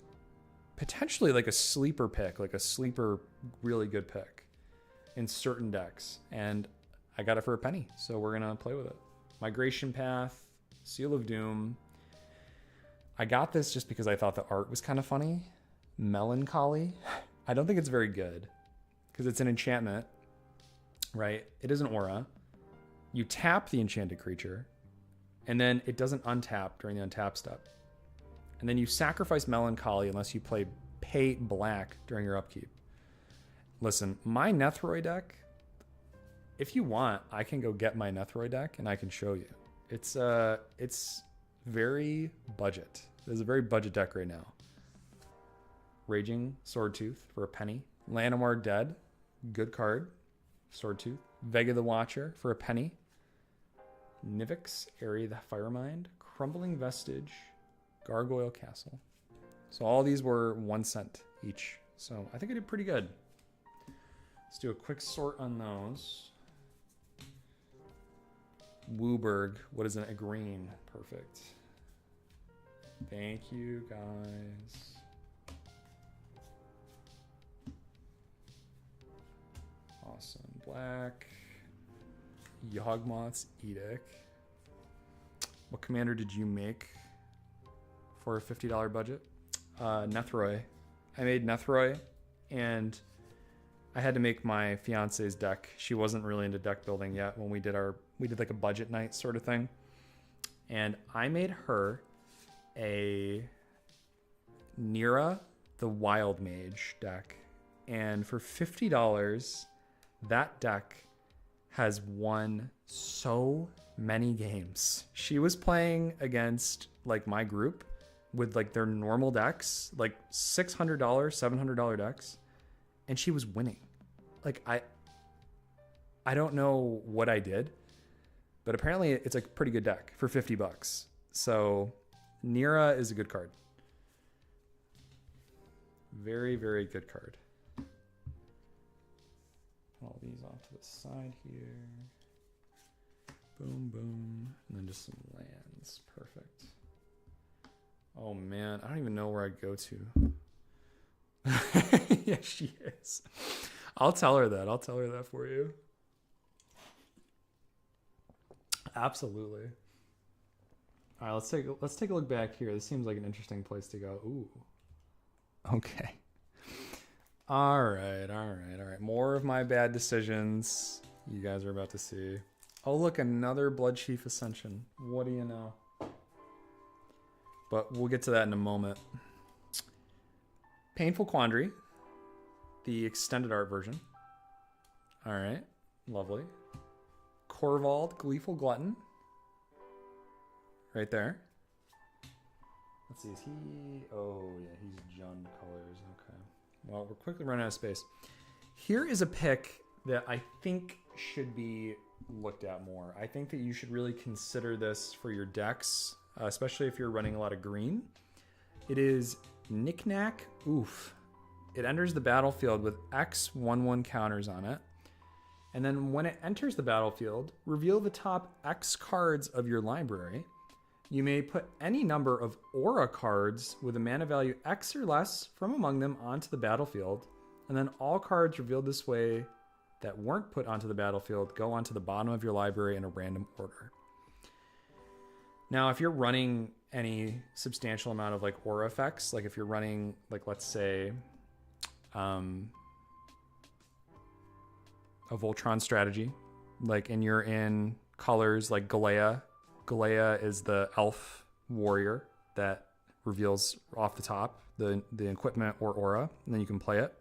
potentially like a sleeper pick, like a sleeper really good pick in certain decks. And I got it for a penny, so we're going to play with it. Migration Path, Seal of Doom. I got this just because I thought the art was kind of funny. Melancholy. I don't think it's very good because it's an enchantment, right? It is an aura. You tap the enchanted creature, and then it doesn't untap during the untap step. And then you sacrifice Melancholy unless you pay black during your upkeep. Listen, my Nethroi deck, if you want, I can go get my Nethroi deck and I can show you. It's very budget. It's a very budget deck right now. Raging Swordtooth for a penny. Llanowar Dead, good card. Swordtooth. Vega the Watcher for a penny. Nivix, Airy the Firemind. Crumbling Vestige. Gargoyle Castle. So all these were 1 cent each. So I think I did pretty good. Let's do a quick sort on those. Wooburg, what is it? A green. Perfect. Thank you, guys. Awesome. Black. Yawgmoth's Edict. What commander did you make for a $50 budget? Nethroi. I made Nethroi, and I had to make my fiance's deck. She wasn't really into deck building yet when we did like a budget night sort of thing. And I made her a Nira the Wild Mage deck. And for $50, that deck has won so many games. She was playing against like my group with like their normal decks, like $600, $700 decks, and she was winning. Like I don't know what I did, but apparently it's a pretty good deck for $50. So Nira is a good card. Very, very good card. All these off to the side here. Boom, boom. And then just some lands. Perfect. Oh, man. I don't even know where I'd go to. Yeah, she is. I'll tell her that. I'll tell her that for you. Absolutely. All right, let's take a look back here. This seems like an interesting place to go. Ooh. Okay. All right. More of my bad decisions you guys are about to see. Oh, look, another Bloodchief Ascension. What do you know? But we'll get to that in a moment. Painful Quandary, the extended art version. All right, lovely. Corvald, Gleeful Glutton. Right there. Let's see, is he... Oh, yeah, he's Jund colors. Okay. Well, we're quickly running out of space. Here is a pick that I think should be looked at more. I think that you should really consider this for your decks, especially if you're running a lot of green. It is Knick-Knack Oof. It enters the battlefield with X 1/1 counters on it. And then when it enters the battlefield, reveal the top X cards of your library. You may put any number of aura cards with a mana value X or less from among them onto the battlefield. And then all cards revealed this way that weren't put onto the battlefield go onto the bottom of your library in a random order. Now, if you're running any substantial amount of like aura effects, like if you're running, like let's say, a Voltron strategy, like, and you're in colors like Galea. Galea is the elf warrior that reveals off the top the equipment or aura, and then you can play it.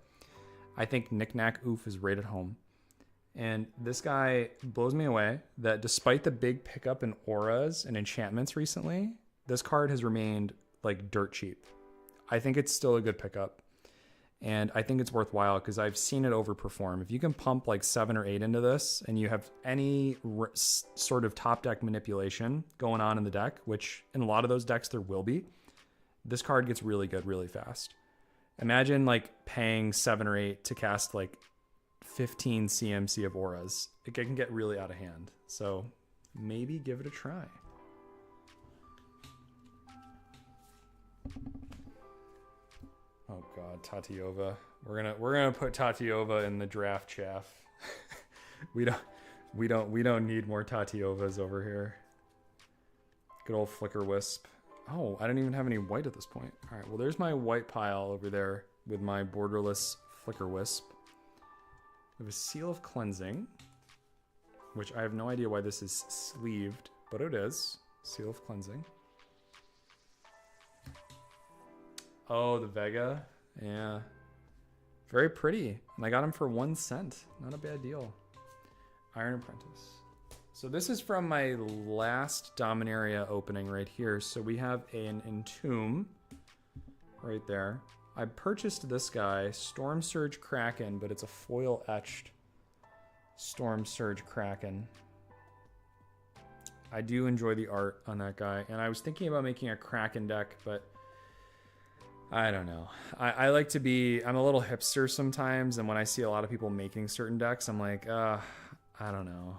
I think Knick-Knack Oof is right at home. And this guy blows me away that despite the big pickup in auras and enchantments recently, this card has remained like dirt cheap. I think it's still a good pickup. And I think it's worthwhile because I've seen it overperform. If you can pump like 7 or 8 into this and you have any sort of top deck manipulation going on in the deck, which in a lot of those decks there will be, this card gets really good really fast. Imagine like paying 7 or 8 to cast like 15 CMC of auras. It can get really out of hand. So maybe give it a try. Oh God, Tatiova. We're gonna put Tatiova in the draft chaff. we don't need more Tatiovas over here. Good old Flicker Wisp. Oh, I don't even have any white at this point. All right, well there's my white pile over there with my borderless Flicker Wisp. We have a Seal of Cleansing, which I have no idea why this is sleeved, but it is. Seal of Cleansing. Oh, the Vega. Yeah. Very pretty. And I got him for 1 cent. Not a bad deal. Iron Apprentice. So this is from my last Dominaria opening right here. So we have an Entomb right there. I purchased this guy, Storm Surge Kraken, but it's a foil etched Storm Surge Kraken. I do enjoy the art on that guy. And I was thinking about making a Kraken deck, but I don't know. I like to be, I'm a little hipster sometimes, and when I see a lot of people making certain decks, I'm like, I don't know.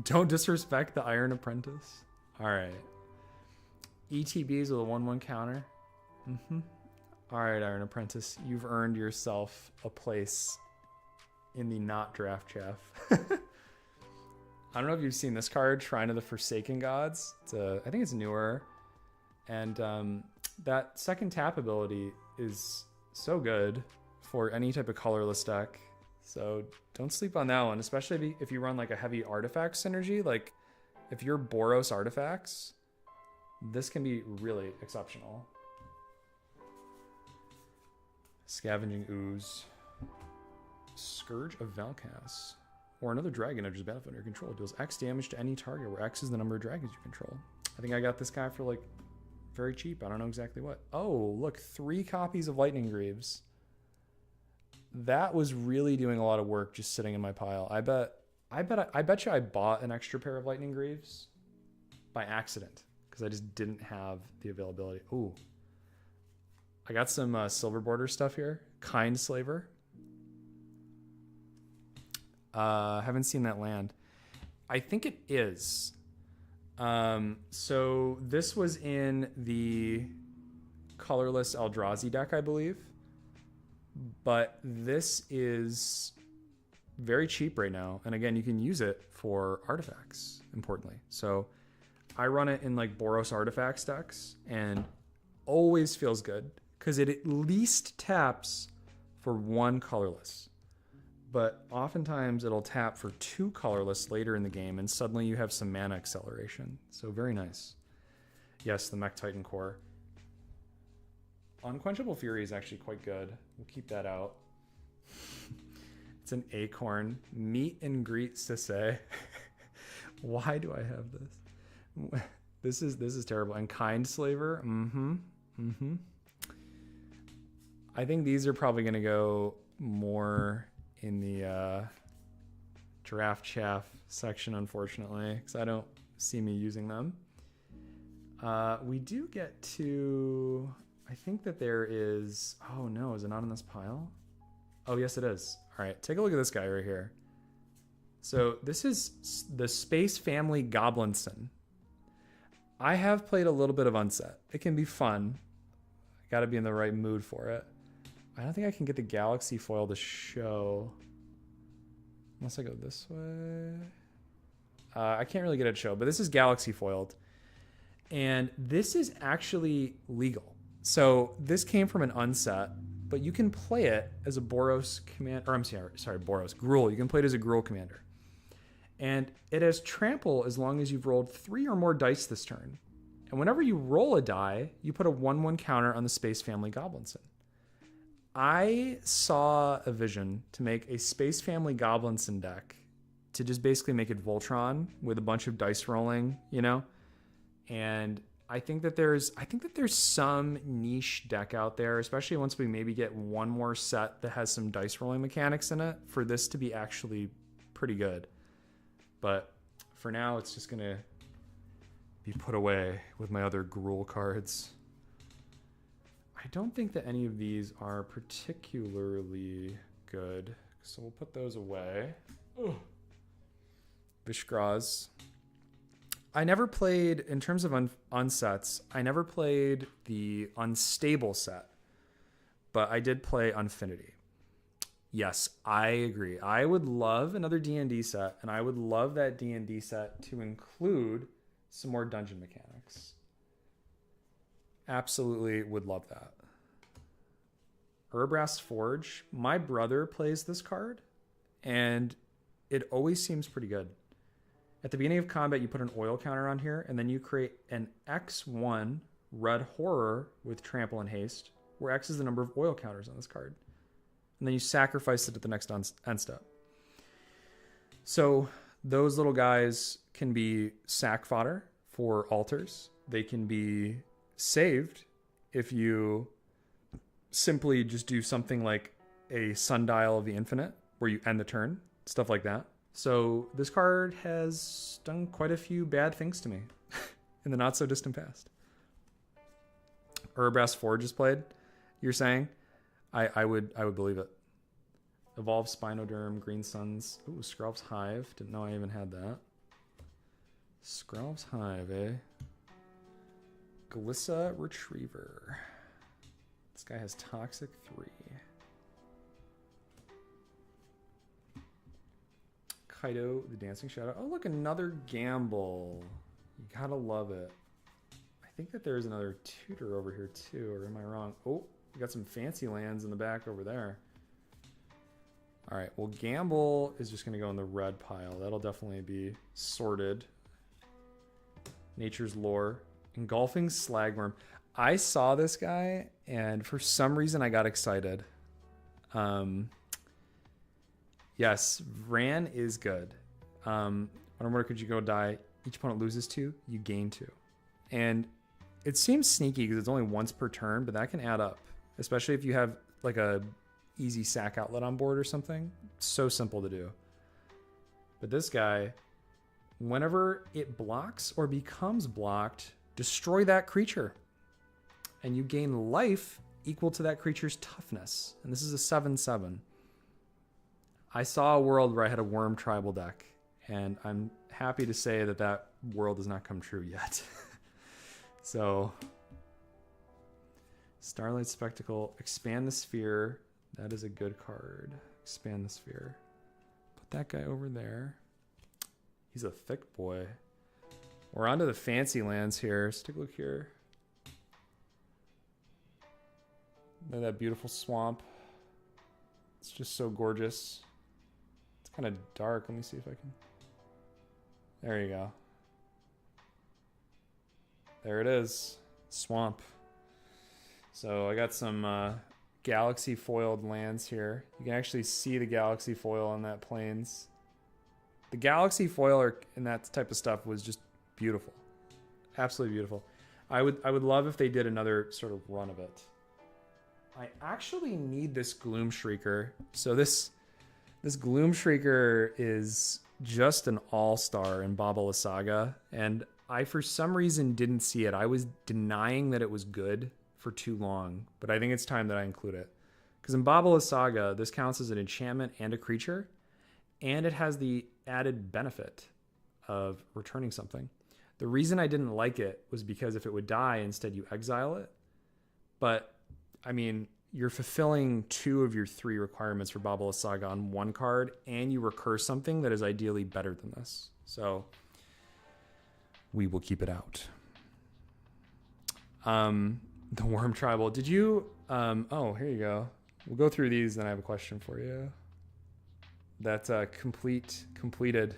Don't disrespect the Iron Apprentice. All right. ETBs with a 1/1 counter. All right, Iron Apprentice, you've earned yourself a place in the not draft chaff. I don't know if you've seen this card, Shrine of the Forsaken Gods. I think it's newer. And that second tap ability is so good for any type of colorless deck. So don't sleep on that one, especially if you run like a heavy artifact synergy. Like if you're Boros artifacts, this can be really exceptional. Scavenging Ooze. Scourge of Valkas. Or another dragon enters the battlefield under your control. Deals X damage to any target, where X is the number of dragons you control. I think I got this guy for like very cheap. I don't know exactly what. Oh, look, 3 copies of Lightning Greaves. That was really doing a lot of work just sitting in my pile. I bet you I bought an extra pair of Lightning Greaves by accident because I just didn't have the availability. Ooh. I got some silver border stuff here. Kind Slaver. Haven't seen that land. I think it is. So this was in the colorless Eldrazi deck, I believe. But this is very cheap right now. And again, you can use it for artifacts, importantly. So I run it in like Boros artifacts decks and always feels good because it at least taps for 1 colorless. But oftentimes it'll tap for 2 colorless later in the game, and suddenly you have some mana acceleration. So very nice. Yes, the Mech Titan core. Unquenchable Fury is actually quite good. We'll keep that out. It's an acorn. Meet and greet Sisay. Why do I have this? This is terrible. And Kind Slaver. I think these are probably going to go more in the draft chaff section, unfortunately, because I don't see me using them. We do get to, I think that there is, oh no, is it not in this pile? Oh yes it is. All right, take a look at this guy right here. So this is the Space Family Goblinson. I have played a little bit of Unset. It can be fun. I gotta be in the right mood for it. I don't think I can get the Galaxy foil to show. Unless I go this way. I can't really get it to show, but this is Galaxy foiled. And this is actually legal. So this came from an unset, but you can play it as a Boros commander. Or I'm sorry, Boros. Gruul. You can play it as a Gruul commander. And it has trample as long as you've rolled 3 or more dice this turn. And whenever you roll a die, you put a 1/1 counter on the Space Family Goblinson. I saw a vision to make a Space Family Goblinson deck to just basically make it Voltron with a bunch of dice rolling, you know? And I think that there's some niche deck out there, especially once we maybe get one more set that has some dice rolling mechanics in it, for this to be actually pretty good. But for now, it's just going to be put away with my other Gruul cards. I don't think that any of these are particularly good, so we'll put those away. Ugh. Vishgraz. I never played, in terms of unsets, I never played the unstable set, but I did play Unfinity. Yes, I agree. I would love another D&D set, and I would love that D&D set to include some more dungeon mechanics. Absolutely would love that. Urbrass Forge. My brother plays this card, and it always seems pretty good. At the beginning of combat, you put an oil counter on here, and then you create an X1 red horror with trample and haste, where X is the number of oil counters on this card. And then you sacrifice it at the next end step. So those little guys can be sack fodder for altars. They can be saved if you simply just do something like a Sundial of the Infinite, where you end the turn, stuff like that. So this card has done quite a few bad things to me in the not so distant past. Urbrass Forge is played, you're saying? I would believe it. Evolve Spinoderm, Green Suns. Ooh, Skrelv's Hive. Didn't know I even had that. Skrelv's Hive, eh? Glissa Retriever. This guy has Toxic 3. Kaido, the Dancing Shadow. Oh, look, another Gamble. You gotta love it. I think that there's another tutor over here too, or am I wrong? Oh, we got some fancy lands in the back over there. All right, well, Gamble is just gonna go in the red pile. That'll definitely be sorted. Nature's Lore. Engulfing Slagworm. I saw this guy, and for some reason I got excited. Yes, Ran is good. Where could you go die? Each opponent loses 2, you gain 2. And it seems sneaky because it's only once per turn, but that can add up. Especially if you have like a easy sack outlet on board or something. So simple to do. But this guy, whenever it blocks or becomes blocked, destroy that creature. And you gain life equal to that creature's toughness. And this is a 7/7. I saw a world where I had a worm tribal deck, and I'm happy to say that that world has not come true yet. So, Starlight Spectacle, expand the sphere. That is a good card. Expand the sphere. Put that guy over there. He's a thick boy. We're on to the fancy lands here. Let's take a look here. Look at that beautiful swamp. It's just so gorgeous. It's kind of dark. Let me see if I can. There you go. There it is. Swamp. So I got some galaxy foiled lands here. You can actually see the galaxy foil on that plains. The galaxy foil and that type of stuff was just beautiful. Absolutely beautiful. I would love if they did another sort of run of it. I actually need this Gloom Shrieker. So this Gloom Shrieker is just an all-star in Baba Saga, and I for some reason didn't see it. I was denying that it was good for too long, but I think it's time that I include it. Because in Baba Saga, this counts as an enchantment and a creature, and it has the added benefit of returning something. The reason I didn't like it was because if it would die, instead you exile it. But I mean, you're fulfilling 2 of your 3 requirements for Baba Saga on 1 card, and you recur something that is ideally better than this. So we will keep it out. The Worm Tribal. Did you... oh, here you go. We'll go through these, then I have a question for you. That's completed.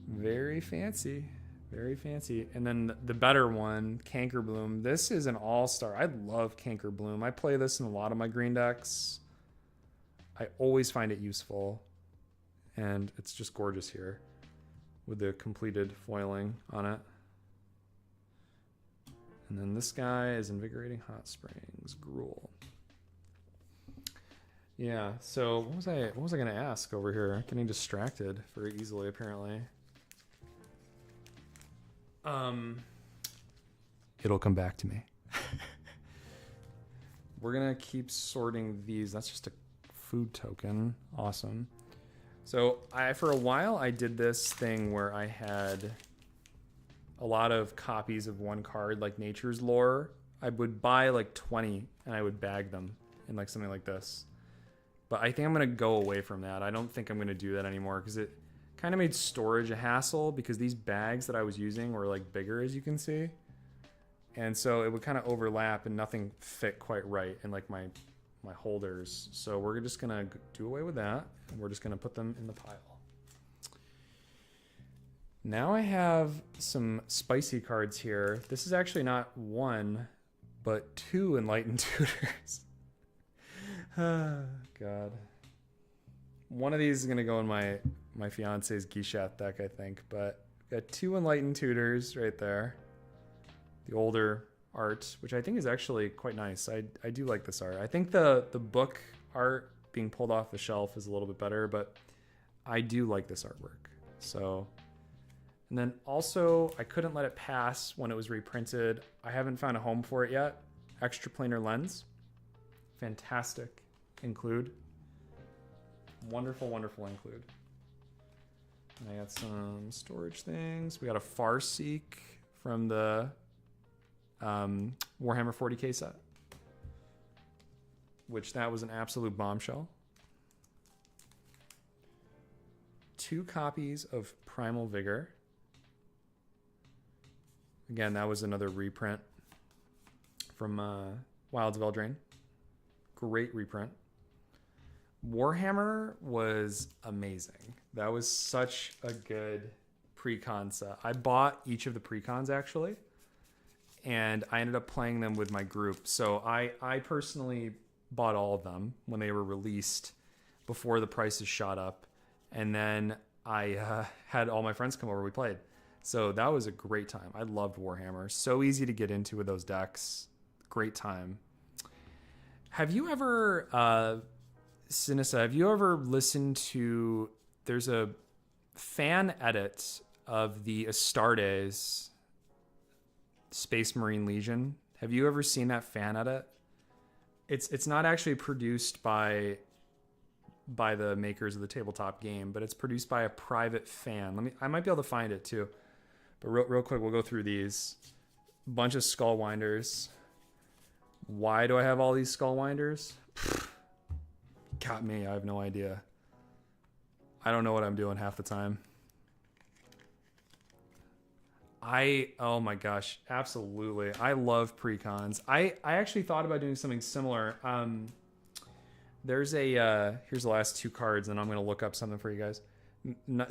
Very fancy. Very fancy. And then the better one, Cankerbloom. This is an all-star. I love Cankerbloom. I play this in a lot of my green decks. I always find it useful. And it's just gorgeous here with the completed foiling on it. And then this guy is Invigorating Hot Springs. Gruel. Yeah, so what was I gonna ask over here? Getting distracted very easily, apparently. It'll come back to me. We're gonna keep sorting these. That's just a food token. Awesome. So for a while I did this thing where I had a lot of copies of one card, like Nature's Lore. I would buy like 20 and I would bag them in like something like this. But I think I'm gonna go away from that. I don't think I'm gonna do that anymore because it kind of made storage a hassle because these bags that I was using were like bigger, as you can see. And so it would kind of overlap and nothing fit quite right in like my holders. So we're just gonna do away with that. And we're just gonna put them in the pile. Now I have some spicy cards here. This is actually not 1, but 2 Enlightened Tutors. Oh, God. One of these is gonna go in my fiance's Gishat deck, I think, but got 2 Enlightened Tutors right there. The older art, which I think is actually quite nice. I do like this art. I think the book art being pulled off the shelf is a little bit better, but I do like this artwork. So, and then also I couldn't let it pass when it was reprinted. I haven't found a home for it yet. Extraplanar Lens. Fantastic include. Wonderful, wonderful include. And I got some storage things. We got a Farseek from the Warhammer 40k set, which that was an absolute bombshell. 2 copies of Primal Vigor. Again, that was another reprint from Wilds of Eldraine. Great reprint. Warhammer was amazing. That was such a good pre-con set. I bought each of the pre-cons actually, and I ended up playing them with my group. So I personally bought all of them when they were released before the prices shot up, and then I had all my friends come over. We played. So that was a great time. I loved Warhammer. So easy to get into with those decks. Great time. Have you ever, Sinisa, have you ever listened to, there's a fan edit of the Astartes Space Marine Legion. Have you ever seen that fan edit? It's not actually produced by the makers of the tabletop game, but it's produced by a private fan. I might be able to find it too. But real quick, we'll go through these. Bunch of skull winders. Why do I have all these skull winders? Got me. I have no idea. I don't know what I'm doing half the time. Oh my gosh, absolutely. I love pre-cons. I actually thought about doing something similar. There's here's the last 2 cards, and I'm going to look up something for you guys.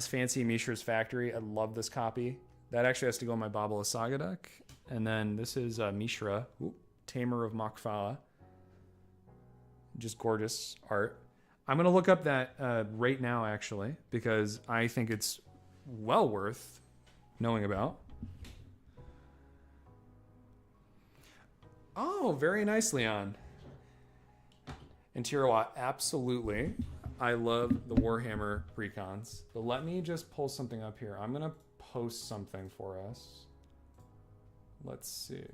Fancy Mishra's Factory. I love this copy. That actually has to go in my Babala Saga deck. And then this is Mishra, Tamer of Makfala. Just gorgeous art. I'm going to look up that right now, actually, because I think it's well worth knowing about. Oh, very nice, Leon. And Tirawa, absolutely. I love the Warhammer precons. But let me just pull something up here. I'm going to post something for us. Let's see.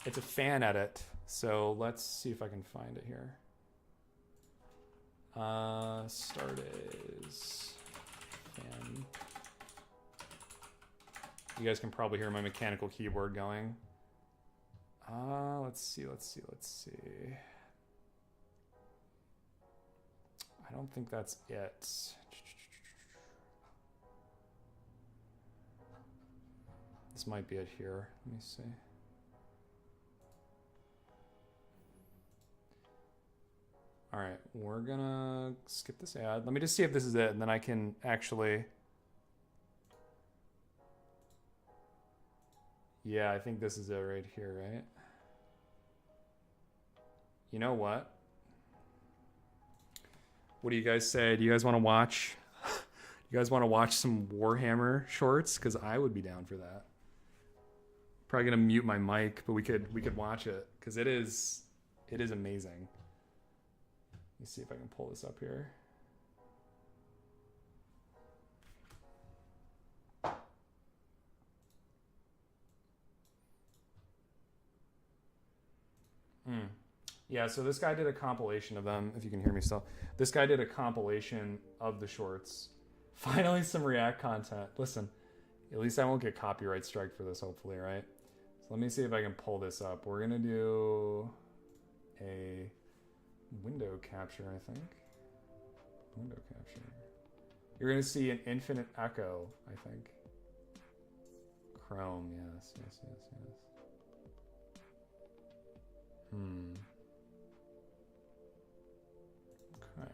It's a fan edit, so let's see if I can find it here. Astartes fan. You guys can probably hear my mechanical keyboard going. Let's see. I don't think that's it. This might be it here. Let me see. All right, we're gonna skip this ad. Let me just see if this is it, and then I can actually... Yeah, I think this is it right here, right? You know what? What do you guys say? Do you guys want to watch? You guys want to watch some Warhammer shorts? Because I would be down for that. Probably gonna mute my mic, but we could watch it because it is amazing. Let me see if I can pull this up here. Yeah, so this guy did a compilation of them, if you can hear me still. This guy did a compilation of the shorts. Finally, some React content. Listen, at least I won't get copyright strike for this, hopefully, right? So let me see if I can pull this up. We're going to do a window capture, I think. Window capture. You're going to see an infinite echo, I think. Chrome, yes. Okay.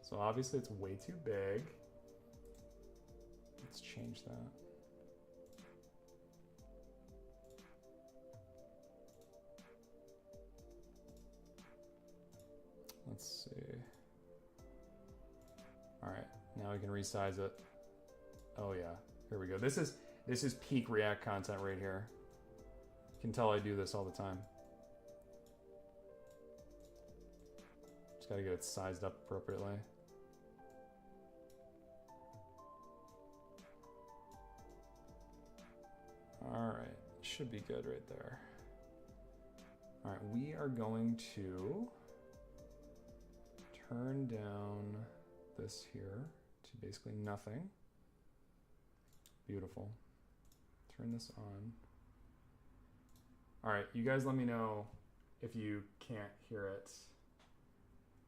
So obviously it's way too big. Let's change that. Let's see. All right, now we can resize it. Oh yeah, here we go. This is peak React content right here. You can tell I do this all the time. Just gotta get it sized up appropriately. All right, should be good right there. All right, we are going to turn down this here to basically nothing. Beautiful. Turn this on. All right, you guys let me know if you can't hear it.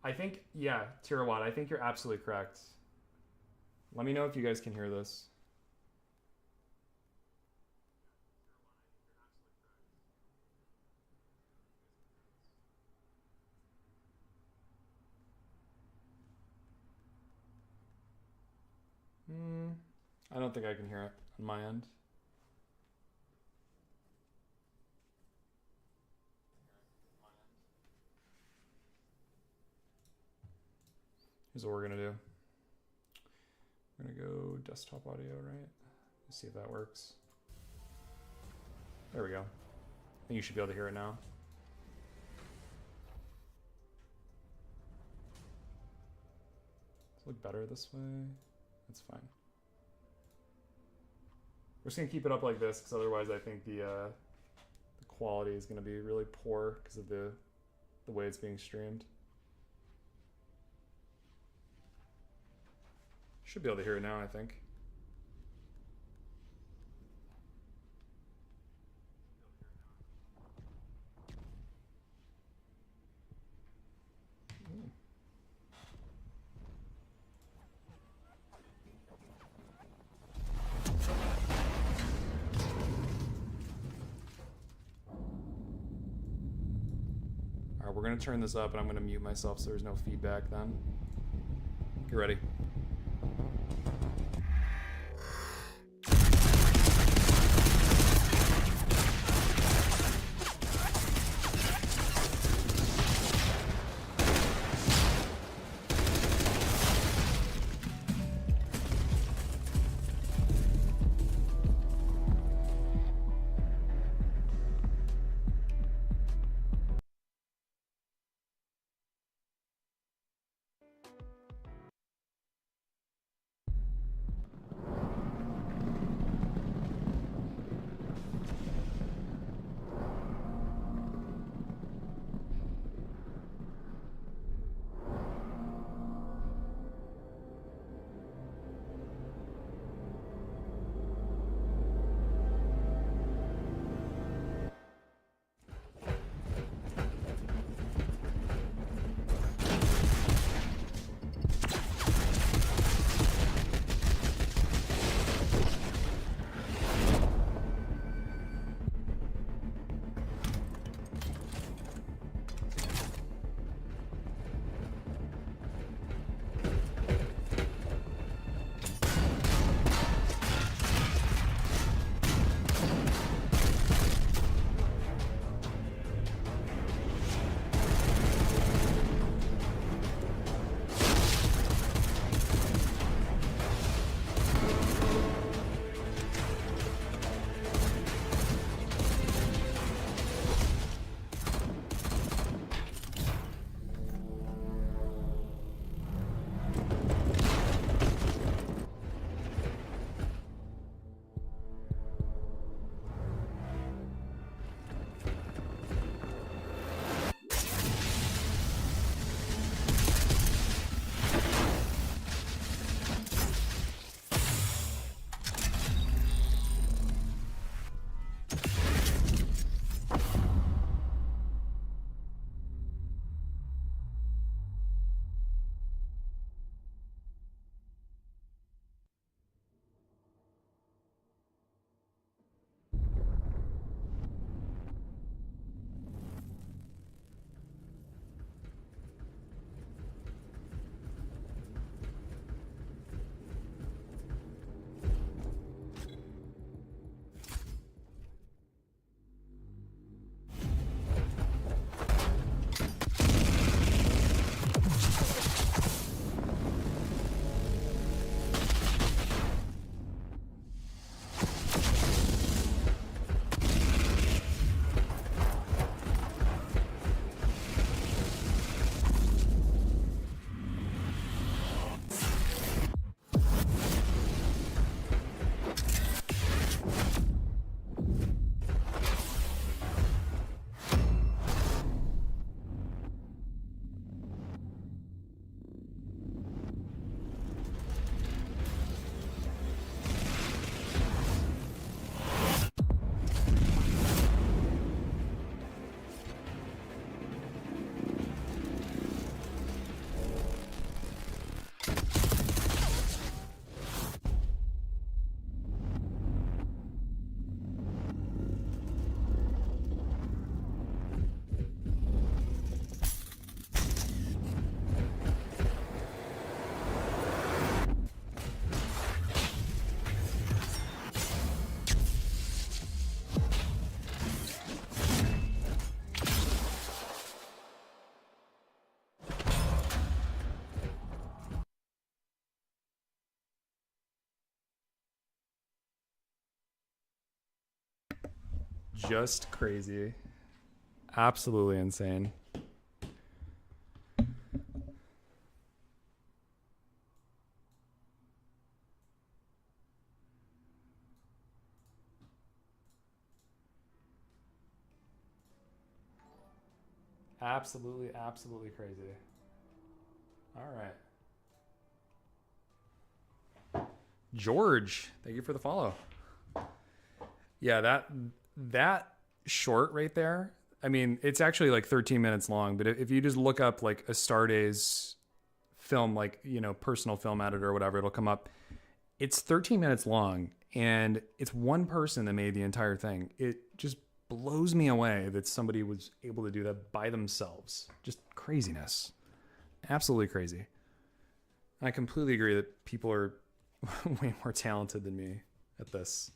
I think, yeah, Terawatt, I think you're absolutely correct. Let me know if you guys can hear this. Hmm, I don't think I can hear it on my end. Here's what we're gonna do. We're gonna go desktop audio, right? Let's see if that works. There we go. I think you should be able to hear it now. Does it look better this way? That's fine. We're just gonna keep it up like this because otherwise I think the quality is gonna be really poor because of the way it's being streamed. Should be able to hear it now, I think. Alright, we're gonna turn this up and I'm gonna mute myself so there's no feedback then. Get ready. just crazy. Absolutely insane. Absolutely, absolutely crazy. All right. George, thank you for the follow. Yeah, that short right there. I mean, it's actually like 13 minutes long, but if you just look up like a Stardays film, like, you know, personal film editor or whatever, it'll come up. It's 13 minutes long, and it's one person that made the entire thing. It just blows me away that somebody was able to do that by themselves. Just craziness. Absolutely crazy. I completely agree that people are way more talented than me at this.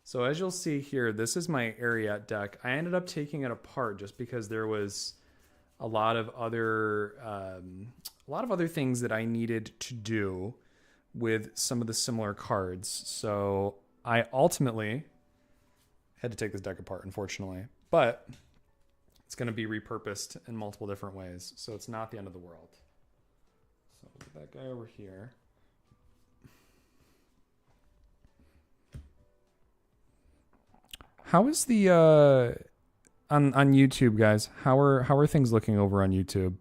So as you'll see here, this is my Ariat deck. I ended up taking it apart just because there was a lot of other things that I needed to do with some of the similar cards. So I ultimately had to take this deck apart, unfortunately, but it's going to be repurposed in multiple different ways. So it's not the end of the world. So we'll get that guy over here. How is the on YouTube, guys? How are things looking over on YouTube,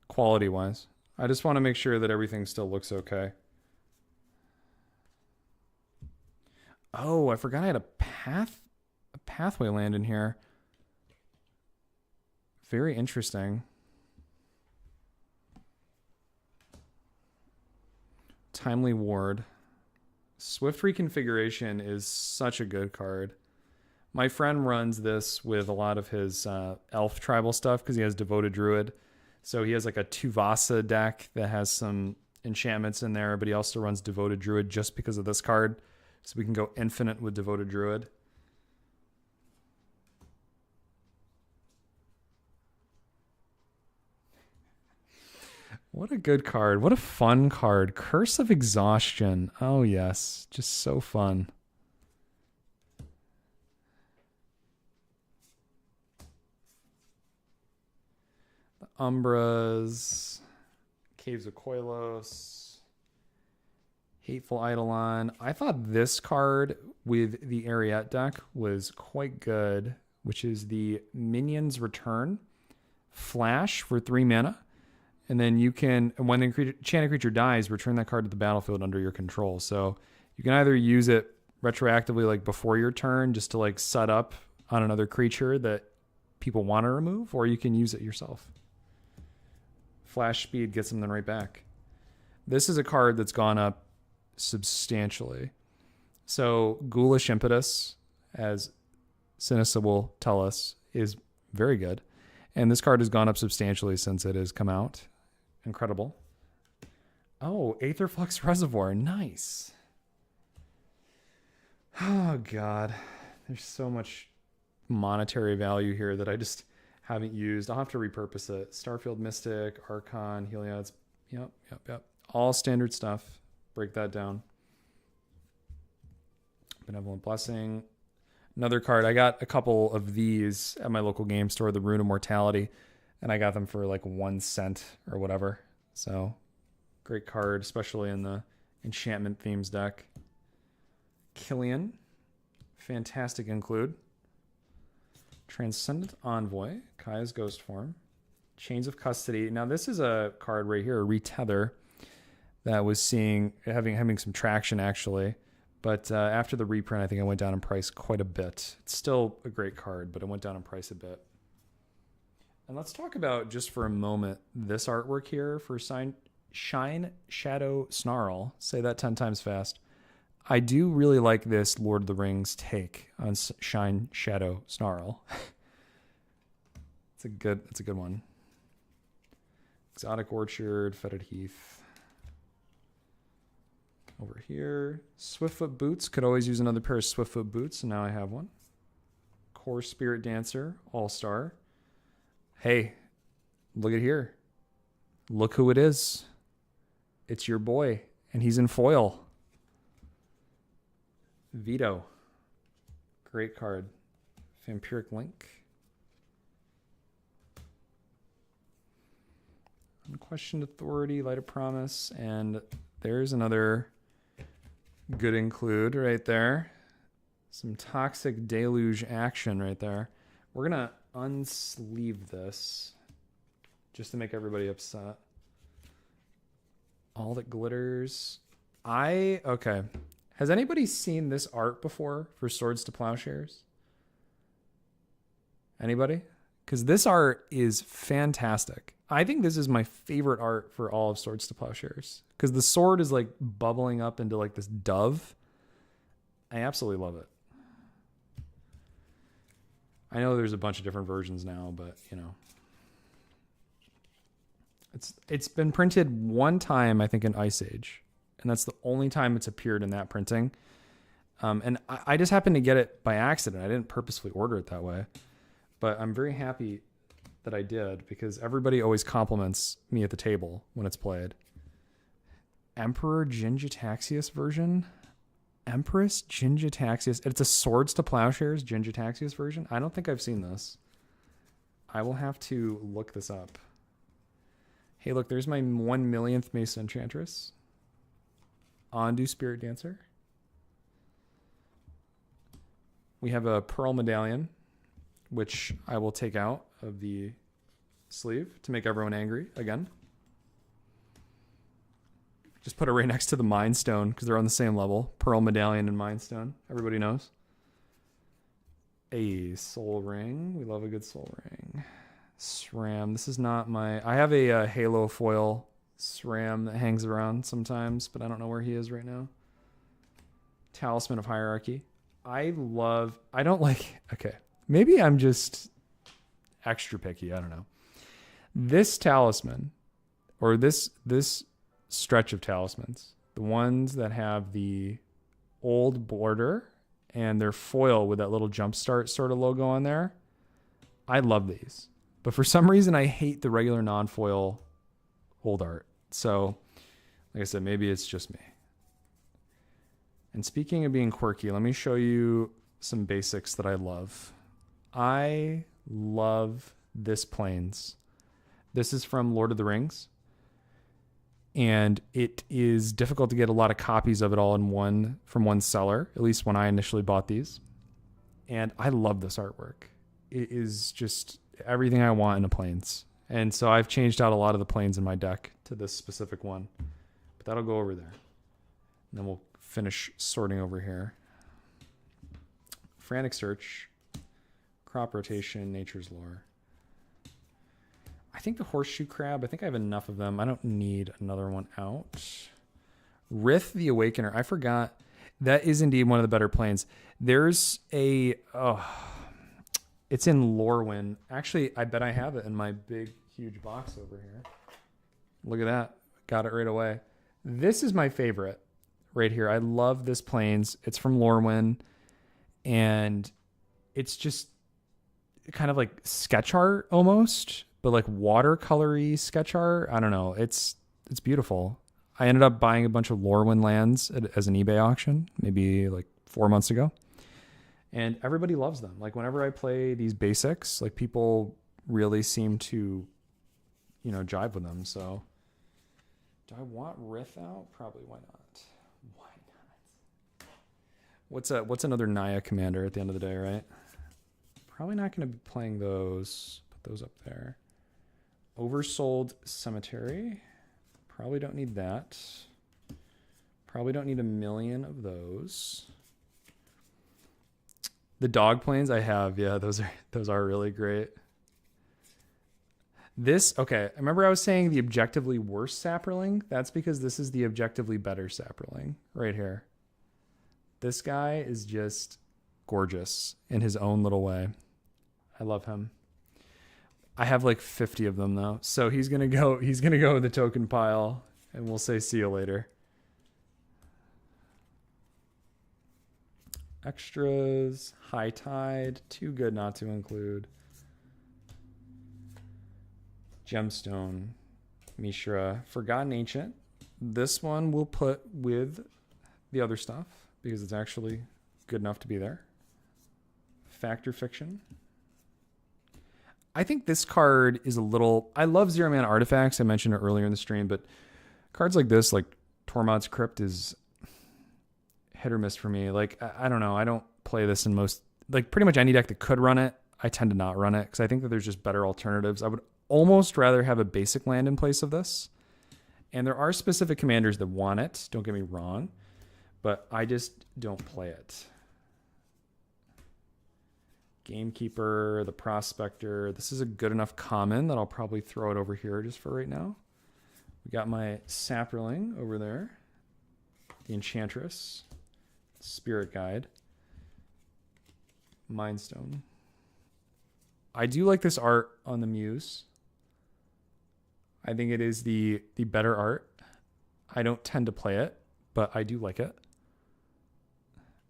quality wise? I just want to make sure that everything still looks okay. Oh, I forgot I had a pathway land in here. Very interesting. Timely Ward. Swift Reconfiguration is such a good card. My friend runs this with a lot of his elf tribal stuff because he has Devoted Druid. So he has like a Tuvasa deck that has some enchantments in there, but he also runs Devoted Druid just because of this card. So we can go infinite with Devoted Druid. What a good card. What a fun card. Curse of Exhaustion. Oh, yes. Just so fun. The Umbras. Caves of Koilos. Hateful Eidolon. I thought this card with the Ariat deck was quite good, which is the Minions Return. Flash for 3 mana. And then you can, when the enchanted creature dies, return that card to the battlefield under your control. So you can either use it retroactively, like before your turn, just to like set up on another creature that people want to remove, or you can use it yourself. Flash speed gets them then right back. This is a card that's gone up substantially. So Ghoulish Impetus, as Sinisa will tell us, is very good. And this card has gone up substantially since it has come out. Incredible. Oh, Aetherflux Reservoir. Nice. Oh, God. There's so much monetary value here that I just haven't used. I'll have to repurpose it. Starfield Mystic, Archon, Heliod's. Yep. All standard stuff. Break that down. Benevolent Blessing. Another card. I got a couple of these at my local game store, the Rune of Mortality, and I got them for like 1 cent or whatever. So, great card, especially in the enchantment themes deck. Killian. Fantastic include. Transcendent Envoy. Kaya's Ghost Form. Chains of Custody. Now, this is a card right here, a Retether, that was having some traction, actually. But after the reprint, I think it went down in price quite a bit. It's still a great card, but it went down in price a bit. And let's talk about, just for a moment, this artwork here for Shine Shadow Snarl. Say that 10 times fast. I do really like this Lord of the Rings take on Shine Shadow Snarl. It's a good one. Exotic Orchard, Fetid Heath. Over here, Swiftfoot Boots. Could always use another pair of Swiftfoot Boots, and now I have one. Core Spirit Dancer, All-Star. Hey, look at here. Look who it is. It's your boy, and he's in foil. Vito. Great card. Vampiric Link. Unquestioned Authority, Light of Promise, and there's another good include right there. Some Toxic Deluge action right there. We're going to unsleeve this just to make everybody upset. All That Glitters. Okay. Has anybody seen this art before for Swords to Plowshares? Anybody? Because this art is fantastic. I think this is my favorite art for all of Swords to Plowshares. Because the sword is like bubbling up into like this dove. I absolutely love it. I know there's a bunch of different versions now, but you know. It's been printed one time, I think, in Ice Age. And that's the only time it's appeared in that printing. And I just happened to get it by accident. I didn't purposefully order it that way. But I'm very happy that I did because everybody always compliments me at the table when it's played. Emperor Gingitaxius version? Empress Gingitaxius. It's a Swords to Plowshares Gingitaxius version. I don't think I've seen this. I will have to look this up. Hey, look, there's my 1,000,000th Mesa Enchantress. Ondu Spirit Dancer. We have a Pearl Medallion, which I will take out of the sleeve to make everyone angry again. Just put it right next to the Mind Stone because they're on the same level. Pearl Medallion and Mind Stone. Everybody knows. A Soul Ring. We love a good Soul Ring. SRAM. This is not my... I have a Halo foil SRAM that hangs around sometimes, but I don't know where he is right now. Talisman of Hierarchy. Okay. Maybe I'm just extra picky. I don't know. This talisman, or this stretch of talismans, the ones that have the old border and they're foil with that little jumpstart sort of logo on there, I love these. But for some reason, I hate the regular non-foil old art. So, like I said, maybe it's just me. And speaking of being quirky, let me show you some basics that I love. I love this Plains. This is from Lord of the Rings. And it is difficult to get a lot of copies of it all from one seller, at least when I initially bought these. And I love this artwork. It is just everything I want in a Plains. And so I've changed out a lot of the Plains in my deck to this specific one. But that'll go over there. And then we'll finish sorting over here. Frantic Search, Crop Rotation, Nature's Lore. I think the Horseshoe Crab, I think I have enough of them. I don't need another one out. Rith the Awakener. I forgot. That is indeed one of the better Plains. There's a... it's in Lorwyn. Actually, I bet I have it in my big, huge box over here. Look at that. Got it right away. This is my favorite right here. I love this Plains. It's from Lorwyn. And it's just kind of like sketch art almost, but like watercolory sketch art. I don't know. It's beautiful. I ended up buying a bunch of Lorwyn lands as an eBay auction, maybe like 4 months ago. And everybody loves them. Like whenever I play these basics, like people really seem to, jive with them. So do I want Rith out? Probably. Why not? What's another Naya commander at the end of the day, right? Probably not going to be playing those. Put those up there. Oversold Cemetery. Probably don't need that. Probably don't need 1,000,000 of those. The Dog Plains I have, yeah, those are really great. Okay, remember I was saying the objectively worst Saproling? That's because this is the objectively better Saproling right here. This guy is just gorgeous in his own little way. I love him. I have like 50 of them though. So he's going to go in the token pile and we'll say see you later. Extras, High Tide, too good not to include. Gemstone, Mishra, Forgotten Ancient. This one we'll put with the other stuff because it's actually good enough to be there. Factor Fiction. I think this card is a little... I love Zero Man Artifacts. I mentioned it earlier in the stream, but cards like this, like Tormod's Crypt, is hit or miss for me. Like, I don't know. I don't play this in most... Like, pretty much any deck that could run it, I tend to not run it because I think that there's just better alternatives. I would almost rather have a basic land in place of this. And there are specific commanders that want it. Don't get me wrong. But I just don't play it. Gamekeeper, the Prospector. This is a good enough common that I'll probably throw it over here just for right now. We got my Saproling over there. The Enchantress. Spirit Guide. Mindstone. I do like this art on the Muse. I think it is the better art. I don't tend to play it, but I do like it.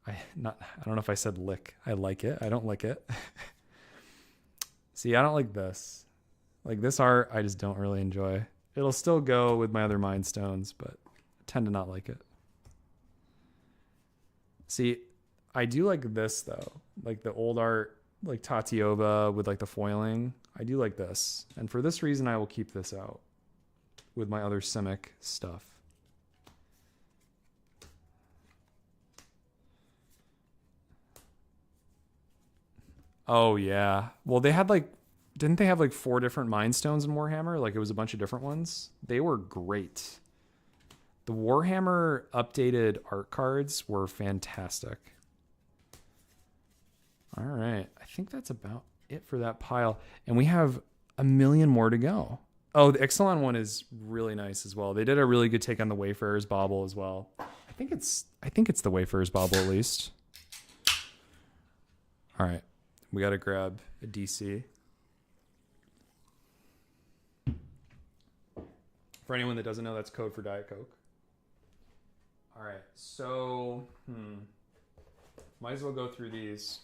I don't know if I said lick. I like it. I don't like it. See, I don't like this. Like this art, I just don't really enjoy. It'll still go with my other Mind Stones, but I tend to not like it. See, I do like this though. Like the old art, like Tatiova with like the foiling. I do like this. And for this reason, I will keep this out with my other Simic stuff. Oh yeah. Well, they had like, didn't they have like 4 different Mind Stones in Warhammer? Like it was a bunch of different ones. They were great. The Warhammer updated art cards were fantastic. All right. I think that's about it for that pile. And we have a million more to go. Oh, the Ixalan one is really nice as well. They did a really good take on the Wayfarer's Bauble as well. I think it's the Wayfarer's Bauble at least. All right. We got to grab a DC. For anyone that doesn't know, that's code for Diet Coke. All right, so might as well go through these.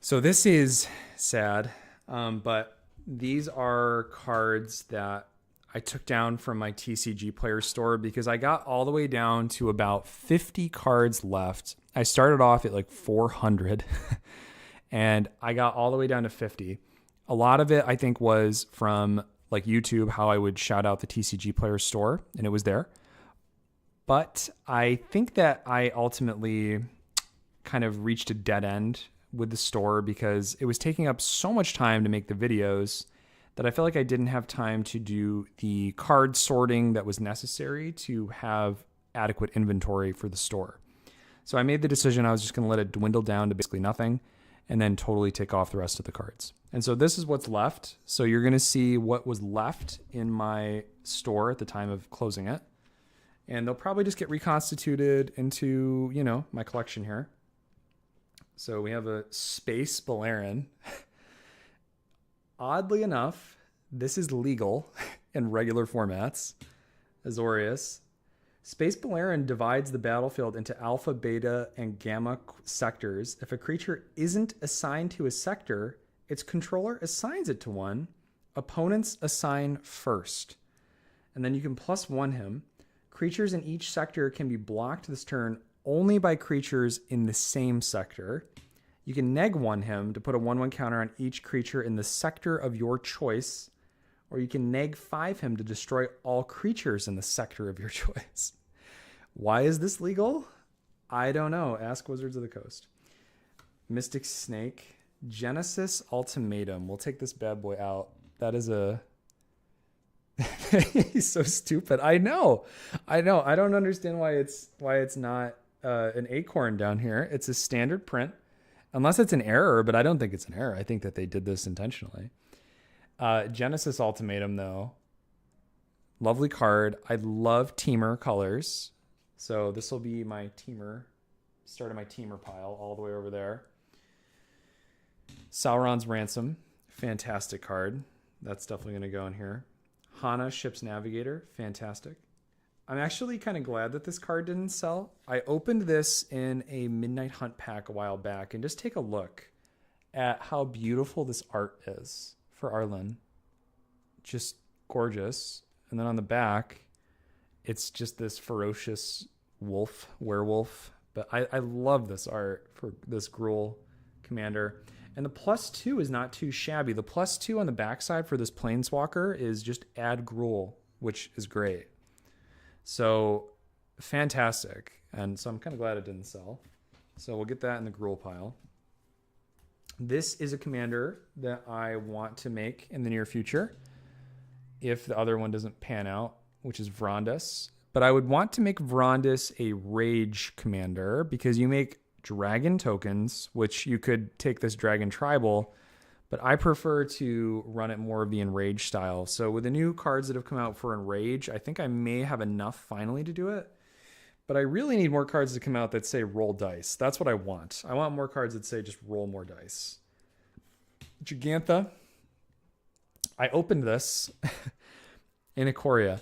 So this is sad, but these are cards that I took down from my TCG Player store because I got all the way down to about 50 cards left. I started off at like 400. And I got all the way down to 50. A lot of it, I think, was from like YouTube, how I would shout out the TCG Player store, and it was there. But I think that I ultimately kind of reached a dead end with the store because it was taking up so much time to make the videos that I felt like I didn't have time to do the card sorting that was necessary to have adequate inventory for the store. So I made the decision I was just going to let it dwindle down to basically nothing, and then totally take off the rest of the cards. And so this is what's left. So you're going to see what was left in my store at the time of closing it. And they'll probably just get reconstituted into, you know, my collection here. So we have a Space Balerin. Oddly enough, this is legal in regular formats. Azorius. Space Balerin divides the battlefield into alpha, beta, and gamma sectors. If a creature isn't assigned to a sector, its controller assigns it to one. Opponents assign first. And then you can +1 him. Creatures in each sector can be blocked this turn only by creatures in the same sector. You can -1 him to put a 1/1 counter on each creature in the sector of your choice. Or you can -5 him to destroy all creatures in the sector of your choice. Why is this legal? I don't know. Ask Wizards of the Coast. Mystic Snake. Genesis Ultimatum. We'll take this bad boy out. That is a... He's so stupid. I know. I don't understand why it's not an acorn down here. It's a standard print. Unless it's an error, but I don't think it's an error. I think that they did this intentionally. Genesis Ultimatum, though. Lovely card. I love Teamer colors. So this will be my Teamer. Start of my Teamer pile all the way over there. Sauron's Ransom. Fantastic card. That's definitely going to go in here. Hana, Ship's Navigator. Fantastic. I'm actually kind of glad that this card didn't sell. I opened this in a Midnight Hunt pack a while back, and just take a look at how beautiful this art is for Arlen. Just gorgeous. And then on the back, it's just this ferocious werewolf. But I love this art for this Gruul commander. And the +2 is not too shabby. The +2 on the backside for this Planeswalker is just add Gruul, which is great. So fantastic. And so I'm kind of glad it didn't sell. So we'll get that in the Gruul pile. This is a commander that I want to make in the near future if the other one doesn't pan out, which is Vrondus. But I would want to make Vrondus a Rage commander because you make dragon tokens, which you could take this dragon tribal, but I prefer to run it more of the Enrage style. So with the new cards that have come out for Enrage, I think I may have enough finally to do it. But I really need more cards to come out that say roll dice. That's what I want. I want more cards that say just roll more dice. Gigantha. I opened this in Ikoria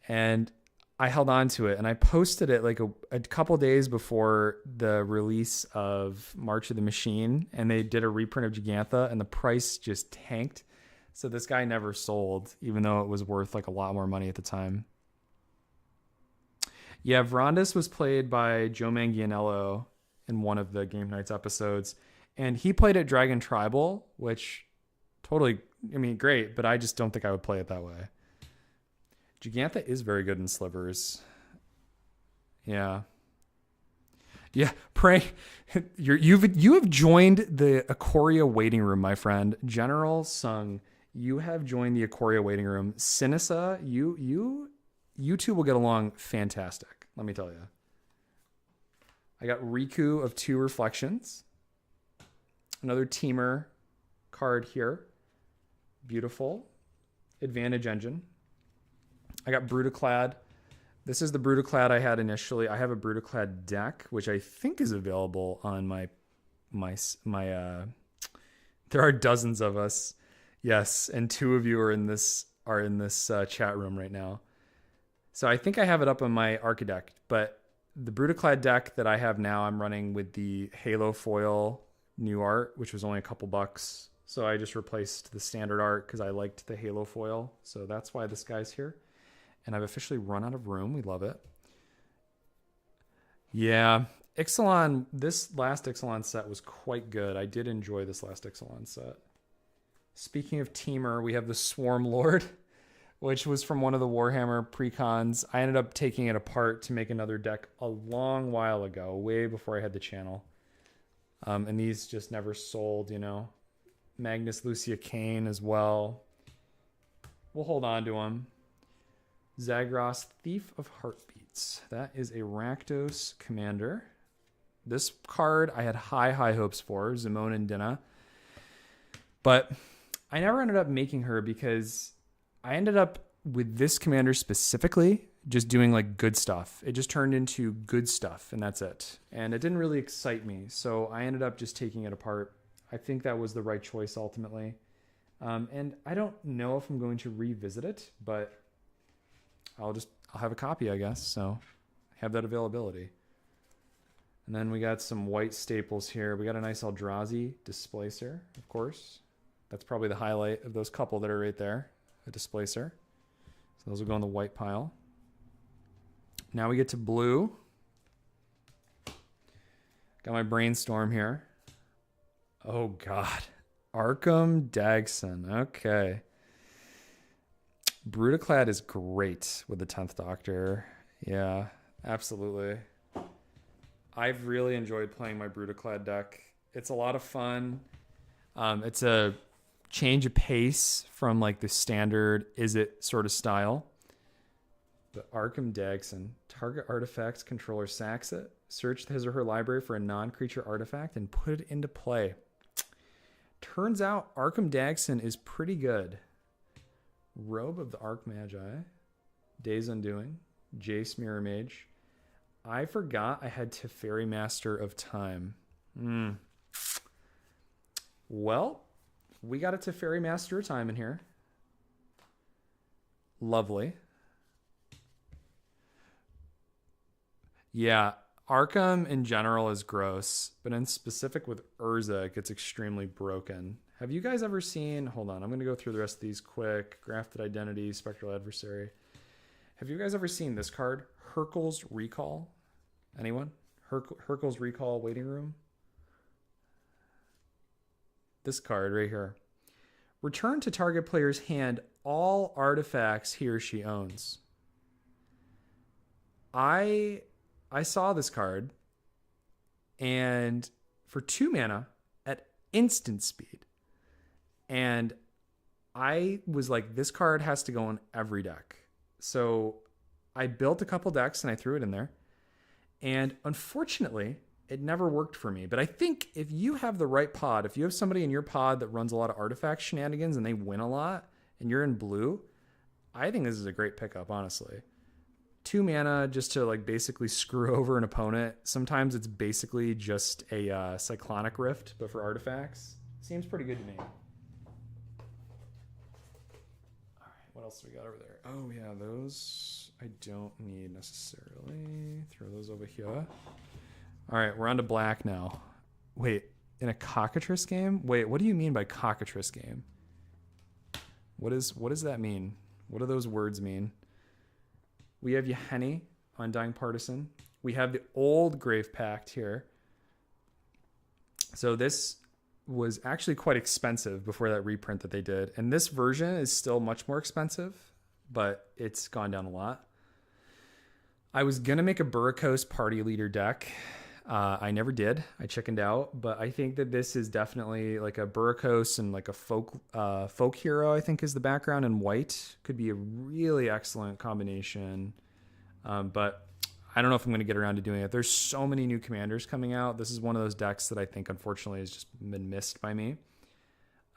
and I held on to it and I posted it like a couple days before the release of March of the Machine, and they did a reprint of Gigantha and the price just tanked. So this guy never sold, even though it was worth like a lot more money at the time. Yeah, Vrondus was played by Joe Manganiello in one of the Game Nights episodes, and he played at Dragon Tribal, which totally, I mean, great, but I just don't think I would play it that way. Gigantha is very good in slivers. Yeah. Yeah, pray. You have joined the Ikoria waiting room, my friend. General Sung, you have joined the Ikoria waiting room. Sinisa, you two will get along fantastic, let me tell you. I got Riku of 2 Reflections. Another Teamer card here. Beautiful. Advantage Engine. I got Brutaclad. This is the Brutaclad I had initially. I have a Brutaclad deck, which I think is available on my there are dozens of us. Yes, and 2 of you are in this chat room right now. So I think I have it up on my Archidect, but the Brutaclad deck that I have now, I'm running with the Halo foil new art, which was only a couple bucks. So I just replaced the standard art because I liked the Halo foil. So that's why this guy's here. And I've officially run out of room. We love it. Yeah, Ixalan, this last Ixalan set was quite good. I did enjoy this last Ixalan set. Speaking of Teamer, we have the Swarm Lord, which was from one of the Warhammer precons. I ended up taking it apart to make another deck a long while ago, way before I had the channel. And these just never sold, you know. Magnus Lucia Kane as well. We'll hold on to them. Zagros, Thief of Heartbeats. That is a Rakdos commander. This card I had high hopes for, Zimone and Dinah. But I never ended up making her because I ended up with this commander specifically just doing like good stuff. It just turned into good stuff and that's it. And it didn't really excite me. So I ended up just taking it apart. I think that was the right choice ultimately. And I don't know if I'm going to revisit it, but I'll have a copy, I guess. So have that availability. And then we got some white staples here. We got a nice Eldrazi Displacer, of course. That's probably the highlight of those couple that are right there. A Displacer. So those will go in the white pile. Now we get to blue. Got my Brainstorm here. Oh, God. Arkham Dagson. Okay. Brutaclad is great with the 10th Doctor. Yeah, absolutely. I've really enjoyed playing my Brutaclad deck. It's a lot of fun. It's a change of pace from like the standard is it sort of style. But Arkham Dagson, target artifacts controller sacks it, search his or her library for a non-creature artifact and put it into play. Turns out Arkham Dagson is pretty good. Robe of the Archmagi, Days Undoing, Jace Mirror Mage. I forgot I had Teferi Master of Time. Well, we got a Teferi Master of Time in here. Lovely. Yeah, Arkham in general is gross, but in specific with Urza, it gets extremely broken. Have you guys ever seen, hold on, I'm going to go through the rest of these quick. Grafted Identity, Spectral Adversary. Have you guys ever seen this card? Hurkyl's Recall? Anyone? Hurkyl's Recall Waiting Room? this card right here. Return to target player's hand all artifacts he or she owns. I saw this card, and for 2 mana at instant speed, and I was like, this card has to go in every deck. So I built a couple decks and I threw it in there. And unfortunately, it never worked for me. But I think if you have the right pod, if you have somebody in your pod that runs a lot of artifact shenanigans and they win a lot and you're in blue, I think this is a great pickup, honestly. 2 mana just to like basically screw over an opponent. Sometimes it's basically just a Cyclonic Rift, but for artifacts. Seems pretty good to me. What else do we got over there? Oh, yeah, those I don't need necessarily. Throw those over here. All right, we're on to black now. Wait, in a cockatrice game? Wait, what do you mean by cockatrice game? What does that mean? What do those words mean? We have Yahenni, Undying Partisan. We have the old Grave Pact here. So this was actually quite expensive before that reprint that they did. And this version is still much more expensive, but it's gone down a lot. I was going to make a Burricos Party Leader deck. I never did. I chickened out, but I think that this is definitely like a Burricos and like a folk hero, I think is the background, and white could be a really excellent combination. But I don't know if I'm going to get around to doing it. There's so many new commanders coming out. This is one of those decks that I think, unfortunately, has just been missed by me.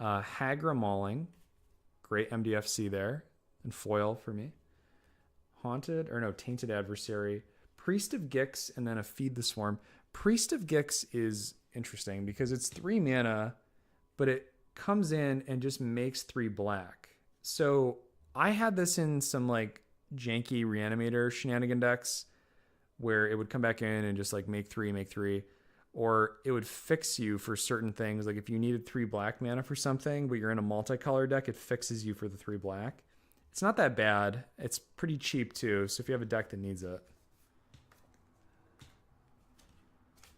Hagra Mauling. Great MDFC there. And foil for me. Tainted Adversary. Priest of Gix, and then a Feed the Swarm. Priest of Gix is interesting because it's 3 mana, but it comes in and just makes 3 black. So I had this in some like janky Reanimator shenanigan decks, where it would come back in and just like make 3, or it would fix you for certain things. Like if you needed 3 black mana for something, but you're in a multicolor deck, it fixes you for the 3 black. It's not that bad. It's pretty cheap too. So if you have a deck that needs it.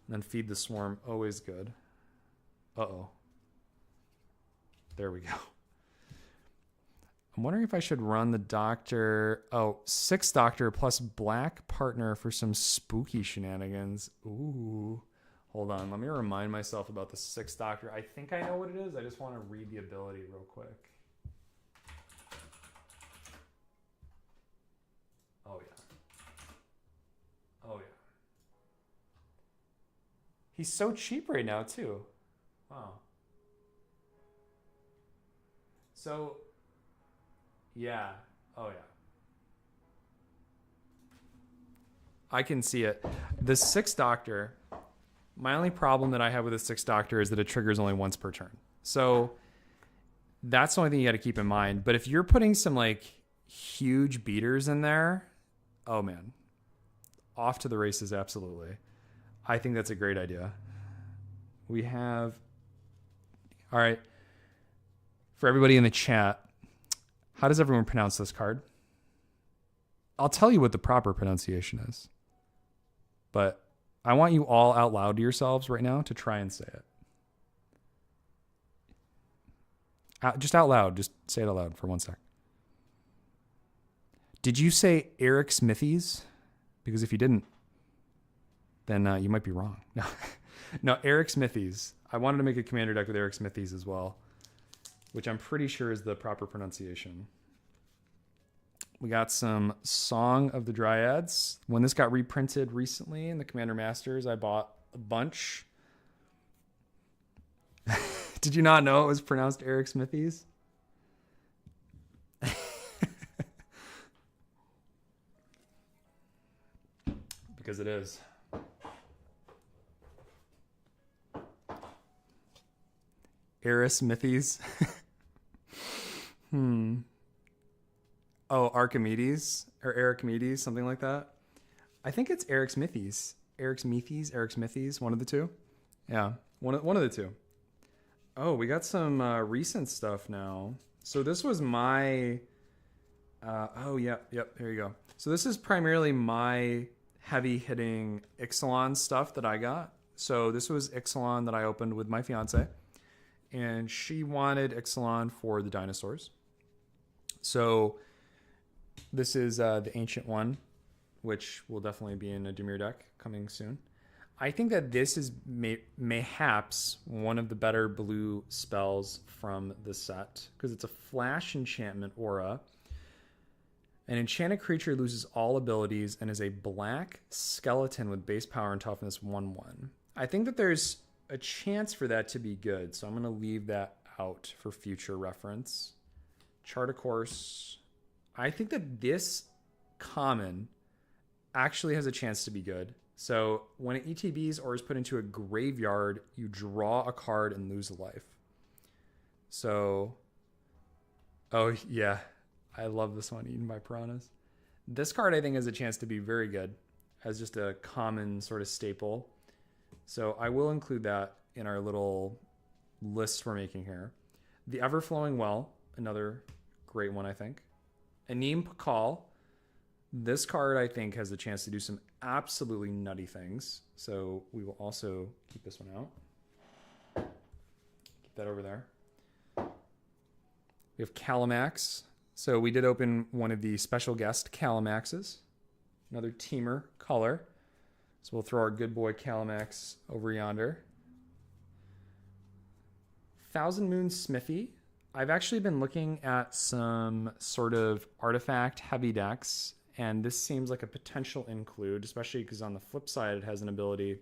And then Feed the Swarm, always good. Uh-oh. There we go. I'm wondering if I should run the Doctor. Oh, 6 Doctor plus Black Partner for some spooky shenanigans. Ooh. Hold on. Let me remind myself about the 6 Doctor. I think I know what it is. I just want to read the ability real quick. Oh, yeah. Oh, yeah. He's so cheap right now, too. Wow. So... yeah. Oh, yeah. I can see it. The 6 Doctor, my only problem that I have with the 6 Doctor is that it triggers only once per turn. So that's the only thing you got to keep in mind. But if you're putting some like huge beaters in there, oh man, off to the races, absolutely. I think that's a great idea. We have, all right, for everybody in the chat, how does everyone pronounce this card? I'll tell you what the proper pronunciation is. But I want you all out loud to yourselves right now to try and say it. Just out loud. Just say it out loud for 1 sec. Did you say Eric Smithies? Because if you didn't, then you might be wrong. No, Eric Smithies. I wanted to make a commander deck with Eric Smithies as well, which I'm pretty sure is the proper pronunciation. We got some Song of the Dryads. When this got reprinted recently in the Commander Masters, I bought a bunch. Did you not know it was pronounced Eric Smithies? Because it is. Eris Smithies. Oh, Archimedes or Archimedes, something like that. I think it's Eric Smithies. Eric Smithies, one of the two. Yeah, one of the two. Oh, we got some recent stuff now. So this was my... yep, there you go. So this is primarily my heavy-hitting Ixalan stuff that I got. So this was Ixalan that I opened with my fiance. and she wanted Ixalan for the dinosaurs. So this is the ancient one, which will definitely be in a Dimir deck coming soon. I think that this is mayhaps one of the better blue spells from the set because it's a flash enchantment aura. An enchanted creature loses all abilities and is a black skeleton with base power and toughness 1/1. I think that there's a chance for that to be good, so I'm going to leave that out for future reference. Chart a course. I think that this common actually has a chance to be good. So when it ETBs or is put into a graveyard, you draw a card and lose a life. So, oh yeah, I love this one, Eaten by Piranhas. This card I think has a chance to be very good as just a common sort of staple. So I will include that in our little list we're making here. The Everflowing Well, another great one I think. Anim Pakal. This card, I think, has the chance to do some absolutely nutty things. So we will also keep this one out. Keep that over there. We have Calamax. So we did open one of the special guest Calamaxes. Another Teamer color. So we'll throw our good boy Calamax over yonder. Thousand Moon Smithy. I've actually been looking at some sort of artifact heavy decks, and this seems like a potential include, especially because on the flip side, it has an ability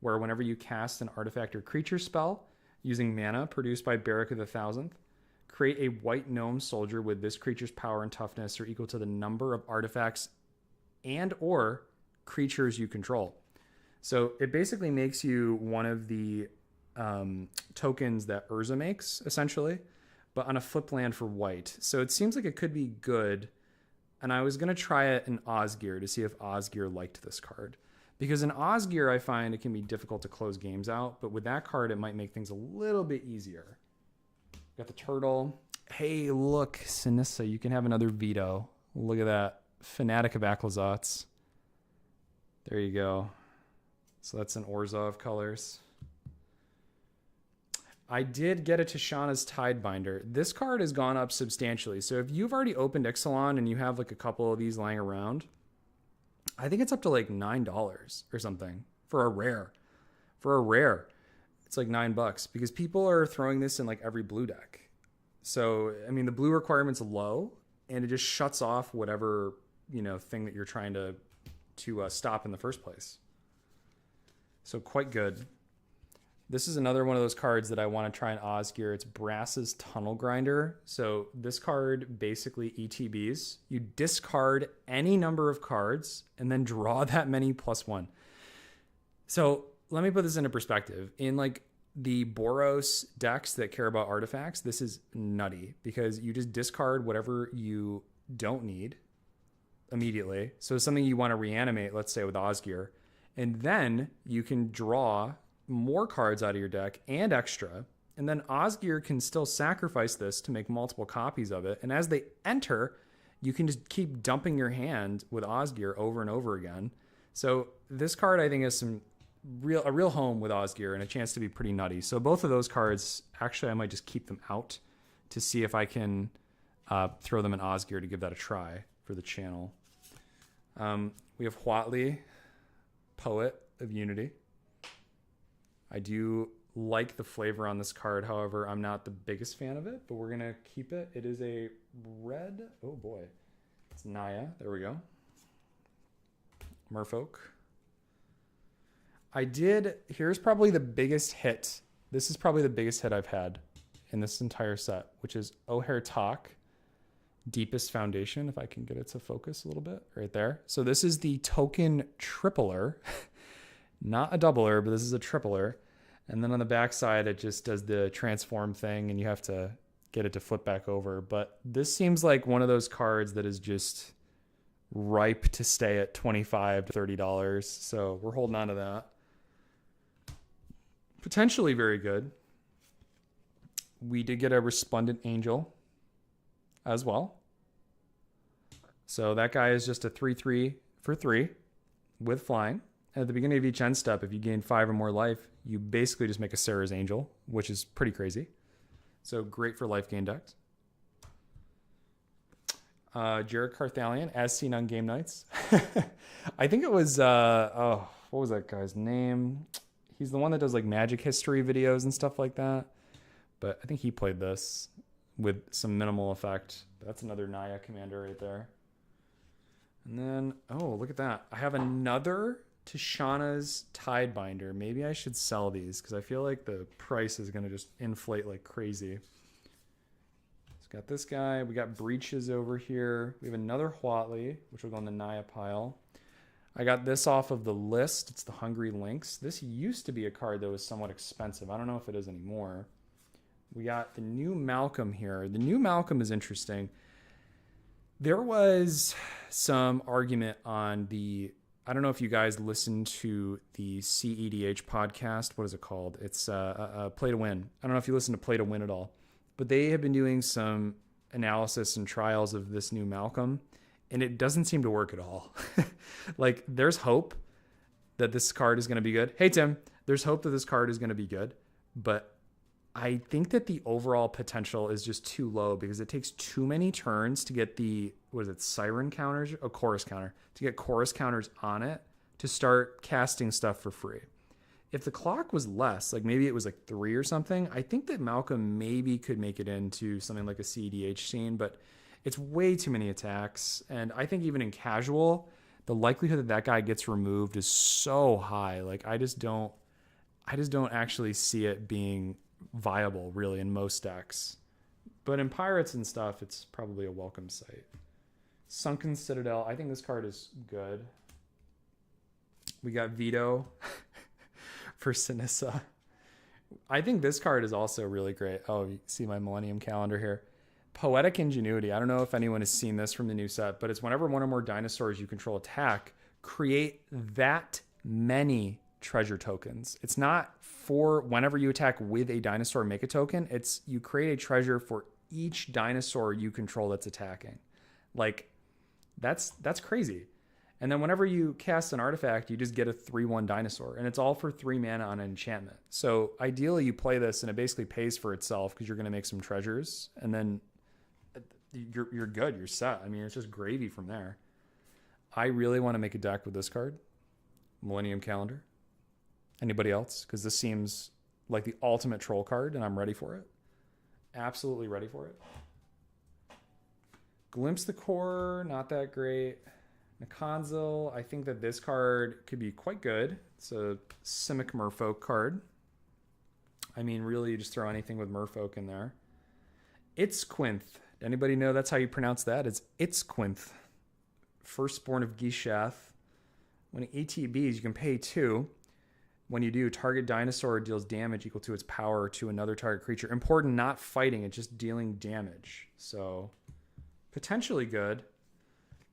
where whenever you cast an artifact or creature spell using mana produced by Barrack of the Thousandth, create a white gnome soldier with this creature's power and toughness are equal to the number of artifacts and or creatures you control. So it basically makes you one of the tokens that Urza makes, essentially, but on a flip land for white. So it seems like it could be good. And I was going to try it in Osgear to see if Osgear liked this card. Because in Osgear, I find it can be difficult to close games out. But with that card, it might make things a little bit easier. Got the turtle. Hey, look, Sinissa, you can have another veto. Look at that. Fanatic of Aklazotz. There you go. So that's an Orzhov colors. I did get a Tishana's Tidebinder. This card has gone up substantially. So if you've already opened Ixalan and you have like a couple of these lying around, I think it's up to like $9 or something for a rare. For a rare, it's like $9 because people are throwing this in like every blue deck. So, I mean, the blue requirement's low and it just shuts off whatever, thing that you're trying to stop in the first place. So quite good. This is another one of those cards that I want to try in Osgear. It's Brass's Tunnel Grinder. So this card basically ETBs. You discard any number of cards and then draw that many +1. So let me put this into perspective. In like the Boros decks that care about artifacts, this is nutty because you just discard whatever you don't need immediately. So something you want to reanimate, let's say with Osgear, and then you can draw more cards out of your deck and extra, and then Osgear can still sacrifice this to make multiple copies of it, and as they enter you can just keep dumping your hand with Osgear over and over again. So this card I think has a real home with Osgear and a chance to be pretty nutty. So both of those cards, actually I might just keep them out to see if I can throw them in Osgear to give that a try for the channel. We have Huatli, Poet of Unity. I do like the flavor on this card. However, I'm not the biggest fan of it, but we're going to keep it. It is a red. Oh boy. It's Naya. There we go. Merfolk. Here's probably the biggest hit. This is probably the biggest hit I've had in this entire set, which is O'Hare Talk, Deepest Foundation, if I can get it to focus a little bit right there. So this is the token tripler. Not a doubler, but this is a tripler. And then on the back side, it just does the transform thing, and you have to get it to flip back over. But this seems like one of those cards that is just ripe to stay at $25 to $30. So we're holding on to that. Potentially very good. We did get a Resplendent Angel as well. So that guy is just a 3/3 for 3 with flying. At the beginning of each end step, if you gain 5 or more life, you basically just make a Sarah's Angel, which is pretty crazy. So great for life gain decks. Jared Carthalion, as seen on game nights. I think it was, what was that guy's name? He's the one that does like magic history videos and stuff like that. But I think he played this with some minimal effect. That's another Naya commander right there. And then, oh, look at that. I have another Tishana's Tidebinder. Maybe I should sell these because I feel like the price is going to just inflate like crazy. So got this guy. We got Breaches over here. We have another Huatli, which will go in the Naya pile. I got this off of the list. It's the Hungry Lynx. This used to be a card that was somewhat expensive. I don't know if it is anymore. We got the new Malcolm here. The new Malcolm is interesting. There was some argument on the, I don't know if you guys listen to the CEDH podcast. What is it called? It's Play to Win. I don't know if you listen to Play to Win at all, but they have been doing some analysis and trials of this new Malcolm, and it doesn't seem to work at all. Like, there's hope that this card is going to be good. Hey, Tim, there's hope that this card is going to be good, but I think that the overall potential is just too low because it takes too many turns to get the, what is it, siren counters? A chorus counter. To get chorus counters on it to start casting stuff for free. If the clock was less, like maybe it was like 3 or something, I think that Malcolm maybe could make it into something like a CDH scene, but it's way too many attacks. And I think even in casual, the likelihood that that guy gets removed is so high. Like I just don't actually see it being viable really in most decks, but in Pirates and stuff it's probably a welcome sight. Sunken Citadel, I think this card is good. We got Veto for Sinissa. I think this card is also really great. Oh, you see my Millennium Calendar here. Poetic Ingenuity. I don't know if anyone has seen this from the new set, but it's whenever one or more dinosaurs you control attack, create that many treasure tokens. It's not for whenever you attack with a dinosaur, make a token. It's you create a treasure for each dinosaur you control that's attacking. Like that's crazy. And then whenever you cast an artifact, you just get a 3/1 dinosaur, and it's all for 3 mana on an enchantment. So ideally you play this and it basically pays for itself because you're going to make some treasures, and then you're good, you're set. I mean, it's just gravy from there. I really want to make a deck with this card. Millennium Calendar. Anybody else? Because this seems like the ultimate troll card, and I'm ready for it. Absolutely ready for it. Glimpse the Core, not that great. Nakanzil, I think that this card could be quite good. It's a Simic Merfolk card. I mean, really, you just throw anything with Merfolk in there. Itzquinth. Anybody know that's how you pronounce that? It's Itzquinth. Firstborn of Gishath. When it ETBs, you can pay 2. When you do, target dinosaur deals damage equal to its power to another target creature. Important, not fighting, it's just dealing damage. So, potentially good.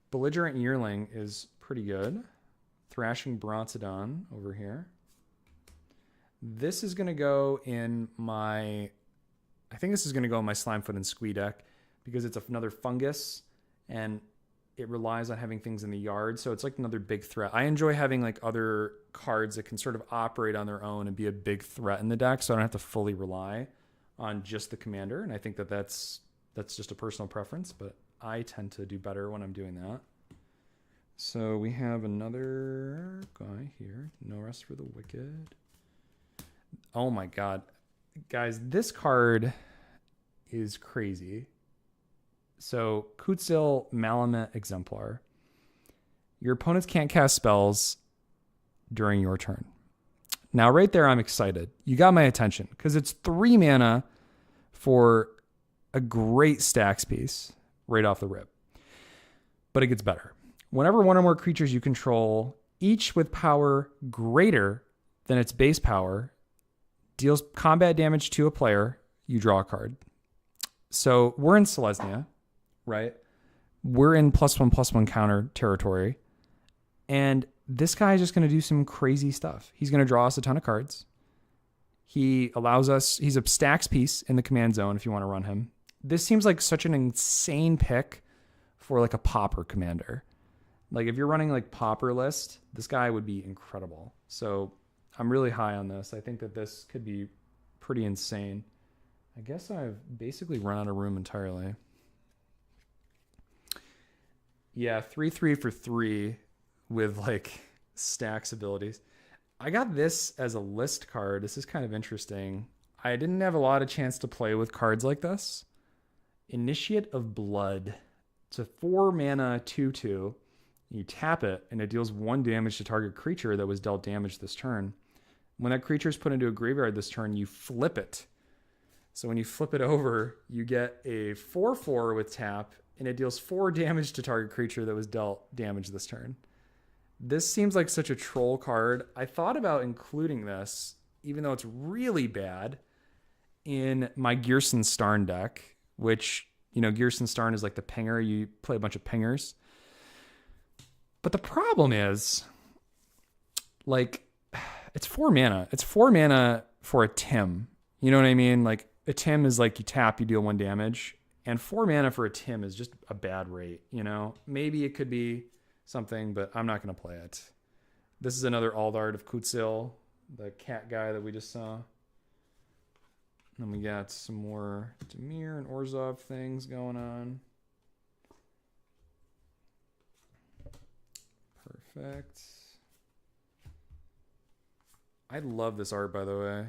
Belligerent Yearling is pretty good. Thrashing Bronzodon over here. This is going to go in my... I think this is going to go in my Slimefoot and Squee deck because it's another fungus and it relies on having things in the yard. So it's like another big threat. I enjoy having like other cards that can sort of operate on their own and be a big threat in the deck, so I don't have to fully rely on just the commander. And I think that that's just a personal preference, but I tend to do better when I'm doing that. So we have another guy here. No Rest for the Wicked. Oh my God. Guys, this card is crazy. So, Kutzil Malamut Exemplar. Your opponents can't cast spells during your turn. Now, right there, I'm excited. You got my attention because it's 3 mana for a great stacks piece right off the rip. But it gets better. Whenever one or more creatures you control, each with power greater than its base power, deals combat damage to a player, you draw a card. So we're in Selesnya, right? We're in +1/+1 counter territory. And this guy is just going to do some crazy stuff. He's going to draw us a ton of cards. He allows us, he's a stacks piece in the command zone if you want to run him. This seems like such an insane pick for like a popper commander. Like if you're running like Pauper list, this guy would be incredible. So I'm really high on this. I think that this could be pretty insane. I guess I've basically run out of room entirely. Yeah, 3/3 for 3 with like stacks abilities. I got this as a list card. This is kind of interesting. I didn't have a lot of chance to play with cards like this. Initiate of Blood. It's a 4 mana 2/2. You tap it, and it deals 1 damage to target creature that was dealt damage this turn. When that creature is put into a graveyard this turn, you flip it. So when you flip it over, you get a 4/4 with tap, and it deals 4 damage to target creature that was dealt damage this turn. This seems like such a troll card. I thought about including this, even though it's really bad, in my Gearson Starn deck, which, you know, Gearson Starn is like the pinger. You play a bunch of pingers. But the problem is, like, it's 4 mana. It's 4 mana for a Tim. You know what I mean? Like, a Tim is like you tap, you deal 1 damage. And 4 mana for a Tim is just a bad rate, you know? Maybe it could be something, but I'm not going to play it. This is another Aldard of Kutzil, the cat guy that we just saw. And we got some more Dimir and Orzhov things going on. Perfect. I love this art, by the way.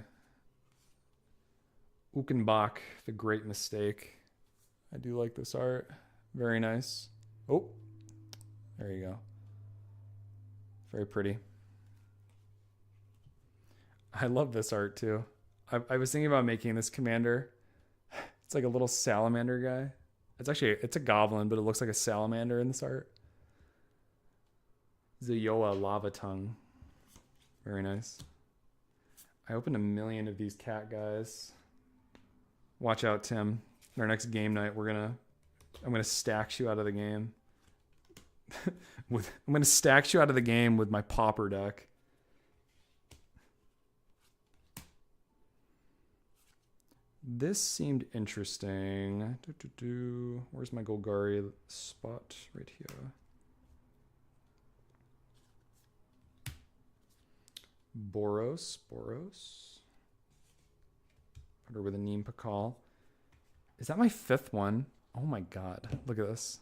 Ukenbach, The Great Mistake. I do like this art. Very nice. Oh, there you go. Very pretty. I love this art too. I was thinking about making this commander. It's like a little salamander guy. It's a goblin, but it looks like a salamander in this art. Zayoa Lava Tongue. Very nice. I opened a million of these cat guys. Watch out, Tim. Our next game night, I'm gonna stack you out of the game. I'm gonna stack you out of the game with my Pauper deck. This seemed interesting. Where's my Golgari spot? Right here. Boros. Put her with a Neem Pakal. Is that my 5th one? Oh my god. Look at this.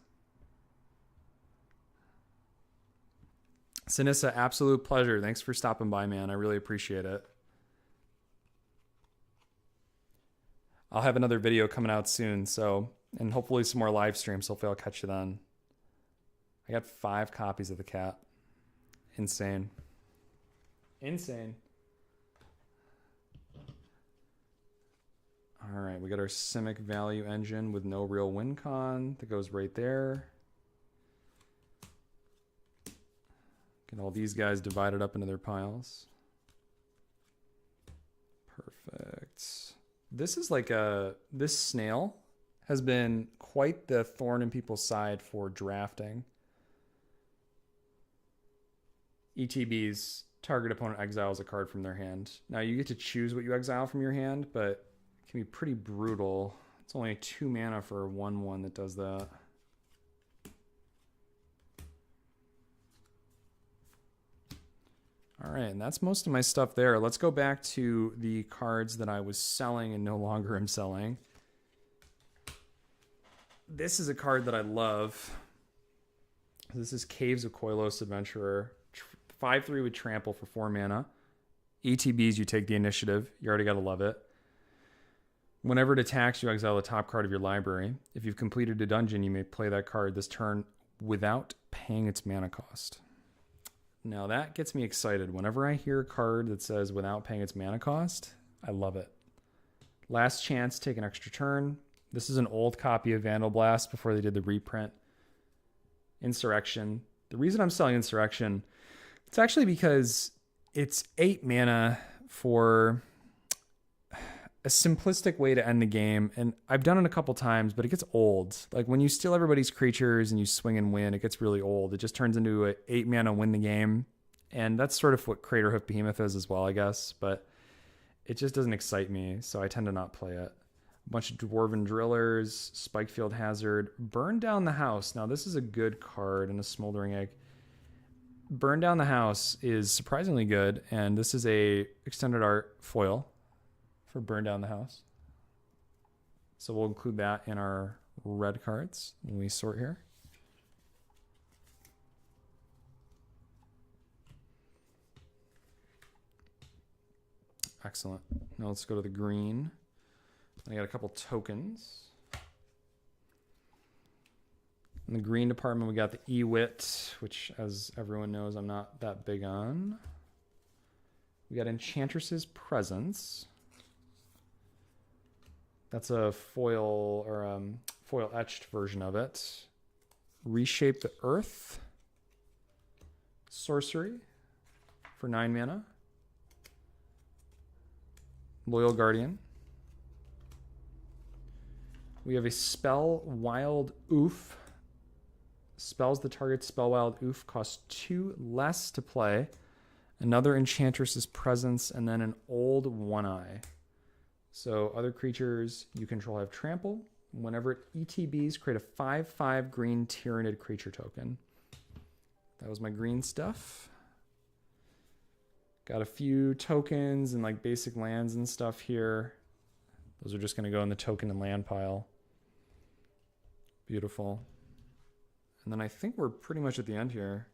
Sinissa, absolute pleasure. Thanks for stopping by, man. I really appreciate it. I'll have another video coming out soon, and hopefully some more live streams. Hopefully I'll catch you then. I got 5 copies of the cat. Insane. Insane. All right, we got our Simic value engine with no real win con that goes right there. Get all these guys divided up into their piles. Perfect. This is like this snail has been quite the thorn in people's side for drafting. ETBs, target opponent exiles a card from their hand. Now you get to choose what you exile from your hand, but it can be pretty brutal. It's only 2 mana for a 1/1 that does that. All right, and that's most of my stuff there. Let's go back to the cards that I was selling and no longer am selling. This is a card that I love. This is Caves of Koilos Adventurer. 5/3 with Trample for 4 mana. ETBs, you take the initiative. You already got to love it. Whenever it attacks, you exile the top card of your library. If you've completed a dungeon, you may play that card this turn without paying its mana cost. Now that gets me excited. Whenever I hear a card that says without paying its mana cost, I love it. Last chance, take an extra turn. This is an old copy of Vandal Blast before they did the reprint. Insurrection. The reason I'm selling Insurrection, it's actually because it's 8 mana for a simplistic way to end the game. And I've done it a couple times, but it gets old. Like when you steal everybody's creatures and you swing and win, it gets really old. It just turns into a 8 mana win the game. And that's sort of what Craterhoof Behemoth is as well, I guess. But it just doesn't excite me, so I tend to not play it. A bunch of Dwarven Drillers, Spikefield Hazard, Burn Down the House. Now this is a good card, and a Smoldering Egg. Burn Down the House is surprisingly good, and this is a extended art foil for Burn Down the House. So we'll include that in our red cards when we sort here. Excellent. Now let's go to the green. I got a couple tokens. In the green department, we got the Ewit, which, as everyone knows, I'm not that big on. We got Enchantress's Presence. That's a foil or foil etched version of it. Reshape the Earth. Sorcery for 9 mana. Loyal Guardian. We have a spell Wild Oof. Spells the target spell Wild Oof cost 2 less to play. Another Enchantress's Presence, and then an old One-Eye. So other creatures you control have trample. Whenever it ETBs, create a 5/5 green Tyrannid creature token. That was my green stuff. Got a few tokens and like basic lands and stuff here. Those are just going to go in the token and land pile. Beautiful. And then I think we're pretty much at the end here.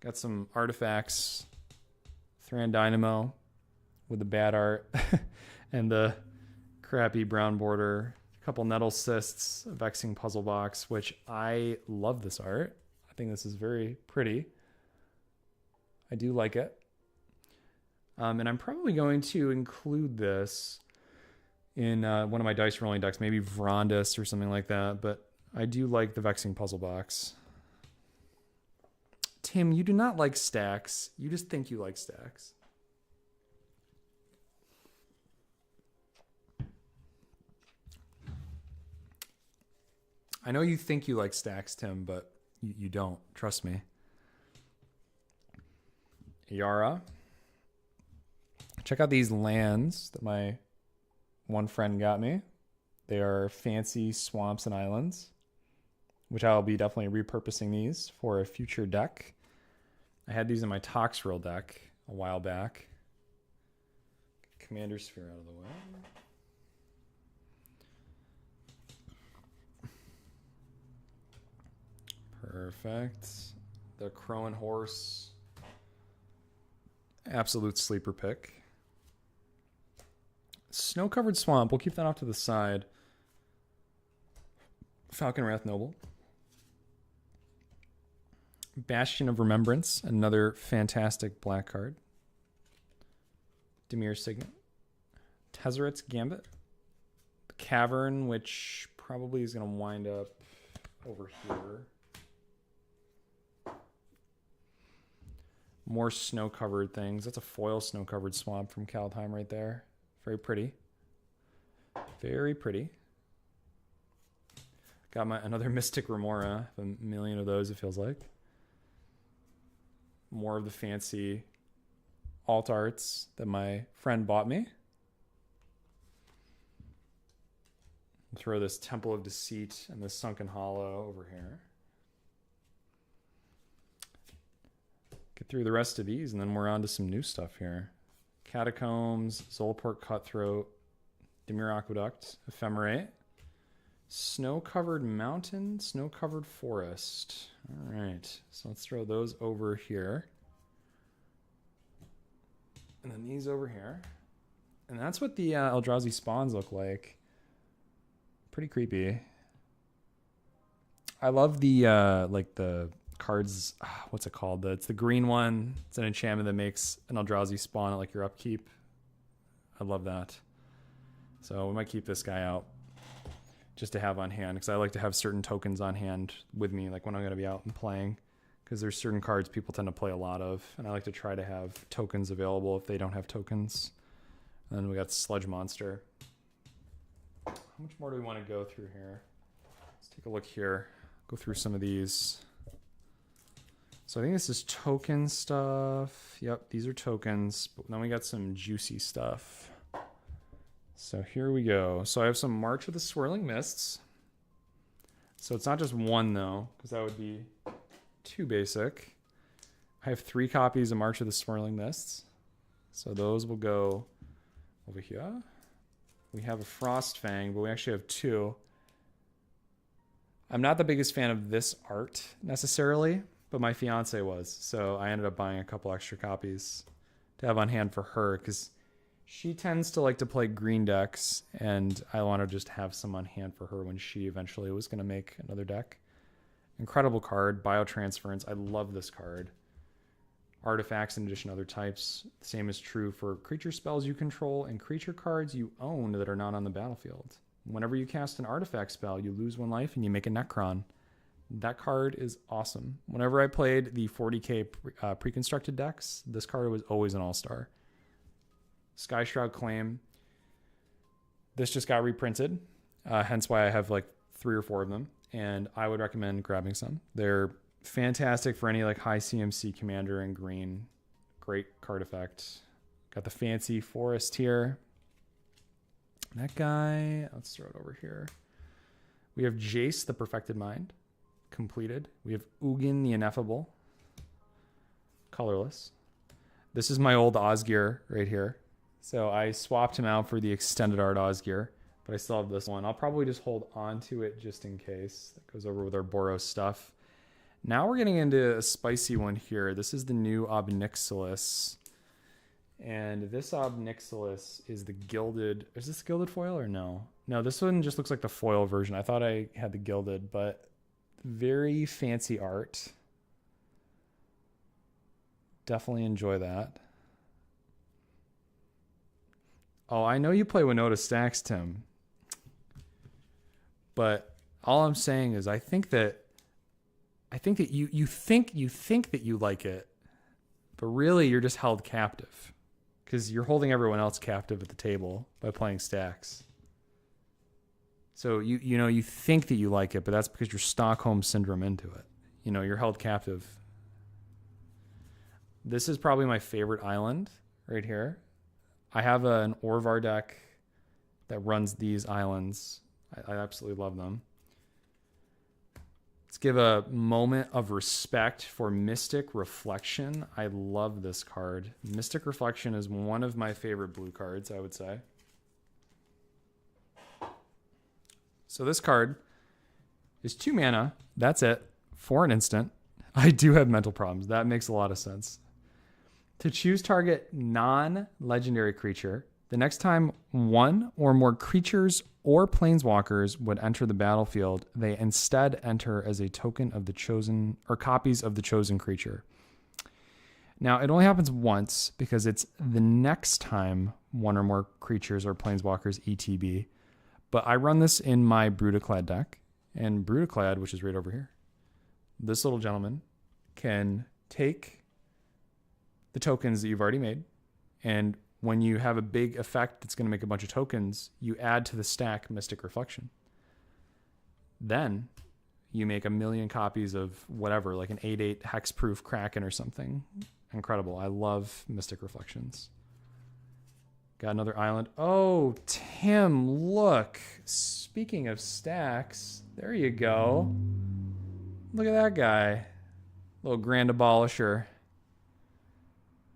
Got some artifacts. Thran Dynamo with the bad art and the crappy brown border. A couple Nettle Cysts, a Vexing Puzzle Box, which I love this art. I think this is very pretty. I do like it. And I'm probably going to include this in one of my dice rolling decks, maybe Vrondis or something like that. But I do like the Vexing Puzzle Box. Tim, you do not like stacks. You just think you like stacks. I know you think you like stacks, Tim, but you don't. Trust me. Yara. Check out these lands that my one friend got me. They are fancy swamps and islands, which I'll be definitely repurposing these for a future deck. I had these in my Toxrill deck a while back. Commander Sphere out of the way. Perfect. The Crow and Horse. Absolute sleeper pick. Snow-covered Swamp. We'll keep that off to the side. Falcon Wrath Noble. Bastion of Remembrance. Another fantastic black card. Dimir Signet. Tezzeret's Gambit. The Cavern, which probably is going to wind up over here. More snow-covered things. That's a foil snow-covered swamp from Kaldheim right there. Very pretty. Very pretty. Got my another Mystic Remora. A million of those, it feels like. More of the fancy alt arts that my friend bought me. I'll throw this Temple of Deceit and this Sunken Hollow over here. Get through the rest of these, and then we're on to some new stuff here. Catacombs, Zolport Cutthroat, Dimir Aqueduct, Ephemerate, Snow-Covered Mountain, Snow-Covered Forest. All right, so let's throw those over here. And then these over here. And that's what the Eldrazi spawns look like. Pretty creepy. I love the, like the cards, what's it called? It's the green one. It's an enchantment that makes an Eldrazi spawn at like your upkeep. I love that. So we might keep this guy out just to have on hand, because I like to have certain tokens on hand with me, like when I'm going to be out and playing, because there's certain cards people tend to play a lot of, and I like to try to have tokens available if they don't have tokens. And then we got Sludge Monster. How much more do we want to go through here? Let's take a look here. Go through some of these. So I think this is token stuff. Yep, these are tokens. But then we got some juicy stuff. So here we go. So I have some March of the Swirling Mists. So it's not just one though, because that would be too basic. I have 3 copies of March of the Swirling Mists. So those will go over here. We have a Frostfang, but we actually have 2. I'm not the biggest fan of this art necessarily, but my fiance was. So I ended up buying a couple extra copies to have on hand for her because she tends to like to play green decks, and I want to just have some on hand for her when she eventually was going to make another deck. Incredible card, Biotransference. I love this card. Artifacts in addition to other types. The same is true for creature spells you control and creature cards you own that are not on the battlefield. Whenever you cast an artifact spell, you lose 1 life and you make a Necron. That card is awesome. Whenever I played the 40k pre-constructed decks, this card was always an all-star. Sky Shroud Claim. This just got reprinted, hence why I have like 3 or 4 of them, and I would recommend grabbing some. They're fantastic for any like high CMC commander in green. Great card effect. Got the fancy forest here. That guy, let's throw it over here. We have Jace, the Perfected Mind, completed. We have Ugin, the Ineffable, colorless. This is my old Osgear right here. So I swapped him out for the extended art Osgear, but I still have this one. I'll probably just hold on to it just in case. That goes over with our Boros stuff. Now we're getting into a spicy one here. This is the new Obnixilis. And this Obnixilis is the gilded... Is this gilded foil or no? No, this one just looks like the foil version. I thought I had the gilded, but very fancy art. Definitely enjoy that. Oh, I know you play Winota Stacks, Tim. But all I'm saying is I think that you think that you like it, but really you're just held captive. Because you're holding everyone else captive at the table by playing stacks. So you think that you like it, but that's because you're Stockholm Syndrome into it. You know, you're held captive. This is probably my favorite island right here. I have an Orvar deck that runs these islands. I absolutely love them. Let's give a moment of respect for Mystic Reflection. I love this card. Mystic Reflection is one of my favorite blue cards, I would say. So this card is 2 mana. That's it. For an instant. I do have mental problems. That makes a lot of sense. To choose target non-legendary creature, the next time 1 or more creatures or planeswalkers would enter the battlefield, they instead enter as a token of the chosen or copies of the chosen creature. Now, it only happens once because it's the next time 1 or more creatures or planeswalkers ETB. But I run this in my Brutaclad deck, and Brutaclad, which is right over here, this little gentleman can take the tokens that you've already made, and when you have a big effect that's going to make a bunch of tokens, you add to the stack Mystic Reflection. Then you make 1,000,000 copies of whatever, like an 8/8 hexproof Kraken or something. Incredible. I love Mystic Reflections. Got another island. Oh, Tim, look. Speaking of stacks, there you go. Look at that guy. Little Grand Abolisher.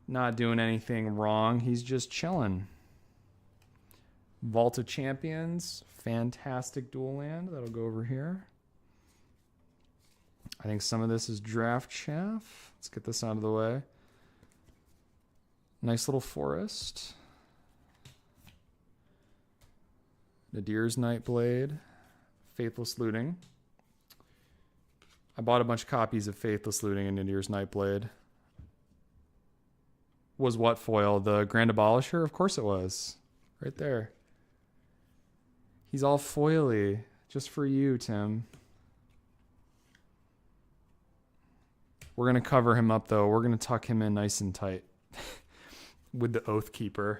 Not doing anything wrong. He's just chilling. Vault of Champions. Fantastic dual land. That'll go over here. I think some of this is draft chaff. Let's get this out of the way. Nice little forest. Nadir's Nightblade. Faithless Looting. I bought a bunch of copies of Faithless Looting and Nadir's Nightblade. Was what foil? The Grand Abolisher? Of course it was. Right there. He's all foily. Just for you, Tim. We're going to cover him up, though. We're going to tuck him in nice and tight. With the Oathkeeper.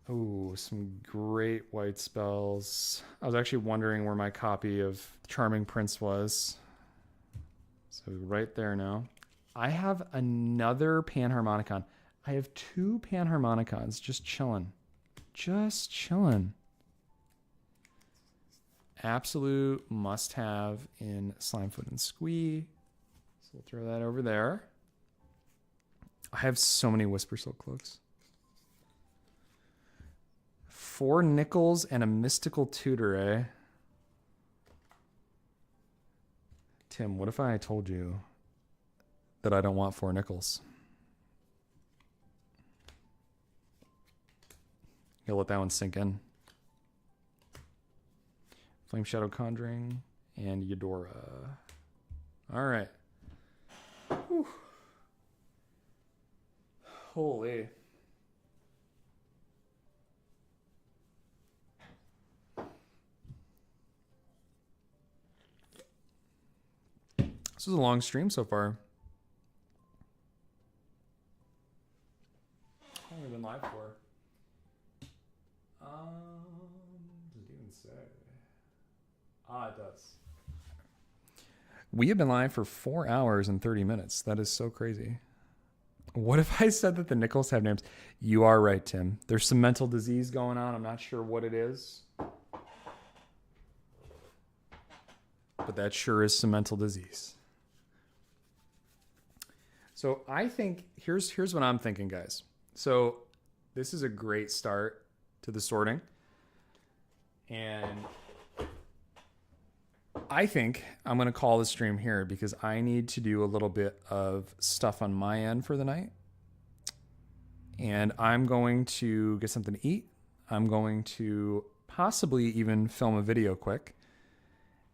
Oh, some great white spells. I was actually wondering where my copy of Charming Prince was. So right there now. I have another Panharmonicon. I have 2 Panharmonicons just chilling. Just chilling. absolute must-have in Slimefoot and Squee. So we'll throw that over there. I have so many Whisper Silk Cloaks. 4 nickels and a mystical tutor, eh? Tim, what if I told you that I don't want 4 nickels? You'll let that one sink in. Flame Shadow Conjuring and Eudora. All right. Whew. Holy. This was a long stream so far. How long have we been live for? Does it even say? It does. We have been live for 4 hours and 30 minutes. That is so crazy. What if I said that the nickels have names? You are right, Tim. There's some mental disease going on. I'm not sure what it is. But that sure is some mental disease. So I think, here's what I'm thinking, guys. So this is a great start to the sorting. And I think I'm going to call the stream here because I need to do a little bit of stuff on my end for the night. And I'm going to get something to eat. I'm going to possibly even film a video quick.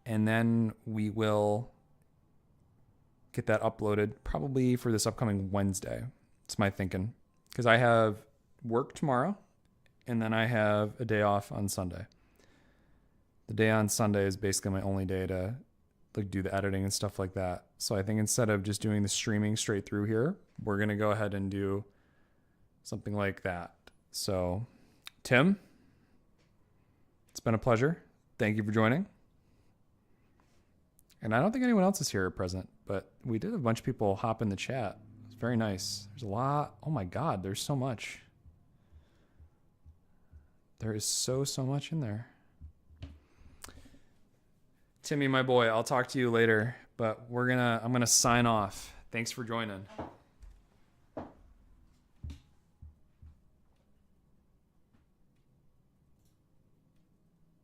And then we will get that uploaded probably for this upcoming Wednesday. It's my thinking. Because I have work tomorrow and then I have a day off on Sunday. The day on Sunday is basically my only day to like do the editing and stuff like that. So I think instead of just doing the streaming straight through here, we're going to go ahead and do something like that. So, Tim, it's been a pleasure. Thank you for joining. And I don't think anyone else is here present, but we did have a bunch of people hop in the chat. It's very nice. There's a lot. Oh my God, there's so much. There is so much in there. Timmy, my boy, I'll talk to you later, but I'm going to sign off. Thanks for joining.